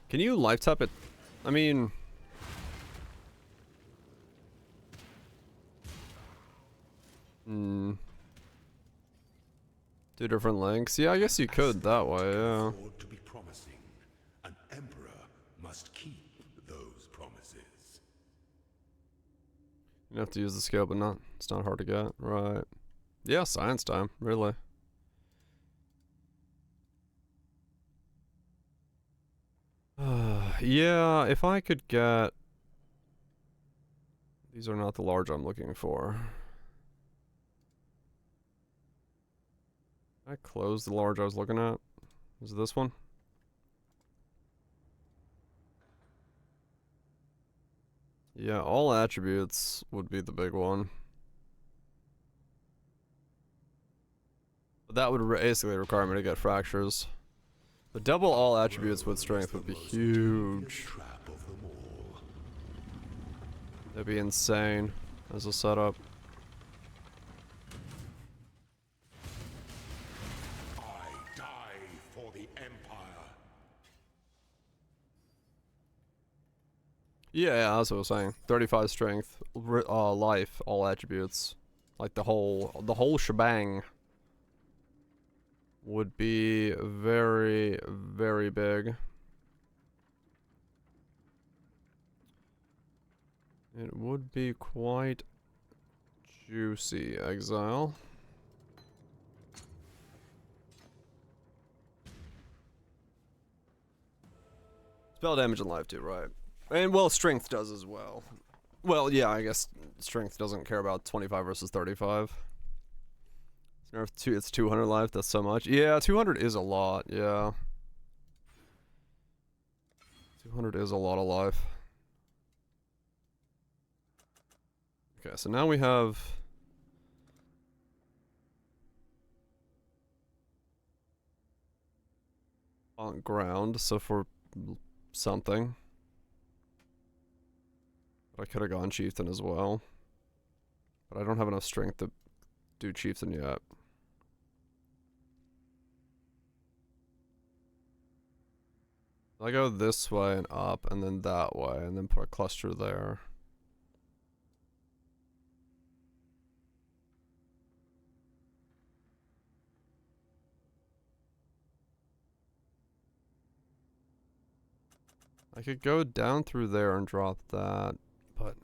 Can you life tap it? I mean... 2 different links. Yeah, I guess you could that way, yeah. To be promising, an emperor must keep those promises. You have to use the scale, but it's not hard to get. Right. Yeah, science time, really. Yeah, if I could get... These are not the large I'm looking for. I closed the large I was looking at. Is it this one? Yeah, all attributes would be the big one. But that would basically require me to get fractures. But double all attributes with strength would be huge. That'd be insane as a setup. I die for the Empire. Yeah, that's what I was saying. 35 strength, life, all attributes, like the whole shebang would be very, very big. It would be quite juicy, Exile. Spell damage and life too, right? And well, strength does as well. Well, yeah, I guess strength doesn't care about 25 versus 35. It's 200 life, that's so much. Yeah, 200 is a lot, yeah. 200 is a lot of life. Okay, so now we have... on ground, so for something. But I could have gone Chieftain as well. But I don't have enough strength to do Chieftain yet. I go this way and up, and then that way, and then put a cluster there. I could go down through there and drop that, but...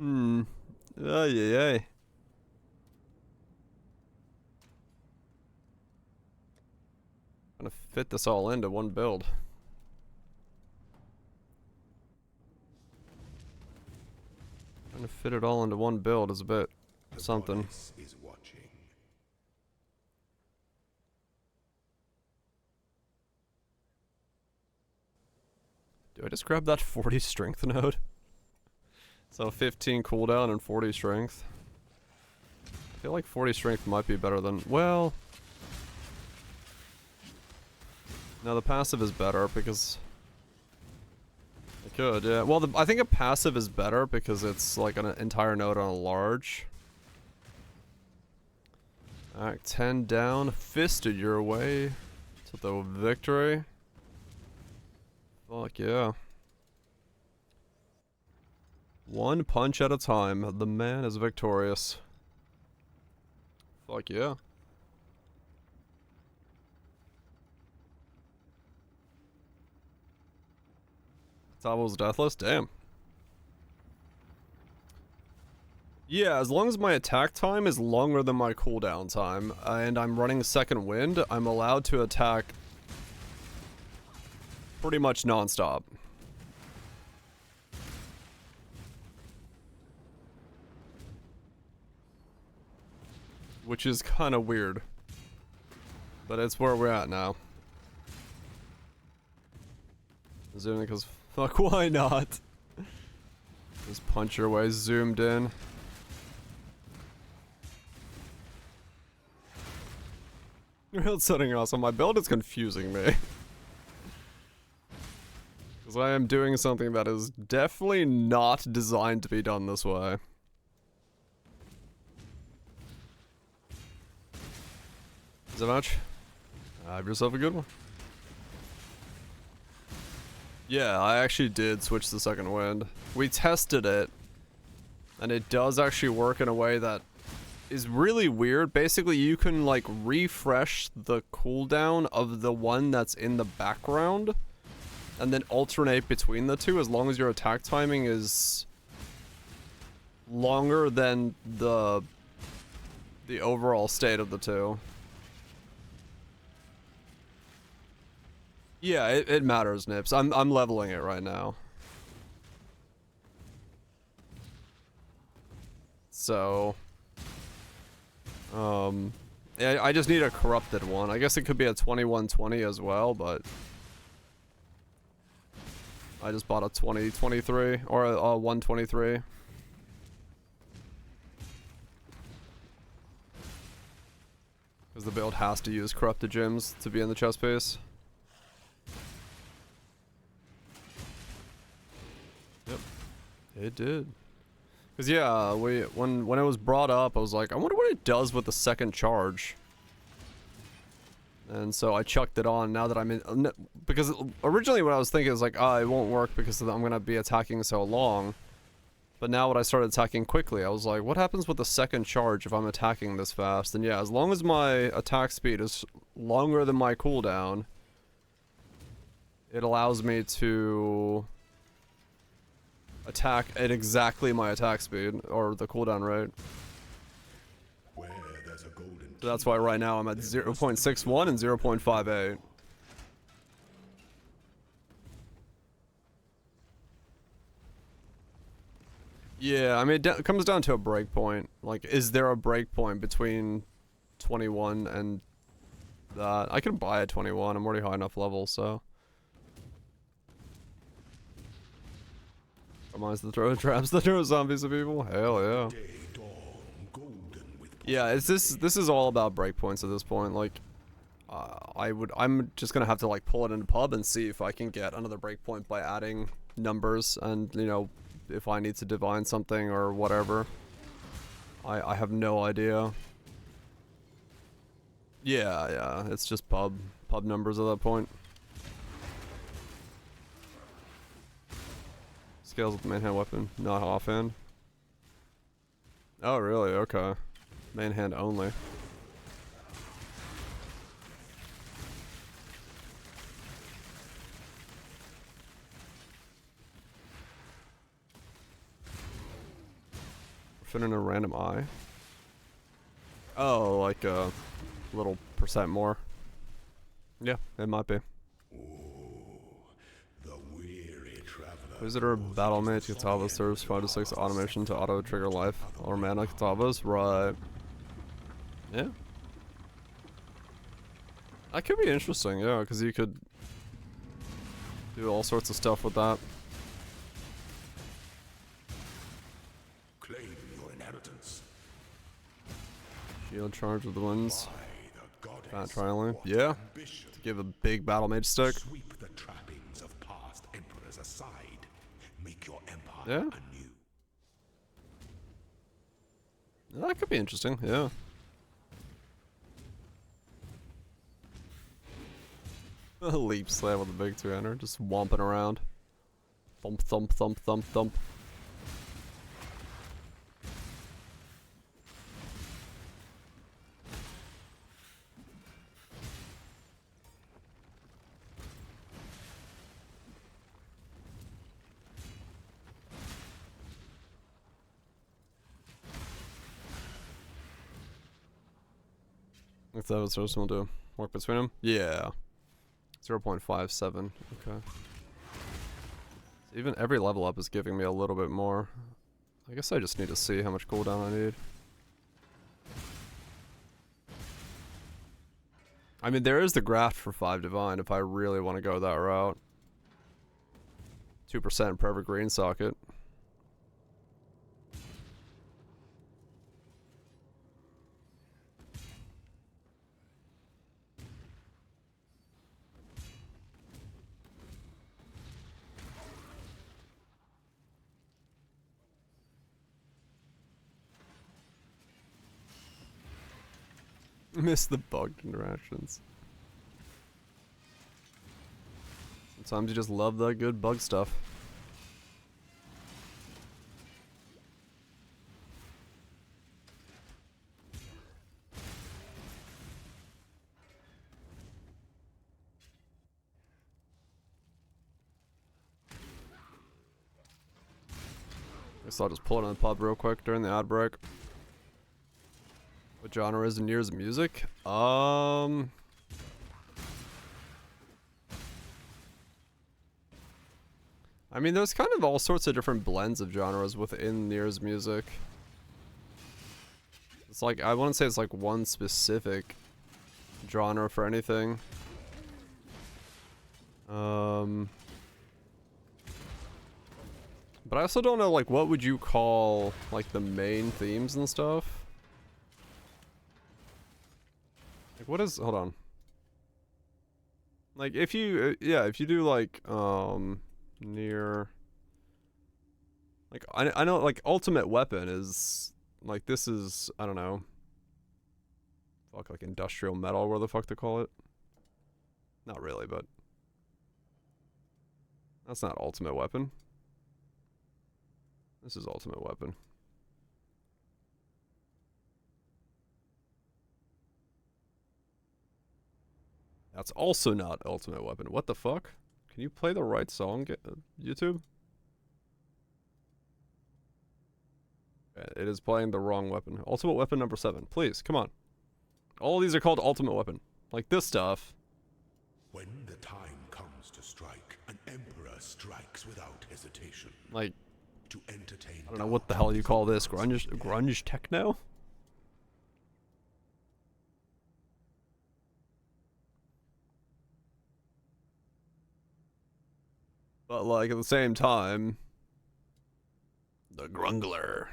Ay, ay, ay. Gonna fit this all into one build. Trying to fit it all into one build is a bit something. Is watching. Do I just grab that 40 strength node? So 15 cooldown and 40 strength. I feel like 40 strength might be better than... Well... No, the passive is better because... I could, yeah. Well, I think a passive is better because it's like an entire node on a large. Alright, 10 down. Fisted your way to the victory. Fuck yeah. One punch at a time. The man is victorious. Fuck yeah. Tavo's deathless? Damn. Yeah, as long as my attack time is longer than my cooldown time, and I'm running second wind, I'm allowed to attack pretty much non-stop. Which is kind of weird. But it's where we're at now. Zooming because fuck, why not? Just punch your way zoomed in. Real setting awesome. My build is confusing me. Because I am doing something that is definitely not designed to be done this way. Is that much? Have yourself a good one. Yeah, I actually did switch the second wind. We tested it, and it does actually work in a way that is really weird. Basically, you can like refresh the cooldown of the one that's in the background and then alternate between the two as long as your attack timing is longer than the overall state of the two. Yeah, it matters, Nips. I'm leveling it right now. So yeah, I just need a corrupted one. I guess it could be a 2120 as well, but I just bought a 2023 or a 123. Because the build has to use corrupted gems to be in the chest piece. Yep, it did. Cause yeah, when it was brought up, I was like, I wonder what it does with the second charge. And so I chucked it on. Now that I'm in, because originally what I was thinking is like, it won't work because I'm gonna be attacking so long. But now when I started attacking quickly, I was like, what happens with the second charge if I'm attacking this fast? And yeah, as long as my attack speed is longer than my cooldown, it allows me to attack at exactly my attack speed, or the cooldown rate. So that's why right now I'm at 0.61 and 0.58. Yeah, I mean, it comes down to a breakpoint. Like, is there a breakpoint between 21 and that? I can buy a 21. I'm already high enough level, so. Reminds the throw traps that throw zombies at people. Hell yeah. Yeah, this is all about breakpoints at this point. Like, I'm just gonna have to like pull it into pub and see if I can get another breakpoint by adding numbers and, you know, if I need to divine something or whatever. I have no idea. Yeah, it's just pub numbers at that point. Scales with the main hand weapon, not offhand. Oh really? Okay. Main hand only. Fit in a random eye. Oh, like a little percent more. Yeah, it might be. Visitor battle mage Katava serves 5 to 6 automation to auto trigger life or mana Katavas. Right. Yeah. That could be interesting, yeah, because you could do all sorts of stuff with that. Claim your inheritance. Shield charge with the winds. Fat trialing. Yeah. To give a big battle mage stick. Sweep the trappings of past emperors aside. Make your empire Yeah. anew. That could be interesting, yeah. Leap slam with a big 200, just whomping around. Thump, thump, thump, thump, thump. If that was supposed to work between them? Yeah. 0.57. Okay. Even every level up is giving me a little bit more. I guess I just need to see how much cooldown I need. I mean, there is the graft for 5 divine if I really want to go that route. 2% per every green socket. Miss the bugged interactions. Sometimes you just love that good bug stuff. Guess I'll just pull it on the pub real quick during the ad break. What genre is in years of music? I mean, there's kind of all sorts of different blends of genres within Nier's music. It's like, I wouldn't say it's like one specific genre for anything. But I also don't know, like, what would you call, like, the main themes and stuff? Like, what is, hold on. Like, if you, yeah, if you do, like, Nier, like, I know, like, Ultimate Weapon is, like, this is, I don't know. Fuck, like, industrial metal, where the fuck they call it? Not really, but. That's not Ultimate Weapon. This is Ultimate Weapon. That's also not Ultimate Weapon. What the fuck? Can you play the right song, YouTube? It is playing the wrong weapon. Ultimate Weapon number 7. Please, come on. All these are called Ultimate Weapon. Like this stuff. When the time comes to strike, an emperor strikes without hesitation. Like, to entertain. I don't know what the hell you call this. Grunge techno? But like at the same time, the Grungler.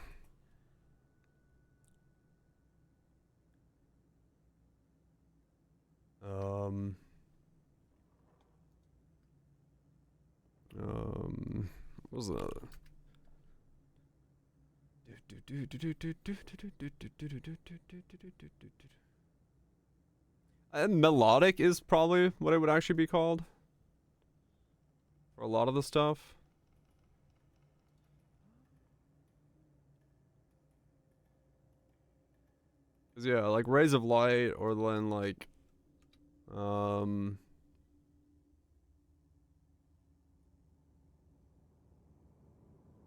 What was another? And melodic is probably what it would actually be called for a lot of the stuff. Cause yeah, like Rays of Light, or then like,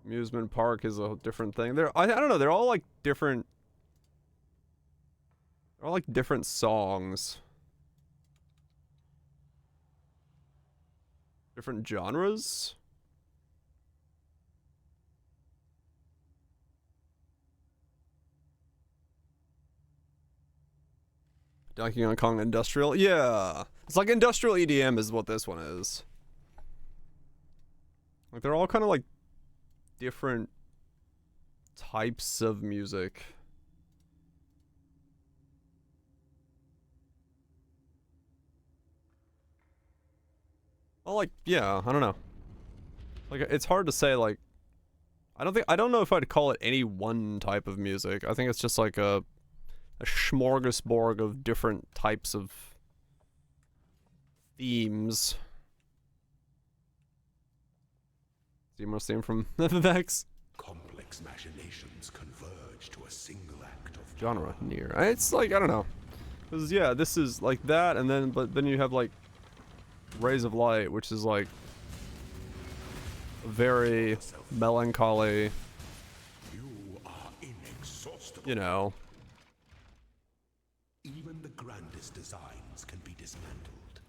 Amusement Park is a different thing. I don't know. They're all like different. They're all like different songs. Different genres. Donkey Kong Industrial. Yeah. It's like industrial EDM is what this one is. Like they're all kind of like different types of music. Well, like, yeah, I don't know. Like, it's hard to say, like, I don't know if I'd call it any one type of music. I think it's just like a smorgasbord of different types of themes. See more steam from Vex. Complex machinations converge to a single act of genre Nier. It's like, I don't know. Cause yeah, this is like that, and then but then you have like Rays of Light, which is like very melancholy. You are inexhaustible. You know. Even the grandest designs can be dismantled.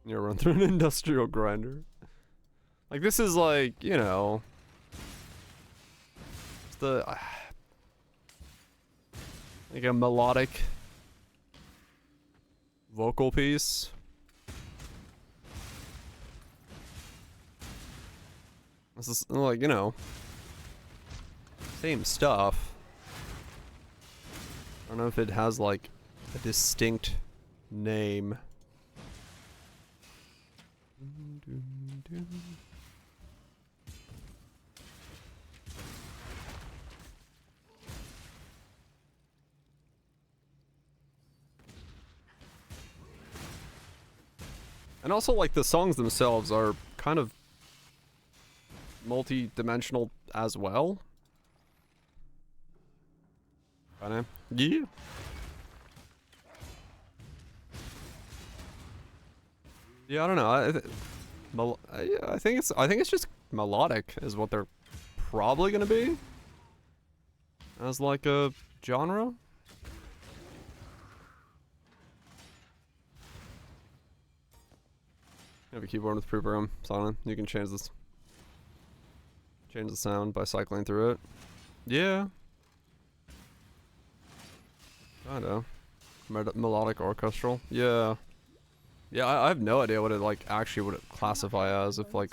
You run through an industrial grinder. Like this is like, you know, it's the like a melodic vocal piece. This is like, you know, same stuff. I don't know if it has like a distinct name. And also, like, the songs themselves are kind of multi-dimensional as well. Kinda. Yeah. Yeah, I don't know. I think it's just melodic is what they're probably gonna be as like a genre. You have a keyboard with pre-program silent. You can change this, change the sound by cycling through it. Yeah. I know. Melodic orchestral. Yeah. Yeah, I have no idea what it like actually would it classify as if like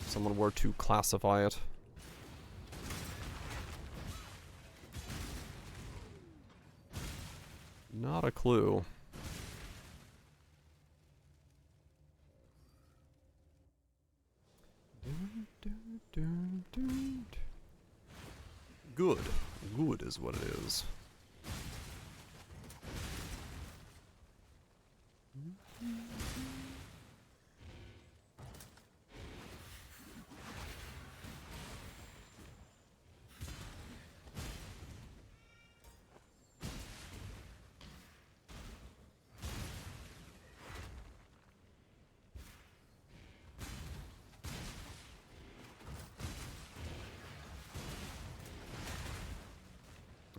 someone were to classify it. Not a clue. Good. Good is what it is.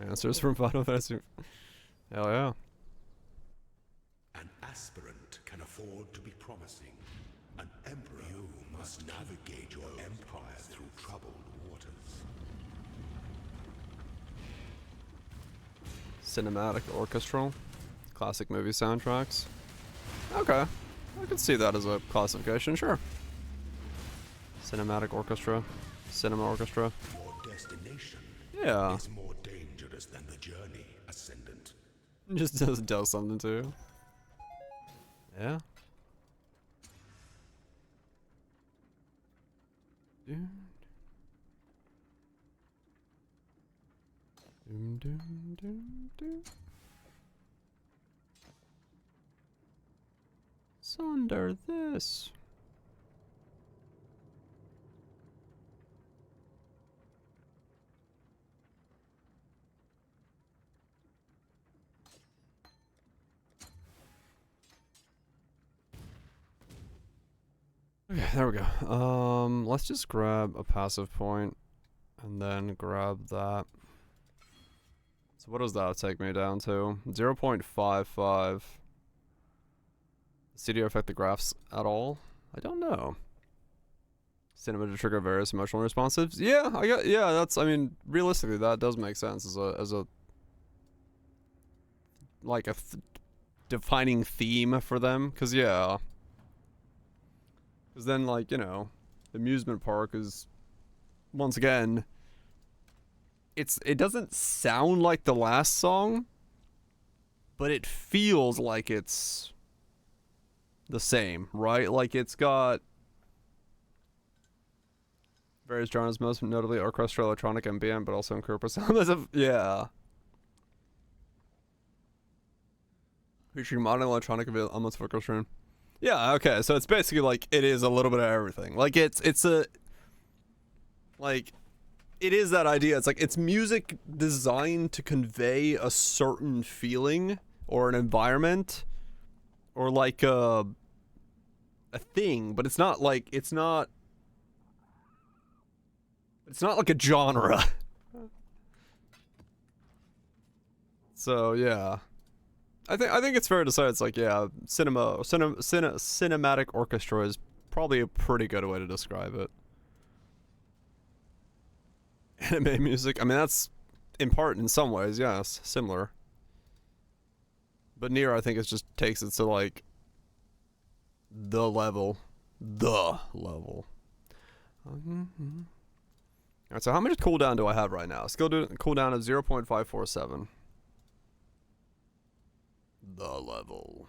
Answers from Final Fantasy. Hell yeah. An aspirant can afford to be promising. An emperor, you must navigate your empire through troubled waters. Cinematic orchestral. Classic movie soundtracks. Okay. I could see that as a classification, sure. Cinematic orchestra. Cinema orchestra. Your destination Yeah. is more dangerous than the journey, Ascendant. Just does something to you. Yeah. Sonder this. Okay, there we go. Let's just grab a passive point and then grab that. So what does that take me down to? 0.55. CDR affect the graphs at all? I don't know. Cinema to trigger various emotional responses? Yeah, that's, I mean, realistically, that does make sense as a like a defining theme for them, because yeah. Because then, like, you know, the amusement park is, once again, it doesn't sound like the last song, but it feels like it's the same, right? Like, it's got various genres, most notably orchestral, electronic, ambient, but also incorporates elements of, yeah. Featuring modern electronic elements of orchestra. Yeah, okay, so it's basically like it is a little bit of everything. Like it's a like it is that idea. It's like it's music designed to convey a certain feeling or an environment or like a thing, but it's not like it's not like a genre. So, yeah. I think it's fair to say it's like, yeah, cinematic orchestra is probably a pretty good way to describe it. Anime music, I mean, that's in part, in some ways, yes, similar. But Nier, I think it just takes it to like the level. Alright, so how much cooldown do I have right now? Skill cooldown of 0.547. The level.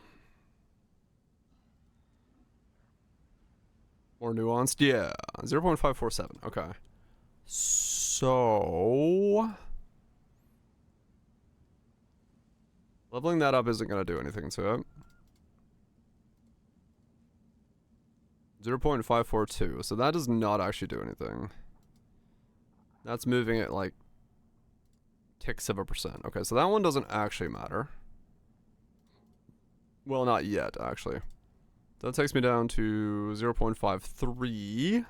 More nuanced? Yeah. 0.547. Okay. So leveling that up isn't going to do anything to it. 0.542. So that does not actually do anything. That's moving it like ticks of a percent. Okay, so that one doesn't actually matter. Well, not yet, actually. That takes me down to 0.53.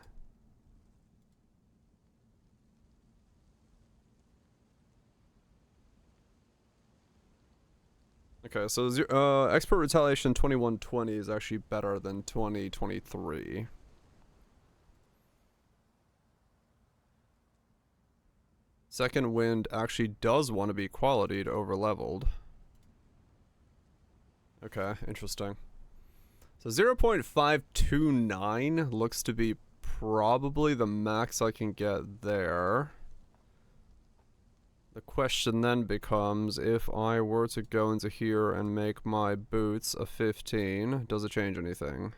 Okay, so expert retaliation 2120 is actually better than 2023. Second wind actually does want to be qualityed over leveled. Okay, interesting. So 0.529 looks to be probably the max I can get there. The question then becomes, if I were to go into here and make my boots a 15, does it change anything?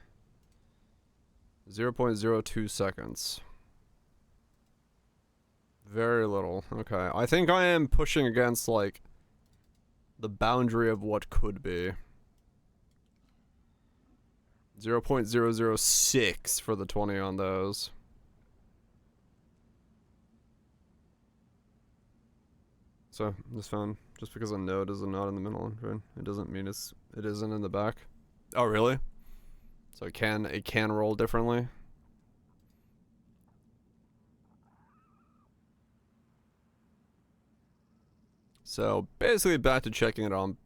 0.02 seconds. Very little. Okay, I think I am pushing against, like, the boundary of what could be. 0.006 for the 20 on those. So, this phone, just because a node is not in the middle, right? It doesn't mean it isn't in the back. Oh, really? So it can roll differently? So, basically back to checking it on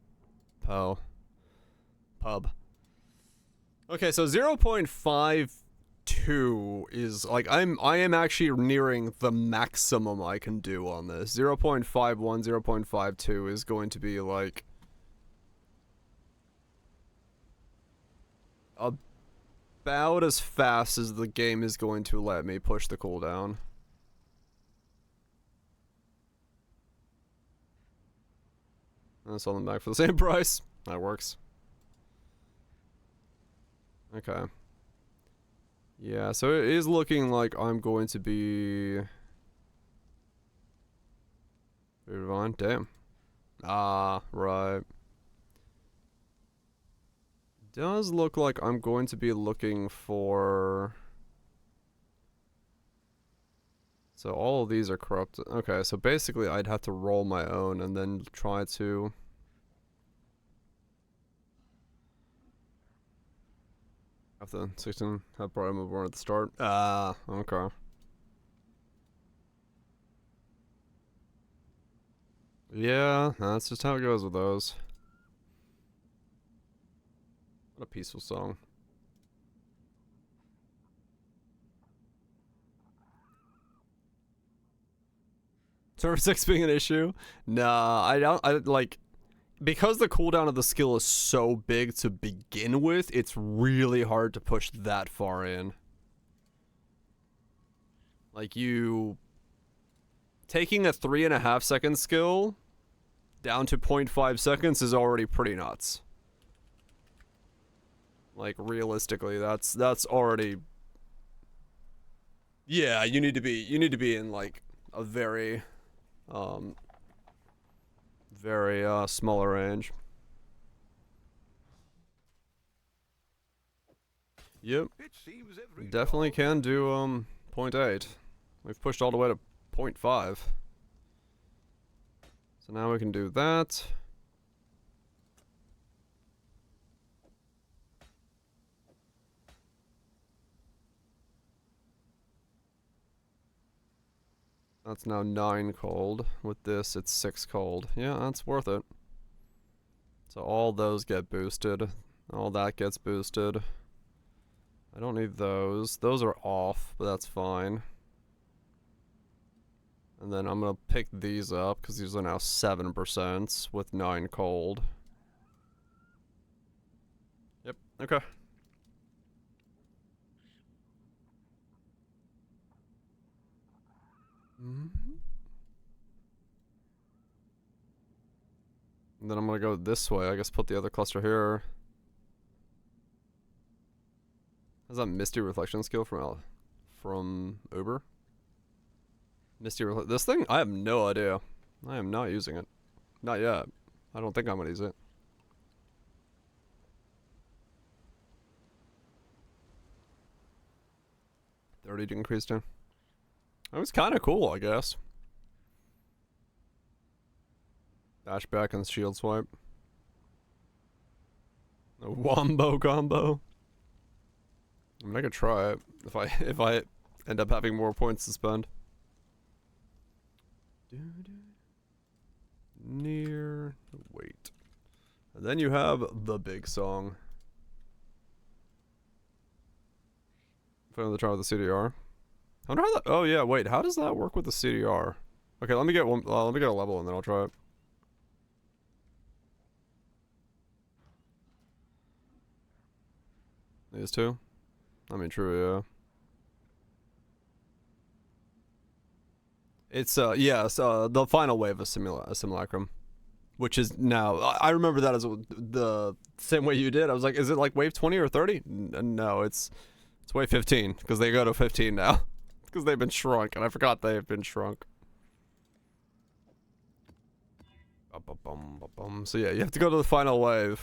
pub. Okay, so 0.52 is, like, I am actually nearing the maximum I can do on this. 0.51, 0.52 is going to be, like, about as fast as the game is going to let me push the cooldown. And sell them back for the same price. That works. Okay. Yeah, so it is looking like I'm going to be... Divine? Damn. Ah, right. Does look like I'm going to be looking for... So all of these are corrupted. Okay, so basically I'd have to roll my own and then try to... Have the 16 have probably move more at the start. Ah, okay. Yeah, that's just how it goes with those. What a peaceful song. Server 6 being an issue? Nah, I like... Because the cooldown of the skill is so big to begin with, it's really hard to push that far in. Like, taking a 3.5 second skill down to 0.5 seconds is already pretty nuts. Like, realistically, that's already... Yeah, you need to be in, like, a very, smaller range. Yep. Definitely can do, 0.8. We've pushed all the way to 0.5. So now we can do that. That's now 9 cold. With this, it's 6 cold. Yeah, that's worth it. So all those get boosted. All that gets boosted. I don't need those. Those are off, but that's fine. And then I'm gonna pick these up, because these are now 7% with 9 cold. Yep, okay. And then I'm gonna go this way. I guess put the other cluster here. How's that Misty Reflection skill from Uber? Misty this thing? I have no idea. I am not using it. Not yet. I don't think I'm gonna use it. $30 increase down. That was kind of cool, I guess. Dash back and shield swipe. A wombo combo. I mean, I could try it if I end up having more points to spend. Near. Wait. And then you have the big song. Finally try with the CDR. I wonder how that. Oh yeah, wait. How does that work with the CDR? Okay, let me get one. Let me get a level and then I'll try it. These two. I mean, true, yeah. It's the final wave of simulacrum, which is now. I remember that as the same way you did. I was like, is it like wave 20 or 30? No, it's wave 15 because they go to 15 now because they've been shrunk, and I forgot they've been shrunk. So yeah, you have to go to the final wave,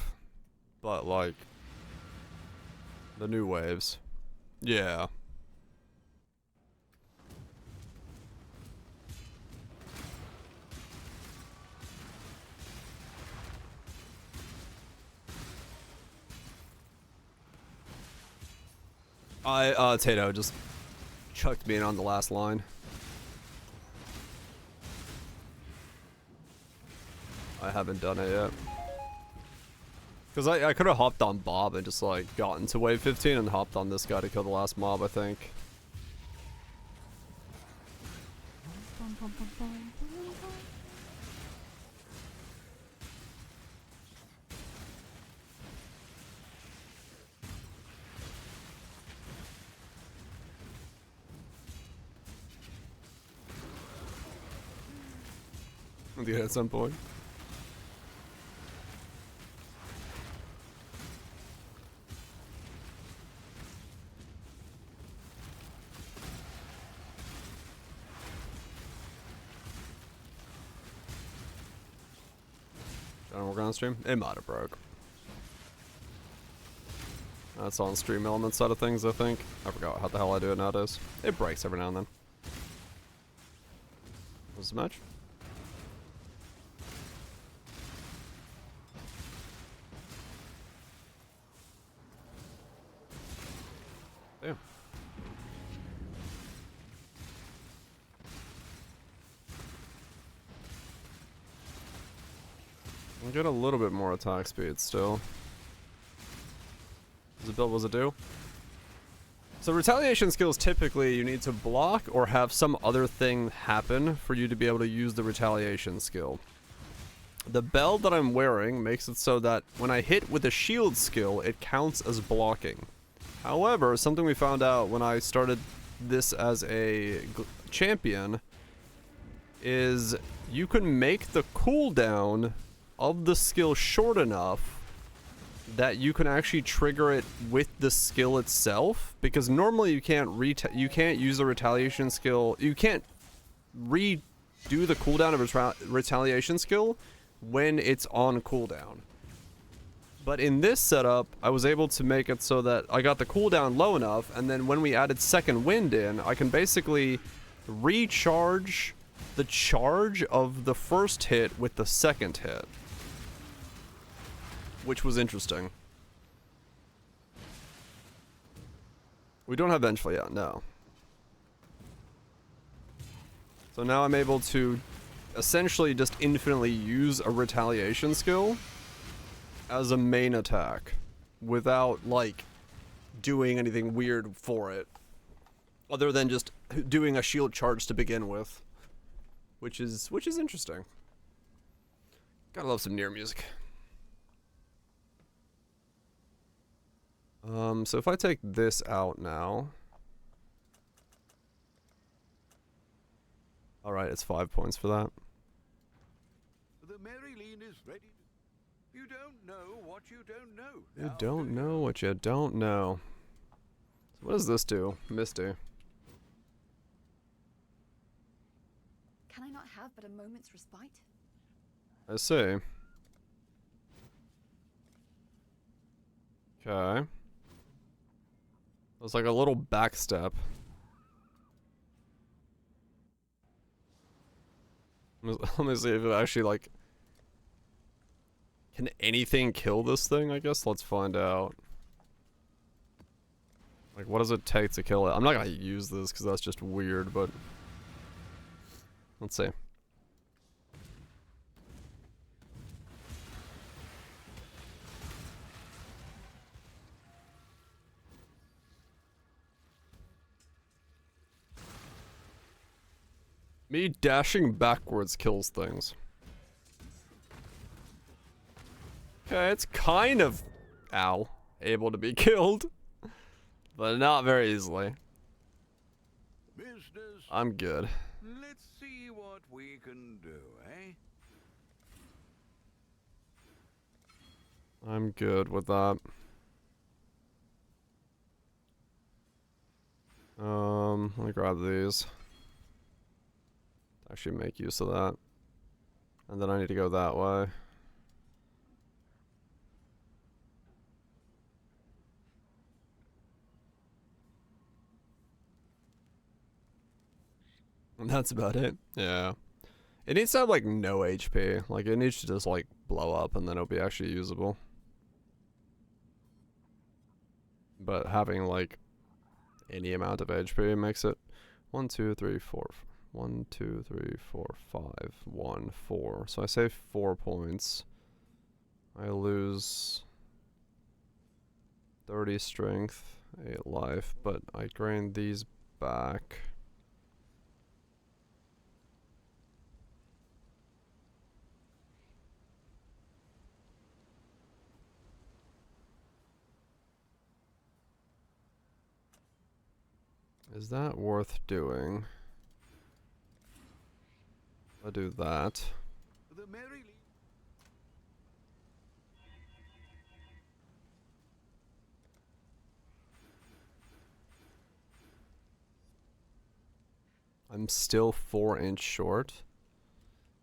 but like the new waves, yeah. Tato just chucked me in on the last line. I haven't done it yet. Because I could have hopped on Bob and just like gotten to wave 15 and hopped on this guy to kill the last mob, I think. I'll get it at some point. Trying to work on stream? It might have broke. That's on stream element side of things, I think. I forgot how the hell I do it nowadays. It breaks every now and then. What's the match? Damn. I'll get a little bit more attack speed still. What does it do? So retaliation skills, typically you need to block or have some other thing happen for you to be able to use the retaliation skill. The bell that I'm wearing makes it so that when I hit with a shield skill, it counts as blocking. However, something we found out when I started this as a champion is you can make the cooldown of the skill short enough that you can actually trigger it with the skill itself, because normally you can't use the retaliation skill. You can't redo the cooldown of a retaliation skill when it's on cooldown. But in this setup, I was able to make it so that I got the cooldown low enough, and then when we added second wind in, I can basically recharge the charge of the first hit with the second hit, which was interesting. We don't have Vengeful yet, no. So now I'm able to essentially just infinitely use a retaliation skill as a main attack without like doing anything weird for it, other than just doing a shield charge to begin with, which is interesting. Gotta love some Nier music. So if I take this out now, all right, it's 5 points for that. The Maryline is ready. You don't know what you don't know. You don't know what you don't know. So what does this do, Misty? Can I not have but a moment's respite? I see. Okay. It's like a little back step. Let me see if it actually, like... Can anything kill this thing, I guess? Let's find out. Like, what does it take to kill it? I'm not gonna use this because that's just weird, but... Let's see. Me dashing backwards kills things. Okay, it's kind of, ow, able to be killed. But not very easily. Business. I'm good. Let's see what we can do, eh? I'm good with that. Let me grab these. Actually make use of that. And then I need to go that way. And that's about it. Yeah. It needs to have like no HP. Like it needs to just like blow up and then it'll be actually usable. But having like any amount of HP makes it 1, 2, 3, 4. 1, 2, 3, 4, 5, 1, 4. So I save 4 points. I lose 30 strength, 8 life, but I gain these back. Is that worth doing? I'll do that. The Mary Lee. I'm still 4 inch short.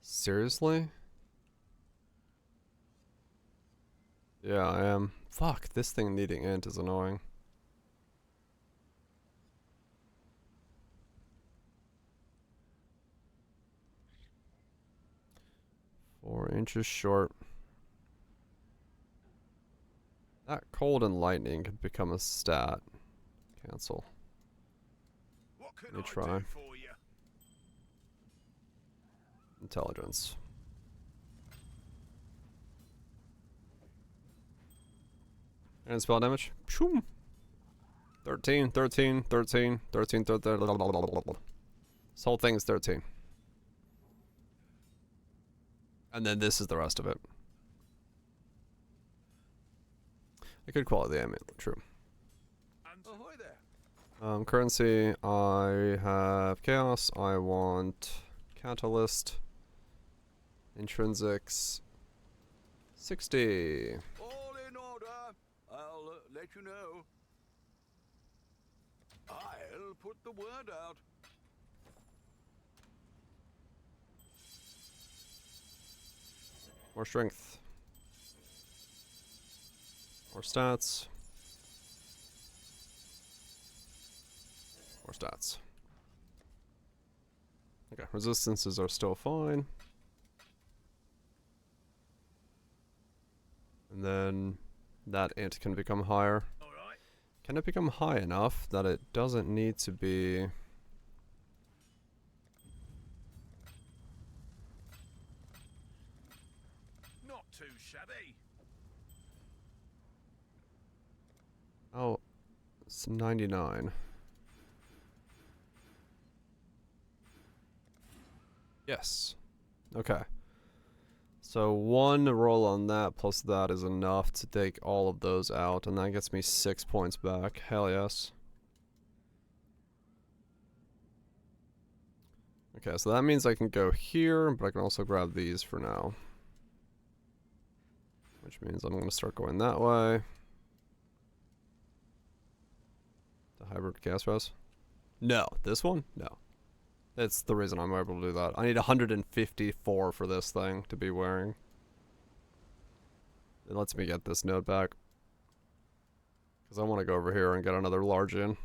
Seriously? Yeah, I am. Fuck, this thing needing int is annoying. Four inches short. That cold and lightning could become a stat. Cancel. Let me try. Intelligence. And spell damage. Shoom. 13, 13, 13, 13, 13. This whole thing is 13. And then this is the rest of it. I could call it the amulet, true. Ahoy there. Currency, I have chaos, I want catalyst, intrinsics, 60. All in order. I'll let you know. I'll put the word out. More strength. More stats. More stats. Okay, resistances are still fine. And then that int can become higher. Can it become high enough that it doesn't need to be... Not too shabby. Oh, it's 99. Yes. Okay. So 1 roll on that plus that is enough to take all of those out, and that gets me 6 points back. Hell yes. Okay, so that means I can go here, but I can also grab these for now. Which means I'm going to start going that way. The hybrid gas res? No. This one? No. That's the reason I'm able to do that. I need 154 for this thing to be wearing. It lets me get this node back. Because I want to go over here and get another large in.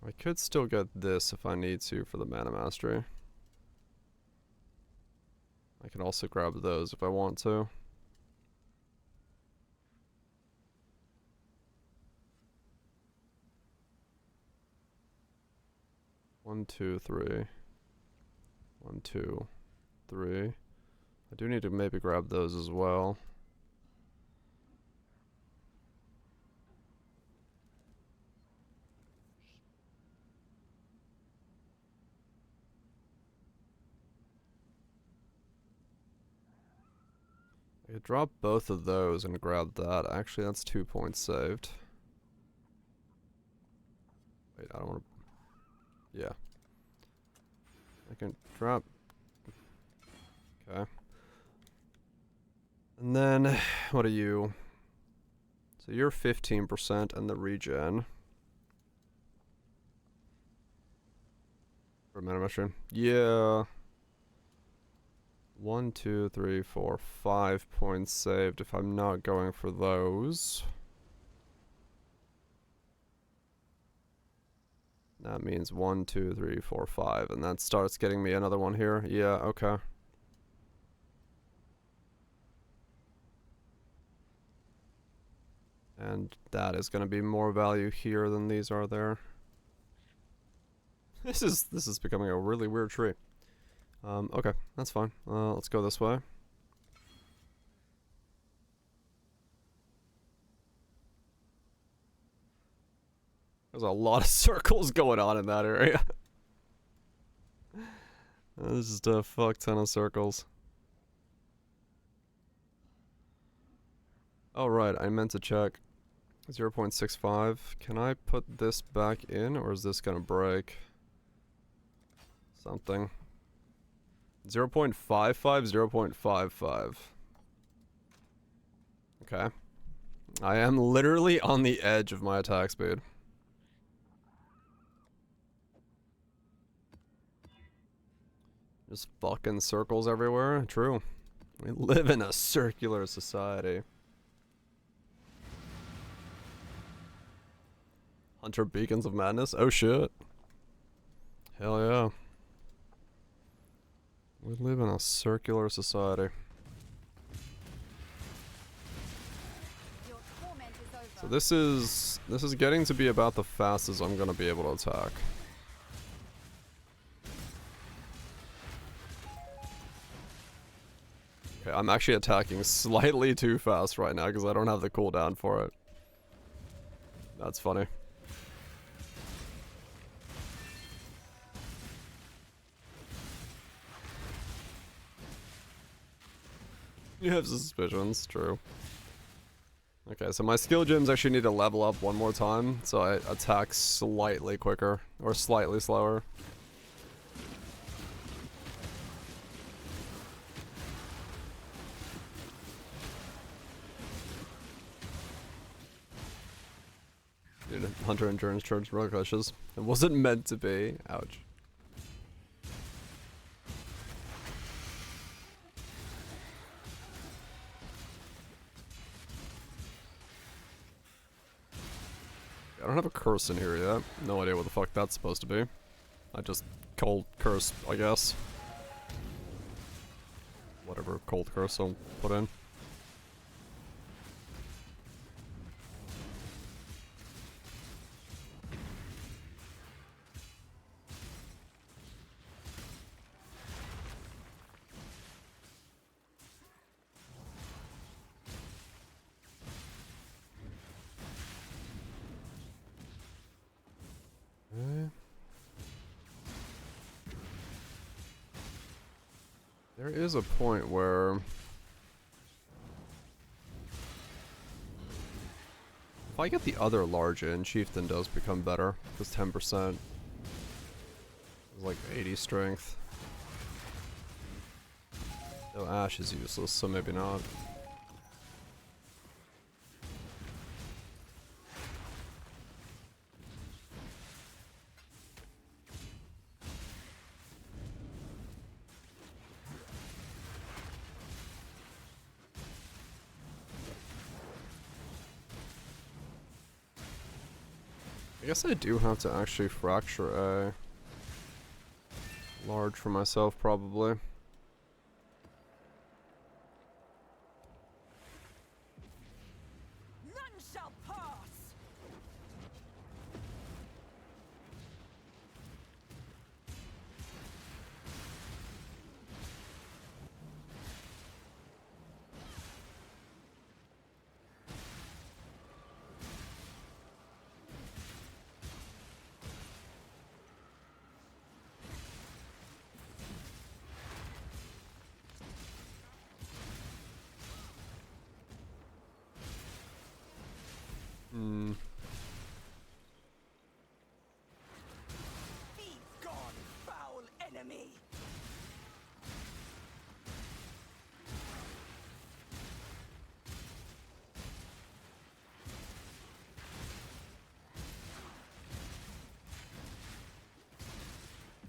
I could still get this if I need to for the mana mastery. I can also grab those if I want to. One, two, three. 1, 2, 3, I do need to maybe grab those as well. I could drop both of those and grab that. Actually, that's 2 points saved. Wait, I don't want to... Yeah. I can drop... Okay. And then, what are you? So you're 15% in the regen. For a mana mushroom. Yeah. 1, 2, 3, 4, 5 points saved if I'm not going for those. That means 1, 2, 3, 4, 5, and that starts getting me another one here. Yeah, okay. And that is going to be more value here than these are there. This is becoming a really weird tree. Okay, that's fine. Let's go this way. There's a lot of circles going on in that area. There's just a fuck ton of circles. Oh right, I meant to check. 0.65. Can I put this back in, or is this gonna break? Something. 0.55, 0.55. Okay. I am literally on the edge of my attack speed. Just fucking circles everywhere. True. We live in a circular society. Hunter Beacons of Madness? Oh shit. Hell yeah. We live in a circular society. So this is getting to be about the fastest I'm gonna be able to attack. Okay, I'm actually attacking slightly too fast right now because I don't have the cooldown for it. That's funny. You have suspicions, true. Okay, so my skill gems actually need to level up one more time, so I attack slightly quicker, or slightly slower. Dude, Hunter Endurance Charge Rock Rushes. It wasn't meant to be. Ouch. I don't have a curse in here yet. No idea what the fuck that's supposed to be. I just cold curse, I guess. Whatever cold curse I'll put in. There is a point where if I get the other large in, Chieftain does become better. Because 10% is like 80 strength. Though Ash is useless, so maybe not. I guess I do have to actually fracture a large for myself, probably. None shall pass. Hmm. Be gone, foul enemy!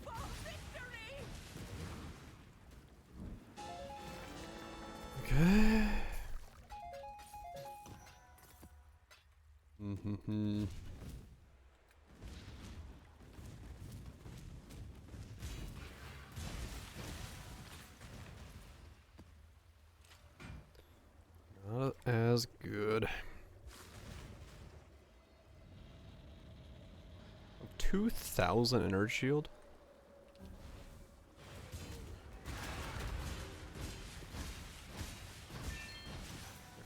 For victory! Okay. Mm-hmm. Not as good. 2,000 energy shield?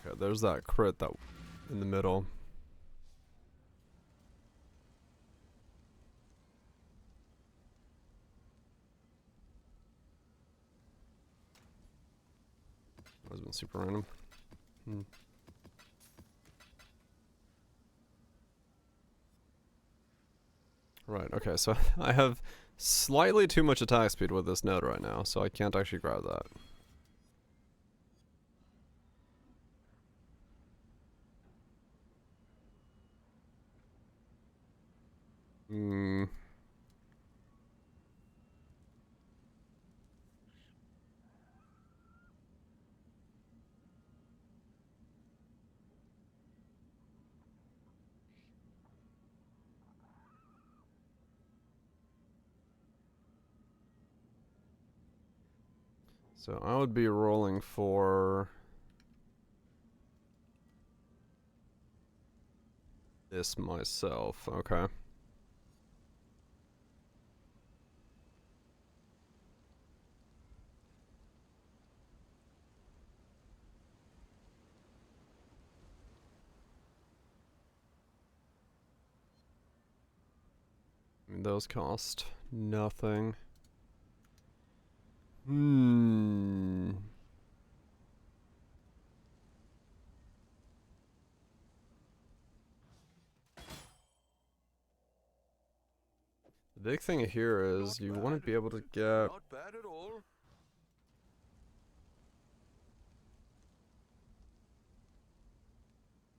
Okay, there's that crit that in the middle. That has been super random. Hmm. Right, okay, so I have slightly too much attack speed with this node right now, so I can't actually grab that. Hmm. So I would be rolling for this myself, okay. I mean, those cost nothing. Hmm. The big thing here is you want to be able to get... Not bad at all.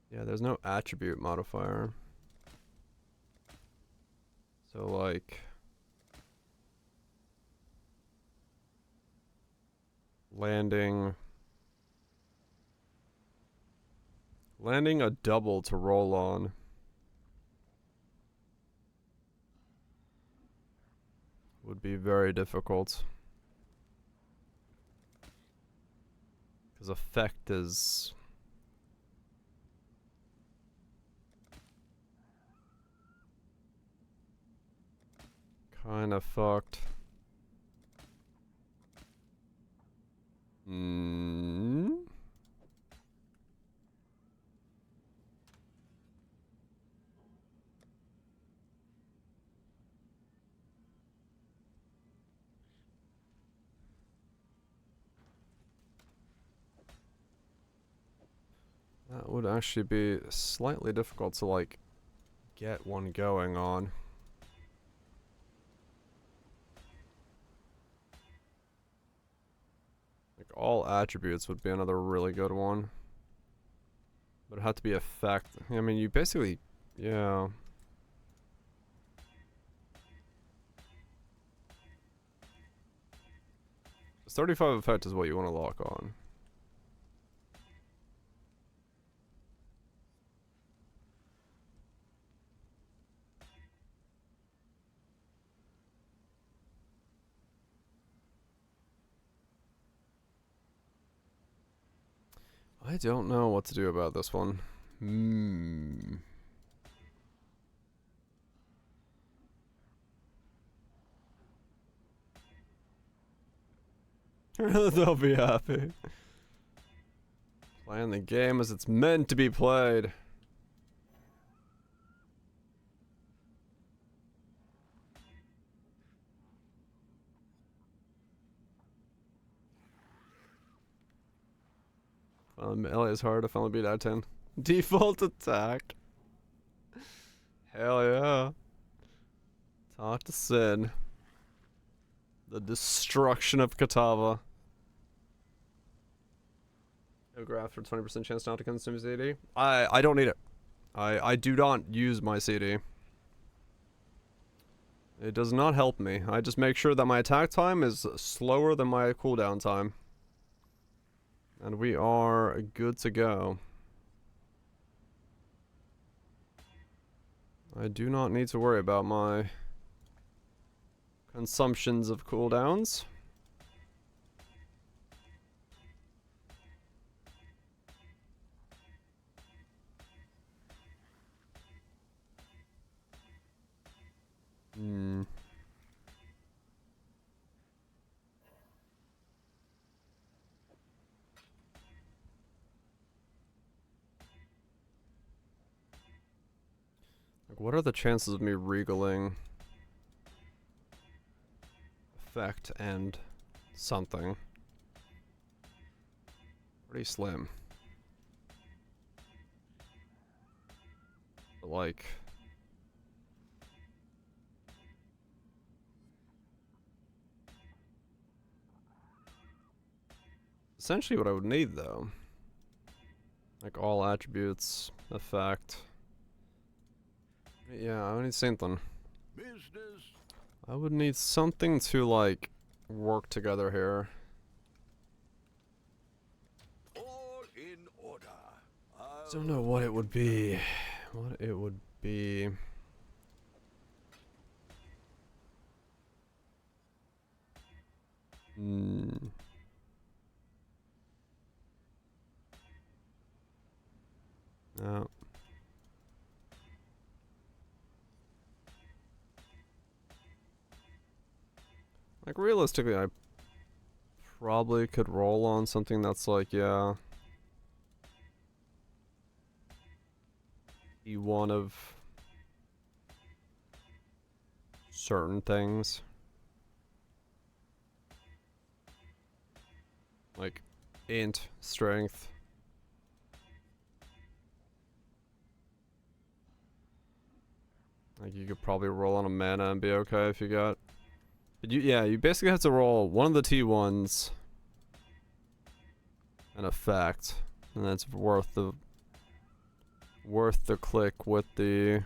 Yeah, there's no attribute modifier. So like... Landing a double to roll on. Would be very difficult. Because effect is... kind of fucked. Hmm. That would actually be slightly difficult to like get one going on. Like all attributes would be another really good one. But it had to be effect. I mean, you basically, yeah. This 35 effect is what you want to lock on. I don't know what to do about this one. Hmm. They'll be happy. Playing the game as it's meant to be played. Melee is hard to finally beat out 10. Default attack. Hell yeah. Talk to Sid. The destruction of Katava. No graph for 20% chance not to consume CD. I don't need it. I do not use my CD. It does not help me. I just make sure that my attack time is slower than my cooldown time. And we are good to go. I do not need to worry about my consumptions of cooldowns. Like, what are the chances of me regaling effect and something? Pretty slim. But like, essentially what I would need though, like all attributes, effect. Yeah, I would need something. Business. I would need something to like work together here. All in order. Don't know what it would be. What it would be. No. Like realistically, I probably could roll on something that's like, yeah, E1 of certain things. Like int, strength. Like you could probably roll on a mana and be okay if you got. But you basically have to roll one of the T1s, an effect, and that's worth the click with the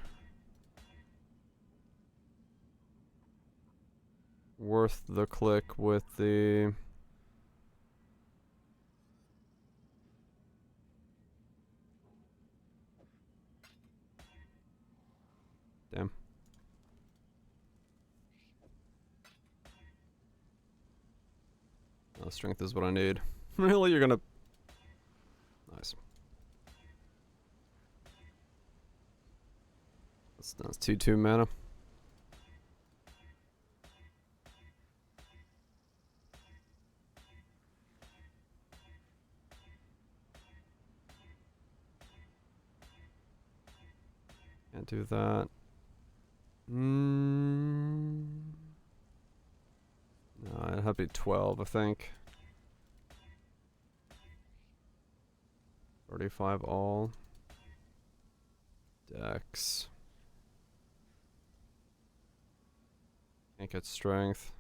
damn. Oh, strength is what I need. Really? You're gonna... Nice. That's 2/2 mana. Can't do that. No, it'd have to be 12, I think. 35 all. Dex. Can't get strength.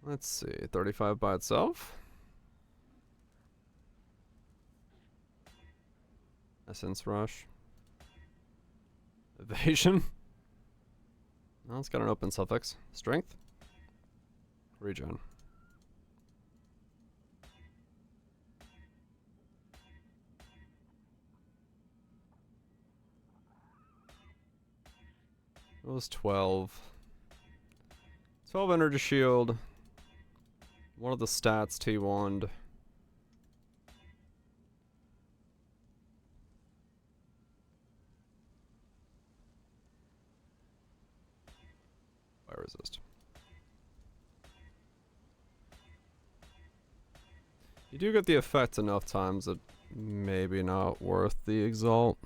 Let's see, 35 by itself. Essence Rush. Evasion. No, it's got an open suffix. Strength. Regen. It was 12. 12 energy shield. One of the stats T1'd. Fire resist. You do get the effect enough times that maybe not worth the exalt.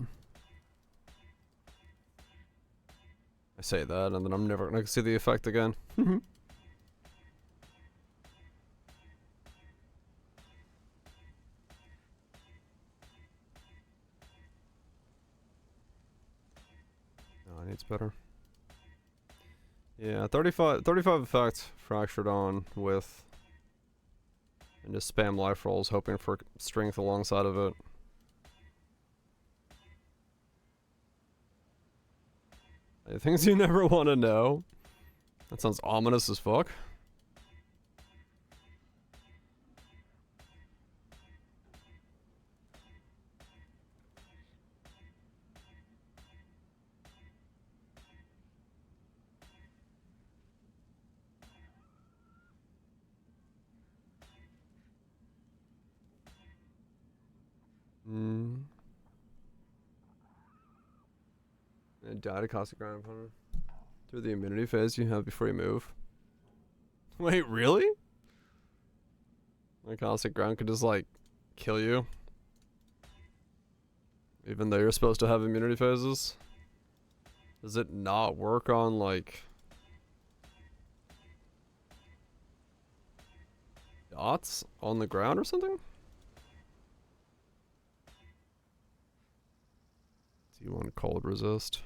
I say that and then I'm never gonna see the effect again. It's better. Yeah, 35 effect fractured on with, and just spam life rolls, hoping for strength alongside of it. Things you never want to know. That sounds ominous as fuck. And die to caustic ground opponent. Through the immunity phase you have before you move. Wait, really? Like caustic ground could just like kill you, even though you're supposed to have immunity phases? Does it not work on like dots on the ground or something? T1 cold resist.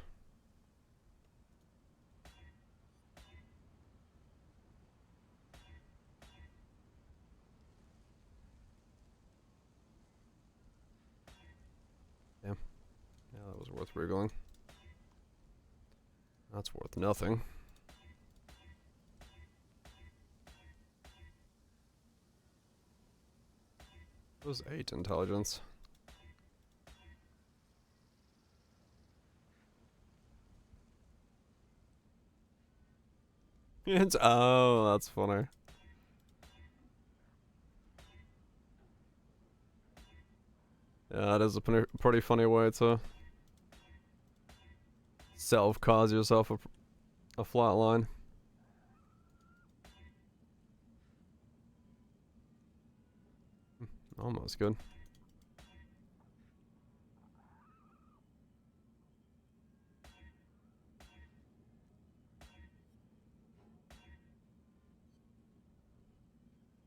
Yeah, that was worth wriggling. That's worth nothing. It was 8 intelligence. It's, oh, that's funny. Yeah, that is a pretty funny way to self-cause yourself a flat line. Almost good.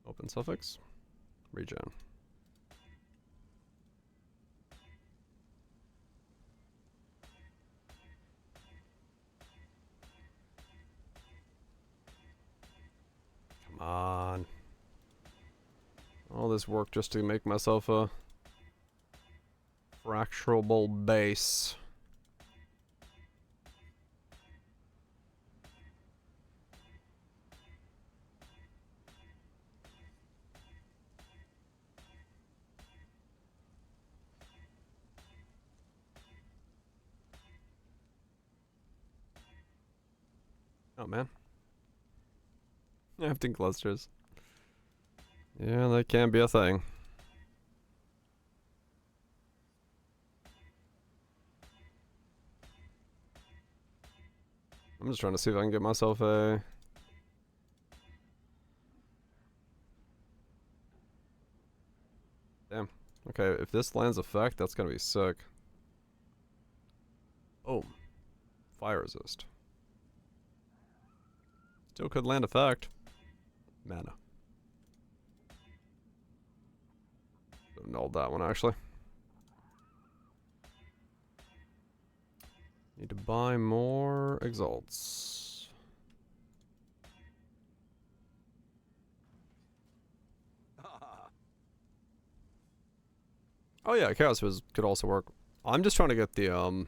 Open suffix. Regen. Come on. All this work just to make myself a fracturable base. Oh man. Hefting clusters. Yeah, that can be a thing. I'm just trying to see if I can get myself a... Damn. Okay, if this lands effect, that's gonna be sick. Oh. Fire resist. Still could land effect. Mana. Nulled that one, actually. Need to buy more exalts. Oh yeah, Chaos Fizz could also work. I'm just trying to get the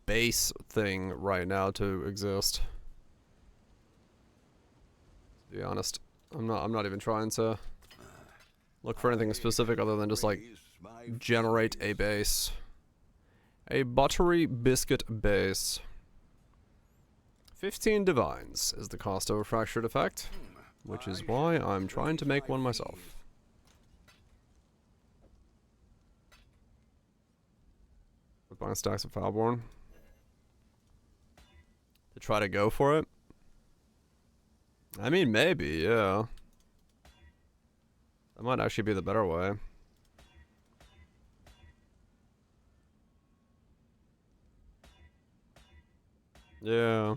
base thing right now to exist. To be honest, I'm not even trying to look for anything specific other than just like generate a base. A buttery biscuit base. 15 divines is the cost of a fractured effect, which is why I'm trying to make one myself. With buying stacks of Foulborn. To try to go for it? I mean, maybe, yeah. That might actually be the better way. Yeah.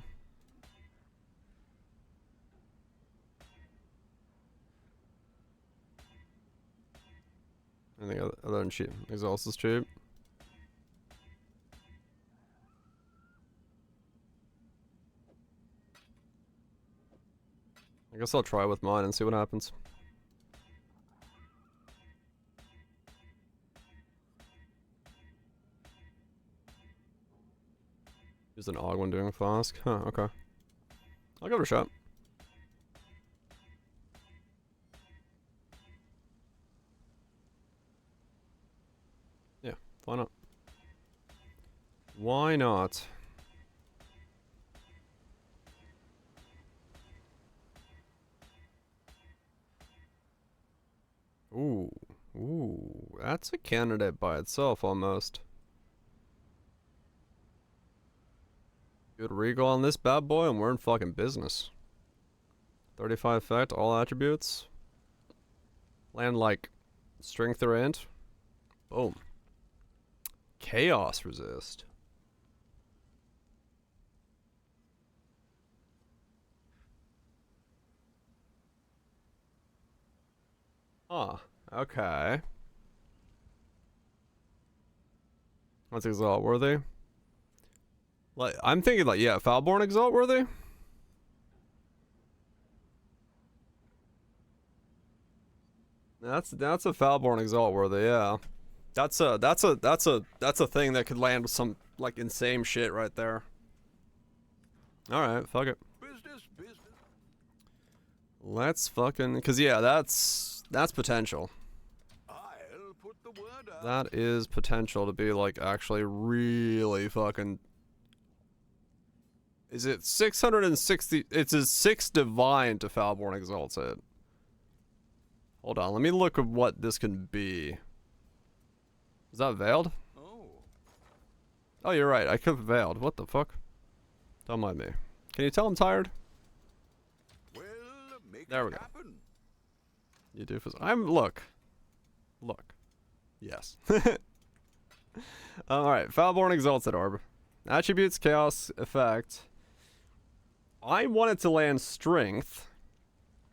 I think other than cheap. Exhaust is cheap. I guess I'll try with mine and see what happens. Use an Og when doing flask. Huh, okay. I'll give it a shot. Yeah, why not? Why not? Ooh, ooh, that's a candidate by itself almost. Good regal on this bad boy, and we're in fucking business. 35 effect, all attributes. Land like strength or int. Boom. Chaos resist. Huh, okay. That's exalt worthy. Like, I'm thinking like, yeah, Foulborn exalt worthy. That's a Foulborn exalt worthy, yeah. That's a thing that could land with some like insane shit right there. Alright, fuck it. Business. Let's fucking, cause yeah, that's potential. I'll put the word out. That is potential to be like actually really fucking. Is it 660? It's a 6 divine to Foulborn exalts it. Hold on, let me look at what this can be. Is that veiled? Oh, you're right. I could have veiled. What the fuck? Don't mind me. Can you tell I'm tired? Well, make There we it go. happen. You do. Look. Yes. All right. Foulborn exalted orb. Attributes, chaos, effect. I wanted to land strength.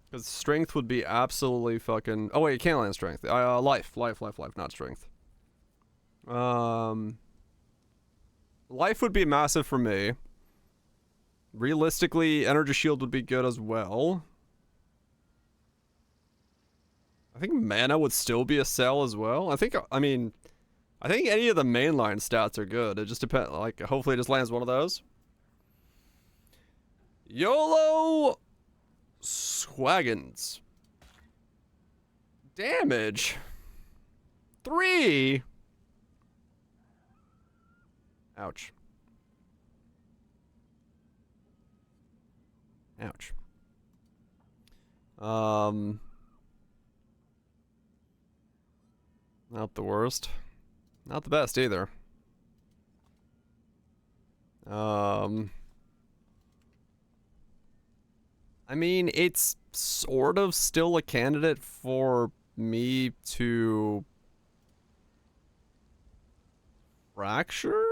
Because strength would be absolutely fucking. Oh wait, you can't land strength. Life, not strength. Life would be massive for me. Realistically, energy shield would be good as well. I think mana would still be a sell as well. I think any of the mainline stats are good. It just depends. Like, hopefully, it just lands one of those. YOLO Swaggins. Damage. 3. Ouch. Ouch. Not the worst. Not the best either. I mean, it's sort of still a candidate for me to fracture?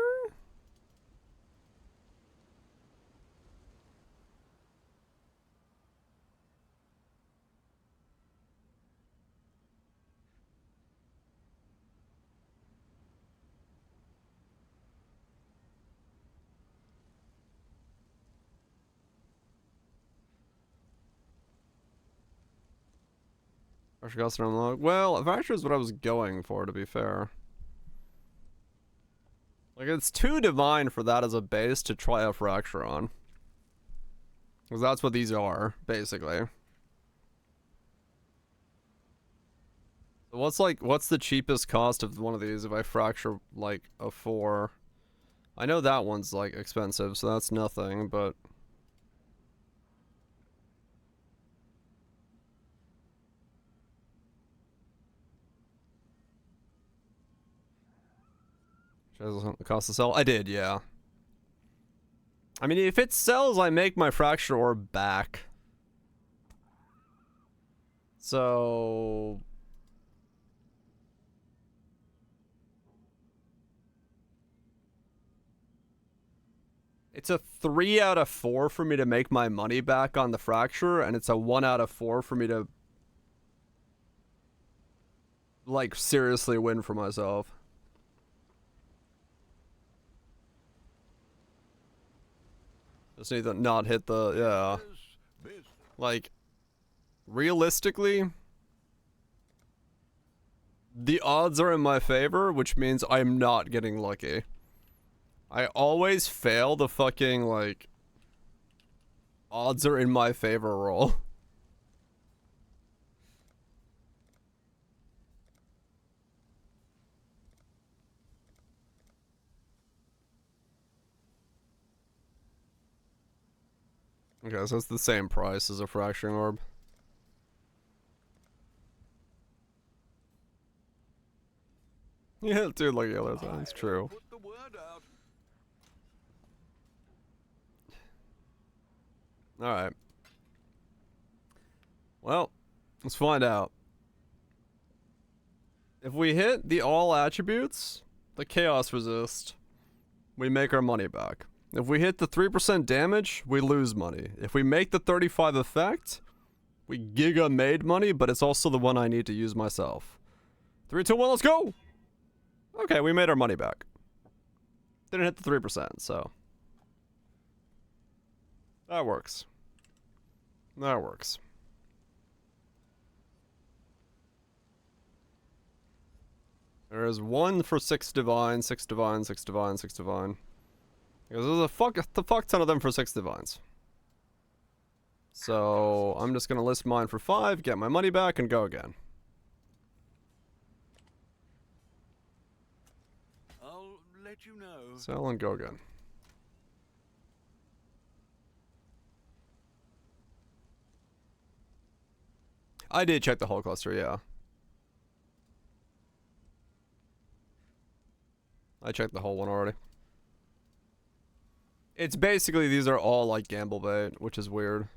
Fracture cost unlock. Well, fracture is what I was going for, to be fair. Like, it's too divine for that as a base to try a fracture on. Because that's what these are, basically. So what's the cheapest cost of one of these if I fracture, like, a 4? I know that one's, like, expensive, so that's nothing, but... Cost to sell? I did, yeah. I mean, if it sells, I make my fracture orb back. So... It's a 3 out of 4 for me to make my money back on the fracture, and it's a 1 out of 4 for me to... like, seriously win for myself. Just need to not hit the, yeah. Like, realistically, the odds are in my favor, which means I'm not getting lucky. I always fail the fucking, like, odds are in my favor roll. Okay, so it's the same price as a fracturing orb. Yeah, dude, like the other time, it's true. Put the word out. Alright. Well, let's find out. If we hit the all attributes, the chaos resist, we make our money back. If we hit the 3% damage, we lose money. If we make the 35 effect, we giga made money, but it's also the one I need to use myself. 3, 2, 1, let's go! Okay, we made our money back. Didn't hit the 3%, so. That works. That works. There is 1 for 6 divine, 6 divine, 6 divine, 6 divine. Because there's a fuck ton of them for 6 divines. So I'm just gonna list mine for 5, get my money back, and go again. I'll let you know. Sell and go again. I did check the whole cluster, yeah. I checked the whole one already. It's basically, these are all like gamble bait, which is weird.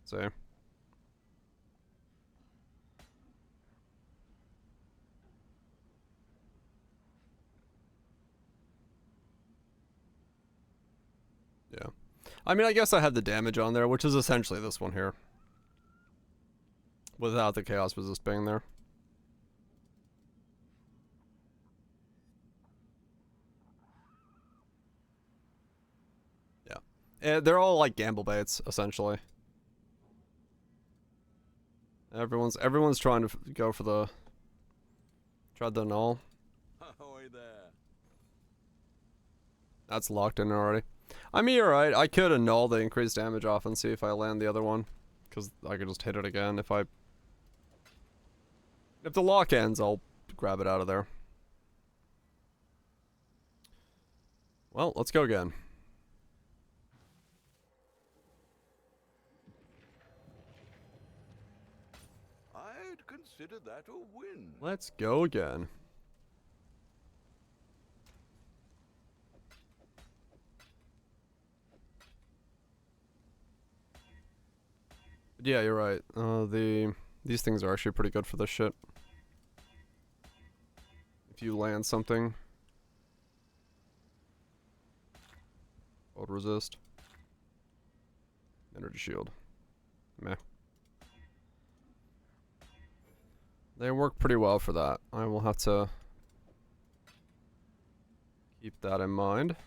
See? Yeah. I mean, I guess I had the damage on there, which is essentially this one here. Without the chaos resist being there. Yeah. They're all like gamble baits, essentially. Everyone's trying to go for the... Tried the null. Ahoy there. That's locked in already. I mean, you're right. I could annul the increased damage off and see if I land the other one. Because I could just hit it again if I... If the lock ends, I'll grab it out of there. Well, let's go again. I'd consider that a win. Let's go again. Yeah, you're right. These things are actually pretty good for this shit. If you land something. Hold resist. Energy shield. Meh. They work pretty well for that. I will have to keep that in mind.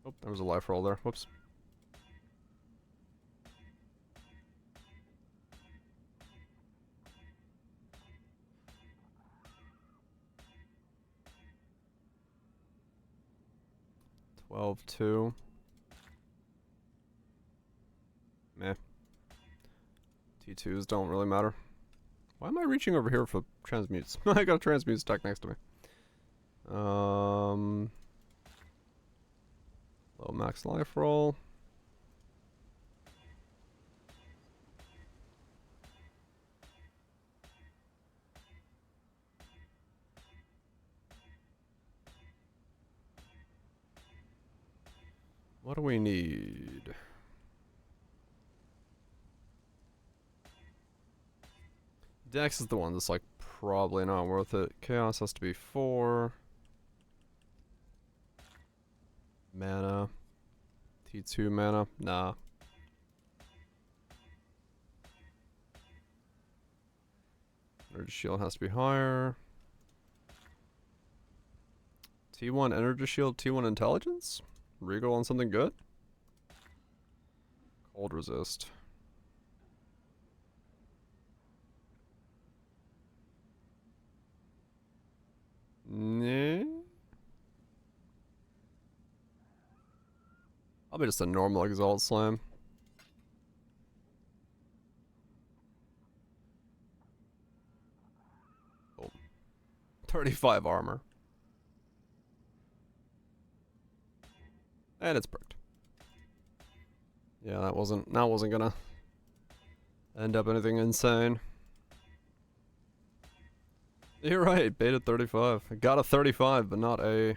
Oh, there was a life roll there. Whoops. $12-2. Meh. T2s don't really matter. Why am I reaching over here for transmutes? I got a transmute stack next to me. Low max life roll. What do we need? Dex is the one that's like probably not worth it. Chaos has to be 4. Mana. T2 mana. Nah. Energy shield has to be higher. T1 energy shield, T1 intelligence? Reroll on something good? Cold resist. Nah. Probably just a normal exalt slam. Oh. 35 armor. And it's perked. Yeah, that wasn't gonna end up anything insane. You're right, beta 35. I got a 35, but not the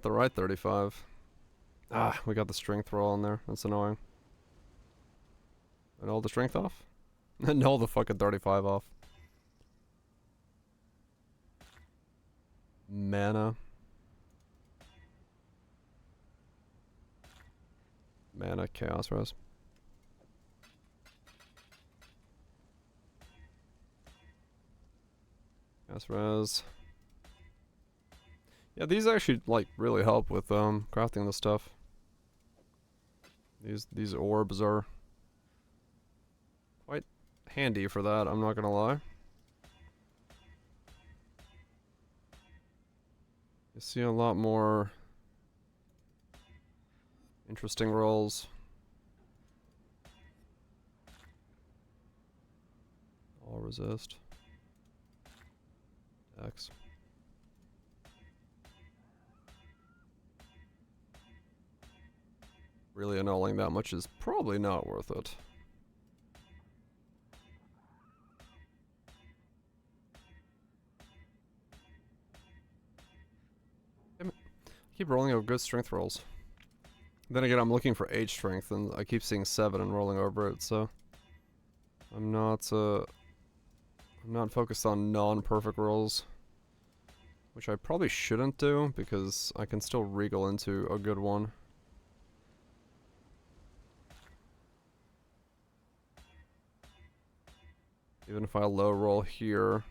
right 35. Ah, we got the strength roll in there. That's annoying. And all the strength off? And all the fucking 35 off. Mana. Mana, Chaos Res. Chaos Res. Yeah, these actually, like, really help with, crafting the stuff. These orbs are quite handy for that, I'm not gonna lie. You see a lot more interesting rolls. All resist. X. Really annulling that much is probably not worth it. Damn it. I keep rolling out good strength rolls. Then again, I'm looking for H strength, and I keep seeing 7 and rolling over it, so I'm not focused on non-perfect rolls, which I probably shouldn't do because I can still regal into a good one. Even if I low roll here.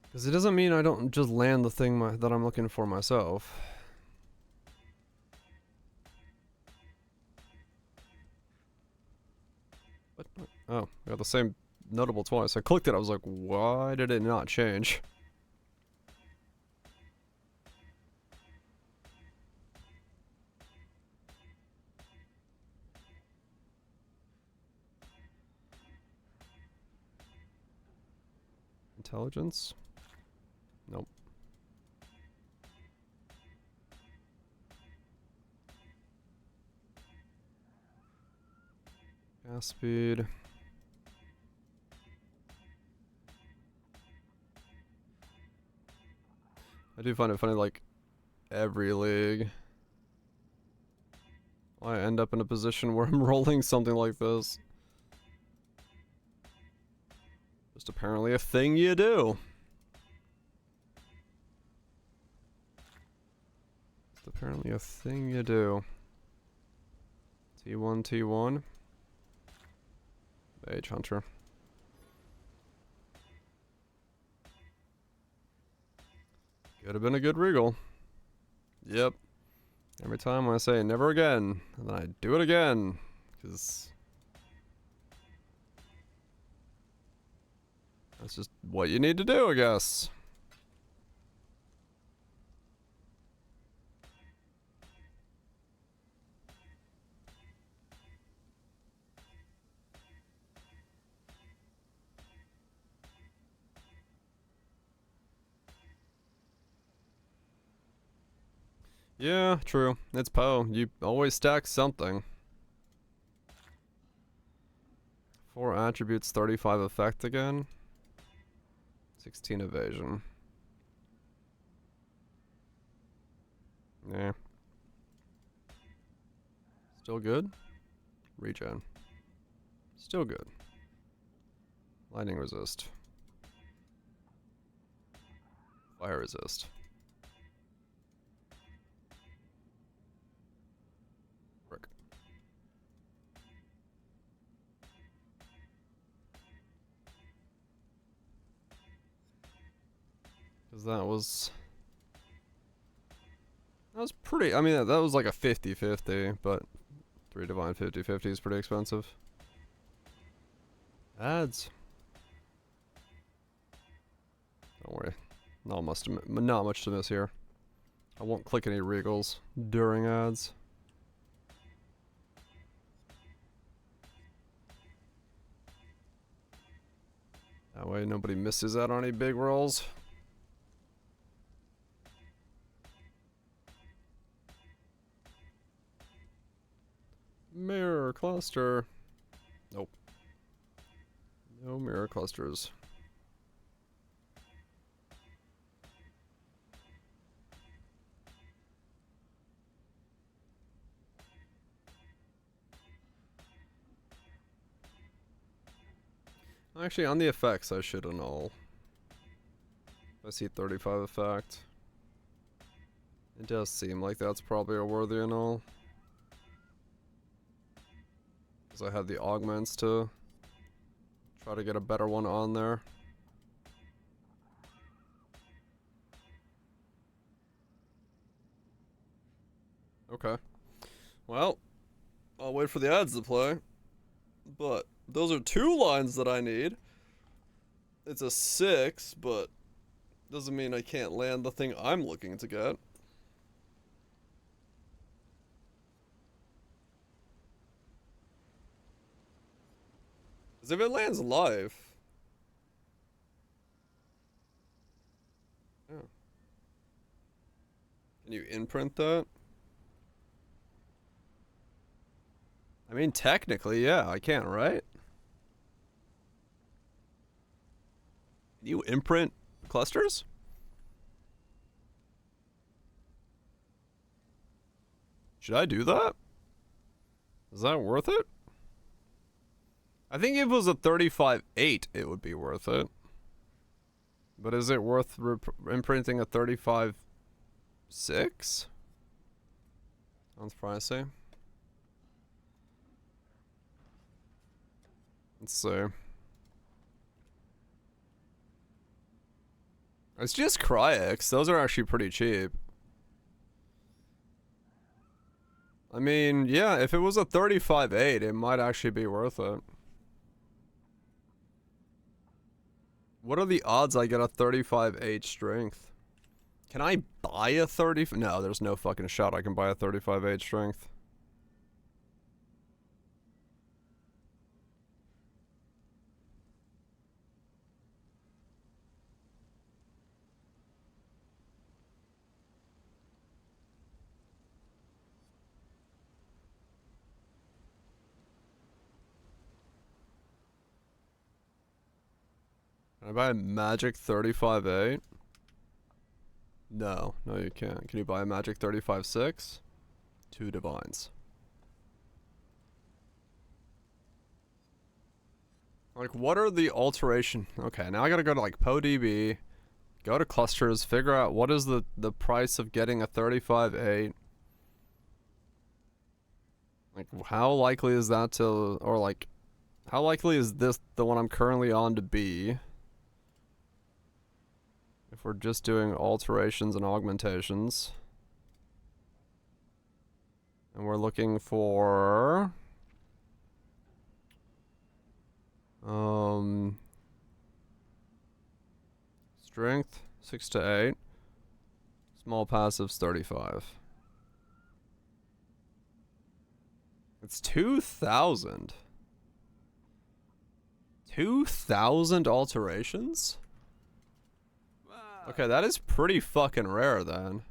Because it doesn't mean I don't just land the thing that I'm looking for myself. What? Oh, I got the same notable twice. I clicked it, I was like, why did it not change? Intelligence? Nope. Gas speed. I do find it funny, like, every league I end up in a position where I'm rolling something like this. Just apparently a thing you do. Just apparently a thing you do. T1, T1. Mage Hunter. Could have been a good regal. Yep. Every time I say never again, and then I do it again. Because that's just what you need to do, I guess. Yeah, true. It's Poe. You always stack something. 4 attributes, 35 effect again. 16 evasion. Yeah. Still good? Regen. Still good. Lightning resist. Fire resist. Frick. Because that was pretty, I mean, that was like a 50-50, but 3 divine 50-50 is pretty expensive. Ads. Don't worry. Not much to miss here. I won't click any regals during ads. That way nobody misses out on any big rolls. Mirror cluster. Nope. No mirror clusters. Actually, on the effects, I should annul. I see 35 effect. It does seem like that's probably a worthy annul. Because I have the augments to try to get a better one on there. Okay. Well, I'll wait for the ads to play. But those are 2 lines that I need. It's a 6, but doesn't mean I can't land the thing I'm looking to get. Because if it lands live... Yeah. Can you imprint that? I mean, technically, yeah, I can, right? Can you imprint clusters? Should I do that? Is that worth it? I think if it was a 35-8, it would be worth it. But is it worth imprinting a 35-6? Sounds pricey. Let's see. It's just Cryx. Those are actually pretty cheap. I mean, yeah, if it was a 35-8, it might actually be worth it. What are the odds I get a 35-8 strength? Can I buy a 30? No, there's no fucking shot I can buy a 35-8 strength. Can I buy a magic 35-8? No, no you can't. Can you buy a magic 35-6? 2 divines. Like, what are the alteration? Okay, now I gotta go to like PoDB, go to clusters, figure out what is the price of getting a 35-8. Like, how likely is that to, or like, how likely is this, the one I'm currently on, to be? If we're just doing alterations and augmentations. And we're looking for... strength, 6 to 8. Small passives, 35. It's 2,000. 2,000 alterations? Okay, that is pretty fucking rare then.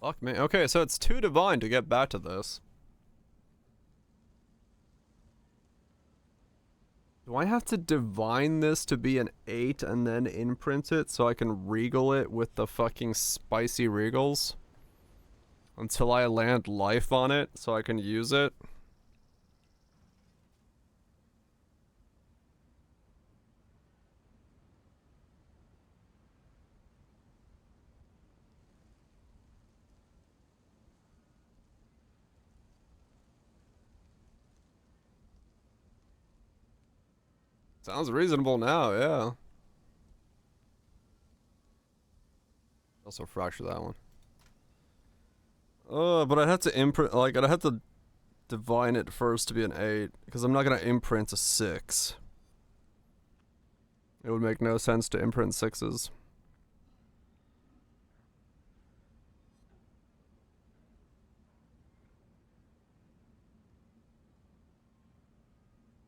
Fuck me. Okay, so it's 2 divine to get back to this. Do I have to divine this to be an 8 and then imprint it so I can regal it with the fucking spicy regals? Until I land life on it so I can use it? Sounds reasonable now, yeah. Also fracture that one. But I'd have to imprint, like, I'd have to divine it first to be an 8, because I'm not gonna imprint a 6. It would make no sense to imprint 6s.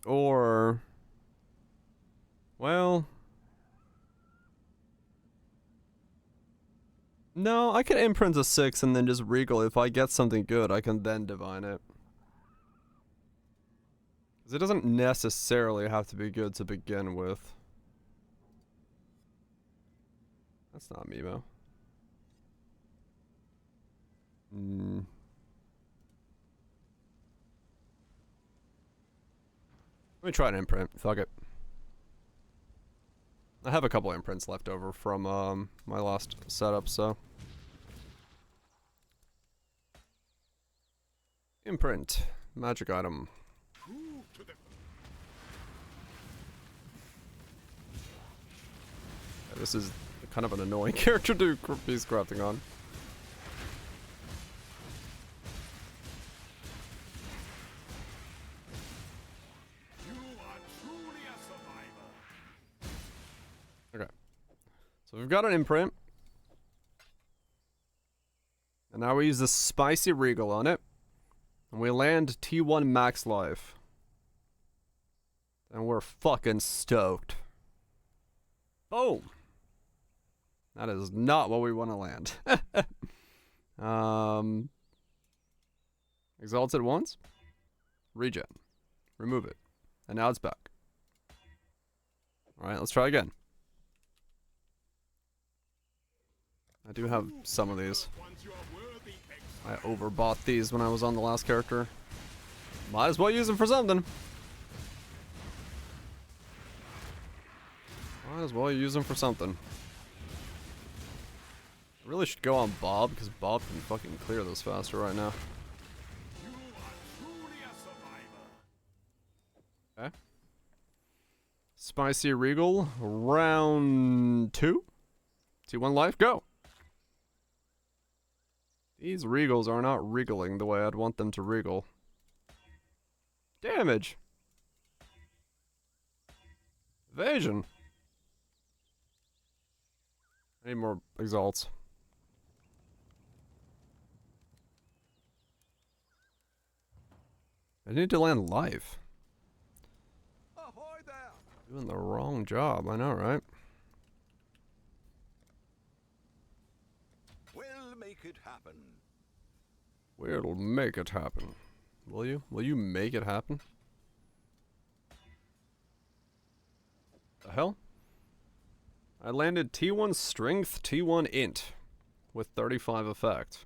Or, well, no, I can imprint a 6 and then just regal. If I get something good, I can then divine it. Because it doesn't necessarily have to be good to begin with. That's not Mimo. Let me try an imprint. Fuck it. I have a couple imprints left over from my last setup, so. Imprint. Magic item. Yeah, this is kind of an annoying character to be scrapping on. Okay. So we've got an imprint. And now we use the spicy regal on it. And we land T1 max life. And we're fucking stoked. Boom. That is not what we want to land. Exalted once. Regen. Remove it. And now it's back. Alright, let's try again. I do have some of these. I overbought these when I was on the last character. Might as well use them for something. Might as well use them for something. I really should go on Bob, because Bob can fucking clear this faster right now. Okay. Spicy Regal, round 2. T1 life, go! These Regals are not regaling the way I'd want them to regal. Damage! Evasion! I need more exalts. I need to land life. Ahoy there! Doing the wrong job, I know, right? We'll make it happen. We'll make it happen. Will you? Will you make it happen? The hell? I landed T1 strength, T1 int with 35 effect.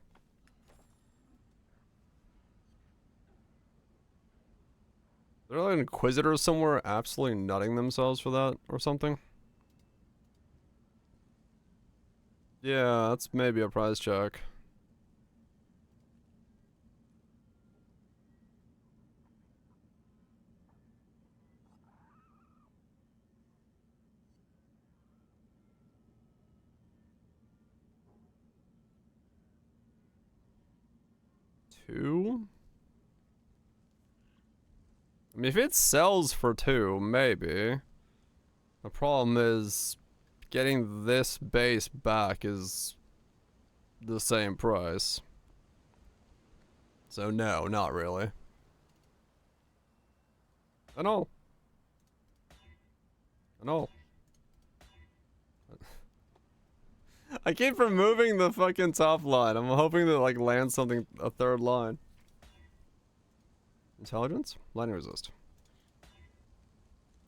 Is there like an Inquisitor somewhere absolutely nutting themselves for that or something? Yeah, that's maybe a prize check. Two? I mean, if it sells for 2, maybe. The problem is getting this base back is the same price. So no, not really. I know. I know. I keep removing the fucking top line. I'm hoping to like land something, a third line. Intelligence? Lightning resist.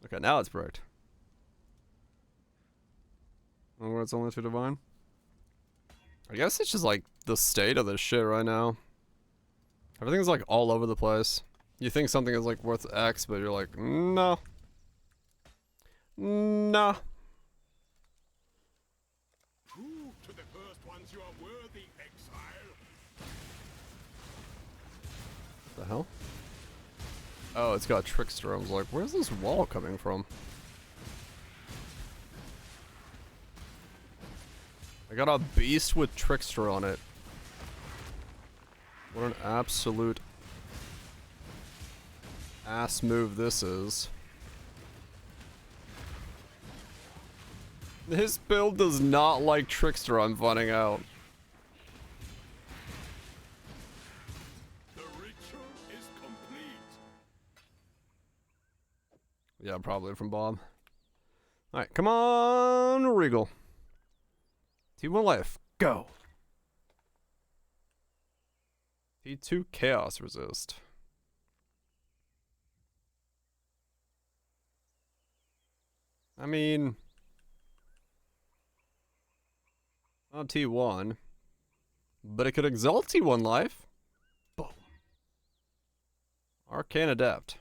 Okay, now it's bricked. Oh, it's only 2 divine? I guess it's just like the state of this shit right now. Everything's like all over the place. You think something is like worth X, but you're like, no. No. Prove to the first ones you are worthy, exile. What the hell? Oh, it's got Trickster. I was like, where's this wall coming from? got a beast with Trickster on it. What an absolute ass move this is. This build does not like Trickster, I'm finding out. The ritual is complete. Yeah, probably from Bob. Alright, come on, Regal. T1 life, go. T2 chaos resist. I mean, not T1, but it could exalt T1 life. Boom. Arcane Adept.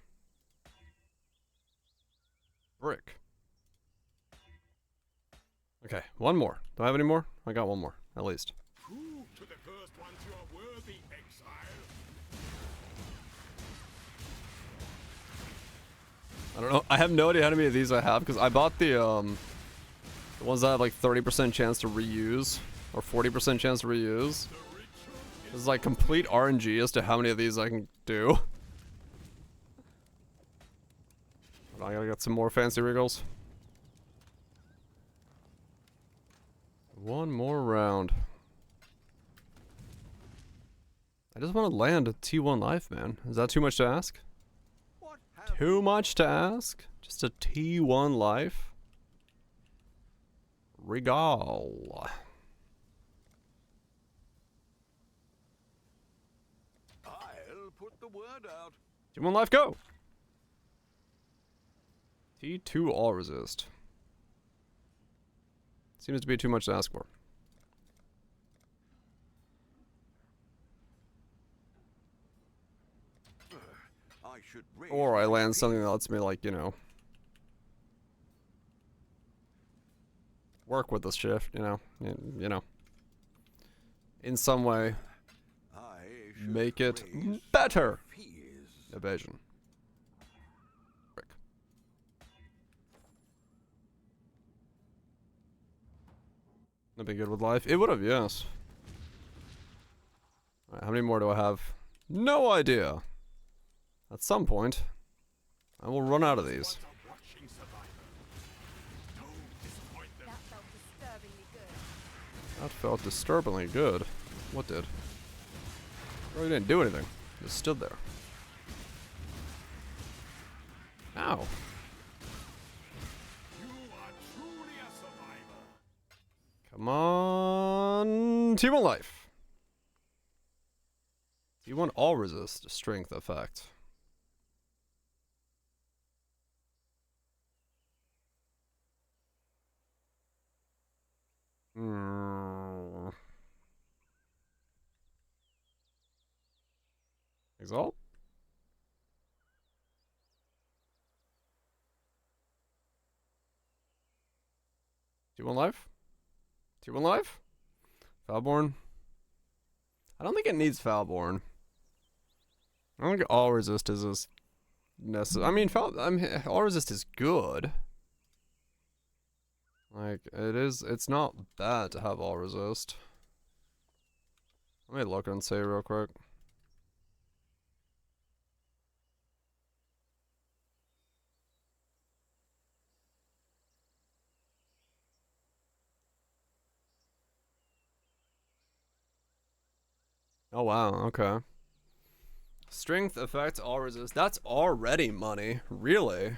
Brick. Okay, one more. Do I have any more? I got one more, at least. Prove to the cursed ones you are worthy, exile. I don't know. I have no idea how many of these I have because I bought the ones that have like 30% chance to reuse or 40% chance to reuse. This is like complete RNG as to how many of these I can do. I gotta get some more fancy regals. One more round. I just want to land a T1 life, man. Is that too much to ask? Too much to ask? Just a T1 life? Regal. I'll put the word out. T1 life, go! T2 all resist. Seems to be too much to ask for. I should raise Or I land something that lets me, like, you know, work with this shift, you know, in some way, make it better. Evasion. Frick. That'd be good with life. It would have, yes. Alright, how many more do I have? No idea. At some point, I will run out of these. That felt disturbingly good. What did? Really didn't do anything. Just stood there. Ow. Come on. T1 life. T1 all resist strength effect. Exalt? T1 life? T1 life? Foulborn? I don't think it needs Foulborn. I don't think all resist is as necessary. I mean, all resist is good. Like, it's not bad to have all resist. Let me look and see real quick. Oh wow, okay. Strength affects all resist. That's already money. Really?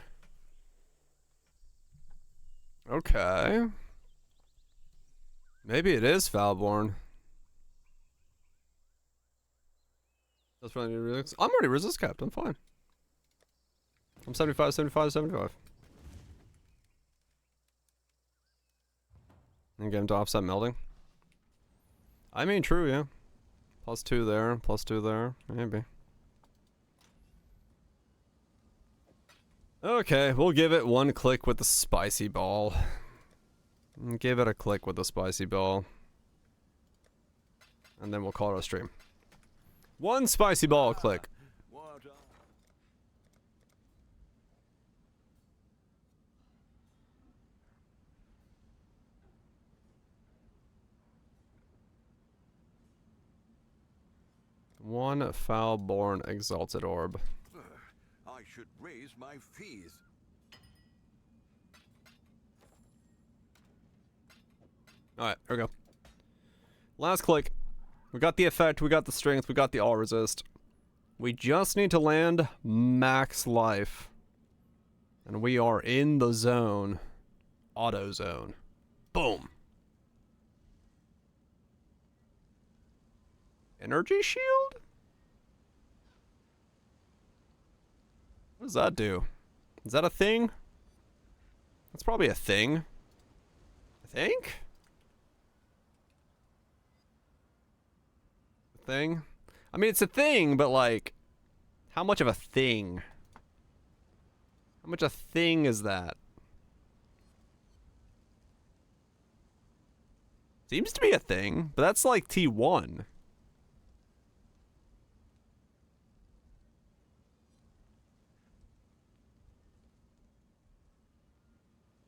Okay. Maybe it is Foulborn. That's probably resist. I'm already resist capped. I'm fine. I'm 75, 75, 75. And get him to offset melding. I mean, true, yeah. +2 there, +2 there, maybe. Okay, we'll give it one click with the spicy ball. Give it a click with the spicy ball. And then we'll call it a stream. One spicy ball click. One foul-born exalted orb. I should raise my fees. Alright, here we go. Last click. We got the effect, we got the strength, we got the all resist. We just need to land max life. And we are in the zone. Auto zone. Boom. Energy shield? What does that do? Is that a thing? That's probably a thing. I think? Thing? I mean, it's a thing, but like, how much of a thing? How much a thing is that? Seems to be a thing, but that's like T1.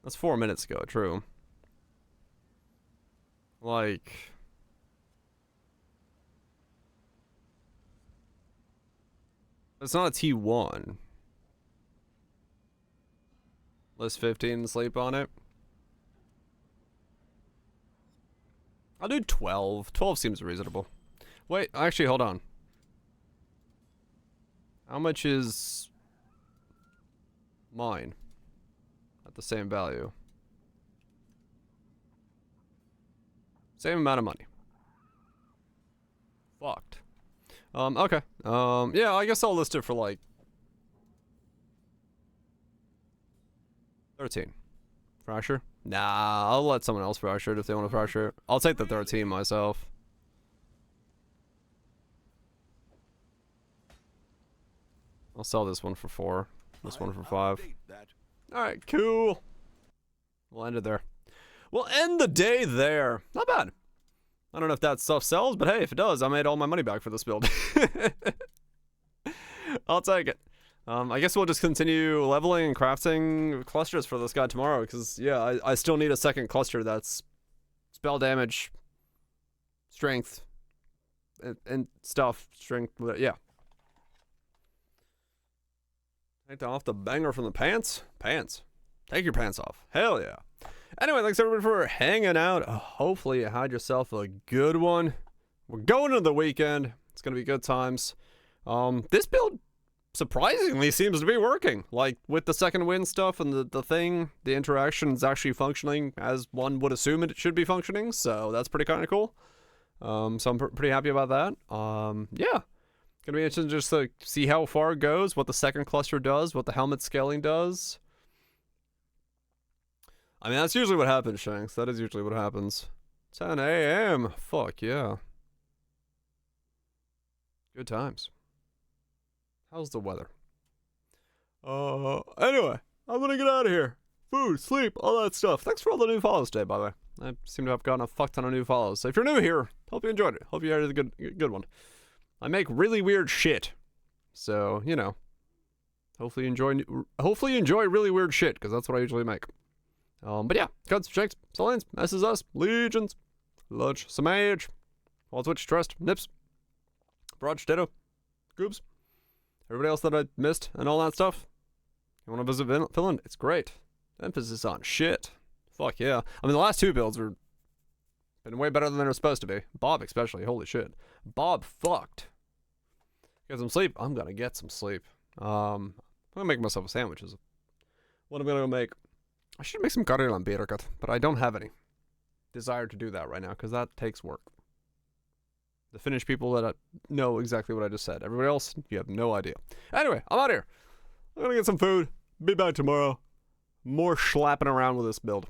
That's 4 minutes ago, true. Like... It's not a T1. List 15 sleep on it. I'll do 12. 12 seems reasonable. Wait, actually, hold on. How much is mine at the same value? Same amount of money. Fucked. Okay. Yeah, I guess I'll list it for like 13. Fracture? Nah, I'll let someone else fracture it if they want to fracture it. I'll take the 13 myself. I'll sell this one for 4. This one for 5. Alright, cool. We'll end it there. We'll end the day there. Not bad. I don't know if that stuff sells, but hey, if it does, I made all my money back for this build. I'll take it. I guess we'll just continue leveling and crafting clusters for this guy tomorrow, because, yeah, I still need a second cluster that's spell damage, strength, and stuff. Strength, yeah. Take off the banger from the pants? Pants. Take your pants off. Hell yeah. Anyway, thanks everybody for hanging out. Hopefully you had yourself a good one. We're going into the weekend. It's going to be good times. This build surprisingly seems to be working. Like, with the second wind stuff and the thing, the interaction is actually functioning as one would assume it should be functioning. So that's pretty kind of cool. So I'm pretty happy about that. Yeah. Gonna be interesting just to see how far it goes, what the second cluster does, what the helmet scaling does. I mean, that's usually what happens, Shanks. That is usually what happens. 10 a.m. Fuck, yeah. Good times. How's the weather? Anyway, I'm gonna get out of here. Food, sleep, all that stuff. Thanks for all the new follows today, by the way. I seem to have gotten a fuck ton of new follows. So if you're new here, hope you enjoyed it. Hope you had a good one. I make really weird shit. So, you know. Hopefully you enjoy really weird shit, because that's what I usually make. But yeah, cuts, shanks, salines, SSS, legions, lunch, some age, all switch, trust, nips, broad, ditto, goobs, everybody else that I missed, and all that stuff. You want to visit Finland? It's great. Emphasis on shit. Fuck yeah. I mean, the last 2 builds are been way better than they were supposed to be. Bob especially, holy shit. Bob fucked. Get some sleep? I'm gonna get some sleep. I'm gonna make myself a sandwich. What am I gonna make? I should make some Karjalan piirakat, but I don't have any desire to do that right now, because that takes work. The Finnish people that know exactly what I just said. Everybody else, you have no idea. Anyway, I'm out of here. I'm gonna get some food. Be back tomorrow. More schlapping around with this build.